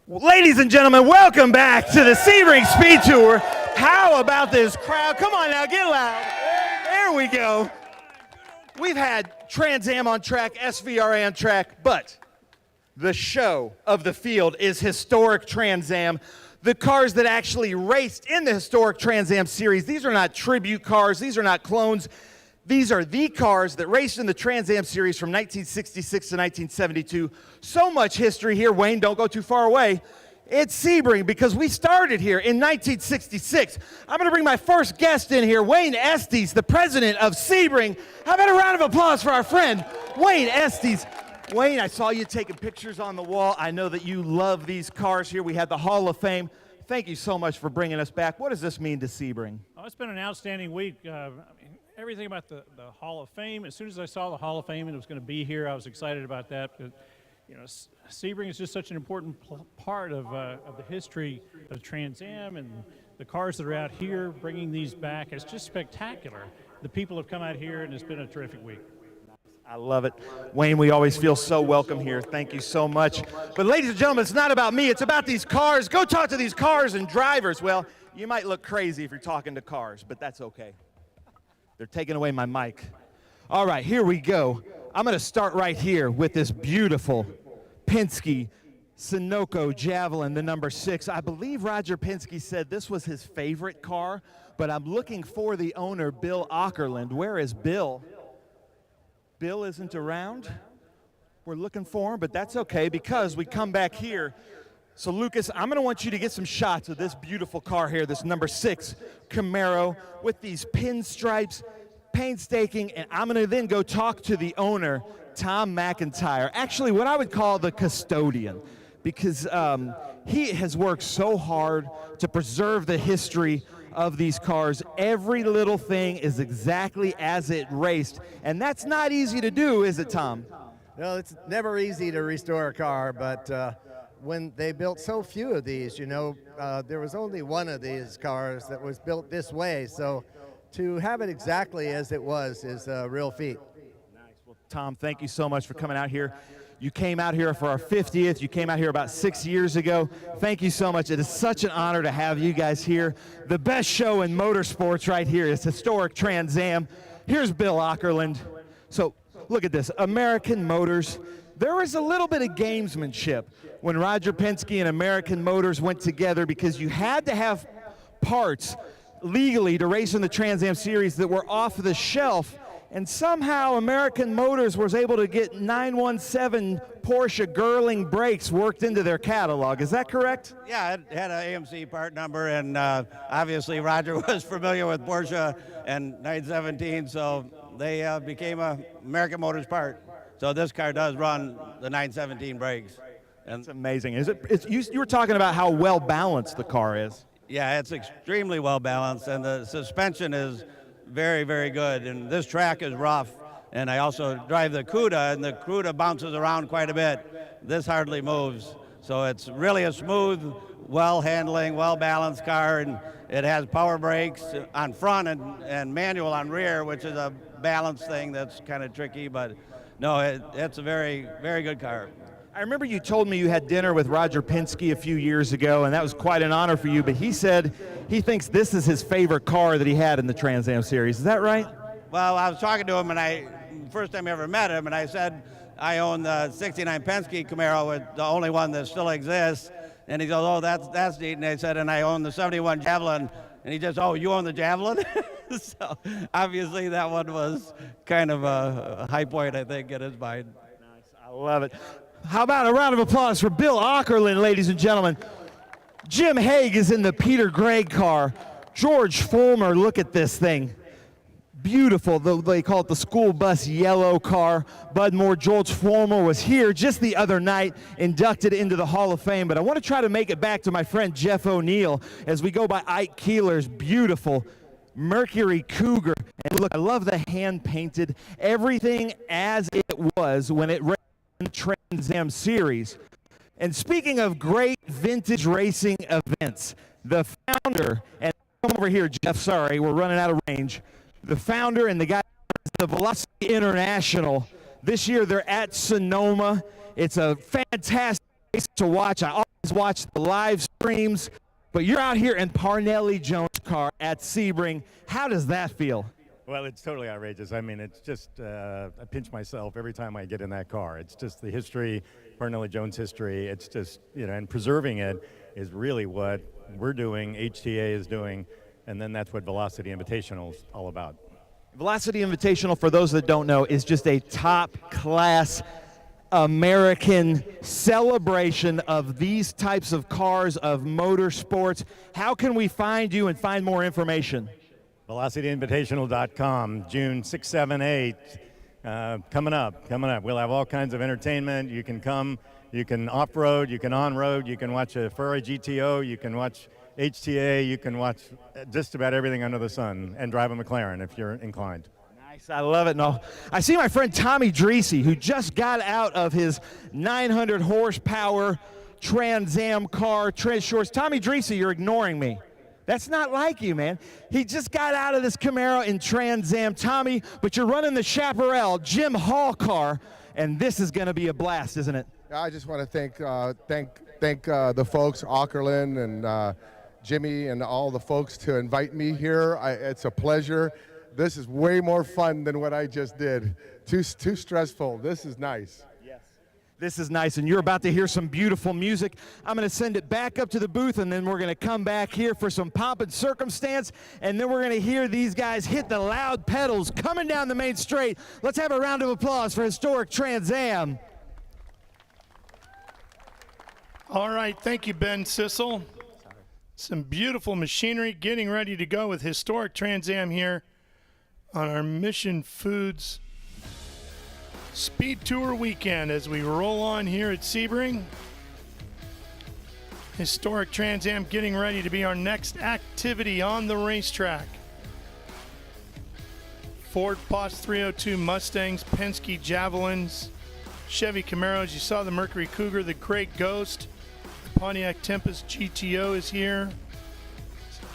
Speaker 23: Ladies and gentlemen, welcome back to the Sebring SpeedTour. How about this crowd? Come on now, get loud. There we go. We've had Trans Am on track, SVRA on track, but the show of the field is historic Trans Am. The cars that actually raced in the historic Trans Am series. These are not tribute cars. These are not clones. These are the cars that raced in the Trans Am series from 1966 to 1972. So much history here. Wayne, don't go too far away. It's Sebring because we started here in 1966. I'm going to bring my first guest in here, Wayne Estes, the president of Sebring. How about a round of applause for our friend, Wayne Estes. Wayne, I saw you taking pictures on the wall. I know that you love these cars here. We had the Hall of Fame. Thank you so much for bringing us back. What does this mean to Sebring?
Speaker 1: Oh, it's been an outstanding week. everything about the Hall of Fame. As soon as I saw the Hall of Fame and it was going to be here, I was excited about that. But, you know, Sebring is just such an important part of the history of Trans Am and the cars that are out here, bringing these back. It's just spectacular. The people have come out here, and it's been a terrific week.
Speaker 9: I love it. Wayne, we always feel so welcome here. Thank you so much. But ladies and gentlemen, it's not about me. It's about these cars. Go talk to these cars and drivers. Well, you might look crazy if you're talking to cars, but that's okay. They're taking away my mic. All right, here we go. I'm going to start right here with this beautiful Penske Sunoco Javelin, the number 6. I believe Roger Penske said this was his favorite car, but I'm looking for the owner, Bill Ockerland. Where is Bill? Bill isn't around. We're looking for him, but that's okay because we come back here. So, Lucas, I'm going to want you to get some shots of this beautiful car here, this number 6 Camaro with these pinstripes, painstaking, and I'm going to then go talk to the owner, Tom McIntyre. Actually, what I would call the custodian, because he has worked so hard to preserve the history of these cars. Every little thing is exactly as it raced, and that's not easy to do, is it, Tom?
Speaker 17: No, it's never easy to restore a car, but when they built so few of these, you know, there was only one of these cars that was built this way, so to have it exactly as it was is a real feat.
Speaker 9: Nice. Well, Tom, thank you so much for coming out here. You came out here for our 50th. You came out here about 6 years ago. Thank you so much. It is such an honor to have you guys here. The best show in motorsports right here is historic Trans Am. Here's Bill Ockerland. So look at this, American Motors. There was a little bit of gamesmanship when Roger Penske and American Motors went together because you had to have parts legally to race in the Trans Am Series that were off the shelf. And somehow American Motors was able to get 917 Porsche Girling brakes worked into their catalog. Is that correct?
Speaker 10: Yeah, it had an AMC part number, and obviously Roger was familiar with Porsche and 917, so they became a American Motors part. So this car does run the 917 brakes. And
Speaker 9: it's amazing. You were talking about how well balanced the car is.
Speaker 10: Yeah, it's extremely well balanced, and the suspension is very, very good. And this track is rough, and I also drive the CUDA, and the CUDA bounces around quite a bit. This hardly moves. So it's really a smooth, well-handling, well-balanced car, and it has power brakes on front and manual on rear, which is a balance thing that's kind of tricky, but no, it's a very, very good car.
Speaker 9: I remember you told me you had dinner with Roger Penske a few years ago, and that was quite an honor for you, but he said he thinks this is his favorite car that he had in the Trans Am Series. Is that right?
Speaker 10: Well, I was talking to him, and first time I ever met him, and I said I own the 69 Penske Camaro, with the only one that still exists, and he goes, oh, that's neat, and I said, and I own the 71 Javelin, and he just, oh, you own the Javelin? So obviously that one was kind of a high point, I think, in his mind.
Speaker 9: Nice. I love it. How about a round of applause for Bill Ockerland, ladies and gentlemen. Jim Haig is in the Peter Gregg car. George Fulmer, look at this thing. Beautiful. They call it the school bus yellow car. Bud Moore, George Fulmer was here just the other night, inducted into the Hall of Fame. But I want to try to make it back to my friend Jeff O'Neill as we go by Ike Keeler's beautiful Mercury Cougar. And look, I love the hand-painted, everything as it was when it raced in the Trans Am Series. And speaking of great vintage racing events, the founder, and come over here, Jeff, sorry, we're running out of range. The founder and the guy the Velocity International. This year they're at Sonoma. It's a fantastic race to watch. I always watch the live streams. But you're out here in Parnelli Jones' car at Sebring. How does that feel?
Speaker 11: Well, it's totally outrageous. I mean, it's just, I pinch myself every time I get in that car. It's just the history, Parnelli Jones history. It's just, and preserving it is really what we're doing, HTA is doing, and then that's what Velocity Invitational is all about.
Speaker 9: Velocity Invitational, for those that don't know, is just a top-class American celebration of these types of cars, of motorsports. How can we find you and find more information?
Speaker 11: VelocityInvitational.com, June 6, 7, 8, coming up. We'll have all kinds of entertainment. You can come, you can off-road, you can on-road, you can watch a Ferrari GTO, you can watch HTA, you can watch just about everything under the sun and drive a McLaren if you're inclined.
Speaker 9: Nice, I love it. No, I see my friend Tommy Dreese, who just got out of his 900 horsepower Trans Am car, Tread Shorts. Tommy Dreese, you're ignoring me. That's not like you, man. He just got out of this Camaro in Trans Am. Tommy, but you're running the Chaparral Jim Hall car, and this is going to be a blast, isn't it?
Speaker 8: I just want to thank the folks, Ackerlin and Jimmy and all the folks to invite me here. It's a pleasure. This is way more fun than what I just did. Too stressful. This is nice.
Speaker 9: This is nice, and you're about to hear some beautiful music. I'm going to send it back up to the booth, and then we're going to come back here for some pomp and circumstance, and then we're going to hear these guys hit the loud pedals coming down the main straight. Let's have a round of applause for historic Trans Am.
Speaker 12: All right, thank you, Ben Sissel. Some beautiful machinery getting ready to go with historic Trans Am here on our Mission Foods Speed Tour weekend as we roll on here at Sebring. Historic Trans Am getting ready to be our next activity on the racetrack. Ford POS 302 Mustangs, Penske Javelins, Chevy Camaros. You saw the Mercury Cougar, the Craig Ghost, the Pontiac Tempest GTO is here.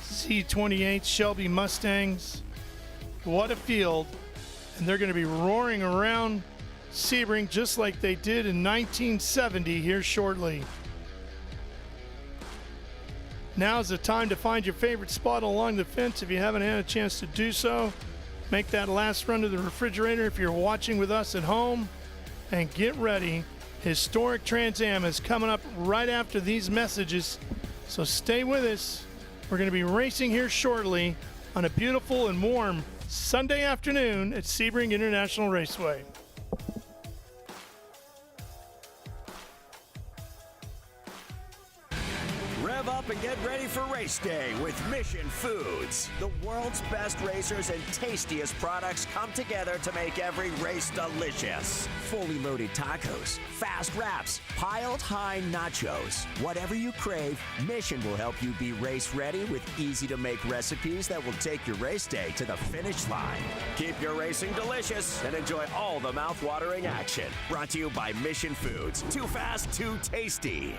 Speaker 12: C28 Shelby Mustangs. What a field. And they're going to be roaring around Sebring just like they did in 1970 here shortly. Now's the time to find your favorite spot along the fence if you haven't had a chance to do so. Make that last run to the refrigerator if you're watching with us at home. And get ready. Historic Trans Am is coming up right after these messages. So stay with us. We're going to be racing here shortly on a beautiful and warm Sunday afternoon at Sebring International Raceway.
Speaker 13: Rev up and get ready for race day with Mission Foods. The world's best racers and tastiest products come together to make every race delicious. Fully loaded tacos, fast wraps, piled high nachos. Whatever you crave, Mission will help you be race ready with easy to make recipes that will take your race day to the finish line. Keep your racing delicious and enjoy all the mouth-watering action. Brought to you by Mission Foods. Too fast, too tasty.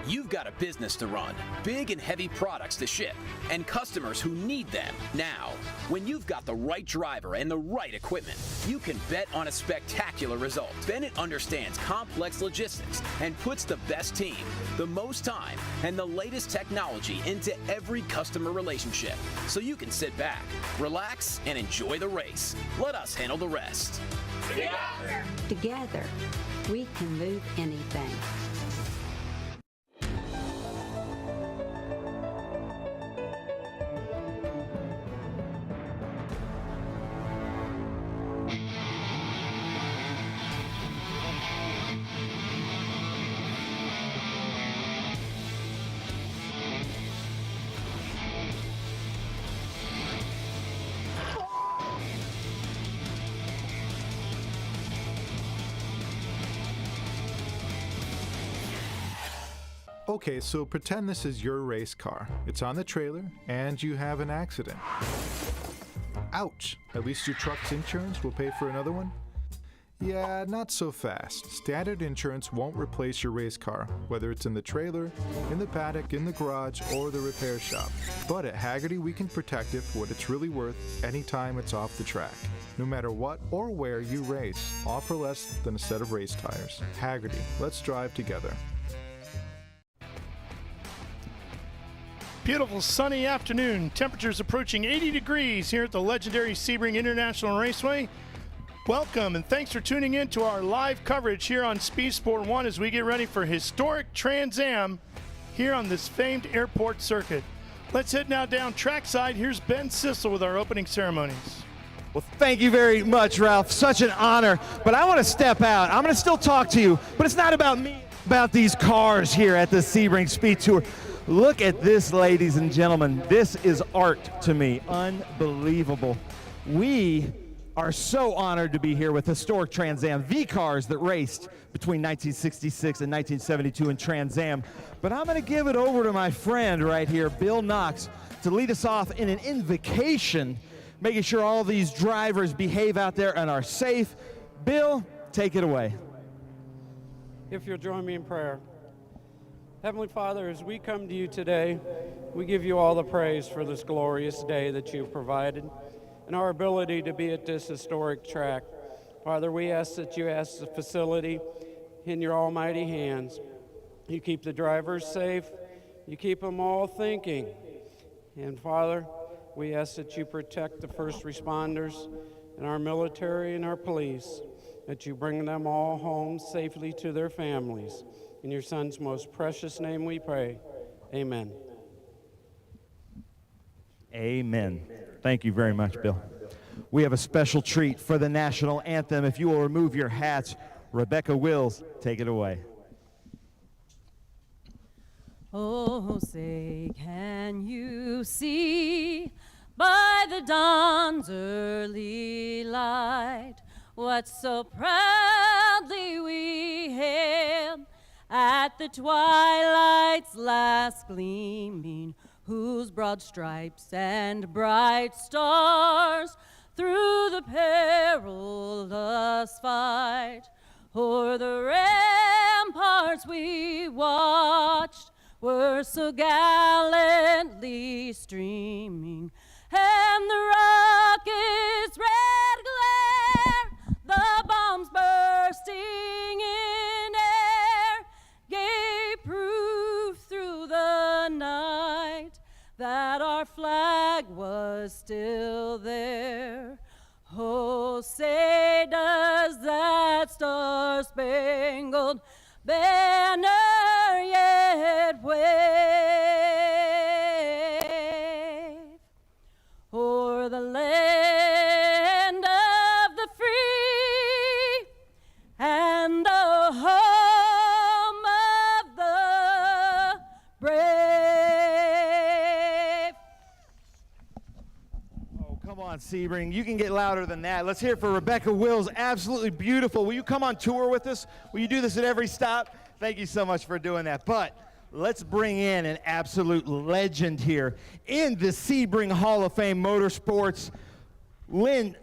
Speaker 21: You've got a business to run, big and heavy products to ship, and customers who need them now. When you've got the right driver and the right equipment, you can bet on a spectacular result. Bennett understands complex logistics and puts the best team, the most time, and the latest technology into every customer relationship, so you can sit back, relax, and enjoy the race. Let us handle the rest.
Speaker 22: Together, we can move anything.
Speaker 14: Okay, so pretend this is your race car. It's on the trailer, and you have an accident. Ouch! At least your truck's insurance will pay for another one? Yeah, not so fast. Standard insurance won't replace your race car, whether it's in the trailer, in the paddock, in the garage, or the repair shop. But at Hagerty, we can protect it for what it's really worth anytime it's off the track. No matter what or where you race, offer less than a set of race tires. Hagerty, let's drive together.
Speaker 12: Beautiful sunny afternoon. Temperatures approaching 80 degrees here at the legendary Sebring International Raceway. Welcome and thanks for tuning in to our live coverage here on Speed Sport 1 as we get ready for historic Trans Am here on this famed airport circuit. Let's head now down trackside. Here's Ben Sissel with our opening ceremonies.
Speaker 9: Well, thank you very much, Ralph. Such an honor. But I want to step out. I'm going to still talk to you, but it's not about me. It's about these cars here at the Sebring Speed Tour. Look at this, ladies and gentlemen. This is art to me. Unbelievable. We are so honored to be here with historic Trans Am V cars that raced between 1966 and 1972 in Trans Am. But I'm going to give it over to my friend right here, Bill Knox, to lead us off in an invocation, making sure all these drivers behave out there and are safe. Bill, take it away.
Speaker 7: If you'll join me in prayer. Heavenly Father, as we come to you today, we give you all the praise for this glorious day that you've provided and our ability to be at this historic track. Father, we ask that you ask the facility in your almighty hands. You keep the drivers safe. You keep them all thinking. And Father, we ask that you protect the first responders and our military and our police, that you bring them all home safely to their families. In your Son's most precious name we pray. Amen.
Speaker 9: Amen. Thank you very much, Bill. We have a special treat for the national anthem. If you will remove your hats, Rebecca Wills, take it away.
Speaker 15: Oh, say, can you see by the dawn's early light what so proudly we hailed at the twilight's last gleaming, whose broad stripes and bright stars through the perilous fight o'er the ramparts we watched were so gallantly streaming, and the rocket's red glare, the bombs bursting in air, gave proof through the night that our flag was still there. Oh, say does that star-spangled banner yet wave o'er the land of the free and the home of the brave?
Speaker 9: Oh, come on, Sebring. You can get louder than that. Let's hear it for Rebecca Wills. Absolutely beautiful. Will you come on tour with us? Will you do this at every stop? Thank you so much for doing that. But let's bring in an absolute legend here in the Sebring Hall of Fame Motorsports. Lynn,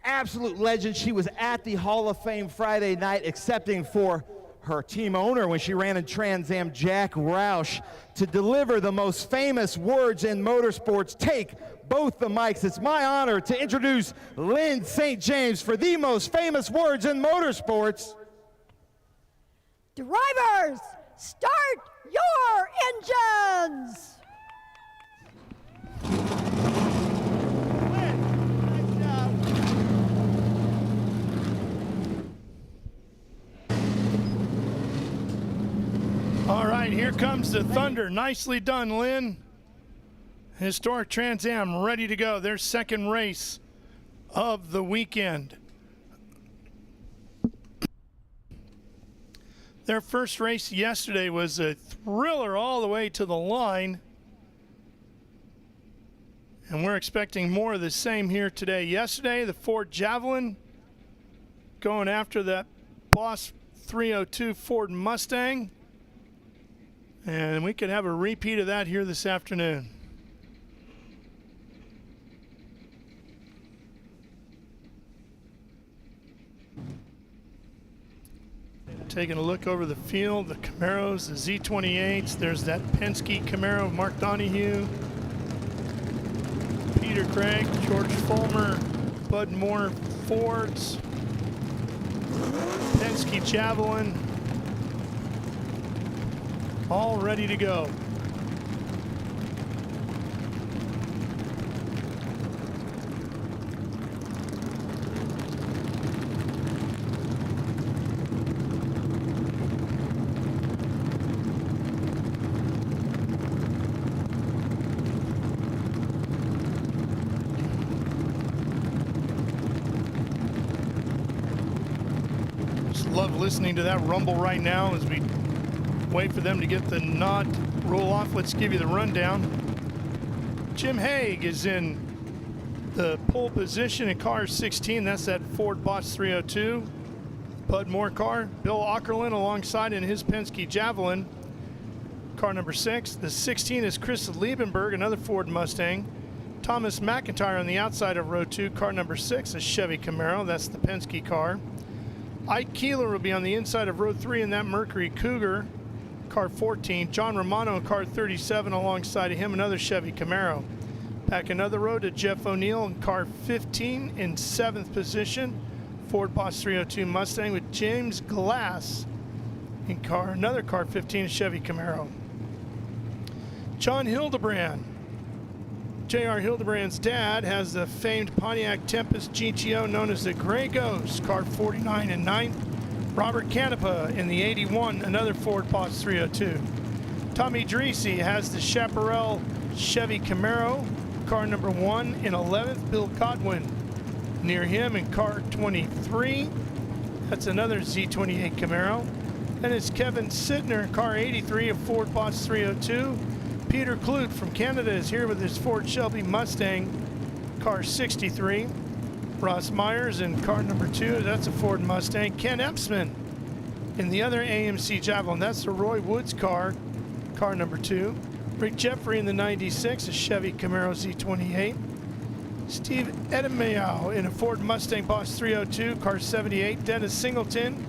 Speaker 9: absolute legend. She was at the Hall of Fame Friday night accepting for her team owner when she ran in Trans Am, Jack Roush, to deliver the most famous words in motorsports. Take both the mics. It's my honor to introduce Lynn St. James for the most famous words in motorsports.
Speaker 16: Drivers, start your engines!
Speaker 12: All right, here comes the thunder. Nicely done, Lynn. Historic Trans Am ready to go. Their second race of the weekend. Their first race yesterday was a thriller all the way to the line. And we're expecting more of the same here today. Yesterday, the Ford Javelin going after that Boss 302 Ford Mustang. And we could have a repeat of that here this afternoon. Taking a look over the field, the Camaros, the Z28s. There's that Penske Camaro of Mark Donahue, Peter Craig, George Fulmer, Bud Moore Fords, Penske Javelin, all ready to go. Love listening to that rumble right now as we wait for them to get the nod roll off. Let's give you the rundown. Jim Haig is in the pole position in car 16. That's that Ford Boss 302. Bud Moore car. Bill Ockerlund alongside in his Penske Javelin. Car number 6. The 16 is Chris Liebenberg, another Ford Mustang. Thomas McIntyre on the outside of row 2. Car number 6, a Chevy Camaro. That's the Penske car. Ike Keeler will be on the inside of row 3 in that Mercury Cougar. Car 14. John Romano in car 37 alongside of him, another Chevy Camaro. Back another row to Jeff O'Neill in car 15 in 7th position. Ford Boss 302 Mustang with James Glass in another car 15, Chevy Camaro. John Hildebrand. J.R. Hildebrand's dad has the famed Pontiac Tempest GTO known as the Gray Ghost, car 49 in 9th. Robert Canepa in the 81, another Ford Boss 302. Tommy Dreese has the Chaparral Chevy Camaro, car number 1 in 11th. Bill Godwin near him in car 23. That's another Z28 Camaro. And it's Kevin Sidner, car 83 of Ford Boss 302. Peter Clute from Canada is here with his Ford Shelby Mustang, car 63. Ross Myers in car number 2, that's a Ford Mustang. Ken Epsman in the other AMC Javelin, that's the Roy Woods car, car number 2. Rick Jeffrey in the 96, a Chevy Camaro Z28. Steve Edemeow in a Ford Mustang Boss 302, car 78. Dennis Singleton,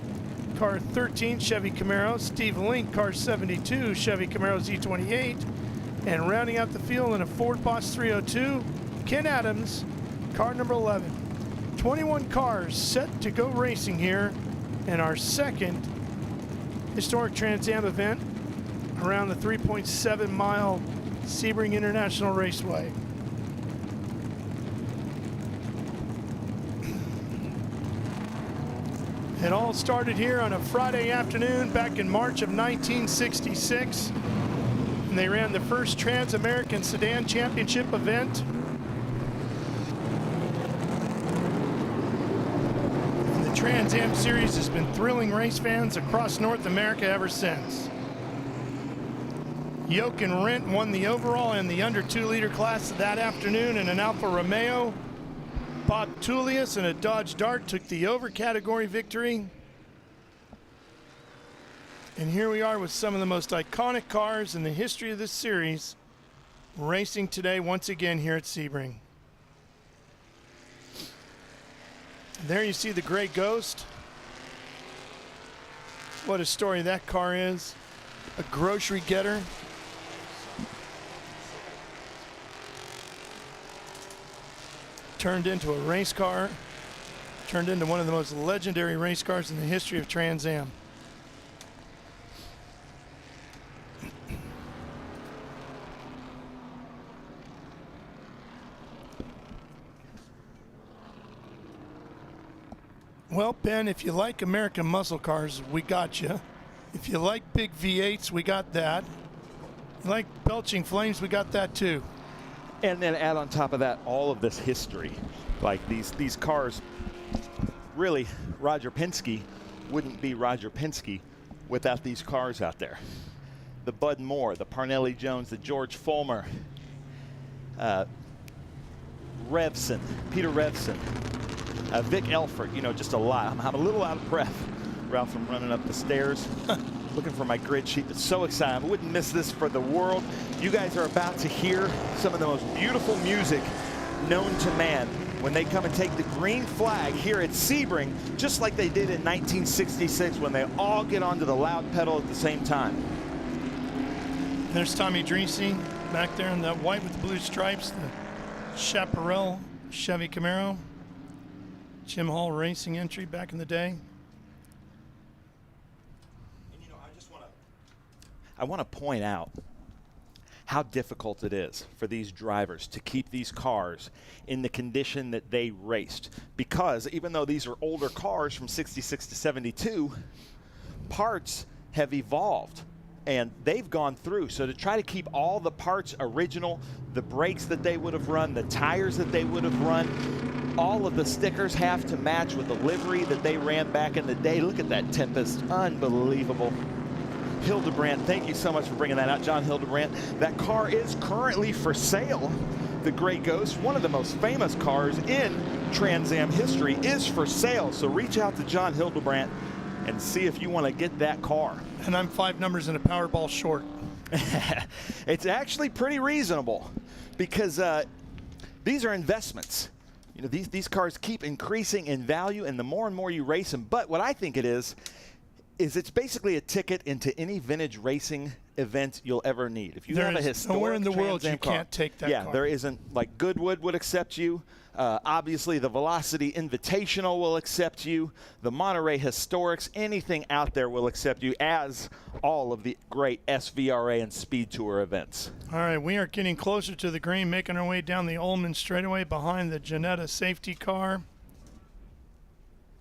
Speaker 12: car 13, Chevy Camaro. Steve Link, car 72, Chevy Camaro Z28. And rounding out the field in a Ford Boss 302, Ken Adams, car number 11. 21 cars set to go racing here in our second historic Trans Am event around the 3.7 mile Sebring International Raceway. It all started here on a Friday afternoon back in March of 1966. And they ran the first Trans-American Sedan Championship event. And the Trans Am Series has been thrilling race fans across North America ever since. Yoke and Rent won the overall and the under 2-liter class that afternoon in an Alfa Romeo. Bob Tullius in a Dodge Dart took the over category victory. And here we are with some of the most iconic cars in the history of this series racing today once again here at Sebring. There you see the Gray Ghost. What a story that car is. A grocery getter. Turned into a race car. Turned into one of the most legendary race cars in the history of Trans Am. Well, Ben, if you like American muscle cars, we got you. If you like big V8s, we got that. If you like belching flames, we got that too.
Speaker 3: And then add on top of that all of this history. Like these cars, really, Roger Penske wouldn't be Roger Penske without these cars out there. The Bud Moore, the Parnelli Jones, the George Fulmer, Revson, Peter Revson, Vic Elford, you know, just a lot. I'm a little out of breath, Ralph, from running up the stairs, looking for my grid sheet, but so excited. I wouldn't miss this for the world. You guys are about to hear some of the most beautiful music known to man when they come and take the green flag here at Sebring, just like they did in 1966 when they all get onto the loud pedal at the same time.
Speaker 12: There's Tommy Dreese back there in that white with the blue stripes, the Chaparral Chevy Camaro. Jim Hall Racing entry back in the day.
Speaker 3: And you know, I want to point out how difficult it is for these drivers to keep these cars in the condition that they raced, because even though these are older cars from 66 to 72, parts have evolved and they've gone through. So to try to keep all the parts original, the brakes that they would have run, the tires that they would have run, all of the stickers have to match with the livery that they ran back in the day. Look at that Tempest, unbelievable. Hildebrand, thank you so much for bringing that out, John Hildebrand. That car is currently for sale the Grey Ghost, one of the most famous cars in Trans Am history, is for sale. So reach out to John Hildebrandt and see if you want to get that car.
Speaker 12: And I'm 5 numbers in a Powerball short.
Speaker 3: It's actually pretty reasonable because these are investments. You know, these cars keep increasing in value, and the more and more you race them. But what I think it is it's basically a ticket into any vintage racing event you'll ever need. If you have a historic
Speaker 12: nowhere in the world
Speaker 3: Trans Am
Speaker 12: you
Speaker 3: car,
Speaker 12: can't take that
Speaker 3: yeah,
Speaker 12: car.
Speaker 3: there isn't. Like Goodwood would accept you. Obviously, the Velocity Invitational will accept you. The Monterey Historics, anything out there will accept you, as all of the great SVRA and Speed Tour events.
Speaker 12: All right, we are getting closer to the green, making our way down the Ullman straightaway behind the Janetta safety car.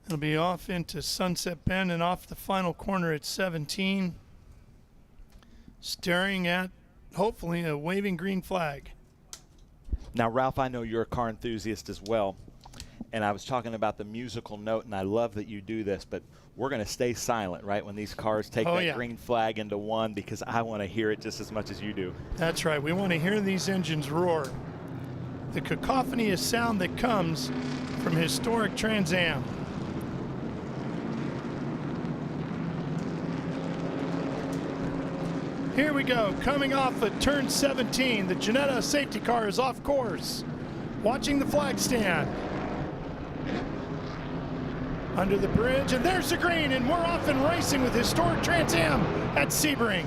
Speaker 12: It'll be off into Sunset Bend and off the final corner at 17. Staring at, hopefully, a waving green flag.
Speaker 3: Now, Ralph, I know you're a car enthusiast as well, and I was talking about the musical note, and I love that you do this, but we're going to stay silent, right, when these cars take that green flag into one, because I want to hear it just as much as you do.
Speaker 12: That's right. We want to hear these engines roar. The cacophony of sound that comes from historic Trans Am. Here we go, coming off at turn 17. The Janetta safety car is off course. Watching the flag stand. Under the bridge, and there's the green, and we're off and racing with historic Trans Am at Sebring.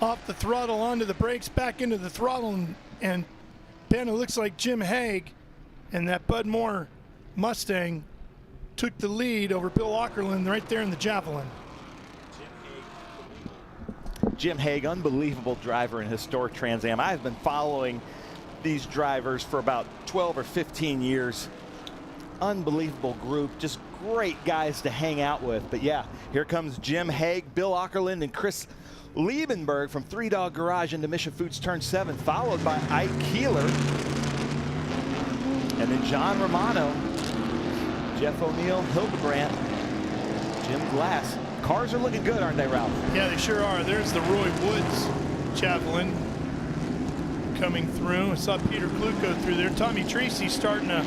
Speaker 12: Off the throttle, onto the brakes, back into the throttle, and Ben, it looks like Jim Haig and that Bud Moore Mustang took the lead over Bill Ockerland right there in the Javelin.
Speaker 3: Jim Haig, unbelievable driver in historic Trans Am. I've been following these drivers for about 12 or 15 years. Unbelievable group, just great guys to hang out with. But yeah, here comes Jim Haig, Bill Ockerland, and Chris Liebenberg from Three Dog Garage into Mission Foods turn 7, followed by Ike Keeler. And then John Romano, Jeff O'Neill, Hildebrandt, Jim Glass. Cars are looking good, aren't they, Ralph?
Speaker 12: Yeah, they sure are. There's the Roy Woods Javelin coming through. I saw Peter Kluck go through there. Tommy Tracy starting to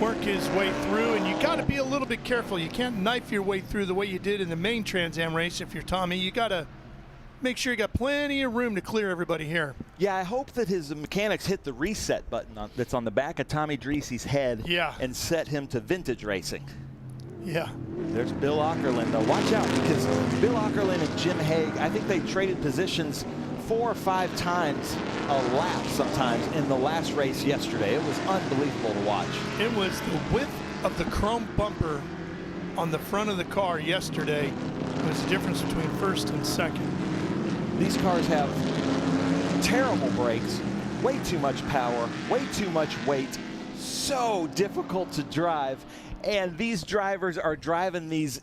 Speaker 12: work his way through, and you got to be a little bit careful. You can't knife your way through the way you did in the main Trans Am race if you're Tommy. You got to make sure you got plenty of room to clear everybody here.
Speaker 3: Yeah, I hope that his mechanics hit the reset button that's on the back of Tommy Dreese's head and set him to vintage racing.
Speaker 12: Yeah.
Speaker 3: There's Bill Ockerland, though. Watch out, because Bill Ockerland and Jim Haig, I think they traded positions 4 or 5 times a lap sometimes in the last race yesterday. It was unbelievable to watch.
Speaker 12: It was the width of the chrome bumper on the front of the car yesterday. It was the difference between first and second.
Speaker 3: These cars have terrible brakes, way too much power, way too much weight, so difficult to drive, and these drivers are driving these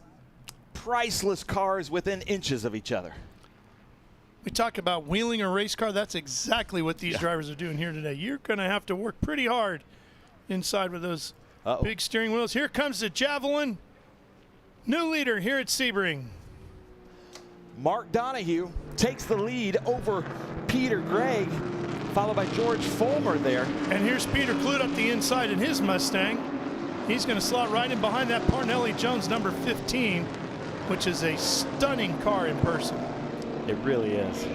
Speaker 3: priceless cars within inches of each other.
Speaker 12: We talk about wheeling a race car. That's exactly what these drivers are doing here today. You're going to have to work pretty hard inside with those big steering wheels. Here comes the Javelin. New leader here at Sebring.
Speaker 3: Mark Donahue takes the lead over Peter Gregg, followed by George Fulmer there.
Speaker 12: And here's Peter Kluck up the inside in his Mustang. He's going to slot right in behind that Parnelli Jones number 15, which is a stunning car in person.
Speaker 3: It really is.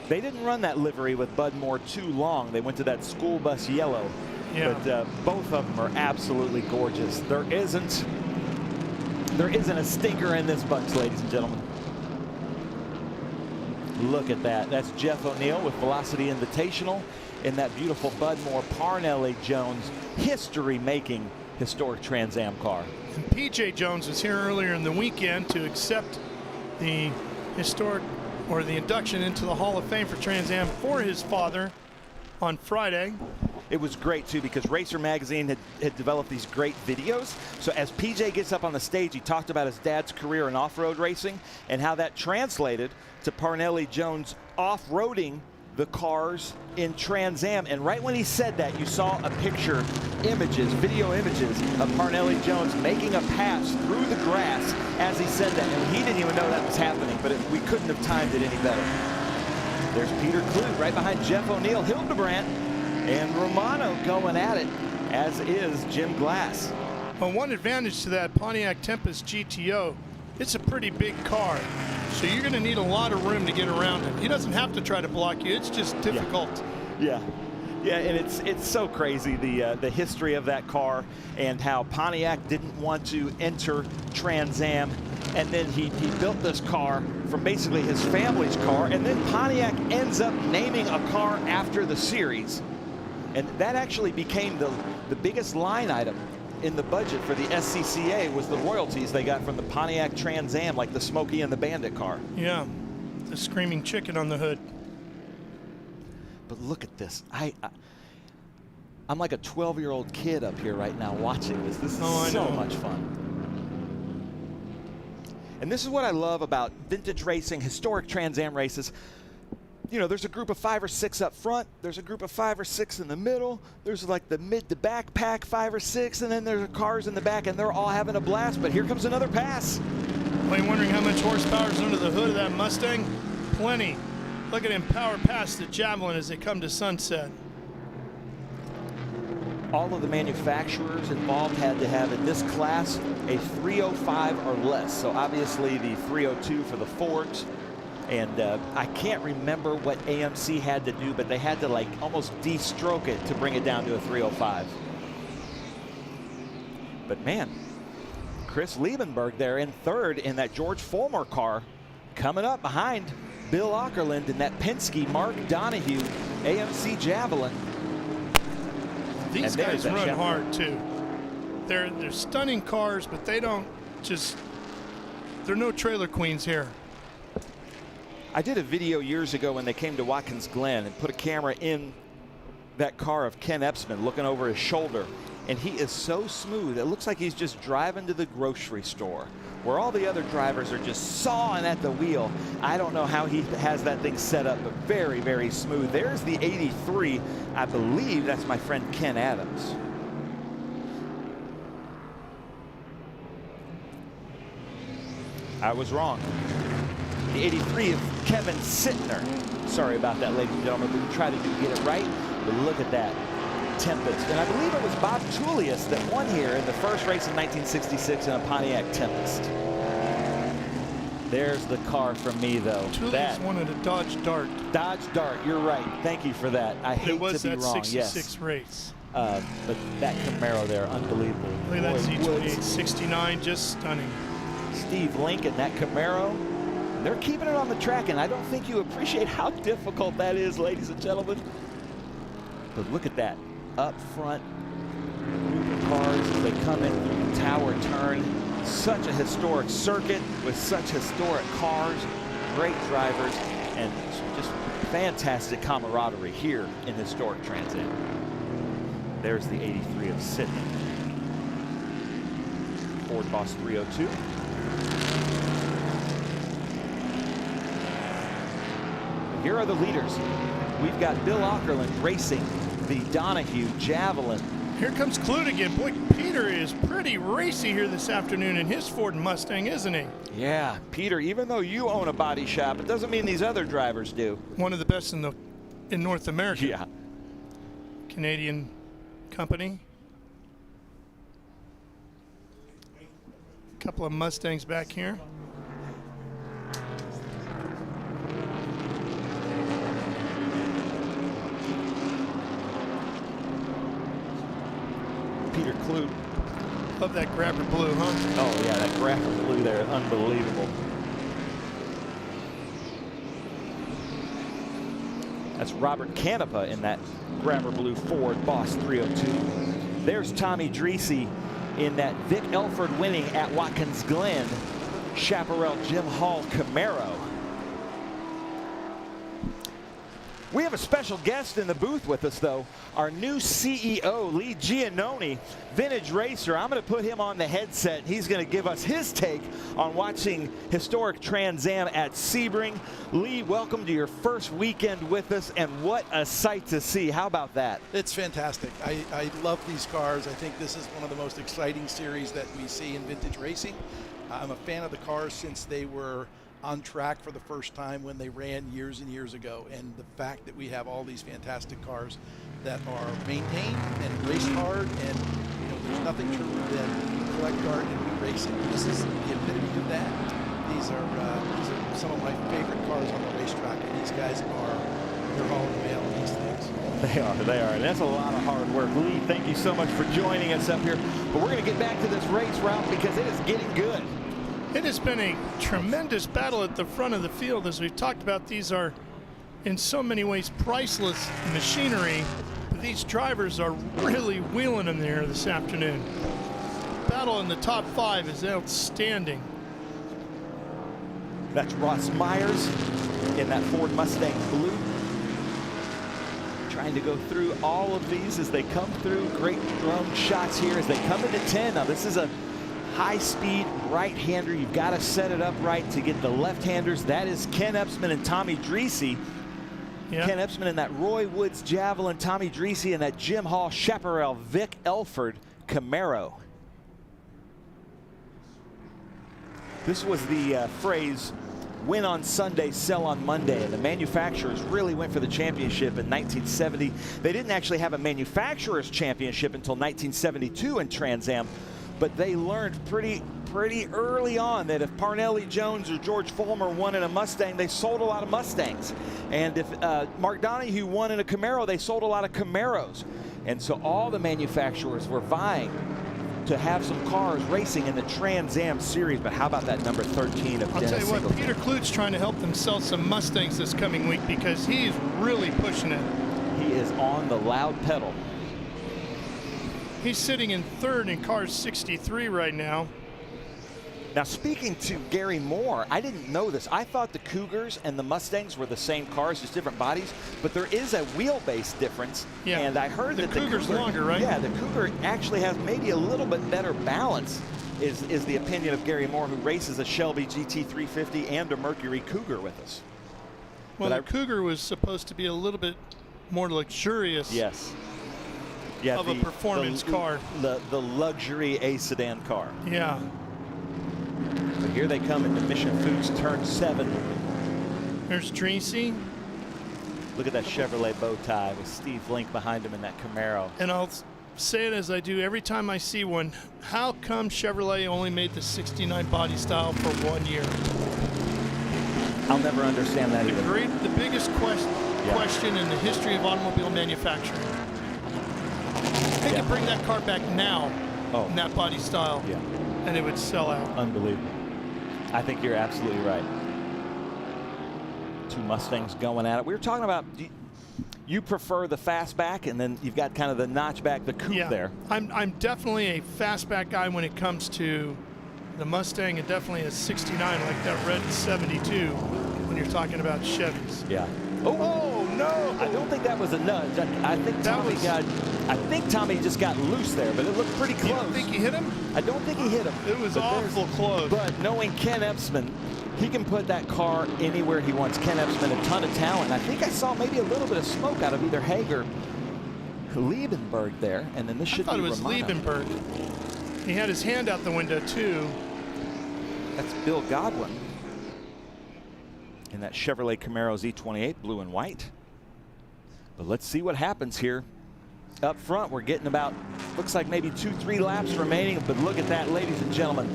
Speaker 3: They didn't run that livery with Bud Moore too long. They went to that school bus yellow.
Speaker 12: Yeah.
Speaker 3: But both of them are absolutely gorgeous. There isn't a stinker in this bunch, ladies and gentlemen. Look at that. That's Jeff O'Neill with Velocity Invitational in that beautiful Bud Moore Parnelli Jones history-making historic Trans Am car.
Speaker 12: And PJ Jones was here earlier in the weekend to accept the historic, or the induction into the Hall of Fame for Trans Am for his father on Friday.
Speaker 3: it was great too, because Racer Magazine had developed these great videos. So as PJ gets up on the stage, he talked about his dad's career in off-road racing and how that translated to Parnelli Jones off-roading the cars in Trans Am. And right when he said that, you saw a picture, video images of Parnelli Jones making a pass through the grass as he said that. And he didn't even know that was happening, but we couldn't have timed it any better. There's Peter Kloot right behind Jeff O'Neill, Hildebrandt, and Romano going at it, as is Jim Glass.
Speaker 12: Well, one advantage to that Pontiac Tempest GTO, it's a pretty big car, so you're going to need a lot of room to get around it. He doesn't have to try to block you. It's just difficult.
Speaker 3: Yeah, and it's so crazy, the history of that car and how Pontiac didn't want to enter Trans Am, and then he built this car from basically his family's car, and then Pontiac ends up naming a car after the series, and that actually became the biggest line item in the budget for the SCCA was the royalties they got from the Pontiac Trans Am, like the Smokey and the Bandit car.
Speaker 12: Yeah, the Screaming Chicken on the hood.
Speaker 3: But look at this. I'm like a 12-year-old kid up here right now watching this. This is so much fun. And this is what I love about vintage racing, historic Trans Am races. You know, there's a group of 5 or 6 up front. There's a group of 5 or 6 in the middle. There's like the mid to back pack 5 or 6, and then there's cars in the back, and they're all having a blast. But here comes another pass.
Speaker 12: Well, you're wondering how much horsepower is under the hood of that Mustang? Plenty. Look at him power past the Javelin as they come to sunset.
Speaker 3: All of the manufacturers involved had to have in this class a 305 or less. So obviously the 302 for the Fords. And I can't remember what AMC had to do, but they had to like almost de-stroke it to bring it down to a 305. But man, Chris Liebenberg there in third in that George Fulmer car, coming up behind Bill Ockerland in that Penske Mark Donahue AMC Javelin.
Speaker 12: These guys run hard too. They're stunning cars, but they don't just, they're no trailer queens here.
Speaker 3: I did a video years ago when they came to Watkins Glen and put a camera in that car of Ken Epsman looking over his shoulder. And he is so smooth, it looks like he's just driving to the grocery store, where all the other drivers are just sawing at the wheel. I don't know how he has that thing set up, but very, very smooth. There's the 83. I believe that's my friend Ken Adams. I was wrong. The 83 of Kevin Sittner. Sorry about that, ladies and gentlemen, but we try to get it right. But look at that Tempest. And I believe it was Bob Tullius that won here in the first race in 1966 in a Pontiac Tempest. There's the car from me, though.
Speaker 12: Tullius wanted a Dodge Dart.
Speaker 3: Dodge Dart, you're right. Thank you for that. I hate to be wrong.
Speaker 12: It was that 66 race.
Speaker 3: But that Camaro there, unbelievable.
Speaker 12: Look at that Z28 69, just stunning.
Speaker 3: Steve Lincoln, that Camaro. They're keeping it on the track, and I don't think you appreciate how difficult that is, ladies and gentlemen. But look at that up front group of cars as they come in through the tower turn. Such a historic circuit with such historic cars, great drivers, and just fantastic camaraderie here in historic Trans Am. There's the 83 of Sydney. Ford Boss 302. Here are the leaders. We've got Bill Ockerland racing the Donahue Javelin.
Speaker 12: Here comes Kloot again. Boy, Peter is pretty racy here this afternoon in his Ford Mustang, isn't he?
Speaker 3: Yeah, Peter, even though you own a body shop, it doesn't mean these other drivers do.
Speaker 12: One of the best in North America.
Speaker 3: Yeah.
Speaker 12: Canadian company. A couple of Mustangs back here.
Speaker 3: Peter Kloot.
Speaker 12: Love that grabber blue, huh?
Speaker 3: Oh yeah, that grabber blue there, unbelievable. That's Robert Canepa in that grabber blue Ford Boss 302. There's Tommy Dreese in that Vic Elford winning at Watkins Glen Chaparral Jim Hall Camaro. We have a special guest in the booth with us, though. Our new CEO, Lee Giannone, vintage racer. I'm going to put him on the headset. He's going to give us his take on watching historic Trans Am at Sebring. Lee, welcome to your first weekend with us, and what a sight to see. How about that?
Speaker 2: It's fantastic. I love these cars. I think this is one of the most exciting series that we see in vintage racing. I'm a fan of the cars since they were on track for the first time when they ran years and years ago, and the fact that we have all these fantastic cars that are maintained and raced hard, and there's nothing truer than collect art and new racing. This is the epitome of that. These are some of my favorite cars on the racetrack, and these guys they're hauling the mail on these things.
Speaker 3: They are, and that's a lot of hard work. Lee, thank you so much for joining us up here, but we're going to get back to this race route because it is getting good.
Speaker 12: It has been a tremendous battle at the front of the field. As we've talked about, these are in so many ways priceless machinery. These drivers are really wheeling them there this afternoon. Battle in the top 5 is outstanding.
Speaker 3: That's Ross Myers in that Ford Mustang blue. Trying to go through all of these as they come through. Great drone shots here as they come into 10. Now this is a high-speed right-hander. You've got to set it up right to get the left-handers. That is Ken Epsman and Tommy Dreese. Yeah. Ken Epsman in that Roy Woods Javelin, Tommy Dreese in that Jim Hall Chaparral Vic Elford Camaro. This was the phrase, win on Sunday, sell on Monday, and the manufacturers really went for the championship in 1970. They didn't actually have a manufacturers championship until 1972 in Trans Am. But they learned pretty early on that if Parnelli Jones or George Fulmer won in a Mustang, they sold a lot of Mustangs. And if Mark Donohue won in a Camaro, they sold a lot of Camaros. And so all the manufacturers were vying to have some cars racing in the Trans Am series. But how about that number 13 of Dennis
Speaker 12: I'll tell you what,
Speaker 3: Singleton?
Speaker 12: Peter Klut's trying to help them sell some Mustangs this coming week because he's really pushing it.
Speaker 3: He is on the loud pedal.
Speaker 12: He's sitting in 3rd in car 63 right now.
Speaker 3: Now, speaking to Gary Moore, I didn't know this. I thought the Cougars and the Mustangs were the same cars, just different bodies, but there is a wheelbase difference.
Speaker 12: Yeah.
Speaker 3: And I heard that the
Speaker 12: Cougar's
Speaker 3: Cougar,
Speaker 12: longer, right?
Speaker 3: Yeah, the Cougar actually has maybe a little bit better balance, is the opinion of Gary Moore, who races a Shelby GT350 and a Mercury Cougar with us.
Speaker 12: Well, the Cougar was supposed to be a little bit more luxurious.
Speaker 3: Yes. Yeah,
Speaker 12: of a performance car.
Speaker 3: The luxury A sedan car.
Speaker 12: Yeah.
Speaker 3: But here they come into Mission Foods turn 7.
Speaker 12: There's Dreese.
Speaker 3: Look at that Chevrolet bow tie with Steve Link behind him in that Camaro.
Speaker 12: And I'll say it as I do every time I see one. How come Chevrolet only made the 69 body style for 1 year?
Speaker 3: I'll never understand that either.
Speaker 12: The biggest question in the history of automobile manufacturing. They could bring that car back now in that body style, and it would sell out.
Speaker 3: Unbelievable. I think you're absolutely right. 2 Mustangs going at it. We were talking about, you prefer the fastback, and then you've got kind of the notchback, the coupe there.
Speaker 12: I'm definitely a fastback guy when it comes to the Mustang, and definitely a 69 like that red 72 when you're talking about Chevys.
Speaker 3: Yeah. Oh no! I don't think that was a nudge. I think Tommy just got loose there, but it looked pretty close.
Speaker 12: You don't think he hit him?
Speaker 3: I don't think he hit him.
Speaker 12: It was awful close.
Speaker 3: But knowing Ken Epsman, he can put that car anywhere he wants. Ken Epsman, a ton of talent. I think I saw maybe a little bit of smoke out of either Hager, Liebenberg there, and then this should be
Speaker 12: I thought it was
Speaker 3: Romano.
Speaker 12: Liebenberg. He had his hand out the window too.
Speaker 3: That's Bill Godwin in that Chevrolet Camaro Z28, blue and white. But let's see what happens here. Up front, we're getting about, looks like maybe 2-3 laps remaining, but look at that, ladies and gentlemen.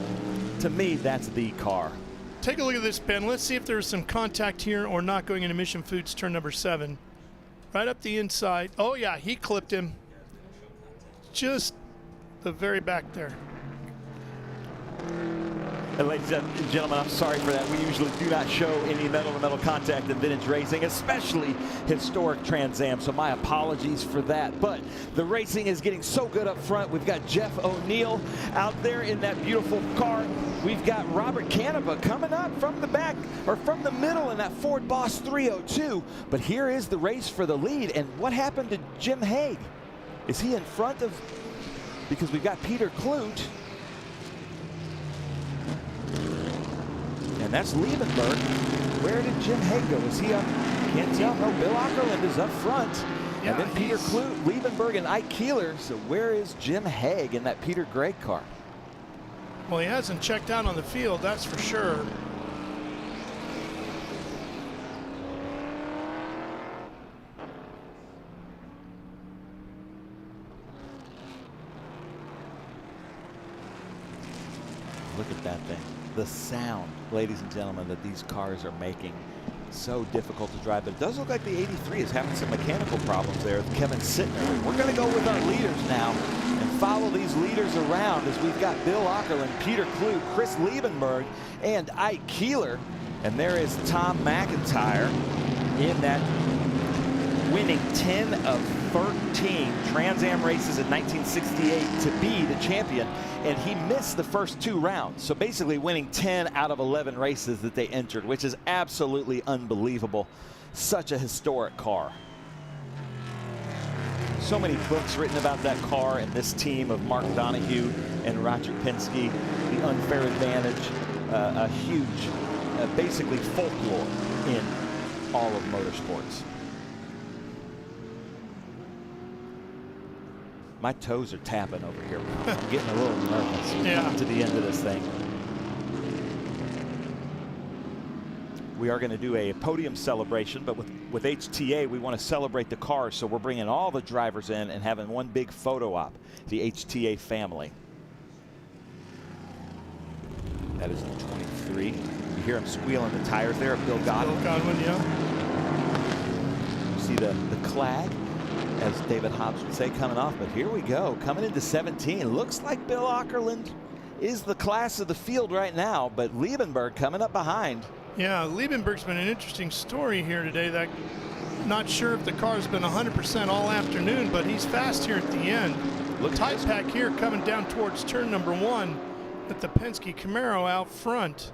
Speaker 3: To me, that's the car.
Speaker 12: Take a look at this, Ben. Let's see if there's some contact here or not going into Mission Foods turn number 7. Right up the inside. Oh yeah, he clipped him. Just the very back there.
Speaker 3: And ladies and gentlemen, I'm sorry for that. We usually do not show any metal-to-metal contact in vintage racing, especially historic Trans Am, so my apologies for that. But the racing is getting so good up front. We've got Jeff O'Neill out there in that beautiful car. we've got Robert Canova coming up from the back, or from the middle in that Ford Boss 302. But here is the race for the lead. And what happened to Jim Hague? Is he in front of, because we've got Peter Kloot. And that's Liebenberg. Where did Jim Hague go? Is he up? Can't tell. No, Bill Ockerland is up front.
Speaker 12: Yeah,
Speaker 3: and then Peter Kloot, Liebenberg, and Ike Keeler. So where is Jim Hague in that Peter Gregg car?
Speaker 12: Well, he hasn't checked out on the field, that's for sure.
Speaker 3: Look at that thing. The sound, ladies and gentlemen, that these cars are making. So difficult to drive, but it does look like the 83 is having some mechanical problems there with Kevin Sittner. We're going to go with our leaders now and follow these leaders around as we've got Bill Ockerland, Peter Kloot, Chris Liebenberg, and Ike Keeler. And there is Tom McIntyre in that, winning 10 of 13 Trans Am races in 1968 to be the champion, and he missed the first 2 rounds. So basically winning 10 out of 11 races that they entered, which is absolutely unbelievable. Such a historic car. So many books written about that car and this team of Mark Donohue and Roger Penske. The Unfair Advantage, a huge, basically folklore in all of motorsports. My toes are tapping over here. I'm getting a little nervous coming to the end of this thing. We are going to do a podium celebration, but with HTA, we want to celebrate the cars, so we're bringing all the drivers in and having one big photo op, the HTA family. That is the 23. You hear him squealing the tires there of Bill Godwin.
Speaker 12: Bill Godwin, yeah.
Speaker 3: You see the clag, as David Hobbs would say, coming off. But here we go, coming into 17. Looks like Bill Ockerland is the class of the field right now, but Liebenberg coming up behind.
Speaker 12: Yeah, Liebenberg's been an interesting story here today. That, not sure if the car's been 100% all afternoon, but he's fast here at the end.
Speaker 3: Look,
Speaker 12: tight pack here coming down towards turn number 1 with the Penske Camaro out front.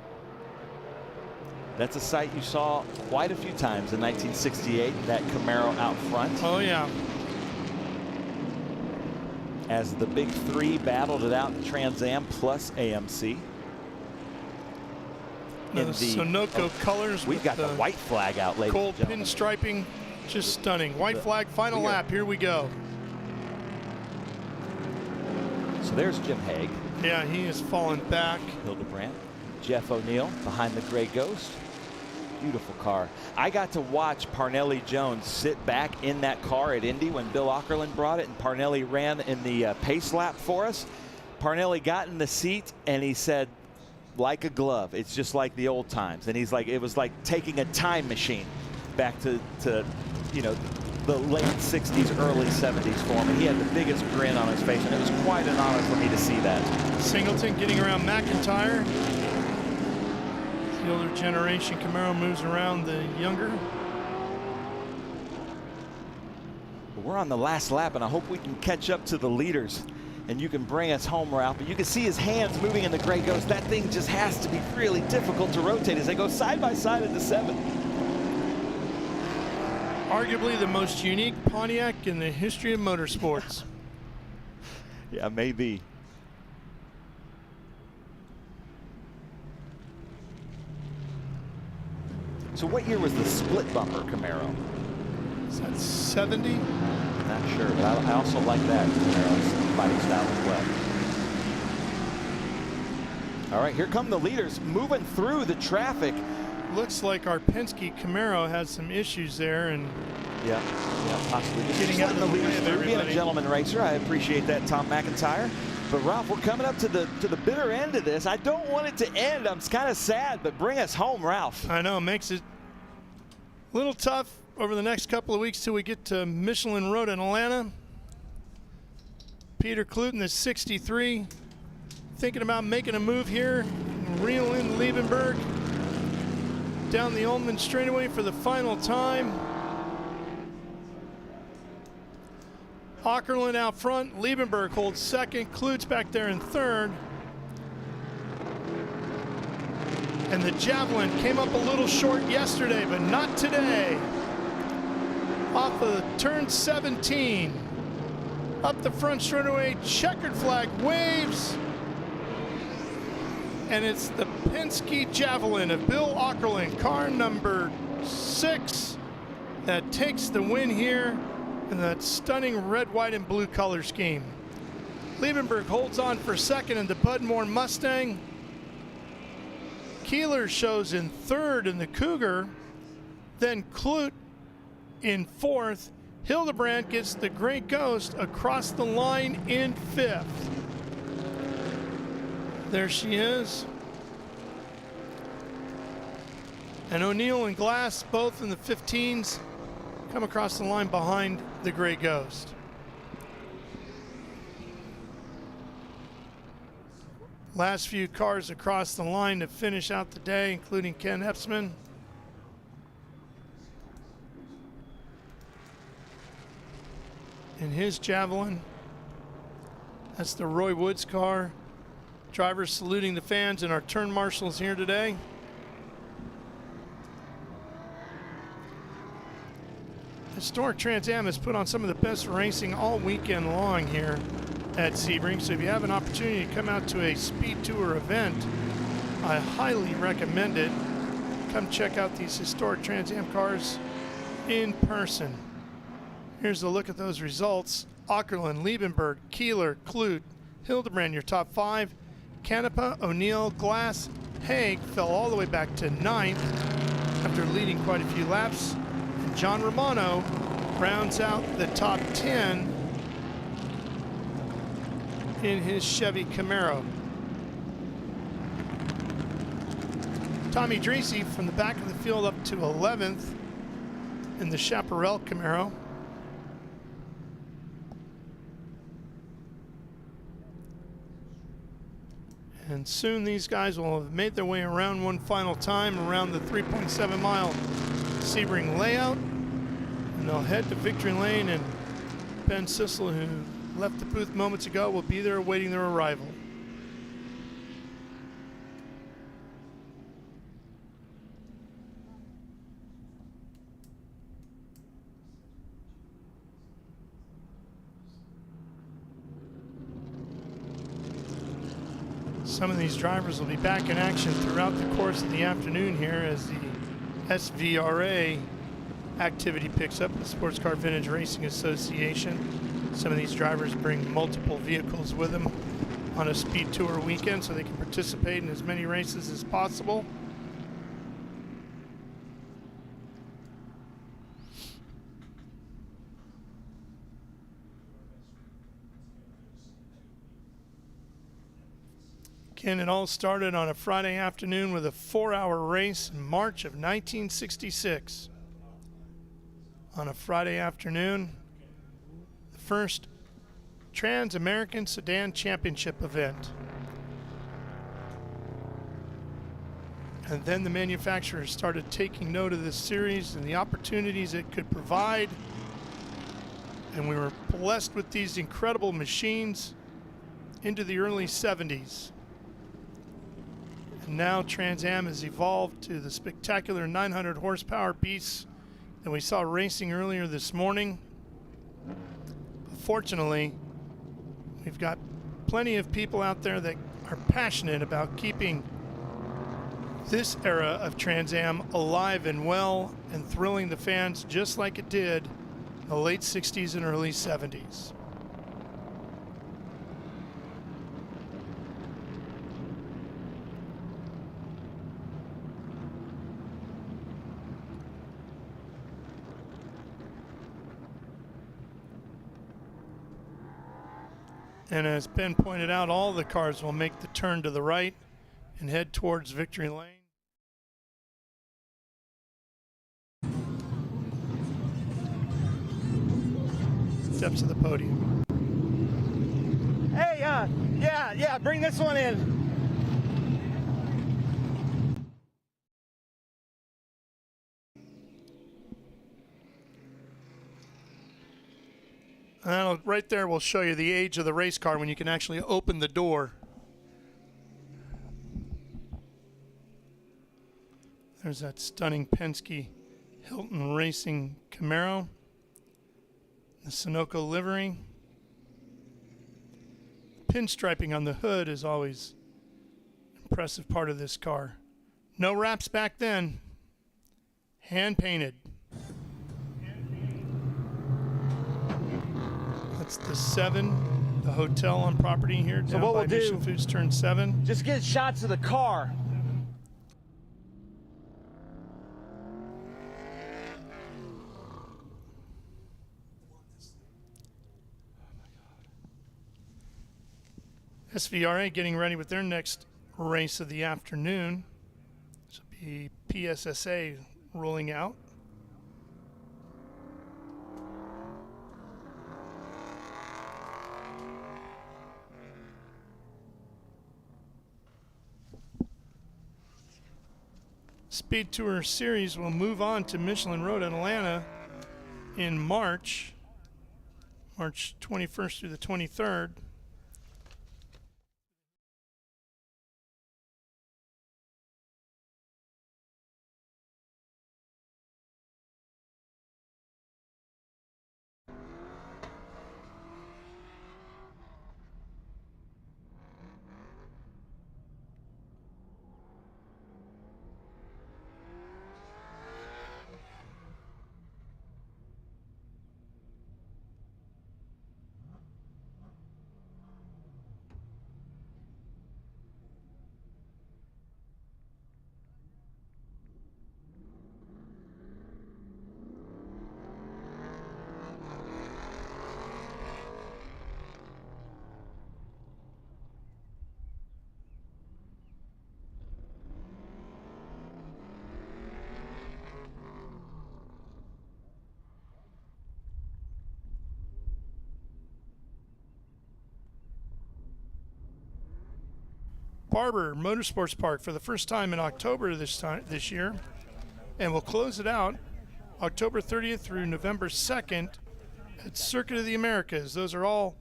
Speaker 3: That's a sight you saw quite a few times in 1968, that Camaro out front.
Speaker 12: Oh, yeah.
Speaker 3: As the big 3 battled it out in Trans Am plus AMC.
Speaker 12: The Sunoco colors.
Speaker 3: We've got the white flag out, ladies
Speaker 12: Gold
Speaker 3: and gentlemen.
Speaker 12: pinstriping, just stunning. White flag, final lap. Here we go.
Speaker 3: So there's Jim Hague.
Speaker 12: Yeah, he is falling back.
Speaker 3: Hildebrandt. Jeff O'Neill behind the Gray Ghost. Beautiful car. I got to watch Parnelli Jones sit back in that car at Indy when Bill Ockerland brought it, and Parnelli ran in the pace lap for us. Parnelli got in the seat and he said, like a glove, it's just like the old times. And he's like, it was like taking a time machine back to you know, the late 60s, early 70s for him. And he had the biggest grin on his face, and it was quite an honor for me to see that.
Speaker 12: Singleton getting around McIntyre. The older generation Camaro moves around the younger.
Speaker 3: We're on the last lap, and I hope we can catch up to the leaders and you can bring us home, Ralph. But you can see his hands moving in the Gray Ghost. That thing just has to be really difficult to rotate as they go side by side in the 7.
Speaker 12: Arguably the most unique Pontiac in the history of motorsports.
Speaker 3: Yeah, maybe. So what year was the split bumper Camaro?
Speaker 12: Is that 70?
Speaker 3: Not sure, but I also like that Camaro body style as well. All right, here come the leaders moving through the traffic.
Speaker 12: Looks like our Penske Camaro has some issues there, and
Speaker 3: yeah, possibly.
Speaker 12: Getting out of the way of everybody.
Speaker 3: Being a gentleman racer, I appreciate that, Tom McIntyre. But Ralph, we're coming up to the bitter end of this. I don't want it to end. I'm kind of sad, but bring us home, Ralph.
Speaker 12: I know, it makes it a little tough over the next couple of weeks till we get to Michelin Road in Atlanta. Peter Kloot in the 63, thinking about making a move here, reel in Liebenberg down the Ullman straightaway for the final time. Ockerland out front, Liebenberg holds second, Kloot's back there in third. And the Javelin came up a little short yesterday, but not today. Off of turn 17. Up the front straightaway, checkered flag waves. And it's the Penske Javelin of Bill Aukerland, car number 6, that takes the win here in that stunning red, white, and blue color scheme. Liebenberg holds on for second in the Budmore Mustang. Keeler shows in third in the Cougar. Then Clute in fourth. Hildebrand gets the Grey Ghost across the line in fifth. There she is. And O'Neill and Glass, both in the 15s, come across the line behind the Grey Ghost. Last few cars across the line to finish out the day, including Ken Epsman. In his Javelin. That's the Roy Woods car. Drivers saluting the fans and our turn marshals here today. Historic Trans Am has put on some of the best racing all weekend long here at Sebring. So if you have an opportunity to come out to a Speed Tour event, I highly recommend it. Come check out these historic Trans Am cars in person. Here's a look at those results. Aukerland, Liebenberg, Keeler, Clute, Hildebrand, your top 5. Canepa, O'Neill, Glass, Haig fell all the way back to 9th after leading quite a few laps. And John Romano rounds out the top 10 in his Chevy Camaro. Tommy Dreese from the back of the field up to 11th in the Chaparral Camaro. And soon these guys will have made their way around one final time around the 3.7 mile Sebring layout. And they'll head to Victory Lane, and Ben Sissel, who left the booth moments ago, will be there awaiting their arrival. Some of these drivers will be back in action throughout the course of the afternoon here as the SVRA activity picks up, the Sports Car Vintage Racing Association. Some of these drivers bring multiple vehicles with them on a Speed Tour weekend so they can participate in as many races as possible. Again, it all started on a Friday afternoon with a 4-hour race in March of 1966. On a Friday afternoon, the first Trans-American Sedan Championship event. And then the manufacturers started taking note of this series and the opportunities it could provide. And we were blessed with these incredible machines into the early 70s. And now Trans Am has evolved to the spectacular 900 horsepower beasts that we saw racing earlier this morning. But fortunately, we've got plenty of people out there that are passionate about keeping this era of Trans Am alive and well and thrilling the fans just like it did in the late 60s and early 70s. And as Ben pointed out, all the cars will make the turn to the right and head towards Victory Lane. Steps of the podium.
Speaker 23: Hey, yeah, bring this one in.
Speaker 12: And right there will show you the age of the race car when you can actually open the door. There's that stunning Penske Hilton Racing Camaro. The Sunoco livery. Pinstriping on the hood is always an impressive part of this car. No wraps back then. Hand painted. That's the 7, the hotel on property here down
Speaker 23: what
Speaker 12: by
Speaker 23: we'll
Speaker 12: Mission
Speaker 23: do,
Speaker 12: Foods Turn 7.
Speaker 23: Just get shots of the car.
Speaker 12: SVRA getting ready with their next race of the afternoon. This will be PSSA rolling out. SpeedTour series will move on to Michelin Road in Atlanta in March 21st through the 23rd. Barber Motorsports Park for the first time in October this year, and we'll close it out October 30th through November 2nd at Circuit of the Americas. Those are all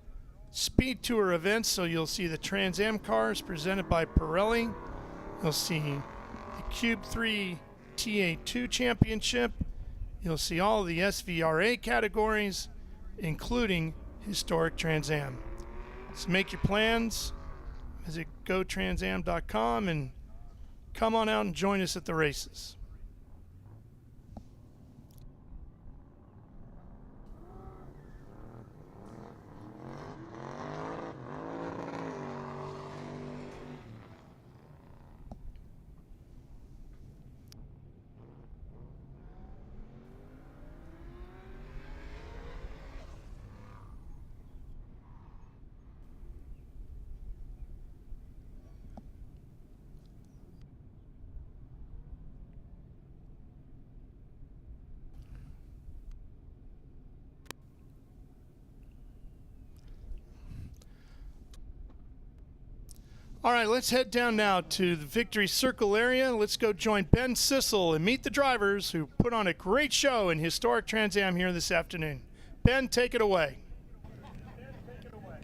Speaker 12: Speed Tour events, so you'll see the Trans Am cars presented by Pirelli. You'll see the Cube 3 TA2 Championship. You'll see all the SVRA categories, including historic Trans Am. So make your plans. Visit gotransam.com and come on out and join us at the races. All right, let's head down now to the Victory Circle area. Let's go join Ben Sissel and meet the drivers who put on a great show in historic Trans Am here this afternoon. Ben, take it away.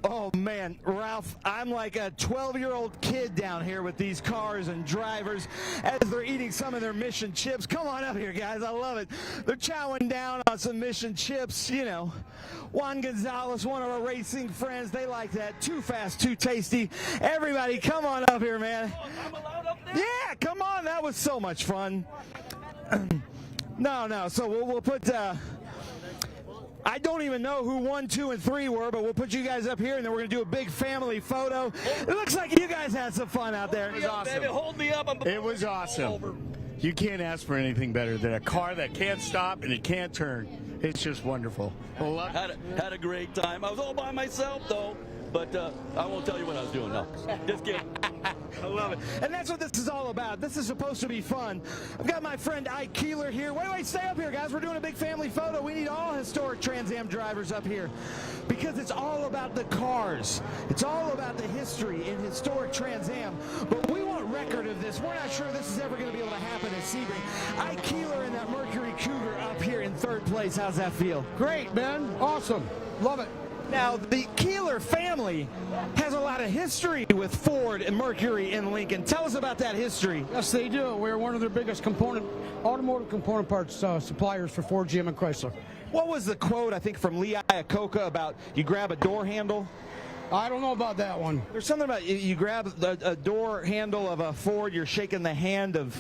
Speaker 23: Oh man, Ralph, I'm like a 12-year-old kid down here with these cars and drivers as they're eating some of their Mission chips. Come on up here, guys, I love it. They're chowing down on some Mission chips, you know. Juan Gonzalez, one of our racing friends, they like that. Too fast, too tasty. Everybody, come on up here, man. Yeah, come on, that was so much fun. No, so we'll put... I don't even know who 1, 2, and 3 were, but we'll put you guys up here, and then we're going to do a big family photo. It looks like you guys had some fun out there. It was awesome.
Speaker 6: Baby, hold me up.
Speaker 18: It was awesome. You can't ask for anything better than a car that can't stop and it can't turn. It's just wonderful.
Speaker 6: Had a great time. I was all by myself, though. But I won't tell you what I was doing, no. Just kidding.
Speaker 23: I love it. And that's what this is all about. This is supposed to be fun. I've got my friend Ike Keeler here. Wait, stay up here, guys. We're doing a big family photo. We need all historic Trans Am drivers up here because it's all about the cars. It's all about the history in historic Trans Am. But we want record of this. We're not sure this is ever going to be able to happen at Sebring. Ike Keeler in that Mercury Cougar up here in 3rd place. How's that feel?
Speaker 19: Great, man. Awesome. Love it.
Speaker 23: Now, the Keeler family has a lot of history with Ford and Mercury and Lincoln. Tell us about that history.
Speaker 7: Yes, they do. We're one of their biggest automotive component parts suppliers for Ford, GM, and Chrysler.
Speaker 23: What was the quote, I think, from Lee Iacocca about you grab a door handle?
Speaker 7: I don't know about that one.
Speaker 23: There's something about you grab a door handle of a Ford, you're shaking the hand of...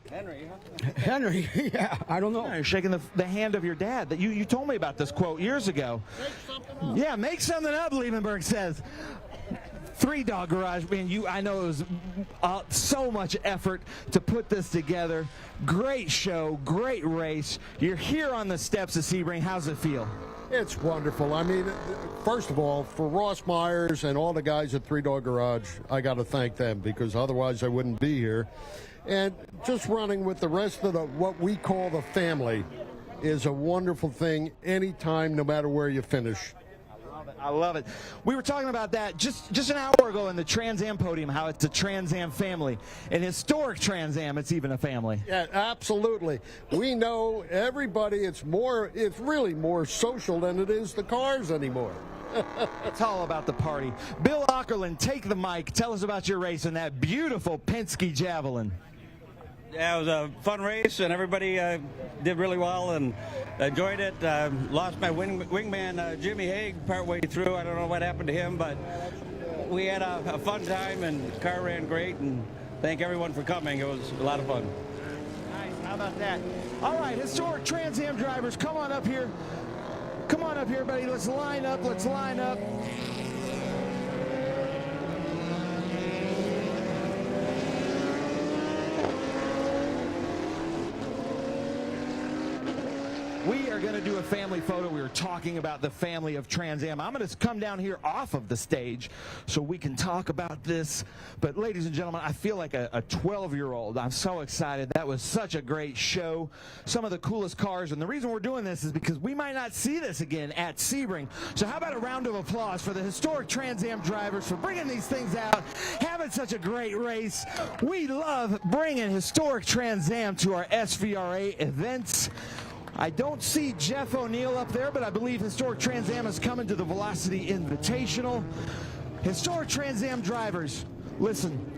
Speaker 7: Henry, yeah, I don't know.
Speaker 23: Yeah, you're shaking the hand of your dad. That you told me about this quote years ago.
Speaker 7: Make something up.
Speaker 23: Yeah, make something up, Liebenberg says. Three Dog Garage, man, I know it was so much effort to put this together. Great show, great race. You're here on the steps of Sebring. How's it feel?
Speaker 8: It's wonderful. I mean, first of all, for Ross Myers and all the guys at Three Dog Garage, I got to thank them because otherwise I wouldn't be here. And just running with the rest of what we call the family is a wonderful thing anytime, no matter where you finish.
Speaker 23: I love it. We were talking about that just an hour ago in the Trans Am podium, how it's a Trans Am family. An historic Trans Am, it's even a family.
Speaker 8: Yeah, absolutely. We know everybody, it's really more social than it is the cars anymore.
Speaker 23: It's all about the party. Bill Ockerland, take the mic. Tell us about your race in that beautiful Penske Javelin.
Speaker 10: Yeah, it was a fun race, and everybody did really well and enjoyed it. Lost my wingman, Jimmy Haig, partway through. I don't know what happened to him, but we had a fun time, and the car ran great, and thank everyone for coming. It was a lot of fun.
Speaker 23: Nice. How about that? All right, historic Trans Am drivers, come on up here. Come on up here, buddy. Let's line up. Let's line up. We are going to do a family photo. We were talking about the family of Trans Am. I'm going to come down here off of the stage so we can talk about this. But ladies and gentlemen, I feel like a 12-year-old. I'm so excited. That was such a great show. Some of the coolest cars. And the reason we're doing this is because we might not see this again at Sebring. So how about a round of applause for the historic Trans Am drivers for bringing these things out, having such a great race. We love bringing historic Trans Am to our SVRA events. I don't see Jeff O'Neill up there, but I believe Historic Trans Am is coming to the Velocity Invitational. Historic Trans Am drivers, listen.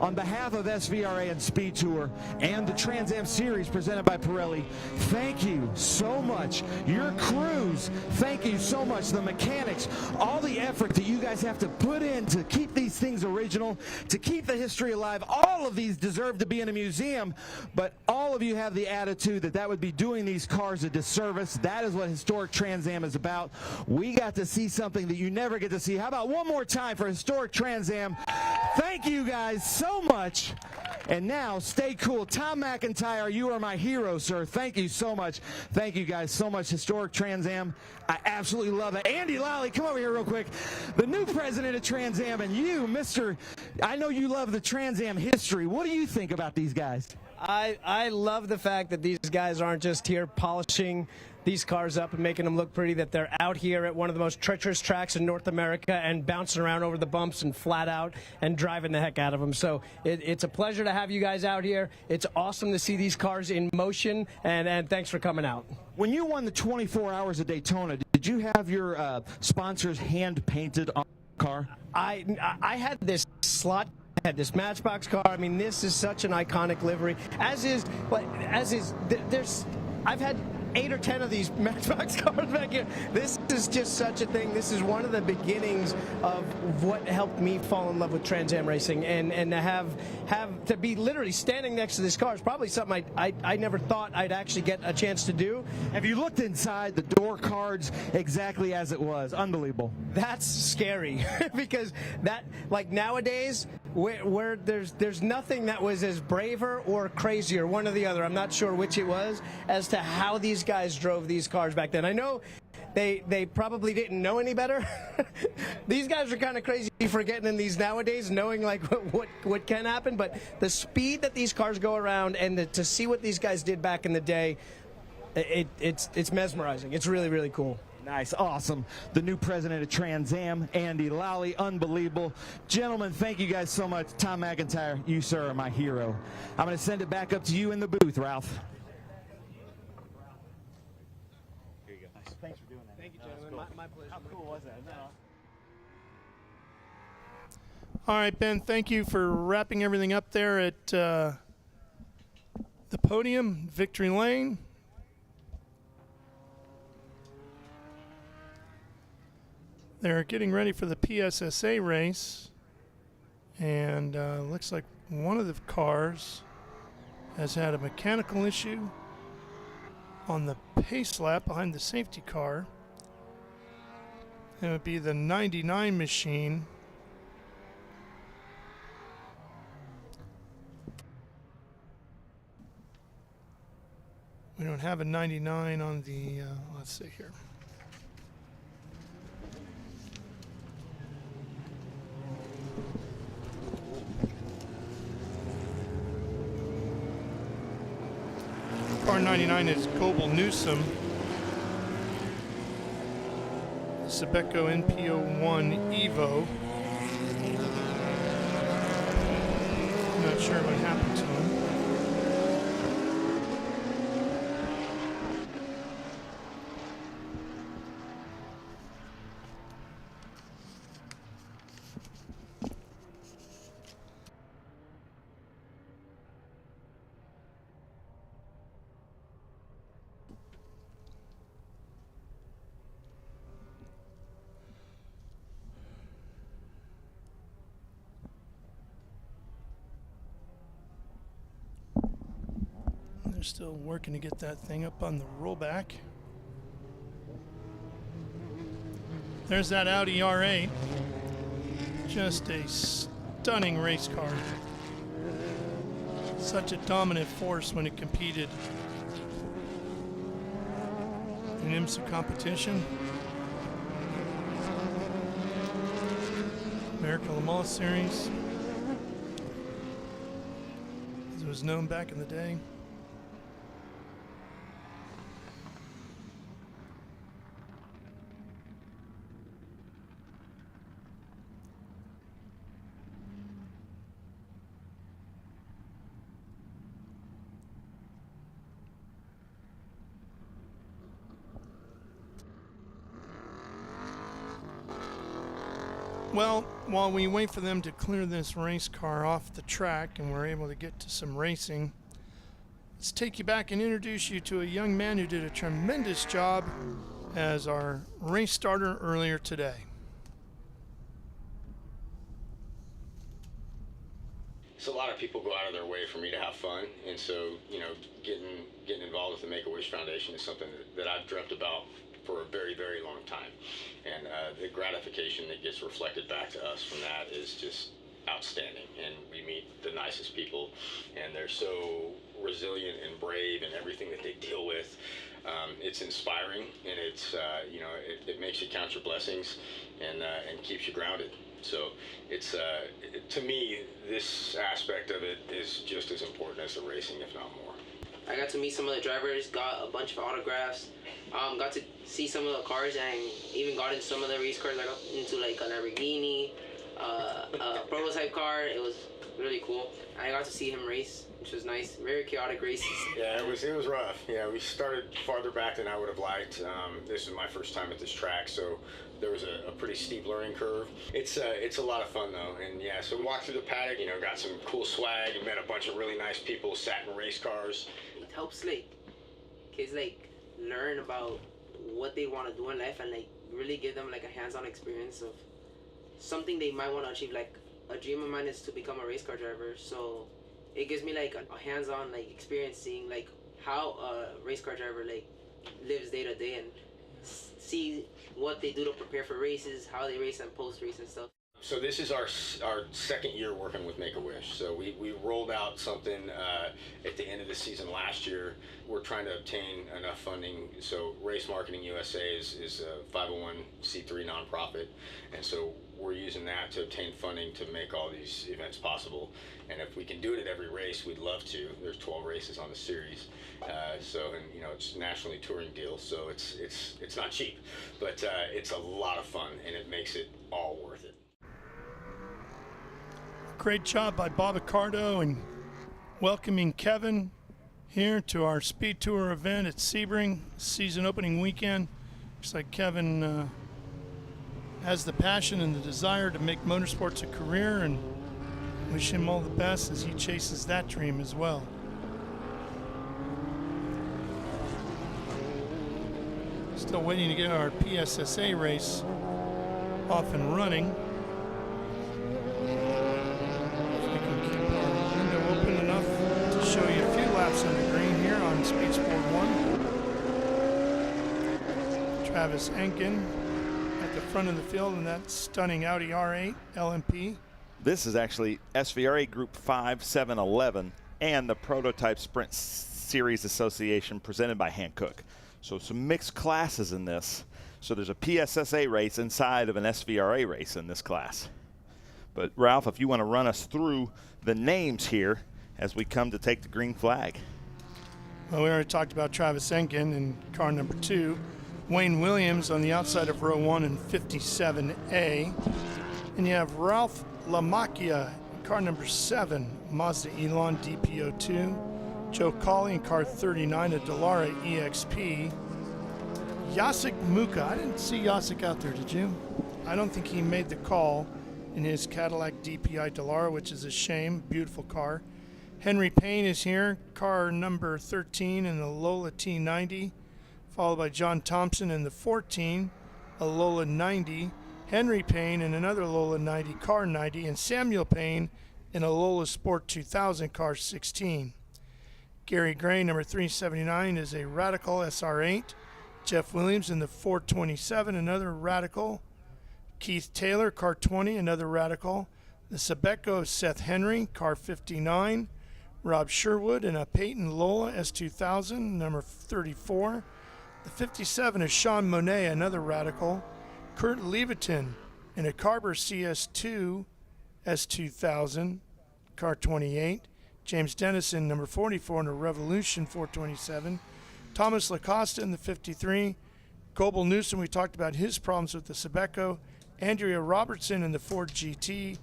Speaker 23: On behalf of SVRA and SpeedTour and the Trans Am Series presented by Pirelli, thank you so much. Your crews, thank you so much. The mechanics, all the effort that you guys have to put in to keep these things original, to keep the history alive. All of these deserve to be in a museum, but all of you have the attitude that would be doing these cars a disservice. That is what Historic Trans Am is about. We got to see something that you never get to see. How about one more time for Historic Trans Am? Thank you guys so much. And now, stay cool. Tom McIntyre, you are my hero, sir. Thank you so much. Thank you guys so much. Historic Trans Am. I absolutely love it. Andy Lally, come over here real quick. The new president of Trans Am, and you, Mr. I know you love the Trans Am history. What do you think about these guys?
Speaker 4: I love the fact that these guys aren't just here polishing these cars up and making them look pretty, that they're out here at one of the most treacherous tracks in North America and bouncing around over the bumps and flat out and driving the heck out of them. So it's a pleasure to have you guys out here. It's awesome to see these cars in motion, and thanks for coming out.
Speaker 23: When you won the 24 Hours of Daytona, did you have your sponsors hand painted on the car?
Speaker 4: I had this slot. I had this Matchbox car. I mean, this is such an iconic livery. I've had 8 or 10 of these Matchbox cars back here. This is just such a thing. This is one of the beginnings of what helped me fall in love with Trans Am racing, and to be literally standing next to this car is probably something I never thought I'd actually get a chance to do.
Speaker 23: Have you looked inside the door cards exactly as it was? Unbelievable.
Speaker 4: That's scary because nowadays where there's nothing that was as braver or crazier, one or the other. I'm not sure which it was, as to how these guys drove these cars back then. I know they probably didn't know any better. These guys are kind of crazy for getting in these nowadays, knowing like what can happen. But the speed that these cars go around and to see what these guys did back in the day, it's mesmerizing. It's really, really cool.
Speaker 23: Nice, awesome. The new president of Trans Am, Andy Lally, unbelievable. Gentlemen, thank you guys so much. Tom McIntyre, you, sir, are my hero. I'm going to send it back up to you in the booth, Ralph.
Speaker 4: Thanks for doing that. Thank you, gentlemen. My pleasure.
Speaker 12: All right, Ben, thank you for wrapping everything up there at the podium, Victory Lane. They're getting ready for the PSSA race, and looks like one of the cars has had a mechanical issue on the pace lap behind the safety car. It would be the 99 machine. We don't have a 99 on the, let's see here. Car 99 is Global Newsom. Sebeco NPO1 Evo. I'm not sure what happened to him. Still working to get that thing up on the rollback. There's that Audi R8. Just a stunning race car. Such a dominant force when it competed in IMSA competition. American Le Mans Series, as it was known back in the day. Well, while we wait for them to clear this race car off the track and we're able to get to some racing, let's take you back and introduce you to a young man who did a tremendous job as our race starter earlier today.
Speaker 5: So a lot of people go out of their way for me to have fun, and so, you know, getting involved with the Make-A-Wish Foundation is something that I've dreamt about for a very, very long time. And the gratification that gets reflected back to us from that is just outstanding. And we meet the nicest people, and they're so resilient and brave in everything that they deal with. It's inspiring, and it's, you know, it makes you count your blessings and keeps you grounded. So it's, to me, this aspect of it is just as important as the racing, if not more.
Speaker 19: I got to meet some of the drivers, got a bunch of autographs, got to see some of the cars, and even got into some of the race cars. I got into like a Lamborghini, a prototype car. It was really cool. I got to see him race, which was nice. Very chaotic races.
Speaker 5: Yeah, it was rough. Yeah, we started farther back than I would have liked. This is my first time at this track, so there was a pretty steep learning curve. It's a lot of fun though, and yeah, so we walked through the paddock, you know, got some cool swag, and met a bunch of really nice people, sat in race cars.
Speaker 19: It helps like kids like learn about what they want to do in life, and like really give them like a hands-on experience of something they might want to achieve. Like a dream of mine is to become a race car driver, so it gives me like a hands-on like experience seeing like how a race car driver like lives day to day, and see what they do to prepare for races, how they race and post-race and stuff.
Speaker 5: So this is our second year working with Make-A-Wish. So we rolled out something at the end of the season last year. We're trying to obtain enough funding. So Race Marketing USA is a 501c3 nonprofit, and so we're using that to obtain funding to make all these events possible. And if we can do it at every race, we'd love to. There's 12 races on the series, and you know, it's a nationally touring deal, so it's not cheap, but it's a lot of fun, and it makes it all worth it.
Speaker 12: Great job by Bob Accardo and welcoming Kevin here to our Speed Tour event at Sebring, season opening weekend. Looks like Kevin has the passion and the desire to make motorsports a career, and wish him all the best as he chases that dream as well. Still waiting to get our PSSA race off and running. If we can keep our window open enough to show you a few laps on the green here on Speed Sport 1. Travis Enkin at the front of the field in that stunning Audi R8 LMP.
Speaker 3: This is actually SVRA Group 5, 7, 11, and the Prototype Sprint Series Association presented by Hankook. So some mixed classes in this. So there's a PSSA race inside of an SVRA race in this class. But Ralph, if you want to run us through the names here as we come to take the green flag.
Speaker 12: Well, we already talked about Travis Enkin in car number 2. Wayne Williams on the outside of row 1 in 57A. And you have Ralph Lamacchia in car number 7, Mazda Elon DPO2. Joe Colley in car 39, a Dallara EXP. Jacek Muka, I didn't see Jacek out there, did you? I don't think he made the call in his Cadillac DPI Dallara, which is a shame. Beautiful car. Henry Payne is here, car number 13 in the Lola T90, followed by John Thompson in the 14, a Lola 90. Henry Payne in another Lola 90, car 90, and Samuel Payne in a Lola Sport 2000, car 16. Gary Gray, number 379, is a Radical SR8. Jeff Williams in the 427, another Radical. Keith Taylor, car 20, another Radical. The Sabeco of Seth Henry, car 59. Rob Sherwood in a Peyton Lola S2000, number 34. The 57 is Sean Monet, another Radical. Kurt Leviton in a Carver CS2 S2000, car 28. James Dennison, number 44, in a Revolution 427. Thomas Lacosta in the 53. Coble Newsom, we talked about his problems with the Sabeco. Andrea Robertson in the Ford GT.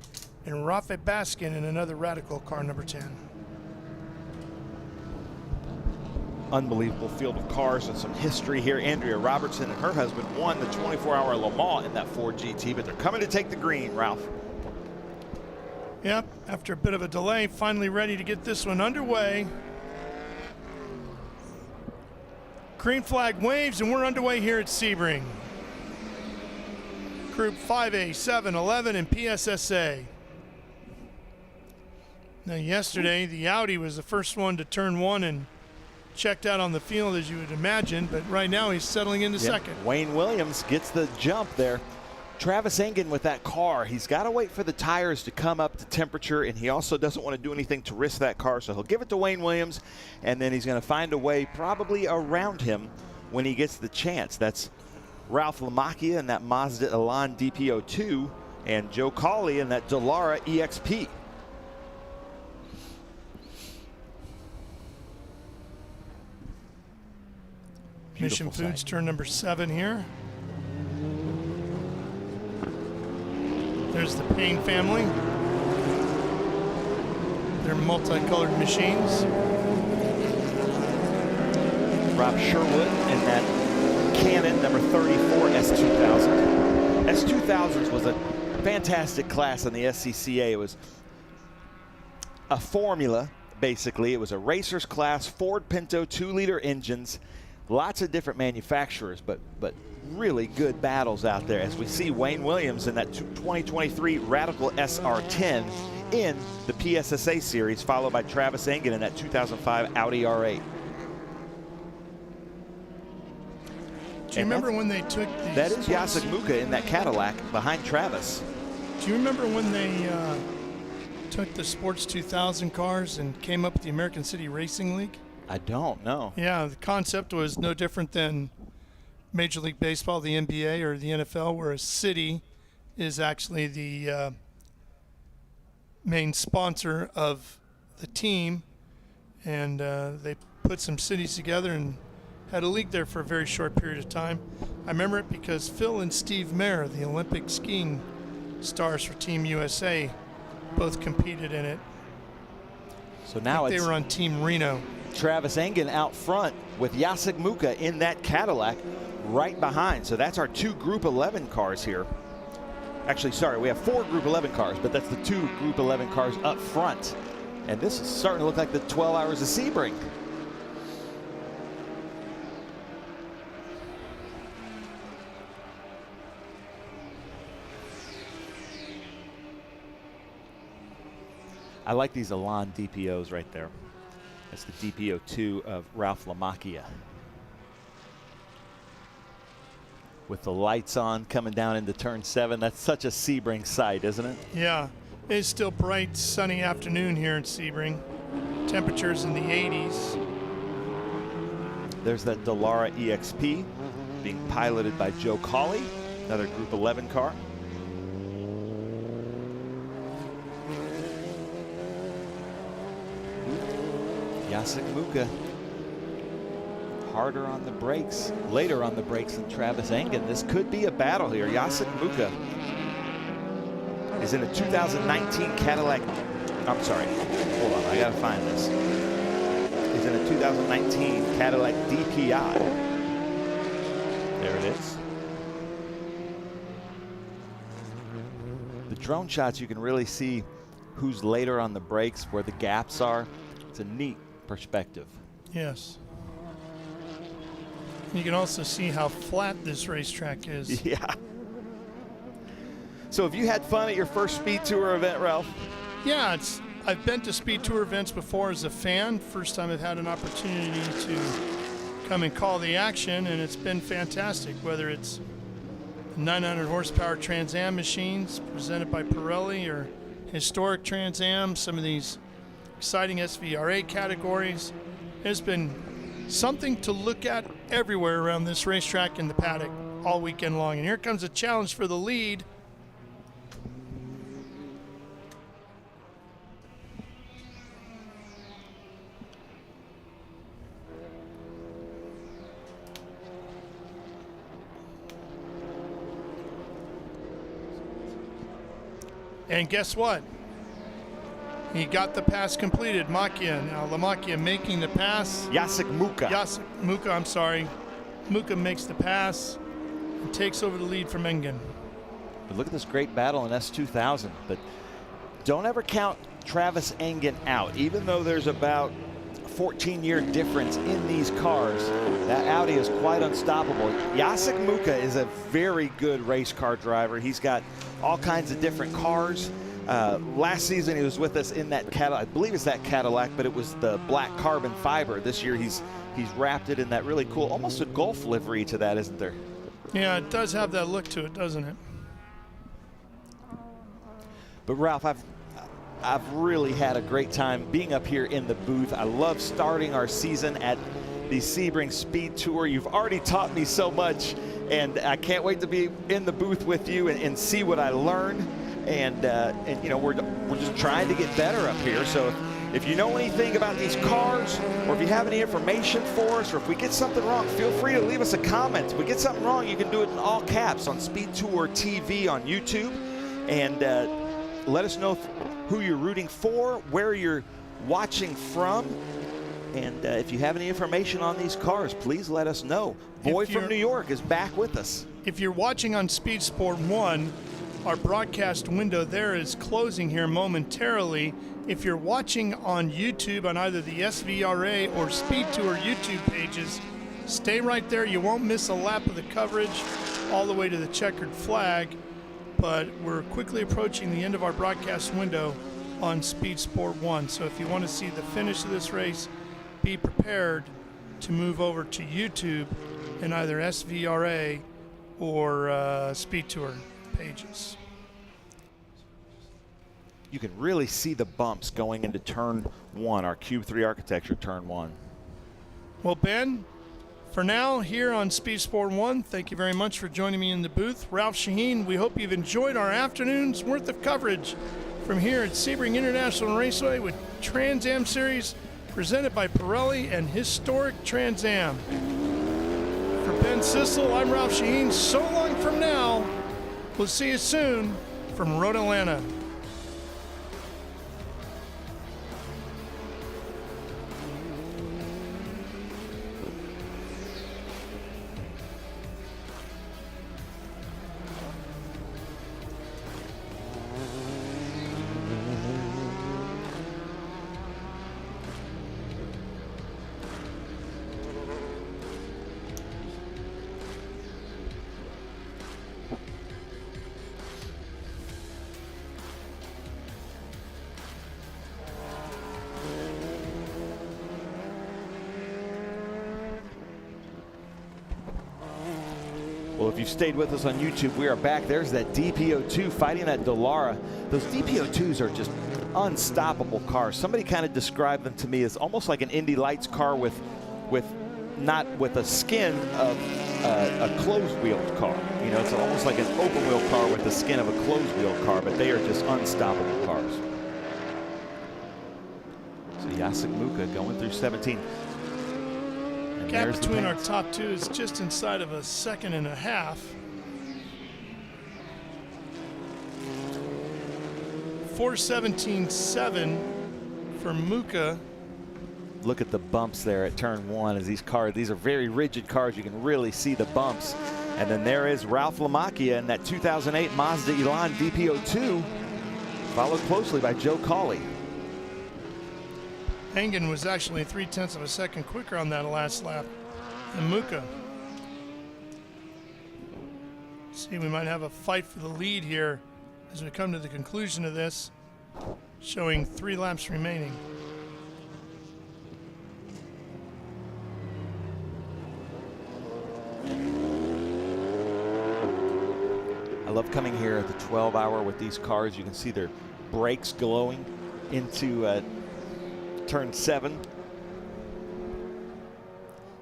Speaker 12: And Rafe Baskin in another Radical, car number 10.
Speaker 3: Unbelievable field of cars and some history here. Andrea Robertson and her husband won the 24-hour Le Mans in that Ford GT, but they're coming to take the green, Ralph.
Speaker 12: Yep, after a bit of a delay, finally ready to get this one underway. Green flag waves, and we're underway here at Sebring. Group 5A, 7, 11, and PSSA. Now, yesterday, the Audi was the first one to turn 1 and checked out on the field, as you would imagine, but right now he's settling into second.
Speaker 3: Wayne Williams gets the jump there. Travis Engen with that car, he's got to wait for the tires to come up to temperature, and he also doesn't want to do anything to risk that car, so he'll give it to Wayne Williams, and then he's going to find a way probably around him when he gets the chance. That's Ralph Lamacchia in that Mazda Elan DPO2 and Joe Colley in that Dallara EXP.
Speaker 12: Mission Foods turn number 7 here. There's the Payne family. They're multicolored machines.
Speaker 3: Rob Sherwood in that Canon number 34 S2000. S2000s was a fantastic class in the SCCA. It was a formula, basically. It was a racer's class, Ford Pinto 2-liter engines. Lots of different manufacturers, but really good battles out there, as we see Wayne Williams in that 2023 Radical SR10 in the PSSA series, followed by Travis Engen in that 2005 Audi R8.
Speaker 12: Do you remember when they took these?
Speaker 3: That is Jacek Muka in that Cadillac behind Travis.
Speaker 12: Do you remember when they took the Sports 2000 cars and came up with the American City Racing League?
Speaker 3: I don't know.
Speaker 12: Yeah, the concept was no different than Major League Baseball, the NBA, or the NFL, where a city is actually the main sponsor of the team. And they put some cities together and had a league there for a very short period of time. I remember it because Phil and Steve Mayer, the Olympic skiing stars for Team USA, both competed in it.
Speaker 3: So now
Speaker 12: they were on Team Reno.
Speaker 3: Travis Engen out front with Jacek Muka in that Cadillac right behind. So that's our 2 Group 11 cars here. Actually, sorry, we have 4 Group 11 cars, but that's the 2 Group 11 cars up front. And this is starting to look like the 12 Hours of Sebring. I like these Elan DPOs right there. That's the DPO2 of Ralph Lamacchia. With the lights on coming down into turn 7. That's such a Sebring sight, isn't it?
Speaker 12: Yeah, it's still bright, sunny afternoon here in Sebring. Temperatures in the 80s.
Speaker 3: There's that Dallara EXP being piloted by Joe Cawley, another Group 11 car. Jacek Muka harder on the brakes, later on the brakes than Travis Engen. This could be a battle here. Jacek Muka is in a 2019 Cadillac. I'm sorry, hold on, I gotta find this. He's in a 2019 Cadillac DPI. There it is. The drone shots, you can really see who's later on the brakes, where the gaps are. It's a neat perspective.
Speaker 12: Yes. You can also see how flat this racetrack is.
Speaker 3: Yeah. So have you had fun at your first Speed Tour event, Ralph?
Speaker 12: Yeah, I've been to Speed Tour events before as a fan. First time I've had an opportunity to come and call the action, and it's been fantastic, whether it's 900 horsepower Trans Am machines presented by Pirelli or historic Trans Am, some of these exciting SVRA categories. It's been something to look at everywhere around this racetrack in the paddock all weekend long. And here comes a challenge for the lead. And guess what? He got the pass completed. Lamacchia. Now Lamacchia making the pass.
Speaker 3: Jacek Muka.
Speaker 12: Jacek Muka, I'm sorry. Muka makes the pass and takes over the lead from Engen.
Speaker 3: But look at this great battle in S2000. But don't ever count Travis Engen out. Even though there's about 14-year difference in these cars, that Audi is quite unstoppable. Jacek Muka is a very good race car driver. He's got all kinds of different cars. Last season he was with us in that Cadillac, I believe it's that Cadillac, but it was the black carbon fiber. This year he's wrapped it in that really cool, almost a Gulf livery to that, isn't there?
Speaker 12: Yeah, it does have that look to it, doesn't it?
Speaker 3: But Ralph, I've really had a great time being up here in the booth. I love starting our season at the Sebring Speed Tour. You've already taught me so much, and I can't wait to be in the booth with you and see what I learn. And you know, we're just trying to get better up here. So if you know anything about these cars, or if you have any information for us, or if we get something wrong, feel free to leave us a comment. If we get something wrong, you can do it in all caps on Speed Tour TV on YouTube, and let us know who you're rooting for, where you're watching from, and if you have any information on these cars, please let us know. Boy from New York is back with us.
Speaker 12: If you're watching on Speed Sport 1, our broadcast window there is closing here momentarily. If you're watching on YouTube on either the SVRA or Speed Tour YouTube pages, stay right there. You won't miss a lap of the coverage all the way to the checkered flag. But we're quickly approaching the end of our broadcast window on Speed Sport 1. So if you want to see the finish of this race, be prepared to move over to YouTube in either SVRA or Speed Tour pages.
Speaker 3: You can really see the bumps going into turn 1, our Cube 3 architecture turn 1.
Speaker 12: Well, Ben, for now, here on Speed Sport 1, thank you very much for joining me in the booth. Ralph Shaheen, we hope you've enjoyed our afternoon's worth of coverage from here at Sebring International Raceway with Trans Am Series presented by Pirelli and historic Trans Am. For Ben Sissel, I'm Ralph Shaheen. So long from now. We'll see you soon from Road Atlanta.
Speaker 3: Well, if you've stayed with us on YouTube, we are back. There's that DP02 fighting that Dallara. Those DP02s are just unstoppable cars. Somebody kind of described them to me as almost like an Indy Lights car with not with a skin of a closed-wheeled car. You know, it's almost like an open-wheel car with the skin of a closed-wheel car, but they are just unstoppable cars. So Jacek Muka going through 17. And
Speaker 12: gap between our top two is just inside of a 2.5 seconds. 4:17.7 for Muka.
Speaker 3: Look at the bumps there at turn 1 as these are very rigid cars. You can really see the bumps. And then there is Ralph Lamacchia in that 2008 Mazda Elan DP02, followed closely by Joe Cawley.
Speaker 12: Engen was actually 0.3 seconds quicker on that last lap than Muka. See, we might have a fight for the lead here as we come to the conclusion of this, showing 3 laps remaining.
Speaker 3: I love coming here at the 12 hour with these cars. You can see their brakes glowing into turn 7.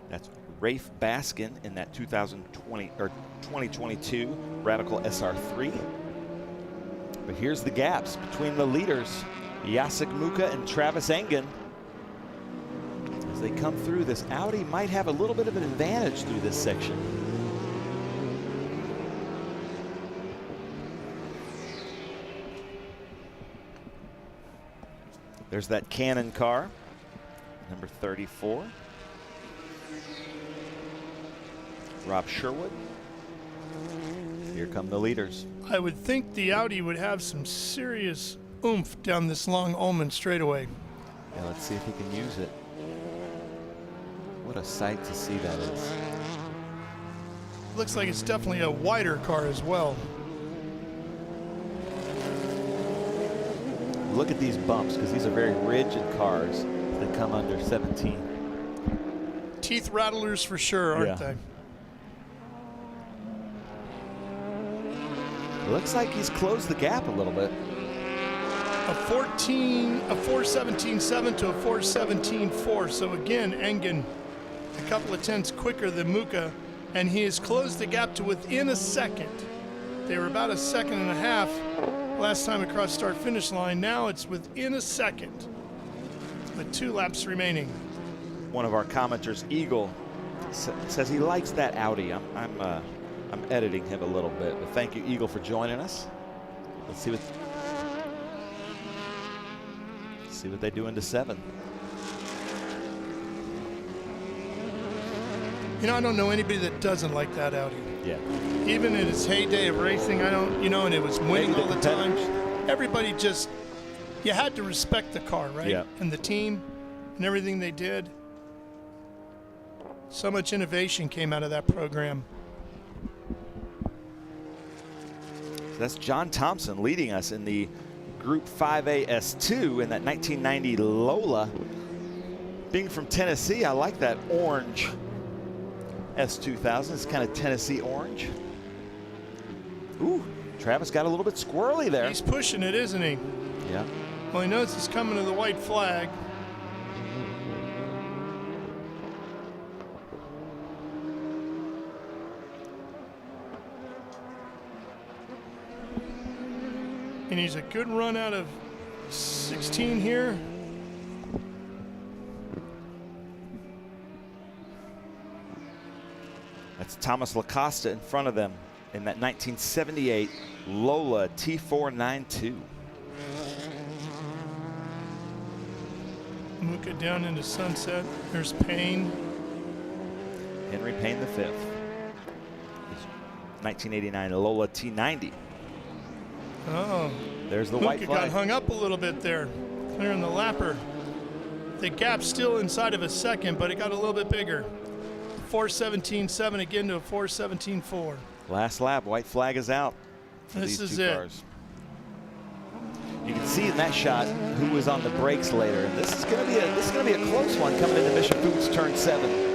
Speaker 3: That's Rafe Baskin in that 2020 or 2022 Radical SR3. But here's the gaps between the leaders, Jacek Muka and Travis Engen. As they come through, this Audi might have a little bit of an advantage through this section. There's that Cannon car, number 34. Rob Sherwood. Here come the leaders.
Speaker 12: I would think the Audi would have some serious oomph down this long Ullman straightaway.
Speaker 3: Yeah, let's see if he can use it. What a sight to see that is.
Speaker 12: Looks like it's definitely a wider car as well.
Speaker 3: Look at these bumps, because these are very rigid cars that come under 17.
Speaker 12: Teeth rattlers for sure, aren't they?
Speaker 3: Looks like he's closed the gap a little bit.
Speaker 12: A 4:17.7 to a 4:17.4. So again, Engen a couple of tenths quicker than Muka, and he has closed the gap to within a second. They were about a 1.5 seconds last time across start-finish line. Now it's within a second with 2 laps remaining.
Speaker 3: One of our commenters, Eagle, says he likes that Audi. I'm editing him a little bit, but thank you, Eagle, for joining us. Let's see what they do into 7.
Speaker 12: You know, I don't know anybody that doesn't like that Audi.
Speaker 3: Yeah.
Speaker 12: Even in its heyday of racing, I don't, you know, and it was winning all the time. Everybody just, you had to respect the car, right?
Speaker 3: Yeah.
Speaker 12: And the team and everything they did. So much innovation came out of that program.
Speaker 3: That's John Thompson leading us in the Group 5A S2 in that 1990 Lola. Being from Tennessee, I like that orange S2000. It's kind of Tennessee orange. Ooh, Travis got a little bit squirrely there.
Speaker 12: He's pushing it, isn't he?
Speaker 3: Yeah.
Speaker 12: Well, he knows he's coming to the white flag. And he's a good run out of 16 here.
Speaker 3: That's Thomas LaCosta in front of them in that 1978 Lola T492.
Speaker 12: Muka down into sunset. There's Payne.
Speaker 3: Henry Payne the fifth. 1989 Lola T90.
Speaker 12: Oh.
Speaker 3: There's the white
Speaker 12: Muka
Speaker 3: flag.
Speaker 12: got hung up a little bit there, clearing the lapper. The gap's still inside of a second, but it got a little bit bigger. 4:17.7 again to a 4:17.4.
Speaker 3: Last lap, white flag is out for
Speaker 12: This
Speaker 3: these
Speaker 12: is
Speaker 3: two
Speaker 12: it.
Speaker 3: cars. You can see in that shot who was on the brakes later, and this is going to be a close one coming into Mission Foods turn 7.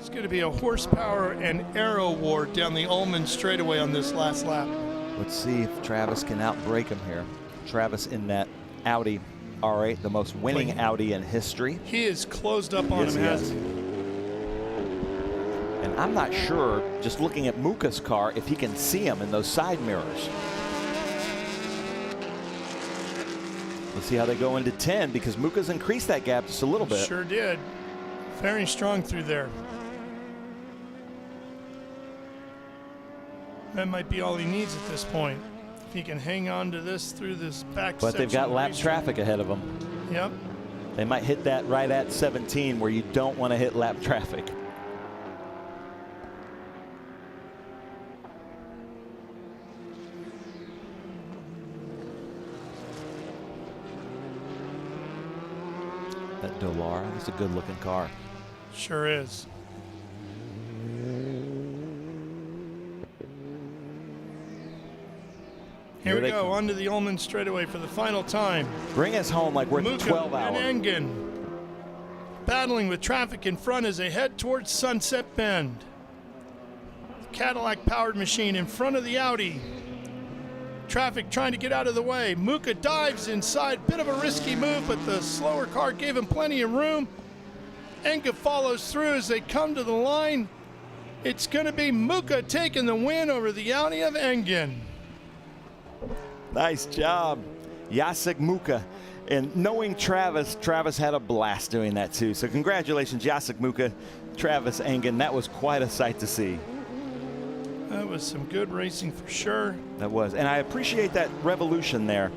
Speaker 12: It's going to be a horsepower and aero war down the Ullman straightaway on this last lap.
Speaker 3: Let's see if Travis can outbreak him here. Travis in that Audi R8, the most winning Audi in history.
Speaker 12: He is closed up on
Speaker 3: Yes,
Speaker 12: him,
Speaker 3: he
Speaker 12: hasn't he?
Speaker 3: And I'm not sure, just looking at Muka's car, if he can see him in those side mirrors. Let's see how they go into 10, because Muka's increased that gap just a little bit.
Speaker 12: Sure did. Very strong through there. That might be all he needs at this point. If he can hang on to this through this back
Speaker 3: But they've got lap
Speaker 12: section.
Speaker 3: traffic ahead of them.
Speaker 12: Yep.
Speaker 3: They might hit that right at 17, where you don't want to hit lap traffic. That Dolara, that's a good looking car.
Speaker 12: Sure is. Here we go, onto the Ullman straightaway for the final time.
Speaker 3: Bring us home like we're at the
Speaker 12: Muka
Speaker 3: 12 hour.
Speaker 12: and Engen battling with traffic in front as they head towards Sunset Bend. Cadillac powered machine in front of the Audi. Traffic trying to get out of the way. Muka dives inside, bit of a risky move, but the slower car gave him plenty of room. Engen follows through as they come to the line. It's going to be Muka taking the win over the Audi of Engen.
Speaker 3: Nice job, Jacek Muka. And knowing Travis, Travis had a blast doing that too. So congratulations, Jacek Muka, Travis Engen. That was quite a sight to see.
Speaker 12: That was some good racing for sure.
Speaker 3: That was, and I appreciate that revolution there.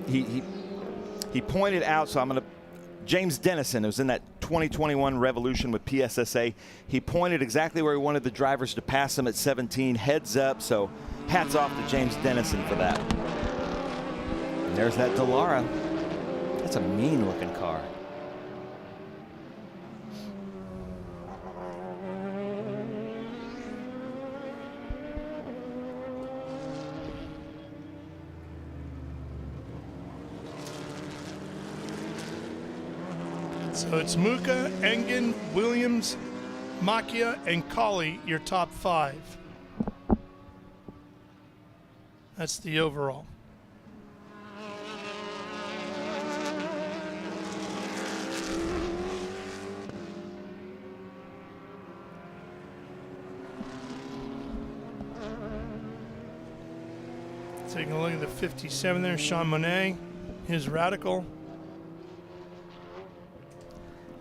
Speaker 3: He pointed out, so I'm going to, James Dennison, who's in that 2021 Revolution with PSSA, he pointed exactly where he wanted the drivers to pass him at 17, heads up, so hats off to James Dennison for that. And there's that Dallara. That's a mean looking car.
Speaker 12: So it's Muka, Engen, Williams, Macchia, and Colley, your top 5. That's the overall. Taking a look at the 57 there, Sean Monet, his Radical.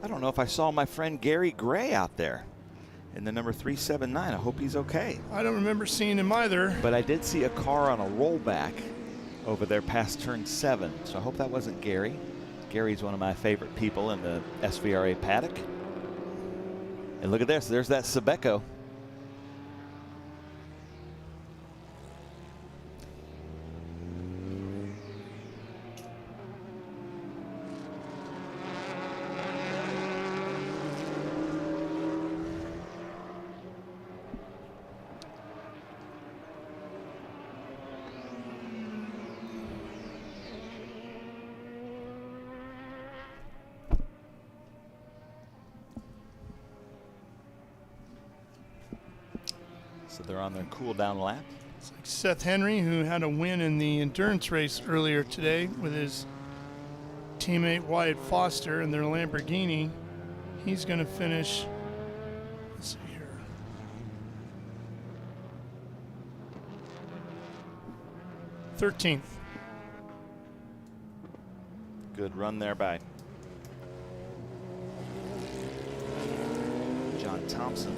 Speaker 3: I don't know if I saw my friend Gary Gray out there in the number 379. I hope he's okay.
Speaker 12: I don't remember seeing him either.
Speaker 3: But I did see a car on a rollback over there past turn 7. So I hope that wasn't Gary. Gary's one of my favorite people in the SVRA paddock. And look at this. There's that Sebeco. So they're on their cool down lap.
Speaker 12: It's like Seth Henry, who had a win in the endurance race earlier today with his teammate Wyatt Foster in their Lamborghini. He's going to finish, let's see here, '13th.
Speaker 3: Good run there by John Thompson.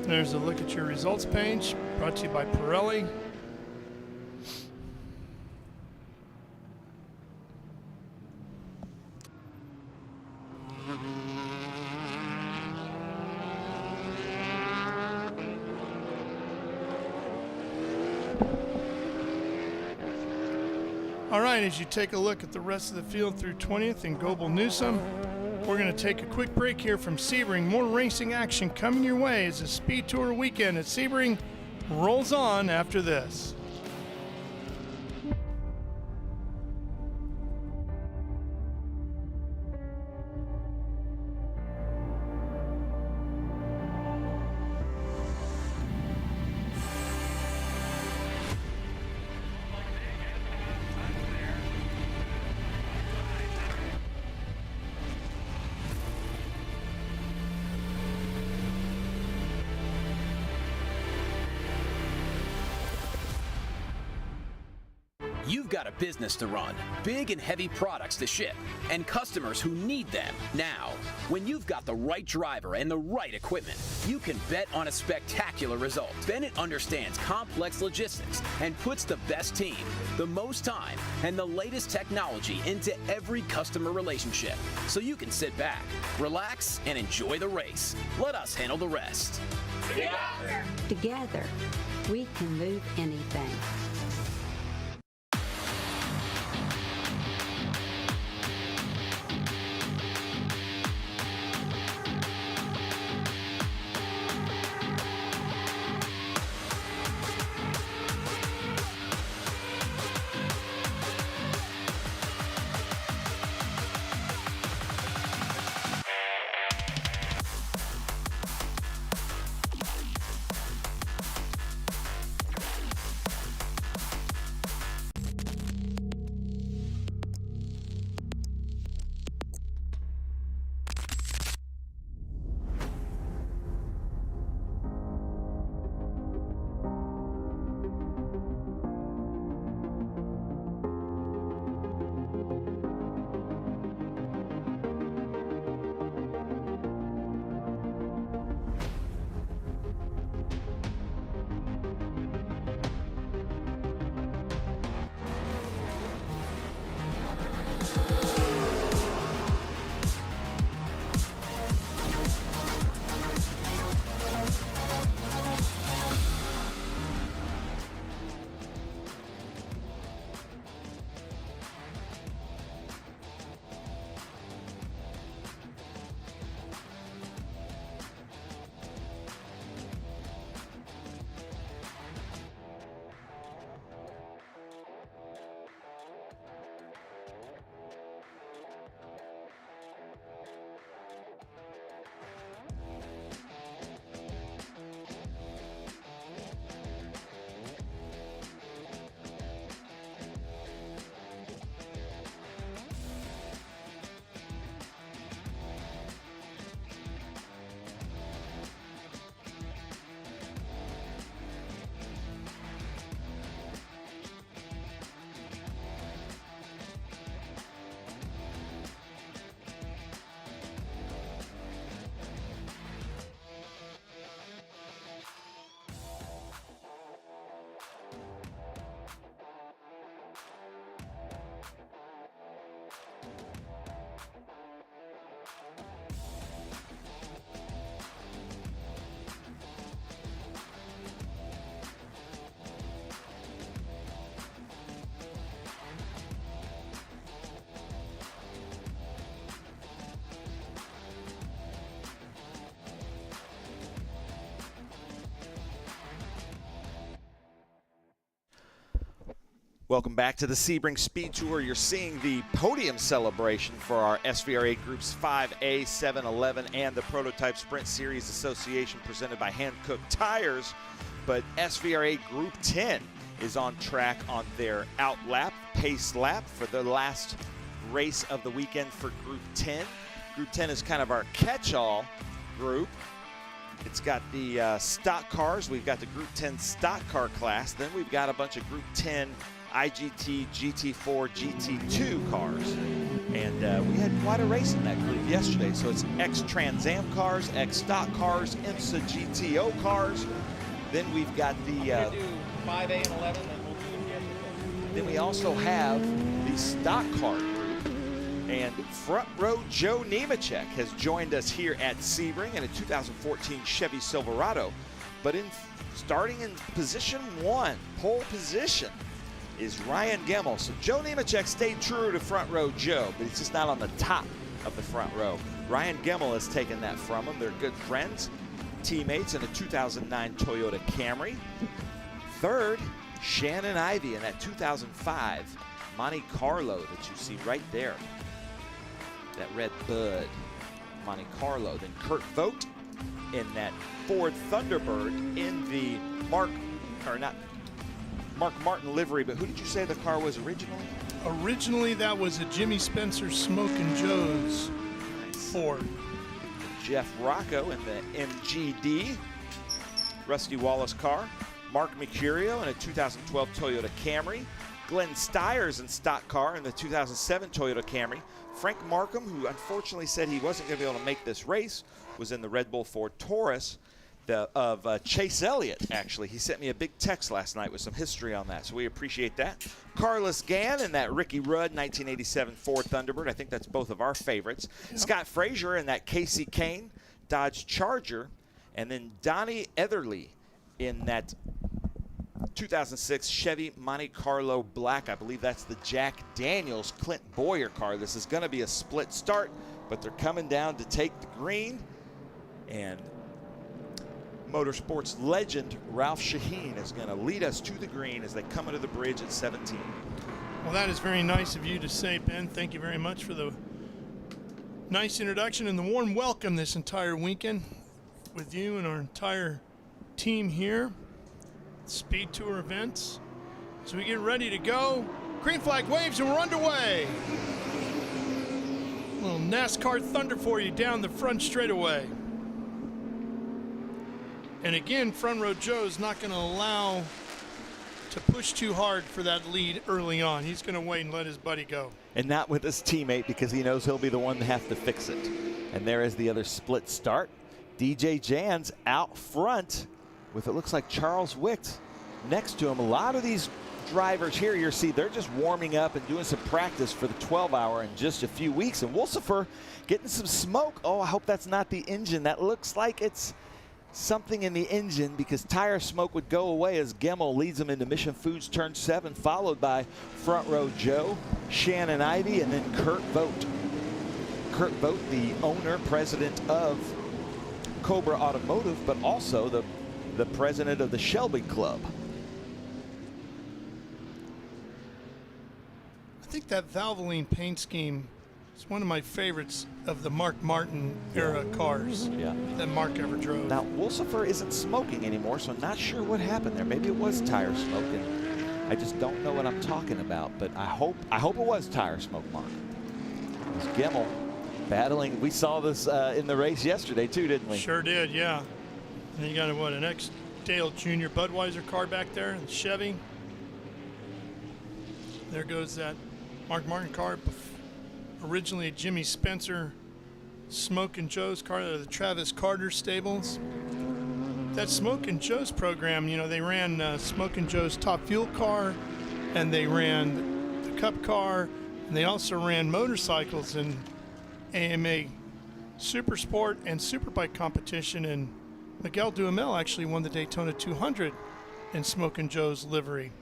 Speaker 12: There's a look at your results page, brought to you by Pirelli. All right, as you take a look at the rest of the field through 20th and Goebel Newsom, we're going to take a quick break here from Sebring. More racing action coming your way as the Speed Tour weekend at Sebring rolls on after this.
Speaker 21: You've got a business to run, big and heavy products to ship, and customers who need them now. When you've got the right driver and the right equipment, you can bet on a spectacular result. Bennett understands complex logistics and puts the best team, the most time, and the latest technology into every customer relationship, so you can sit back, relax, and enjoy the race. Let us handle the rest.
Speaker 22: Together, we can move anything.
Speaker 3: Welcome back to the Sebring SpeedTour. You're seeing the podium celebration for our SVRA Groups 5A, 7, 11, and the Prototype Sprint Series Association presented by Hankook Tires. But SVRA Group 10 is on track on their out lap, pace lap, for the last race of the weekend for Group 10. Group 10 is kind of our catch-all group. It's got the stock cars. We've got the Group 10 stock car class. Then we've got a bunch of Group 10 IGT, GT4, GT2 cars. And we had quite a race in that group yesterday. So it's X-Trans Am cars, X-Stock cars, IMSA GTO cars. Then we've got the...
Speaker 1: do 5A and 11, and we'll do
Speaker 3: then we also have the stock car group. And front row Joe Nemechek has joined us here at Sebring in a 2014 Chevy Silverado. But starting in position 1, pole position, is Ryan Gemmel. So Joe Nemechek stayed true to front row Joe, but he's just not on the top of the front row. Ryan Gemmel has taken that from him. They're good friends, teammates in a 2009 Toyota Camry. Third, Shannon Ivey in that 2005 Monte Carlo that you see right there. That red Bud Monte Carlo. Then Kurt Vogt in that Ford Thunderbird in the Mark Martin livery, but who did you say the car was originally?
Speaker 12: Originally, that was a Jimmy Spencer Smokin' Joe's Ford.
Speaker 3: Jeff Rocco in the MGD. Rusty Wallace car. Mark Mercurio in a 2012 Toyota Camry. Glenn Steyer's in stock car in the 2007 Toyota Camry. Frank Markham, who unfortunately said he wasn't going to be able to make this race, was in the Red Bull Ford Taurus of Chase Elliott, actually. He sent me a big text last night with some history on that, so we appreciate that. Carlos Gann in that Ricky Rudd 1987 Ford Thunderbird. I think that's both of our favorites. Yep. Scott Frazier in that Casey Kane Dodge Charger. And then Donnie Etherly in that 2006 Chevy Monte Carlo Black. I believe that's the Jack Daniels Clint Boyer car. This is going to be a split start, but they're coming down to take the green. And motorsports legend Ralph Shaheen is going to lead us to the green as they come into the bridge at 17.
Speaker 12: Well, that is very nice of you to say, Ben. Thank you very much for the nice introduction and the warm welcome this entire weekend with you and our entire team here. Speed Tour events. So we get ready to go. Green flag waves and we're underway. A little NASCAR thunder for you down the front straightaway. And again, Front Row Joe's not going to allow to push too hard for that lead early on. He's going to wait and let his buddy go.
Speaker 3: And not with his teammate, because he knows he'll be the one to have to fix it. And there is the other split start. DJ Jans out front with, it looks like, Charles Wicht next to him. A lot of these drivers here, you see, they're just warming up and doing some practice for the 12-hour in just a few weeks. And Wolsifer getting some smoke. Oh, I hope that's not the engine. That looks like it's something in the engine, because tire smoke would go away as Gemmel leads them into Mission Foods turn 7, followed by Front Row Joe, Shannon Ivey, and then Kurt Vogt. Kurt Vogt, the owner, president of Cobra Automotive, but also the president of the Shelby Club.
Speaker 12: I think that Valvoline paint scheme is one of my favorites of the Mark Martin era cars that Mark ever drove.
Speaker 3: Now, Wolsifer isn't smoking anymore, so I'm not sure what happened there. Maybe it was tire smoke, and I just don't know what I'm talking about. But I hope it was tire smoke, Mark. It was Gemmel battling. We saw this in the race yesterday too, didn't we?
Speaker 12: Sure did, yeah. And you got an ex-Dale Jr. Budweiser car back there, the Chevy. There goes that Mark Martin car. Originally Jimmy Spencer, Smoke and Joe's car, the Travis Carter stables. That Smoke and Joe's program, they ran Smoke and Joe's Top Fuel car, and they ran the Cup car, and they also ran motorcycles in AMA Super Sport and Superbike competition. And Miguel Duhamel actually won the Daytona 200 in Smoke and Joe's livery.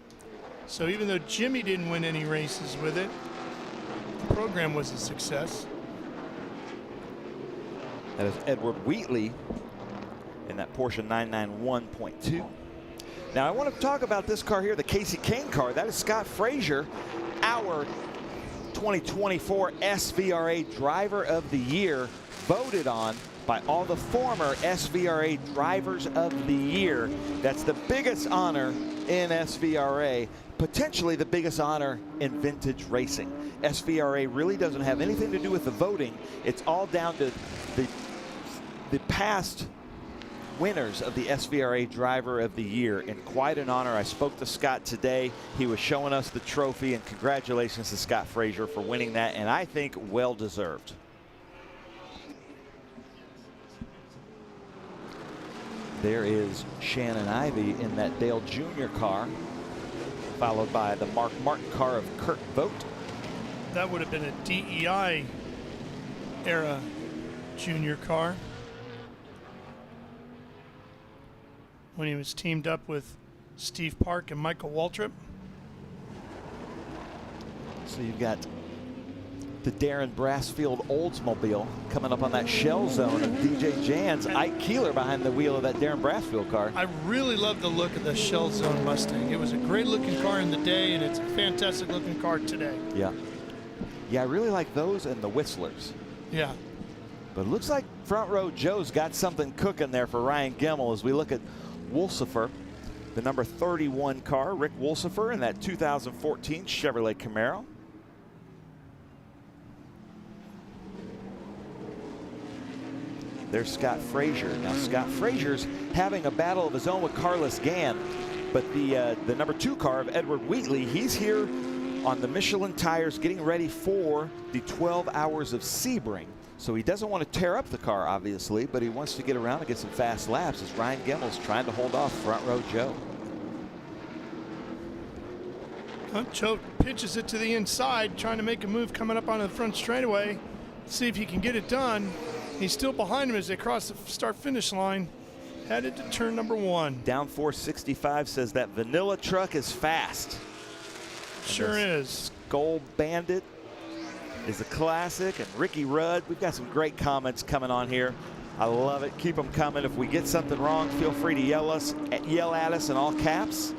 Speaker 12: So even though Jimmy didn't win any races with it, the program was a success.
Speaker 3: That is Edward Wheatley in that Porsche 991.2. Now I want to talk about this car here, the Casey Kane car. That is Scott Frazier, our 2024 SVRA Driver of the Year, voted on by all the former SVRA Drivers of the Year. That's the biggest honor in SVRA, potentially the biggest honor in vintage racing. SVRA really doesn't have anything to do with the voting. It's all down to the past winners of the SVRA Driver of the Year, and quite an honor. I spoke to Scott today. He was showing us the trophy, and congratulations to Scott Frazier for winning that, and I think well deserved. There is Shannon Ivey in that Dale Jr. car, followed by the Mark Martin car of Kurt Vogt.
Speaker 12: That would have been a DEI era junior car when he was teamed up with Steve Park and Michael Waltrip.
Speaker 3: So you've got the Darren Brassfield Oldsmobile coming up on that shell zone of DJ Jans. Ike Keeler behind the wheel of that Darren Brassfield car.
Speaker 12: I really love the look of the shell zone Mustang. It was a great looking car in the day, and it's a fantastic looking car today.
Speaker 3: Yeah. Yeah, I really like those and the Whistlers.
Speaker 12: Yeah.
Speaker 3: But it looks like Front Row Joe's got something cooking there for Ryan Gemmel as we look at Wolsifer, the number 31 car, Rick Wolsifer in that 2014 Chevrolet Camaro. There's Scott Frazier. Now Scott Frazier's having a battle of his own with Carlos Gann, But the number 2 car of Edward Wheatley, he's here on the Michelin tires getting ready for the 12 Hours of Sebring. So he doesn't want to tear up the car, obviously, but he wants to get around and get some fast laps as Ryan Gemmel's trying to hold off front row Joe.
Speaker 12: Joe pitches it to the inside, trying to make a move coming up on the front straightaway. See if he can get it done. He's still behind him as they cross the start-finish line, headed to turn number 1.
Speaker 3: Down 465 says that vanilla truck is fast.
Speaker 12: Sure is.
Speaker 3: Gold Bandit is a classic, and Ricky Rudd. We've got some great comments coming on here. I love it. Keep them coming. If we get something wrong, feel free to yell at us in all caps.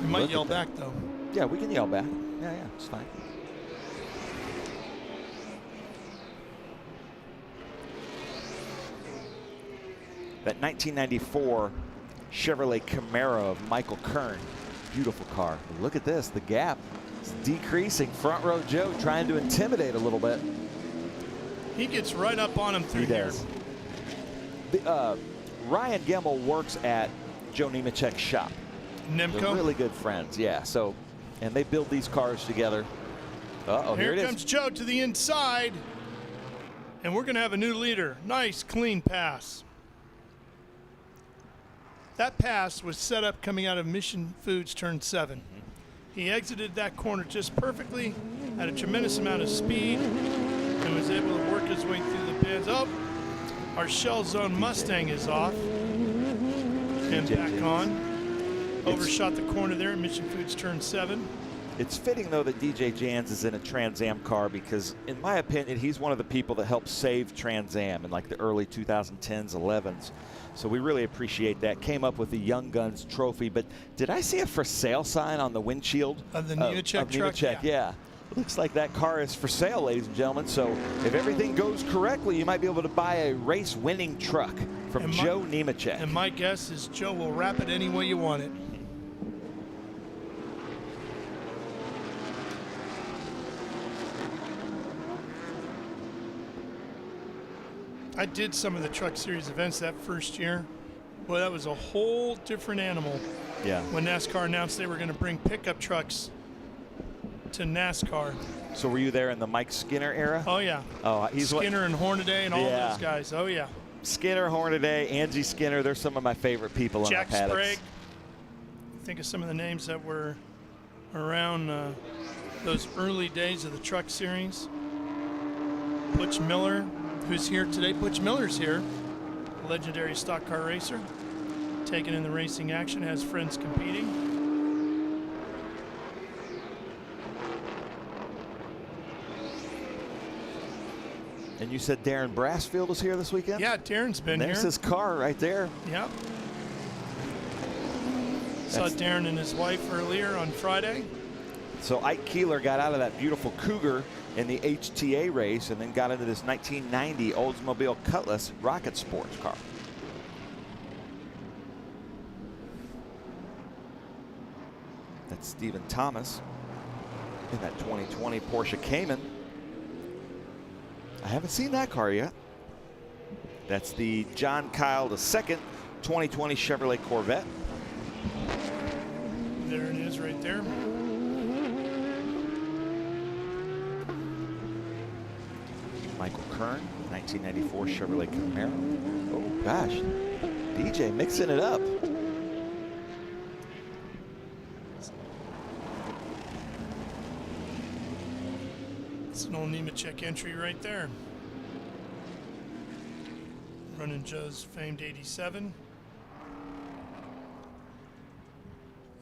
Speaker 12: We might yell back, though.
Speaker 3: Yeah, we can yell back. Yeah, it's fine. That 1994 Chevrolet Camaro of Michael Kern. Beautiful car. Look at this. The gap is decreasing. Front row Joe trying to intimidate a little bit.
Speaker 12: He gets right up on him through here.
Speaker 3: Ryan Gemmel works at Joe Nemechek's shop.
Speaker 12: Nemco?
Speaker 3: They're really good friends, yeah. So, and they build these cars together. Uh-oh, here it is.
Speaker 12: Here comes Joe to the inside. And we're going to have a new leader. Nice, clean pass. That pass was set up coming out of Mission Foods turn 7. He exited that corner just perfectly, had a tremendous amount of speed, and was able to work his way through the bins. Oh, our Shell Zone Mustang is off and back on. Overshot the corner there at Mission Foods turn 7.
Speaker 3: It's fitting, though, that DJ Jans is in a Trans Am car because, in my opinion, he's one of the people that helped save Trans Am in like the early 2010s, 11s. So we really appreciate that. Came up with the Young Guns trophy, but did I see a for sale sign on the windshield?
Speaker 12: Of the Nemechek truck?
Speaker 3: Yeah. Looks like that car is for sale, ladies and gentlemen. So if everything goes correctly, you might be able to buy a race-winning truck from Joe Nemechek.
Speaker 12: And my guess is Joe will wrap it any way you want it. I did some of the Truck Series events that first year. Boy, that was a whole different animal.
Speaker 3: Yeah.
Speaker 12: When NASCAR announced they were going to bring pickup trucks to NASCAR.
Speaker 3: So were you there in the Mike Skinner era?
Speaker 12: Oh, yeah.
Speaker 3: Oh, he's
Speaker 12: Skinner and Hornaday and all those guys. Oh, yeah.
Speaker 3: Skinner, Hornaday, Angie Skinner. They're some of my favorite people in our paddocks. Jack
Speaker 12: Sprague. Think of some of the names that were around those early days of the Truck Series. Butch Miller, who's here today. Butch Miller's here, a legendary stock car racer, taking in the racing action, has friends competing.
Speaker 3: And you said Darren Brassfield was here this weekend?
Speaker 12: Yeah, Darren's been here.
Speaker 3: There's his car right there.
Speaker 12: Yep. Saw Darren and his wife earlier on Friday.
Speaker 3: So Ike Keeler got out of that beautiful Cougar in the HTA race and then got into this 1990 Oldsmobile Cutlass Rocket Sports car. That's Stephen Thomas in that 2020 Porsche Cayman. I haven't seen that car yet. That's the John Kyle II 2020 Chevrolet Corvette.
Speaker 12: There it is right there.
Speaker 3: Michael Kern, 1994 Chevrolet Camaro. Oh gosh, DJ mixing it up.
Speaker 12: It's an old Nemechek entry right there. Running Joe's famed 87.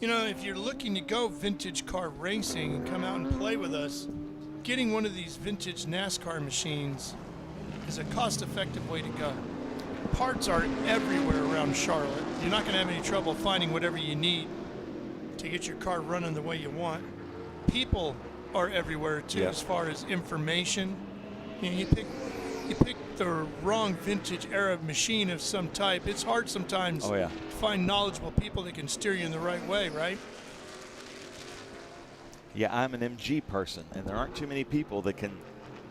Speaker 12: You know, if you're looking to go vintage car racing and come out and play with us, getting one of these vintage NASCAR machines is a cost-effective way to go. Parts are everywhere around Charlotte. You're not going to have any trouble finding whatever you need to get your car running the way you want. People are everywhere too, as far as information. You know, you pick the wrong vintage era machine of some type. It's hard sometimes to find knowledgeable people that can steer you in the right way, right?
Speaker 3: Yeah, I'm an MG person, and there aren't too many people that can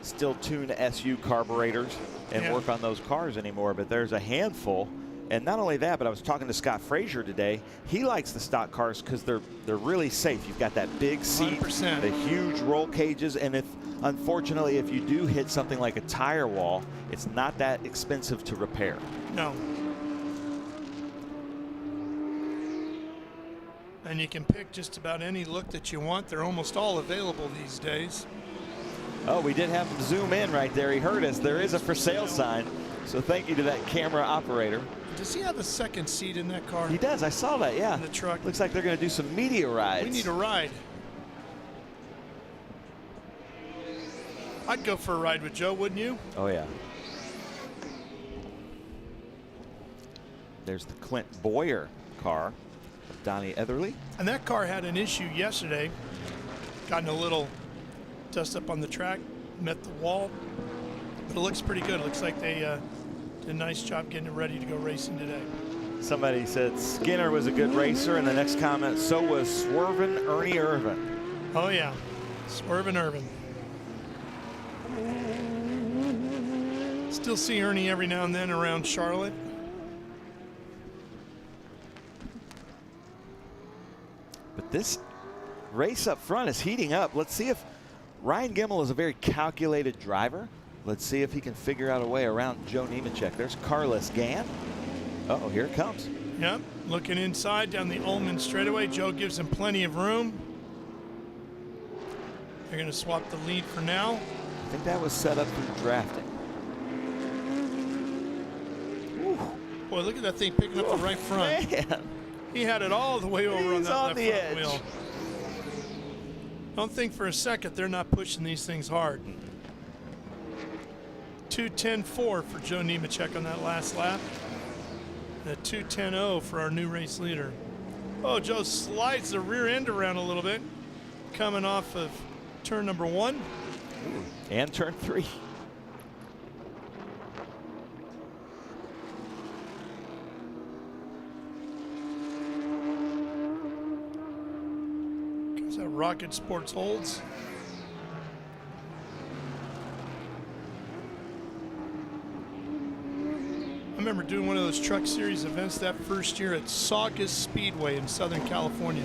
Speaker 3: still tune SU carburetors and work on those cars anymore, but there's a handful, And not only that, but I was talking to Scott Frazier today. He likes the stock cars because they're really safe. You've got that big seat,
Speaker 12: 100%.
Speaker 3: the huge roll cages, and unfortunately, if you do hit something like a tire wall, it's not that expensive to repair.
Speaker 12: No. And you can pick just about any look that you want. They're almost all available these days.
Speaker 3: Oh, we did have him zoom in right there. He heard us. There is a for sale sign. So thank you to that camera operator.
Speaker 12: Does he have a second seat in that car?
Speaker 3: He does. I saw that, yeah.
Speaker 12: In the truck.
Speaker 3: Looks like they're going to do some media rides.
Speaker 12: We need a ride. I'd go for a ride with Joe, wouldn't you?
Speaker 3: Oh, yeah. There's the Clint Boyer car of Donnie Etherly.
Speaker 12: And that car had an issue yesterday. Gotten a little dust up on the track, met the wall. But it looks pretty good. It looks like they did a nice job getting it ready to go racing today.
Speaker 3: Somebody said Skinner was a good racer, and the next comment, so was Swervin' Ernie Irvin.
Speaker 12: Oh, yeah. Swervin' Irvin. Still see Ernie every now and then around Charlotte.
Speaker 3: But this race up front is heating up. Let's see if Ryan Gemmell is a very calculated driver. Let's see if he can figure out a way around Joe Nemechek. There's Carlos Gann. Uh-oh, here it comes.
Speaker 12: Yep, looking inside down the Ullman straightaway. Joe gives him plenty of room. They're going to swap the lead for now.
Speaker 3: I think that was set up for drafting.
Speaker 12: Ooh. Boy, look at that thing picking up the right front.
Speaker 3: Man.
Speaker 12: He had it all the way over on that
Speaker 3: on
Speaker 12: left
Speaker 3: the
Speaker 12: front
Speaker 3: edge.
Speaker 12: wheel. Don't think for a second they're not pushing these things hard. 2:10.4 for Joe Nemechek on that last lap. And a 2:10.0 for our new race leader. Oh, Joe slides the rear end around a little bit, coming off of turn number 1.
Speaker 3: Ooh, and turn 3.
Speaker 12: Is that Rocket Sports holds? I remember doing one of those truck series events that first year at Saugus Speedway in Southern California.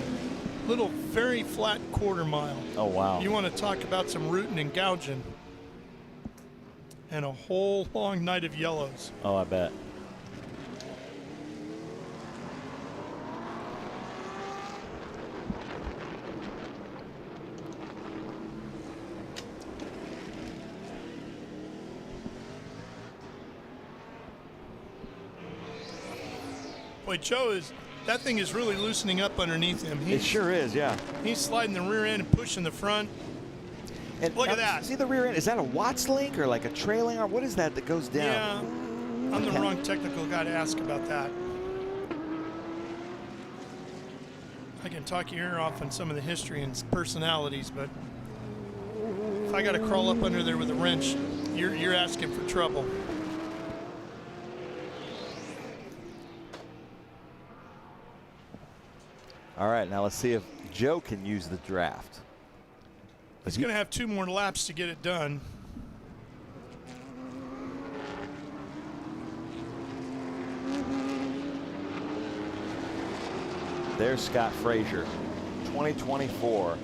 Speaker 12: Little very flat quarter mile.
Speaker 3: Oh, wow.
Speaker 12: You want to talk about some rooting and gouging. And a whole long night of yellows.
Speaker 3: Oh, I bet.
Speaker 12: Boy, Joe that thing is really loosening up underneath him.
Speaker 3: It sure is, yeah.
Speaker 12: He's sliding the rear end and pushing the front.
Speaker 3: And
Speaker 12: look at that.
Speaker 3: See the rear end? Is that a Watts link or like a trailing arm? What is that goes down?
Speaker 12: Yeah, I'm the wrong technical guy to ask about that. I can talk your ear off on some of the history and personalities, but if I got to crawl up under there with a wrench, you're asking for trouble.
Speaker 3: All right, now let's see if Joe can use the draft.
Speaker 12: He's going to have 2 more laps to get it done.
Speaker 3: There's Scott Frazier, 2024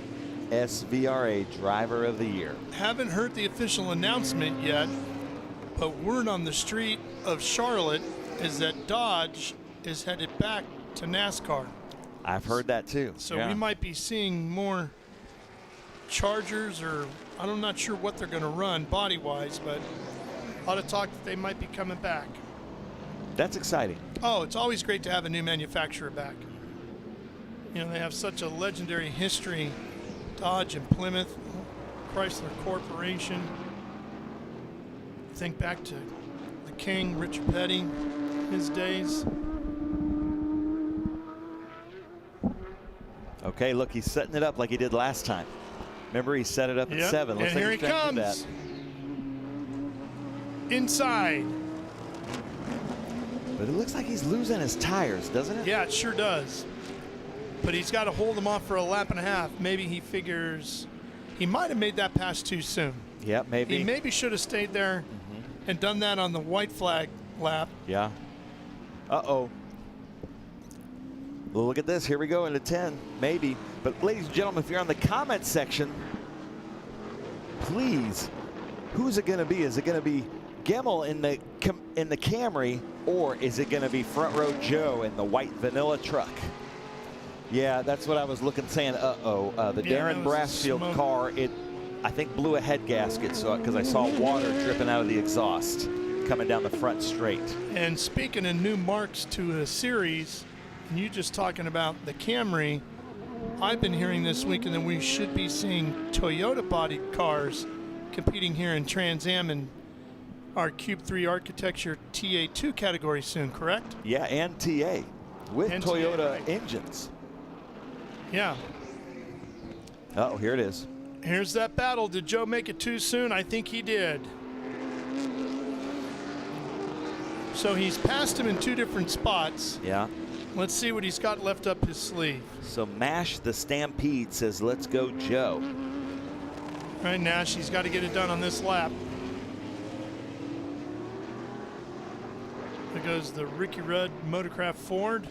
Speaker 3: SVRA Driver of the Year.
Speaker 12: Haven't heard the official announcement yet, but word on the street of Charlotte is that Dodge is headed back to NASCAR.
Speaker 3: I've heard that too.
Speaker 12: So
Speaker 3: yeah.
Speaker 12: we might be seeing more Chargers, or I'm not sure what they're going to run body-wise, but a lot of talk that they might be coming back.
Speaker 3: That's exciting.
Speaker 12: Oh, it's always great to have a new manufacturer back. You know, they have such a legendary history. Dodge and Plymouth, Chrysler Corporation. Think back to the King, Richard Petty, his days.
Speaker 3: Okay, look, he's setting it up like he did last time. Remember, he set it up at 7. Looks
Speaker 12: And
Speaker 3: like
Speaker 12: here he
Speaker 3: he's trying to do
Speaker 12: comes.
Speaker 3: that.
Speaker 12: Inside.
Speaker 3: But it looks like he's losing his tires, doesn't it?
Speaker 12: Yeah, it sure does. But he's got to hold them off for a lap and a half. Maybe he figures he might have made that pass too soon.
Speaker 3: Yeah, maybe.
Speaker 12: He maybe should have stayed there and done that on the white flag lap.
Speaker 3: Yeah. Uh-oh. Look at this. Here we go into 10, maybe. But ladies and gentlemen, if you're on the comment section, please, who's it going to be? Is it going to be Gemmel in the Camry, or is it going to be Front Row Joe in the white vanilla truck? Yeah, that's what I was looking, saying, uh-oh. The Darren Brassfield car, I think blew a head gasket, because I saw water dripping out of the exhaust coming down the front straight.
Speaker 12: And speaking of new marks to a series, and you just talking about the Camry, I've been hearing this weekend that we should be seeing Toyota-bodied cars competing here in Trans Am and our Cube 3 Architecture TA2 category soon, correct?
Speaker 3: Yeah, and TA with
Speaker 12: And
Speaker 3: Toyota engines.
Speaker 12: Yeah.
Speaker 3: Uh-oh, here it is.
Speaker 12: Here's that battle. Did Joe make it too soon? I think he did. So he's passed him in 2 different spots.
Speaker 3: Yeah.
Speaker 12: Let's see what he's got left up his sleeve.
Speaker 3: So Mash the Stampede says, let's go, Joe.
Speaker 12: All right, Nash, he's got to get it done on this lap. There goes the Ricky Rudd Motorcraft Ford.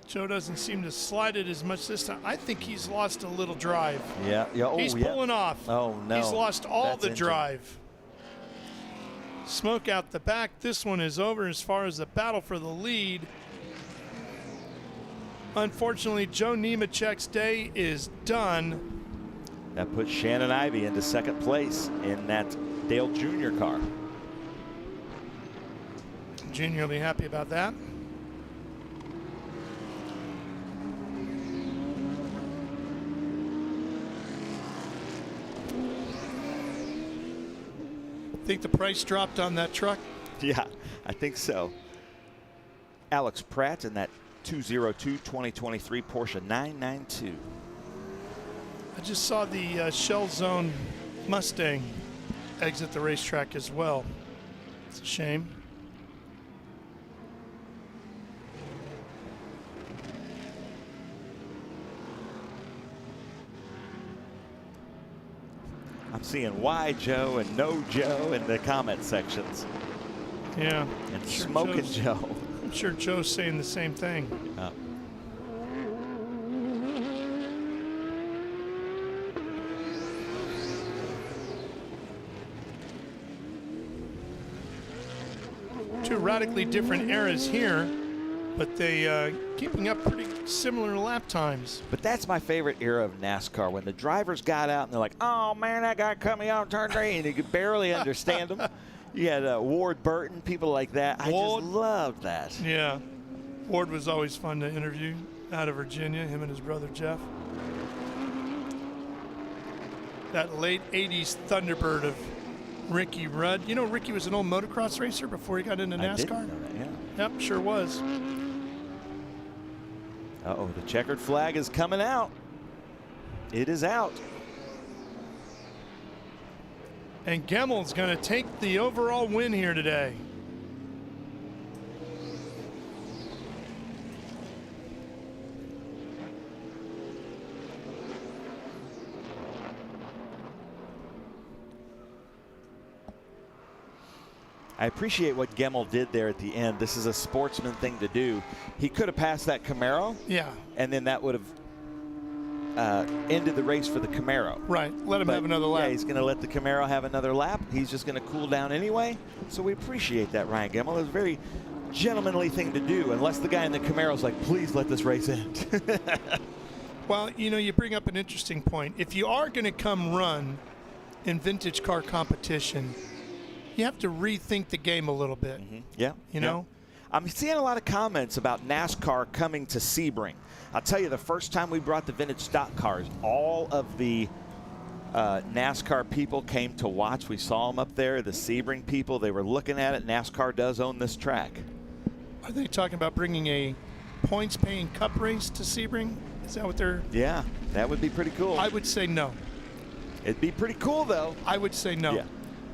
Speaker 12: Joe doesn't seem to slide it as much this time. I think he's lost a little drive.
Speaker 3: Yeah. Oh,
Speaker 12: he's pulling off.
Speaker 3: Oh, no.
Speaker 12: He's lost all
Speaker 3: That's
Speaker 12: the
Speaker 3: engine.
Speaker 12: drive. Smoke out the back. This one is over as far as the battle for the lead. Unfortunately, Joe Nemechek's day is done.
Speaker 3: That puts Shannon Ivey into second place in that Dale Jr. car.
Speaker 12: Junior will be happy about that. Think the price dropped on that truck?
Speaker 3: Yeah, I think so. Alex Pratt in that 202 2023 Porsche 992.
Speaker 12: I just saw the Shell Zone Mustang exit the racetrack as well. It's a shame.
Speaker 3: I'm seeing why Joe and no Joe in the comment sections.
Speaker 12: Yeah.
Speaker 3: And
Speaker 12: Sure
Speaker 3: smoking
Speaker 12: Joe's-
Speaker 3: Joe.
Speaker 12: I'm sure Joe's saying the same thing. Two radically different eras here, but they keeping up pretty similar lap times.
Speaker 3: But that's my favorite era of NASCAR, when the drivers got out and they're like, oh man, that guy coming out turn 3, and you could barely understand him. You had Ward Burton, people like that. I just loved that.
Speaker 12: Yeah. Ward was always fun to interview out of Virginia, him and his brother Jeff. That late 80s Thunderbird of Ricky Rudd. You know, Ricky was an old motocross racer before he got into NASCAR?
Speaker 3: I didn't know that, yeah.
Speaker 12: Yep, sure was.
Speaker 3: Uh-oh, the checkered flag is coming out. It is out.
Speaker 12: And Gemmel's going to take the overall win here today.
Speaker 3: I appreciate what Gemmel did there at the end. This is a sportsman thing to do. He could have passed that Camaro.
Speaker 12: Yeah.
Speaker 3: And then that would have ended the race for the Camaro.
Speaker 12: Right. Let him have another lap.
Speaker 3: Yeah, he's going to let the Camaro have another lap. He's just going to cool down anyway. So we appreciate that, Ryan Gemmel. It was a very gentlemanly thing to do, unless the guy in the Camaro's like, please let this race end.
Speaker 12: Well, you know, you bring up an interesting point. If you are going to come run in vintage car competition, you have to rethink the game a little bit.
Speaker 3: Yeah.
Speaker 12: You know?
Speaker 3: I'm seeing a lot of comments about NASCAR coming to Sebring. I'll tell you, the first time we brought the vintage stock cars, all of the NASCAR people came to watch. We saw them up there, the Sebring people. They were looking at it. NASCAR does own this track.
Speaker 12: Are they talking about bringing a points-paying cup race to Sebring? Is that what they're...
Speaker 3: Yeah, that would be pretty cool.
Speaker 12: I would say no.
Speaker 3: It'd be pretty cool, though.
Speaker 12: I would say no.
Speaker 3: Yeah.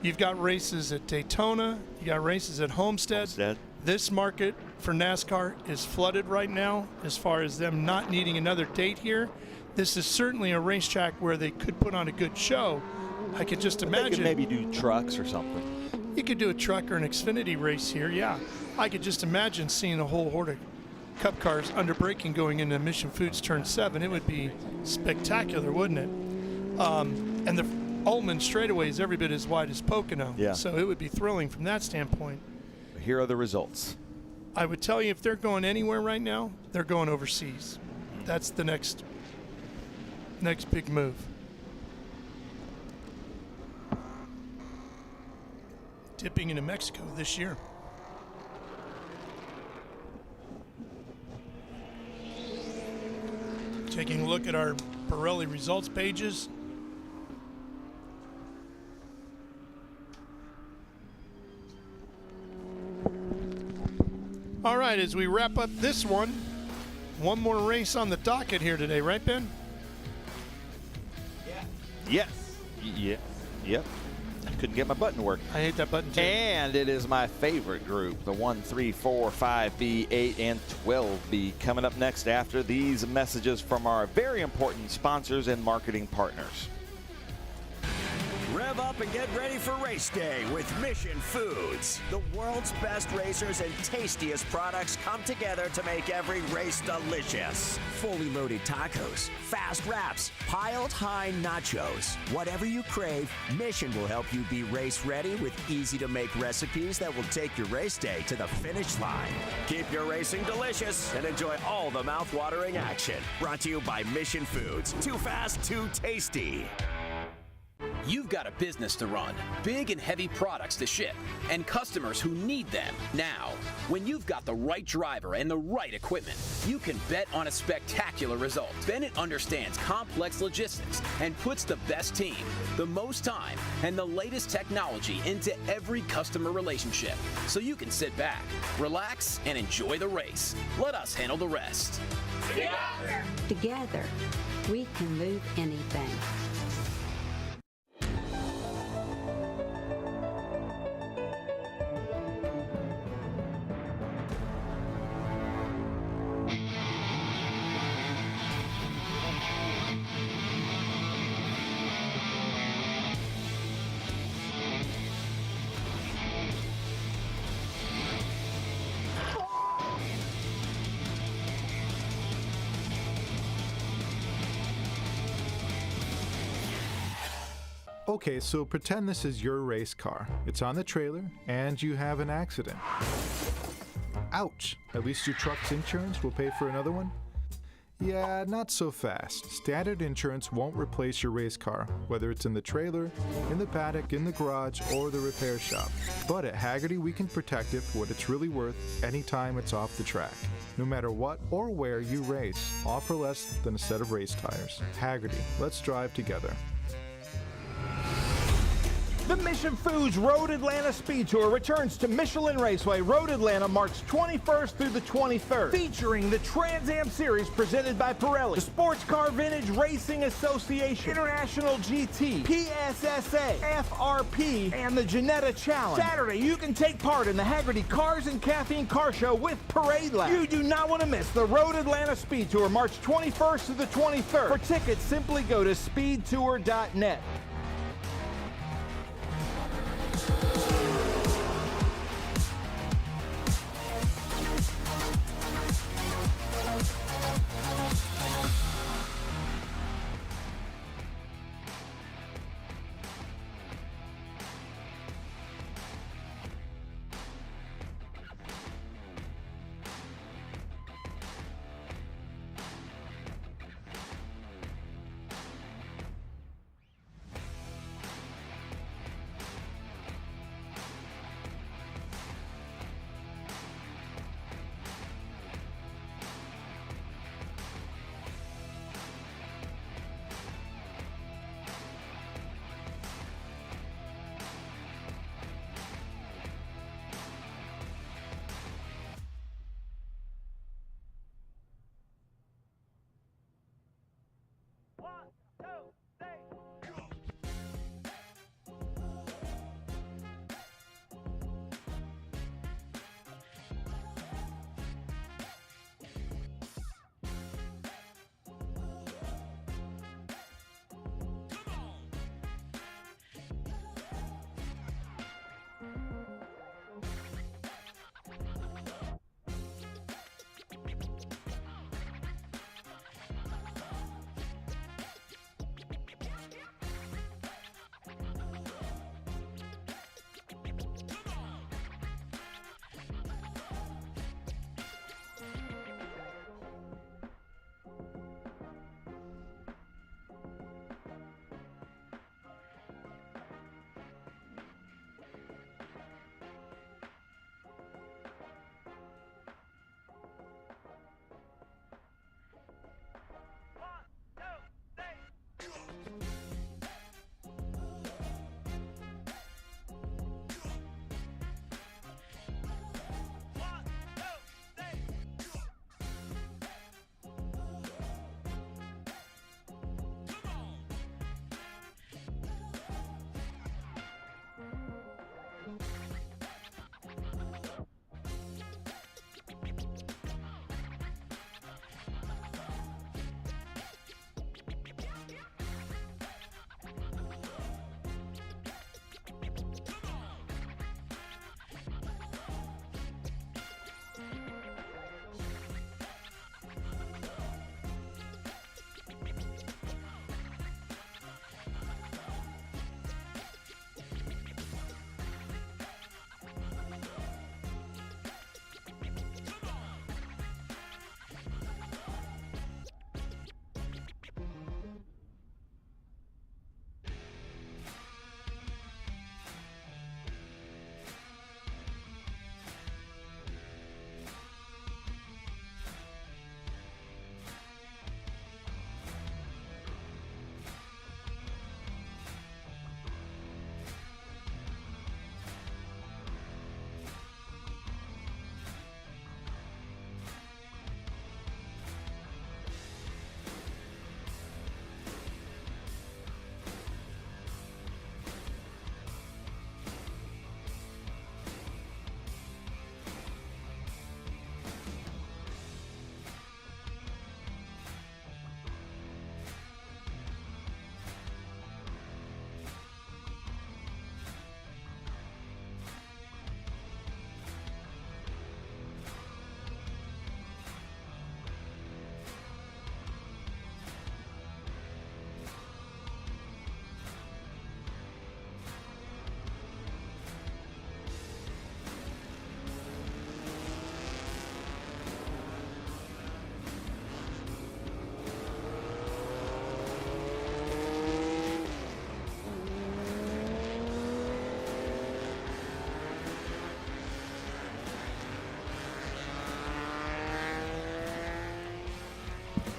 Speaker 12: You've got races at Daytona. You got races at Homestead. This market for NASCAR is flooded right now as far as them not needing another date here. This is certainly a racetrack where they could put on a good show. I could just imagine.
Speaker 3: They could maybe do trucks or something.
Speaker 12: You could do a truck or an Xfinity race here, yeah. I could just imagine seeing a whole horde of Cup cars under braking going into Mission Foods Turn 7. It would be spectacular, wouldn't it? And the Ullman straightaway is every bit as wide as Pocono.
Speaker 3: Yeah.
Speaker 12: So it would be thrilling from that standpoint.
Speaker 3: Here are the results.
Speaker 12: I would tell you if they're going anywhere right now, they're going overseas. That's the next big move. Dipping into Mexico this year. Taking a look at our Pirelli results pages. All right, as we wrap up this one more race on the docket here today, right, Ben?
Speaker 3: Yes. Yep. I couldn't get my button to work.
Speaker 12: I hate that button too.
Speaker 3: And it is my favorite group, the 1, 3, 4, 5B, 8, and 12B. Coming up next after these messages from our very important sponsors and marketing partners.
Speaker 13: Rev up and get ready for race day with Mission Foods. The world's best racers and tastiest products come together to make every race delicious. Fully loaded tacos, fast wraps, piled high nachos. Whatever you crave, Mission will help you be race ready with easy to make recipes that will take your race day to the finish line. Keep your racing delicious and enjoy all the mouth-watering action. Brought to you by Mission Foods. Too fast, too tasty.
Speaker 21: You've got a business to run, big and heavy products to ship, and customers who need them now. When you've got the right driver and the right equipment, you can bet on a spectacular result. Bennett understands complex logistics and puts the best team, the most time, and the latest technology into every customer relationship, so you can sit back, relax, and enjoy the race. Let us handle the rest.
Speaker 22: Together, we can move anything.
Speaker 14: Okay, so pretend this is your race car. It's on the trailer, and you have an accident. Ouch! At least your truck's insurance will pay for another one? Yeah, not so fast. Standard insurance won't replace your race car, whether it's in the trailer, in the paddock, in the garage, or the repair shop. But at Haggerty, we can protect it for what it's really worth anytime it's off the track. No matter what or where you race, all for less than a set of race tires. Haggerty, let's drive together.
Speaker 9: The Mission Foods Road Atlanta Speed Tour returns to Michelin Raceway, Road Atlanta, March 21st through the 23rd, featuring the Trans Am Series presented by Pirelli, the Sports Car Vintage Racing Association, International GT, PSSA, FRP, and the Janetta Challenge. Saturday, you can take part in the Haggerty Cars and Caffeine Car Show with Parade Lab. You do not want to miss the Road Atlanta Speed Tour, March 21st through the 23rd. For tickets, simply go to speedtour.net.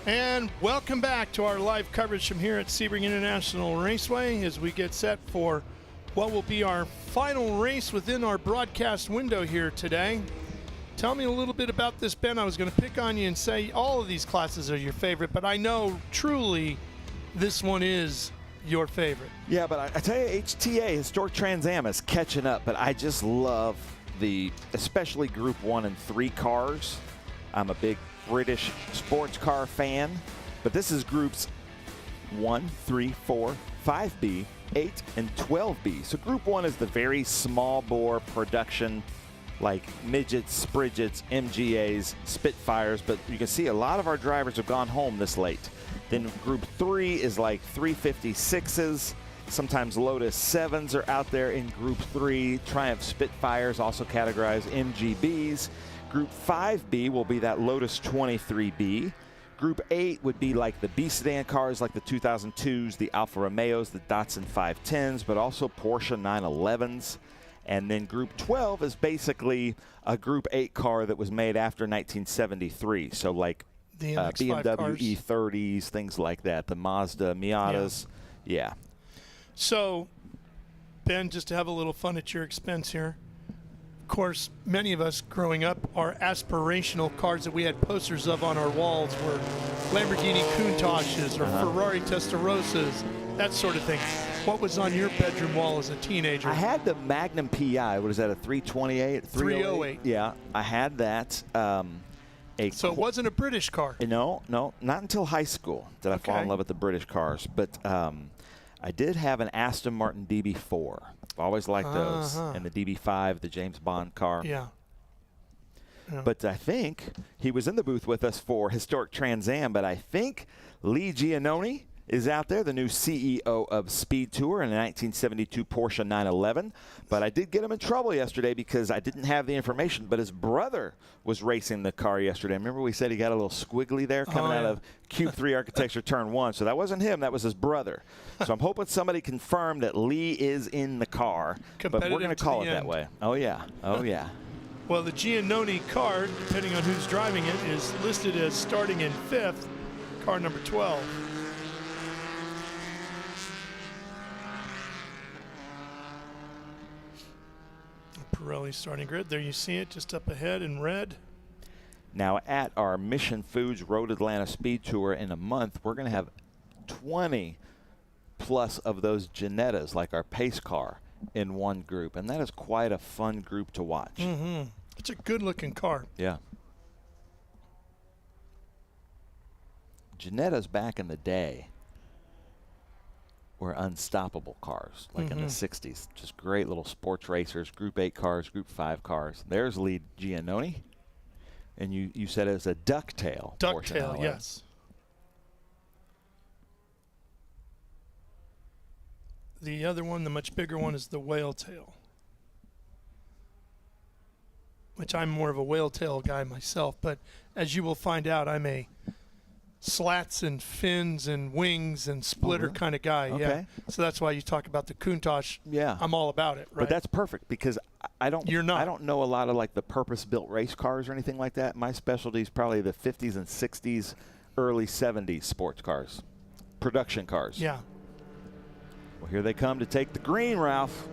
Speaker 12: And welcome back to our live coverage from here at Sebring International Raceway as we get set for what will be our final race within our broadcast window here today. Tell me a little bit about this, Ben. I was going to pick on you and say all of these classes are your favorite, but I know truly this one is your favorite.
Speaker 3: Yeah, but I tell you, HTA, Historic Trans Am, is catching up, but I just love especially Group 1 and 3 cars. I'm a big British sports car fan, but this is Groups 1, 3, 4, 5B, 8, and 12B. So Group 1 is the very small bore production, like midgets, Spridgets, MGAs, Spitfires, but you can see a lot of our drivers have gone home this late. Then Group 3 is like 356s, sometimes Lotus 7s are out there in Group 3. Triumph Spitfires also categorized MGBs. Group 5B will be that Lotus 23B. Group 8 would be like the B sedan cars like the 2002s, the Alfa Romeos, the Datsun 510s, but also Porsche 911s. And then Group 12 is basically a Group 8 car that was made after 1973. So like
Speaker 12: the
Speaker 3: BMW E30s, things like that, the Mazda Miatas. Yeah.
Speaker 12: So, Ben, just to have a little fun at your expense here, of course, many of us growing up, our aspirational cars that we had posters of on our walls were Lamborghini Countachs or Ferrari Testarossas, that sort of thing. What was on your bedroom wall as a teenager?
Speaker 3: I had the Magnum PI. What is that, a 328?
Speaker 12: 308.
Speaker 3: Yeah, I had that.
Speaker 12: So it wasn't a British car?
Speaker 3: No, not until high school did I fall in love with the British cars. But I did have an Aston Martin DB4. I've always liked those. And the DB5, the James Bond car.
Speaker 12: Yeah.
Speaker 3: But I think he was in the booth with us for Historic Trans Am, but I think Lee Giannone is out there, the new CEO of SpeedTour in a 1972 Porsche 911. But I did get him in trouble yesterday because I didn't have the information, but his brother was racing the car yesterday. Remember we said he got a little squiggly there coming out of Cube 3 Architecture Turn 1. So that wasn't him, that was his brother. So I'm hoping somebody confirmed that Lee is in the car, but we're going to call it that way. Oh, yeah. Oh, yeah.
Speaker 12: Well, the Giannone car, depending on who's driving it, is listed as starting in 5th, car number 12. Pirelli starting grid. There you see it just up ahead in red.
Speaker 3: Now at our Mission Foods Road Atlanta Speed Tour in a month, we're going to have 20 plus of those Ginettas, like our pace car, in one group. And that is quite a fun group to watch.
Speaker 12: It's a good looking car.
Speaker 3: Yeah. Ginettas back in the day were unstoppable cars, like in the 60s. Just great little sports racers, Group 8 cars, Group 5 cars. There's Lee Giannone. And you said it was a ducktail.
Speaker 12: Ducktail, yes. The other one, the much bigger one, is the whale tail, which I'm more of a whale tail guy myself. But as you will find out, I'm a slats and fins and wings and splitter kind of guy.
Speaker 3: Okay.
Speaker 12: Yeah. So that's why you talk about the Countach.
Speaker 3: Yeah.
Speaker 12: I'm all about it, right?
Speaker 3: But that's perfect because I don't
Speaker 12: You're not.
Speaker 3: I don't know a lot of like the purpose-built race cars or anything like that. My specialty is probably the 50s and 60s, early 70s sports cars, production cars.
Speaker 12: Yeah.
Speaker 3: Well, here they come to take the green, Ralph.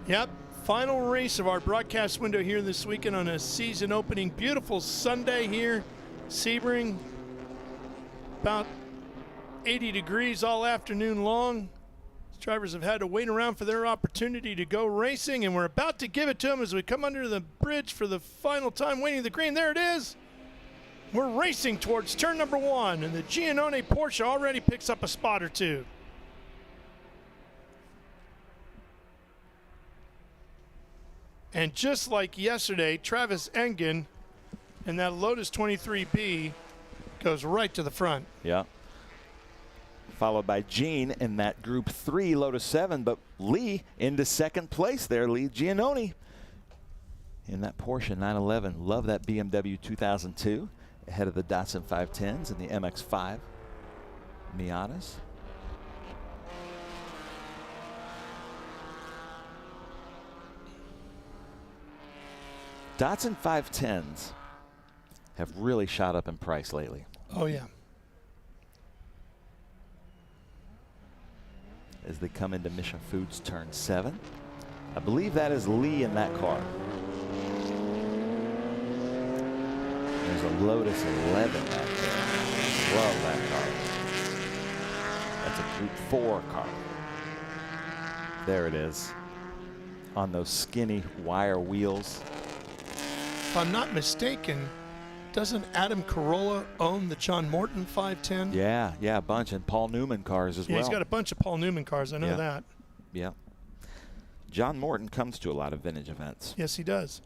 Speaker 12: Yep. Final race of our broadcast window here this weekend on a season opening. Beautiful Sunday here, Sebring. About 80 degrees all afternoon long. Drivers have had to wait around for their opportunity to go racing, and we're about to give it to them as we come under the bridge for the final time, waiting the green. There it is. We're racing towards turn number 1, and the Giannone Porsche already picks up a spot or two. And just like yesterday, Travis Engen and that Lotus 23B goes right to the front.
Speaker 3: Yeah. Followed by Gene in that Group 3 Lotus 7, but Lee into second place there, Lee Giannone. In that Porsche 911, love that BMW 2002, ahead of the Datsun 510s and the MX-5 Miatas. Datsun 510s have really shot up in price lately.
Speaker 12: Oh, yeah.
Speaker 3: as they come into Mission Foods Turn 7. I believe that is Lee in that car. There's a Lotus 11 back there. Love that car. That's a Group 4 car. There it is. On those skinny wire wheels.
Speaker 12: If I'm not mistaken, doesn't Adam Carolla own the John Morton 510?
Speaker 3: Yeah, a bunch. And Paul Newman cars as well.
Speaker 12: He's got a bunch of Paul Newman cars. I know that.
Speaker 3: Yeah. John Morton comes to a lot of vintage events.
Speaker 12: Yes, he does.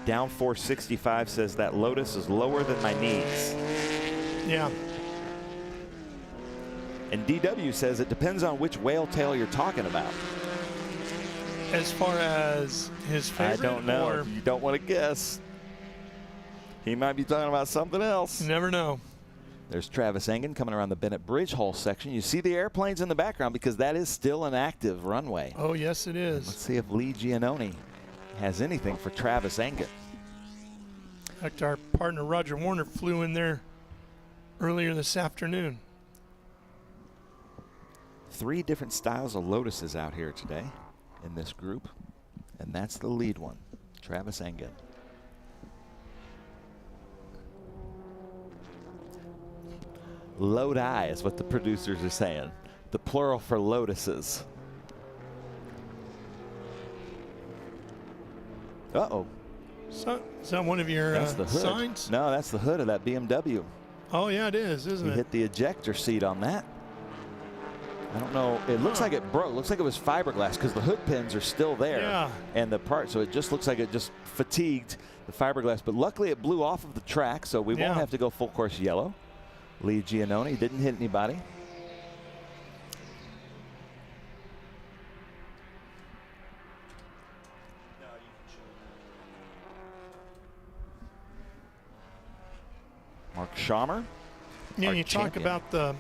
Speaker 3: Down 465 says that Lotus is lower than my knees.
Speaker 12: Yeah.
Speaker 3: And DW says it depends on which whale tail you're talking about.
Speaker 12: As far as his favorite?
Speaker 3: I don't know.
Speaker 12: Or
Speaker 3: You don't want to guess. He might be talking about something else.
Speaker 12: You never know.
Speaker 3: There's Travis Engen coming around the Bennett Bridge Hole section. You see the airplanes in the background because that is still an active runway.
Speaker 12: Oh, yes, it is.
Speaker 3: Let's see if Lee Giannone has anything for Travis Engen.
Speaker 12: In fact, our partner Roger Warner flew in there earlier this afternoon.
Speaker 3: 3 different styles of Lotuses out here today in this group, and that's the lead one, Travis Engen. Lodi is what the producers are saying, the plural for Lotuses. Uh-oh.
Speaker 12: So, is that one of your
Speaker 3: That's the hood.
Speaker 12: signs?
Speaker 3: No, that's the hood of that BMW.
Speaker 12: Oh, yeah, it is, isn't
Speaker 3: He
Speaker 12: it?
Speaker 3: hit the ejector seat on that. I don't know. It looks like it broke. Looks like it was fiberglass because the hood pins are still there.
Speaker 12: Yeah.
Speaker 3: And the part, so it just looks like it just fatigued the fiberglass. But luckily it blew off of the track, so we won't have to go full course yellow. Lee Giannone didn't hit anybody. Mark Schaumer.
Speaker 12: Yeah,
Speaker 3: our
Speaker 12: you talk
Speaker 3: champion.
Speaker 12: about the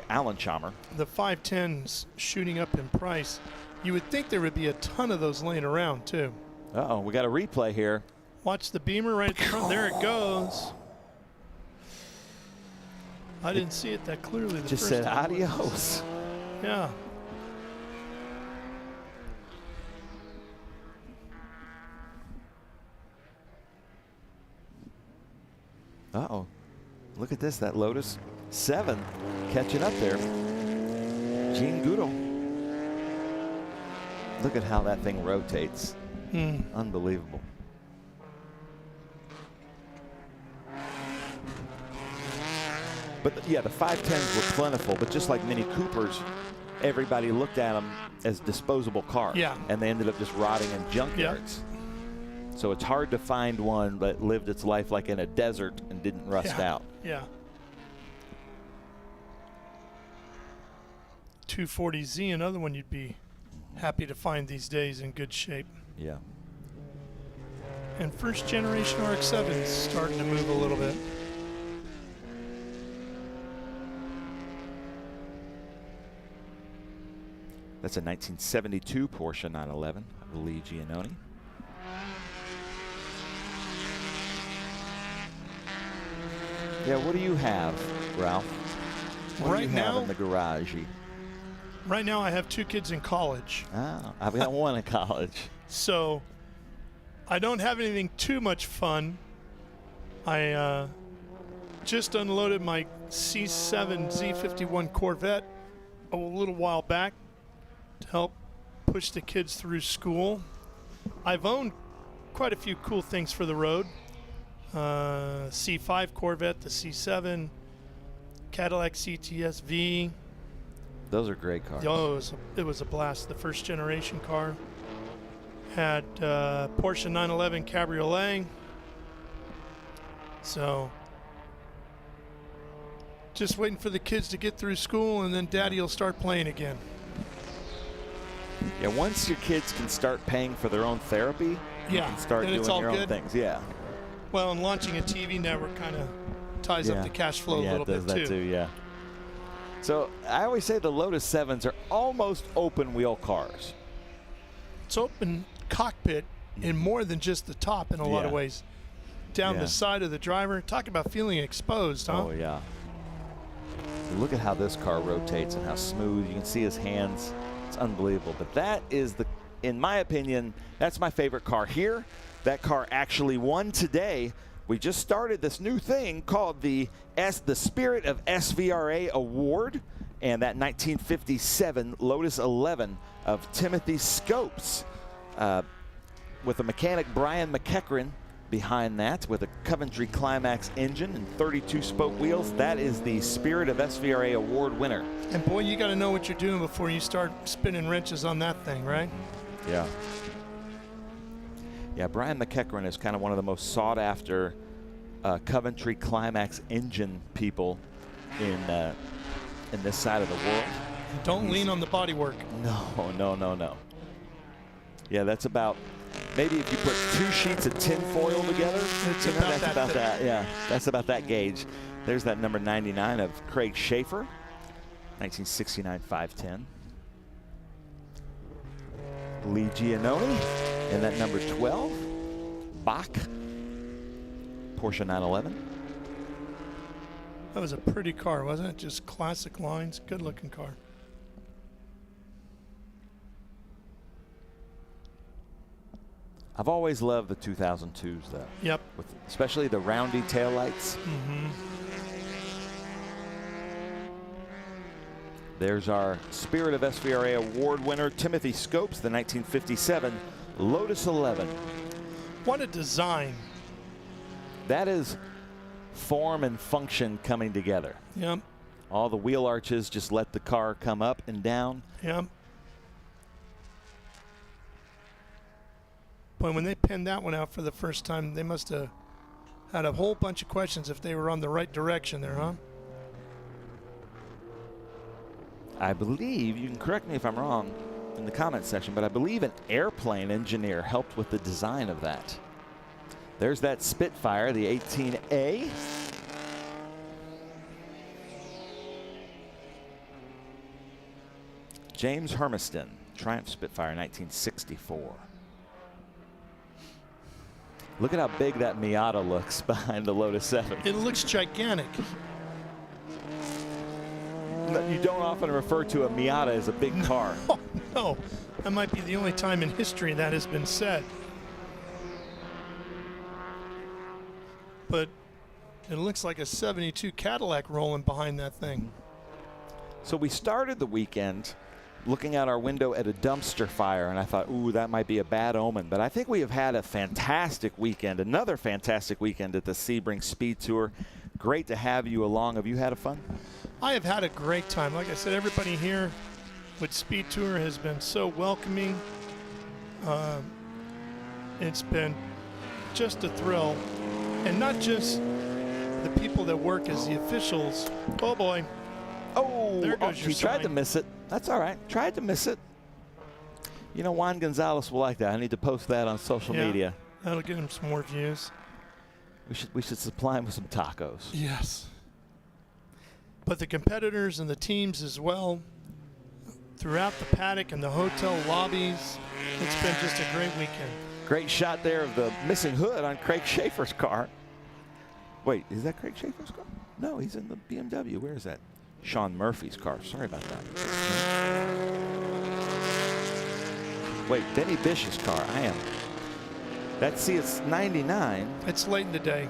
Speaker 3: Alan Schaumer.
Speaker 12: the 510s shooting up in price. You would think there would be a ton of those laying around, too.
Speaker 3: Uh-oh, we got a replay here.
Speaker 12: Watch the Beamer right at the front. There it goes. I didn't see it that clearly the
Speaker 3: Just
Speaker 12: first
Speaker 3: said
Speaker 12: time.
Speaker 3: adios.
Speaker 12: Yeah.
Speaker 3: Uh-oh. Look at this, that Lotus 7 catching up there. Gene Goodall. Look at how that thing rotates. Unbelievable. But yeah, the 510s were plentiful, but just like Mini Coopers, everybody looked at them as disposable cars.
Speaker 12: Yeah.
Speaker 3: And they ended up just rotting in junkyards. So it's hard to find one that lived its life like in a desert and didn't rust out.
Speaker 12: Yeah. 240Z, another one you'd be happy to find these days in good shape.
Speaker 3: Yeah.
Speaker 12: And first generation RX-7's starting to move a little bit.
Speaker 3: That's a 1972 Porsche 911 of Lee Giannone. Yeah, what do you have, Ralph? What
Speaker 12: Right
Speaker 3: do you have
Speaker 12: now-
Speaker 3: in the garage?
Speaker 12: Right now I have 2 kids in college.
Speaker 3: Oh, I've got one in college.
Speaker 12: So I don't have anything too much fun. I just unloaded my C7 Z51 Corvette a little while back to help push the kids through school. I've owned quite a few cool things for the road. C5 Corvette, the C7, Cadillac CTS V.
Speaker 3: Those are great cars.
Speaker 12: Oh, it was a blast. The first generation car. Had Porsche 911 Cabriolet. So just waiting for the kids to get through school, and then Daddy will start playing again.
Speaker 3: Yeah, once your kids can start paying for their own therapy, you
Speaker 12: Yeah,
Speaker 3: can start
Speaker 12: then
Speaker 3: doing
Speaker 12: it's all
Speaker 3: your own
Speaker 12: good.
Speaker 3: things. Yeah.
Speaker 12: Well, and launching a TV network kind of ties up the cash flow a little
Speaker 3: it does
Speaker 12: bit
Speaker 3: that too. Yeah. So I always say the Lotus 7s are almost open wheel cars.
Speaker 12: It's open cockpit in more than just the top in a lot of
Speaker 3: Yeah.
Speaker 12: ways. down the side of the driver. Talk about feeling exposed, huh?
Speaker 3: Oh, yeah. Look at how this car rotates and how smooth. You can see his hands. It's unbelievable. But that is in my opinion, that's my favorite car here. That car actually won today. We just started this new thing called the Spirit of SVRA Award, and that 1957 Lotus 11 of Timothy Scopes with a mechanic Brian McEachran behind that with a Coventry Climax engine and 32 spoke wheels. That is the Spirit of SVRA Award winner.
Speaker 12: And boy, you got to know what you're doing before you start spinning wrenches on that thing, right?
Speaker 3: Yeah. Yeah, Brian McEachran is kind of one of the most sought after Coventry Climax engine people in this side of the world.
Speaker 12: Don't lean on the bodywork.
Speaker 3: No. Yeah, that's about, maybe if you put 2 sheets of tin foil together, that's about that. Yeah, that's about that gauge. There's that number 99 of Craig Schaefer, 1969 510. Lee Giannone, and that number 12, Bach, Porsche 911.
Speaker 12: That was a pretty car, wasn't it? Just classic lines, good looking car.
Speaker 3: I've always loved the 2002s though.
Speaker 12: Yep.
Speaker 3: Especially the roundy taillights. There's our Spirit of SVRA Award winner, Timothy Scopes, the 1957 Lotus 11.
Speaker 12: What a design.
Speaker 3: That is form and function coming together.
Speaker 12: Yep.
Speaker 3: All the wheel arches just let the car come up and down.
Speaker 12: Yep. Boy, when they pinned that one out for the first time, they must have had a whole bunch of questions if they were on the right direction there, huh?
Speaker 3: I believe, you can correct me if I'm wrong in the comment section, but I believe an airplane engineer helped with the design of that. There's that Spitfire, the 18A. James Hermiston, Triumph Spitfire, 1964. Look at how big that Miata looks behind the Lotus 7.
Speaker 12: It looks gigantic.
Speaker 3: You don't often refer to a Miata as a big car.
Speaker 12: Oh, no, that might be the only time in history that has been said. But it looks like a 72 Cadillac rolling behind that thing.
Speaker 3: So we started the weekend looking out our window at a dumpster fire, and I thought, ooh, that might be a bad omen. But I think we have had a fantastic weekend, another fantastic weekend at the Sebring SpeedTour. Great to have you along. Have you had a fun?
Speaker 12: I have had a great time. Like I said, everybody here with SpeedTour has been so welcoming. It's been just a thrill. And not just the people that work as the officials. Oh, boy.
Speaker 3: Oh,
Speaker 12: there goes your
Speaker 3: he tried
Speaker 12: sign.
Speaker 3: to miss it. That's all right. Tried to miss it. You know, Juan Gonzalez will like that. I need to post that on social media.
Speaker 12: That'll get him some more views.
Speaker 3: We should supply him with some tacos.
Speaker 12: Yes. But the competitors and the teams as well, throughout the paddock and the hotel lobbies, it's been just a great weekend.
Speaker 3: Great shot there of the missing hood on Craig Schaefer's car. Wait, is that Craig Schaefer's car? No, he's in the BMW. Where is that? Sean Murphy's car. Sorry about that. Wait, Benny Bish's car. It's 99.
Speaker 12: It's late in the day.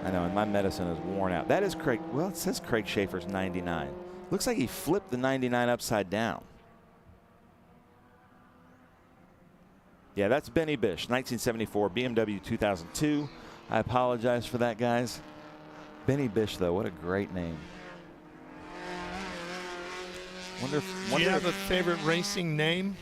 Speaker 3: I know, and my medicine is worn out. That is Craig. Well, it says Craig Schaefer's 99. Looks like he flipped the 99 upside down. Yeah, that's Benny Bish, 1974 BMW 2002. I apologize for that, guys. Benny Bish, though, what a great name.
Speaker 12: Do you have a favorite racing name?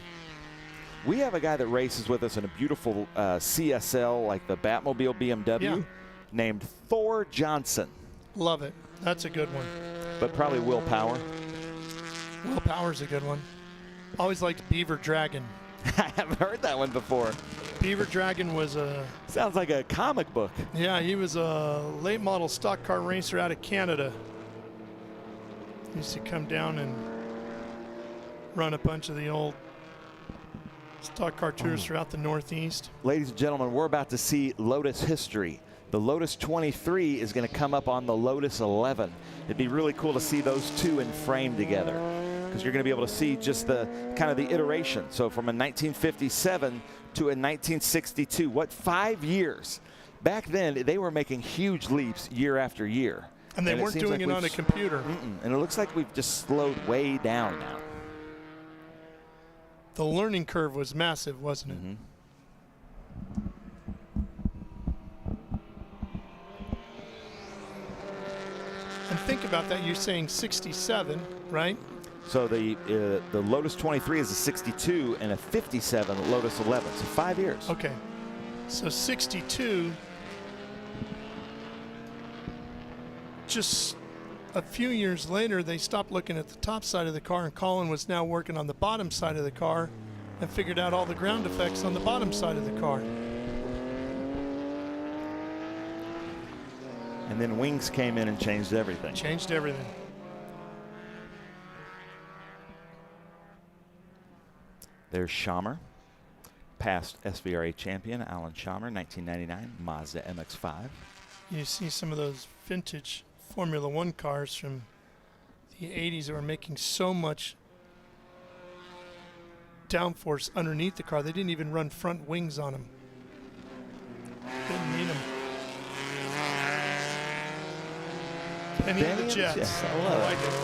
Speaker 3: We have a guy that races with us in a beautiful CSL, like the Batmobile BMW, named Thor Johnson.
Speaker 12: Love it. That's a good one.
Speaker 3: But probably Will Power.
Speaker 12: Will Power's a good one. Always liked Beaver Dragon.
Speaker 3: I haven't heard that one before.
Speaker 12: Beaver Dragon was a...
Speaker 3: Sounds like a comic book.
Speaker 12: Yeah, he was a late model stock car racer out of Canada. He used to come down and run a bunch of the old stock car tours throughout the Northeast.
Speaker 3: Ladies and gentlemen, we're about to see Lotus history. The Lotus 23 is going to come up on the Lotus 11. It'd be really cool to see those two in frame together, because you're going to be able to see just the kind of the iteration. So from a 1957 to a 1962, what, 5 years? Back then, they were making huge leaps year after year.
Speaker 12: And they weren't doing it on a computer.
Speaker 3: And it looks like we've just slowed way down now.
Speaker 12: The learning curve was massive, wasn't it?
Speaker 3: Mm-hmm.
Speaker 12: And think about that. You're saying 67, right?
Speaker 3: So the Lotus 23 is a 62 and a 57 Lotus 11. So 5 years.
Speaker 12: Okay. So 62, just a few years later, they stopped looking at the top side of the car, and Colin was now working on the bottom side of the car and figured out all the ground effects on the bottom side of the car.
Speaker 3: And then Wings came in and changed everything.
Speaker 12: Changed everything.
Speaker 3: There's Schammer, past SVRA champion Alan Schammer, 1999 Mazda MX-5.
Speaker 12: You see some of those vintage Formula One cars from the 80s that were making so much downforce underneath the car. They didn't even run front wings on them. Didn't need them. Benny and the Jets. I like it.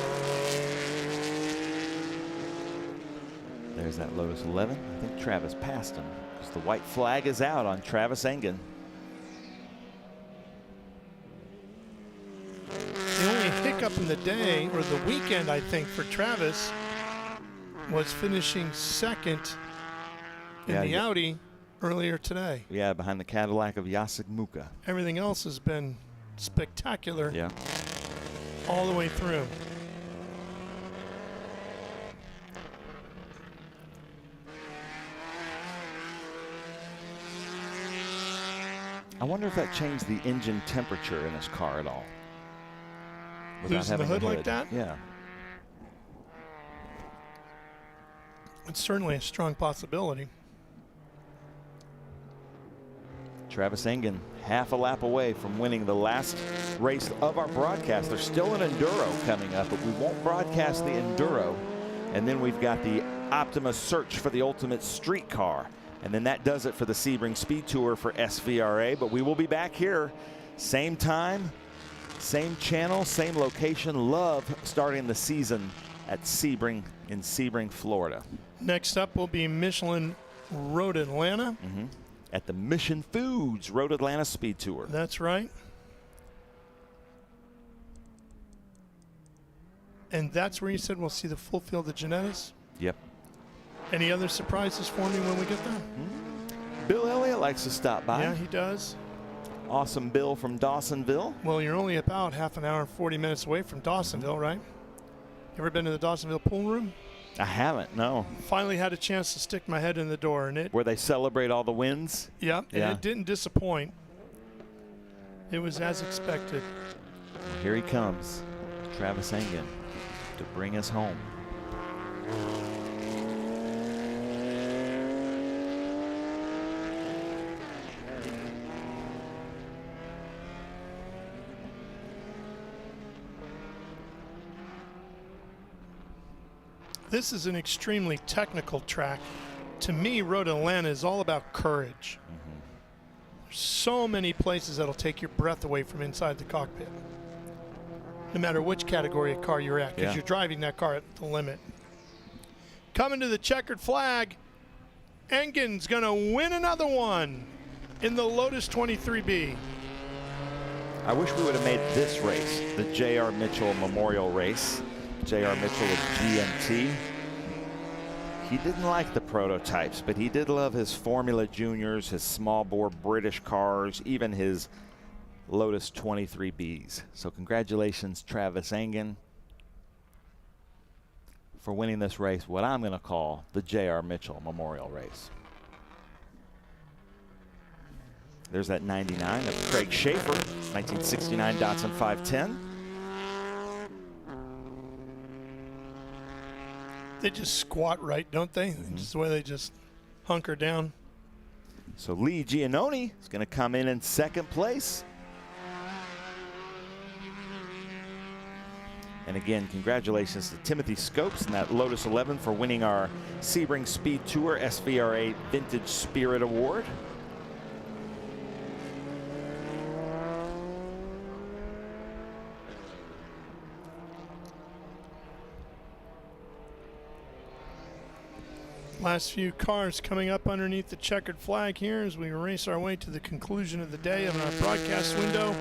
Speaker 3: There's that Lotus 11. I think Travis passed him, because the white flag is out on Travis Engen.
Speaker 12: The only hiccup in the day, or the weekend, I think, for Travis was finishing second in the Audi earlier today.
Speaker 3: Yeah, behind the Cadillac of Jacek Muka.
Speaker 12: Everything else has been spectacular.
Speaker 3: Yeah.
Speaker 12: All the way through.
Speaker 3: I wonder if that changed the engine temperature in this car at all.
Speaker 12: Losing the hood like that?
Speaker 3: Yeah.
Speaker 12: It's certainly a strong possibility.
Speaker 3: Travis Engen, half a lap away from winning the last race of our broadcast. There's still an Enduro coming up, but we won't broadcast the Enduro. And then we've got the Optima search for the ultimate street car. And then that does it for the Sebring SpeedTour for SVRA. But we will be back here, same time, same channel, same location. Love starting the season at Sebring in Sebring, Florida.
Speaker 12: Next up will be Michelin Road Atlanta.
Speaker 3: Mm-hmm. At the Mission Foods Road Atlanta Speed Tour.
Speaker 12: That's right. And that's where you said we'll see the full field of Genetis?
Speaker 3: Yep.
Speaker 12: Any other surprises for me when we get there?
Speaker 3: Bill Elliott likes to stop by.
Speaker 12: Yeah, he does.
Speaker 3: Awesome Bill from Dawsonville.
Speaker 12: Well, you're only about half an hour and 40 minutes away from Dawsonville, right? You ever been to the Dawsonville pool room?
Speaker 3: I haven't, no.
Speaker 12: Finally had a chance to stick my head in the door, and it...
Speaker 3: Where they celebrate all the wins?
Speaker 12: Yep,
Speaker 3: yeah.
Speaker 12: And it didn't disappoint. It was as expected.
Speaker 3: Well, here he comes, Travis Engen, to bring us home.
Speaker 12: This is an extremely technical track. To me, Road Atlanta is all about courage.
Speaker 3: Mm-hmm.
Speaker 12: There's so many places that'll take your breath away from inside the cockpit. No matter which category of car you're at, because you're driving that car at the limit. Coming to the checkered flag, Engen's going to win another one in the Lotus 23B.
Speaker 3: I wish we would have made this race, the J.R. Mitchell Memorial Race. J.R. Mitchell with GMT. He didn't like the prototypes, but he did love his Formula Juniors, his small bore British cars, even his Lotus 23Bs. So congratulations, Travis Engen, for winning this race, what I'm going to call the J.R. Mitchell Memorial Race. There's that 99 of Craig Schaefer, 1969 Datsun 510.
Speaker 12: They just squat right, don't they?
Speaker 3: Mm-hmm.
Speaker 12: Just the way they just hunker down.
Speaker 3: So Lee Giannone is going to come in second place. And again, congratulations to Timothy Scopes and that Lotus 11 for winning our Sebring SpeedTour SVRA Vintage Spirit Award.
Speaker 12: Last few cars coming up underneath the checkered flag here as we race our way to the conclusion of the day of our broadcast window.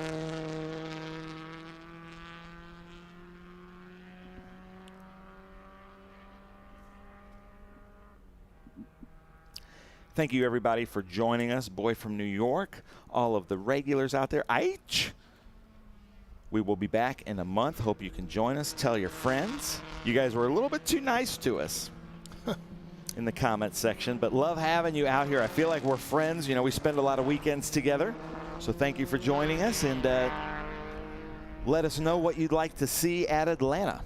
Speaker 3: Thank you, everybody, for joining us. Boy from New York, all of the regulars out there. Aich! We will be back in a month. Hope you can join us. Tell your friends. You guys were a little bit too nice to us in the comments section, but love having you out here. I feel like we're friends. You know, we spend a lot of weekends together. So thank you for joining us, and let us know what you'd like to see at Atlanta.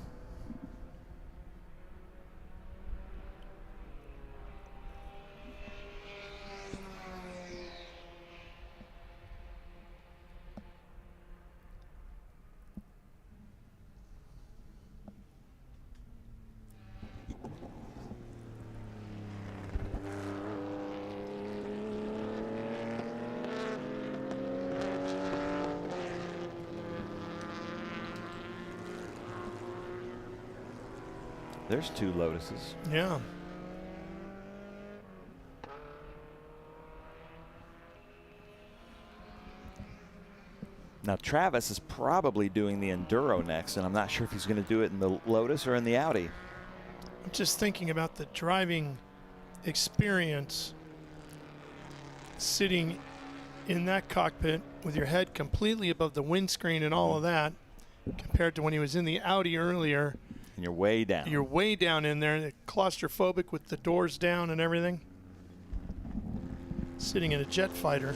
Speaker 3: There's two Lotuses.
Speaker 12: Yeah.
Speaker 3: Now Travis is probably doing the Enduro next, and I'm not sure if he's going to do it in the Lotus or in the Audi.
Speaker 12: I'm just thinking about the driving experience sitting in that cockpit with your head completely above the windscreen and all of that compared to when he was in the Audi earlier.
Speaker 3: And you're way down.
Speaker 12: You're way down in there, claustrophobic with the doors down and everything. Sitting in a jet fighter.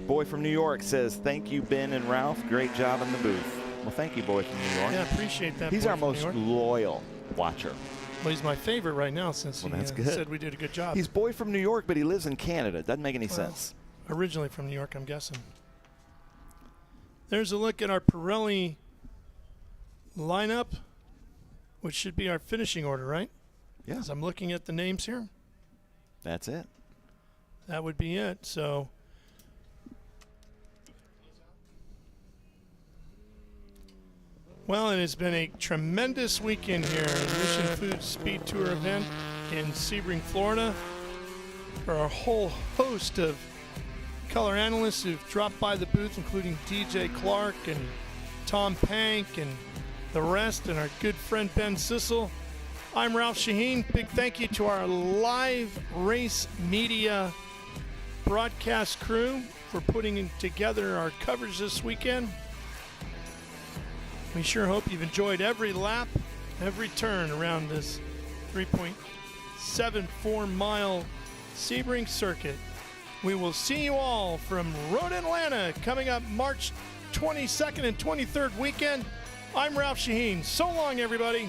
Speaker 3: Boy from New York says, thank you, Ben and Ralph. Great job in the booth. Well, thank you, Boy from New York.
Speaker 12: Yeah, I appreciate that.
Speaker 3: He's
Speaker 12: Boy
Speaker 3: our
Speaker 12: from
Speaker 3: most
Speaker 12: New York.
Speaker 3: loyal watcher.
Speaker 12: Well, he's my favorite right now since he
Speaker 3: that's good.
Speaker 12: said we did a good job.
Speaker 3: He's Boy from New York, but he lives in Canada. Doesn't make any sense.
Speaker 12: Originally from New York, I'm guessing. There's a look at our Pirelli lineup, which should be our finishing order, right?
Speaker 3: Yeah.
Speaker 12: As I'm looking at the names here.
Speaker 3: That's it.
Speaker 12: That would be it. So well, it has been a tremendous weekend here at the Mission Food Speed Tour event in Sebring, Florida. For a whole host of color analysts who've dropped by the booth, including DJ Clark and Tom Pank and the rest, and our good friend Ben Sissel. I'm Ralph Shaheen. Big thank you to our live race media broadcast crew for putting together our coverage this weekend. We sure hope you've enjoyed every lap, every turn around this 3.74 mile Sebring circuit. We will see you all from Road Atlanta coming up March 22nd and 23rd weekend. I'm Ralph Shaheen. So long, everybody.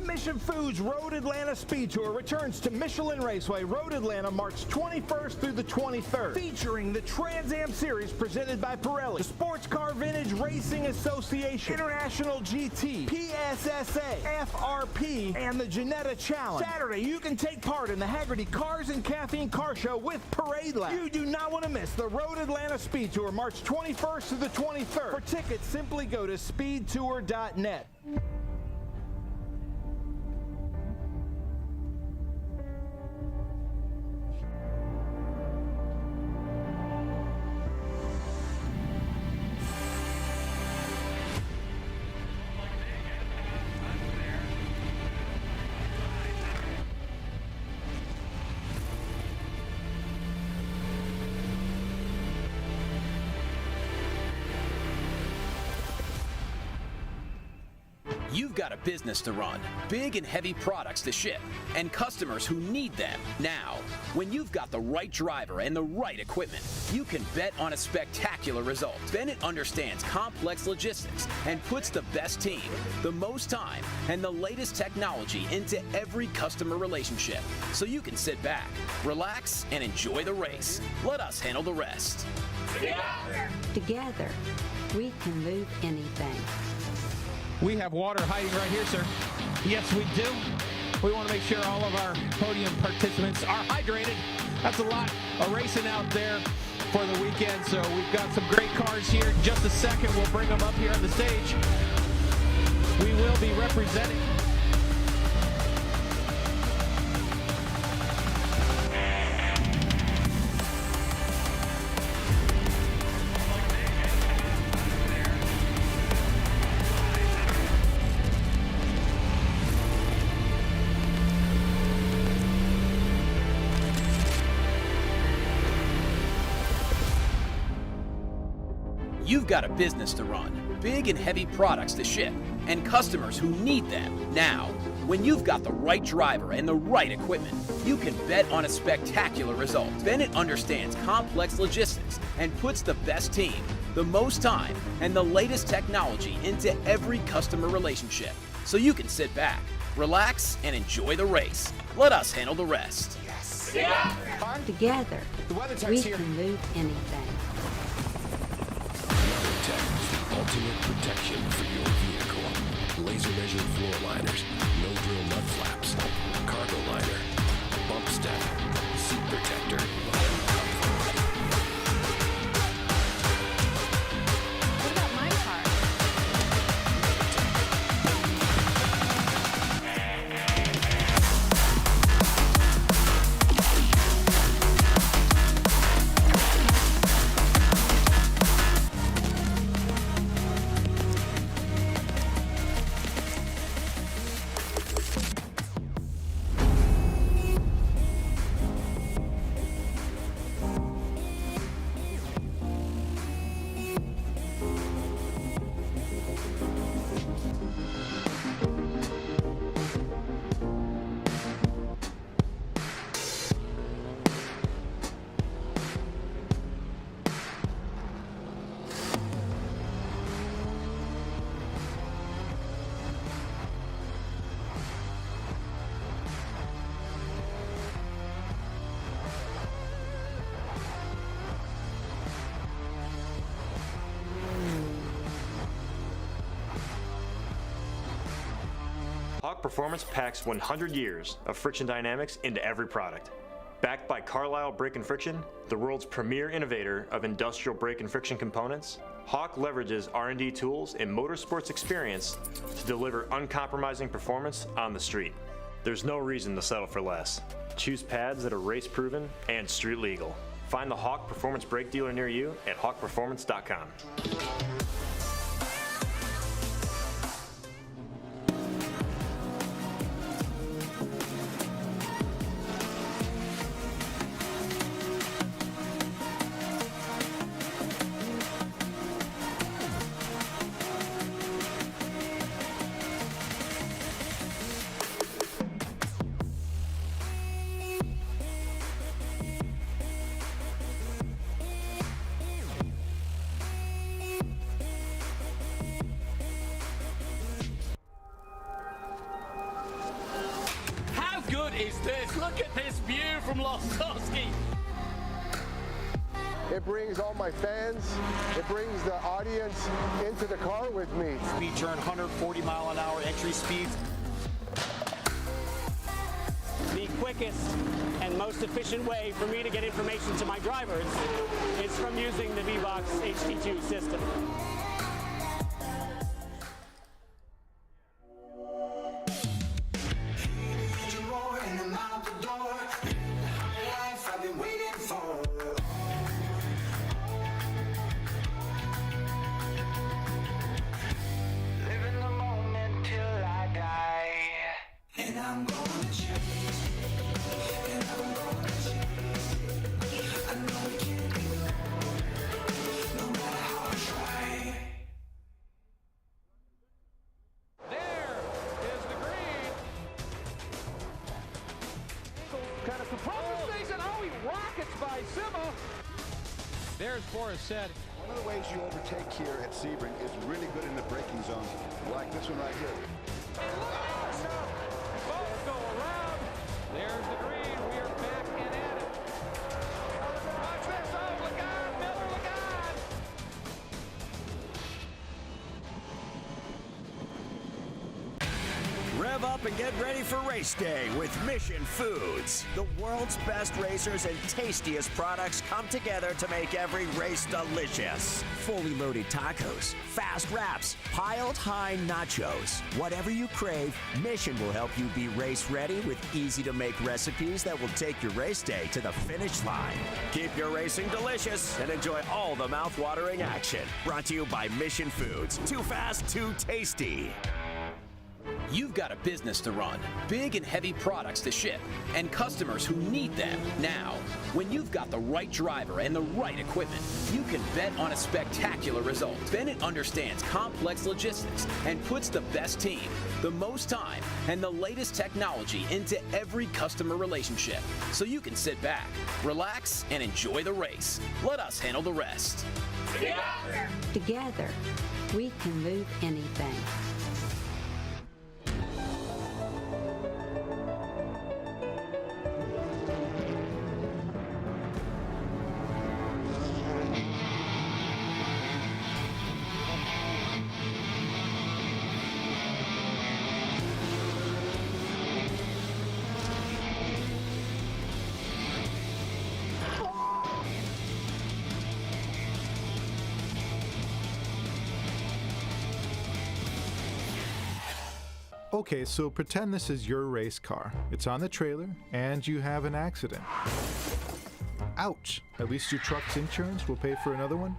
Speaker 9: Mission Foods Road Atlanta Speed Tour returns to Michelin Raceway, Road Atlanta, March 21st through the 23rd. Featuring the Trans Am Series presented by Pirelli, the Sports Car Vintage Racing Association, International GT, PSSA, FRP, and the Janetta Challenge. Saturday, you can take part in the Haggerty Cars and Caffeine Car Show with Parade Lab. You do not want to miss the Road Atlanta Speed Tour, March 21st through the 23rd. For tickets, simply go to speedtour.net.
Speaker 21: You've got a business to run, big and heavy products to ship, and customers who need them now. When you've got the right driver and the right equipment, you can bet on a spectacular result. Bennett understands complex logistics and puts the best team, the most time, and the latest technology into every customer relationship, so you can sit back, relax, and enjoy the race. Let us handle the rest.
Speaker 22: Together, we can move anything.
Speaker 11: We have water hiding right here, sir. Yes, we do. We want to make sure all of our podium participants are hydrated. That's a lot of racing out there for the weekend, so we've got some great cars here. In just a second, we'll bring them up here on the stage. We will be representing.
Speaker 21: You've got a business to run, big and heavy products to ship, and customers who need them now. When you've got the right driver and the right equipment, you can bet on a spectacular result. Bennett understands complex logistics and puts the best team, the most time, and the latest technology into every customer relationship, so you can sit back, relax, and enjoy the race. Let us handle the rest.
Speaker 22: Yes. Yeah. Together, we can move anything.
Speaker 17: Ultimate protection for your vehicle. Laser measured floor liners, no drill mud flaps, cargo liner, bump step, seat protector.
Speaker 15: What about my car?
Speaker 20: Hawk Performance packs 100 years of friction dynamics into every product. Backed by Carlisle Brake and Friction, the world's premier innovator of industrial brake and friction components, Hawk leverages R&D tools and motorsports experience to deliver uncompromising performance on the street. There's no reason to settle for less. Choose pads that are race-proven and street legal. Find the Hawk Performance brake dealer near you at hawkperformance.com.
Speaker 11: good is this? Look at this view from Losowski.
Speaker 2: It brings all my fans, it brings the audience into the car with me.
Speaker 16: Speed turn 140 mile an hour entry speeds.
Speaker 18: The quickest and most efficient way for me to get information to my drivers is from using the VBox HD2 system.
Speaker 11: There's Boris said.
Speaker 24: One of the ways you overtake here at Sebring is really good in the braking zone, like this one right here.
Speaker 11: Both go around. There's the green. We are back and at it. Watch this. Oh, look out, Miller, look out.
Speaker 13: Rev up and get ready for race day with Mission Foods. The world's best racers and tastiest products come together to make every race delicious. Fully loaded tacos, fast wraps, piled high nachos. Whatever you crave, Mission will help you be race ready with easy to make recipes that will take your race day to the finish line. Keep your racing delicious and enjoy all the mouth-watering action. Brought to you by Mission Foods. Too fast, too tasty.
Speaker 21: You've got a business to run, big and heavy products to ship, and customers who need them now. When you've got the right driver and the right equipment, you can bet on a spectacular result. Bennett understands complex logistics and puts the best team, the most time, and the latest technology into every customer relationship. So you can sit back, relax, and enjoy the race. Let us handle the rest.
Speaker 22: Together, we can move anything.
Speaker 14: Okay, so pretend this is your race car. It's on the trailer, and you have an accident. Ouch! At least your truck's insurance will pay for another one?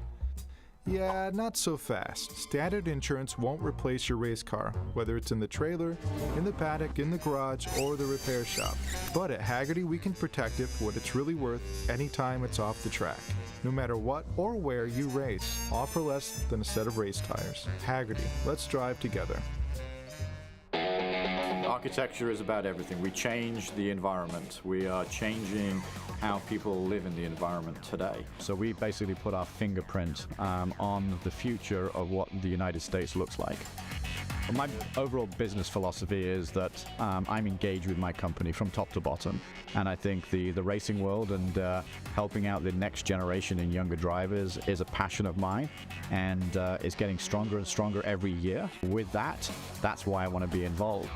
Speaker 14: Yeah, not so fast. Standard insurance won't replace your race car, whether it's in the trailer, in the paddock, in the garage, or the repair shop. But at Hagerty, we can protect it for what it's really worth anytime it's off the track. No matter what or where you race, offer less than a set of race tires. Hagerty, let's drive together.
Speaker 25: Architecture is about everything. We change the environment. We are changing how people live in the environment today.
Speaker 26: So we basically put our fingerprint on the future of what the United States looks like. My overall business philosophy is that I'm engaged with my company from top to bottom, and I think the racing world and helping out the next generation and younger drivers is a passion of mine, and it's getting stronger and stronger every year. With that, that's why I want to be involved.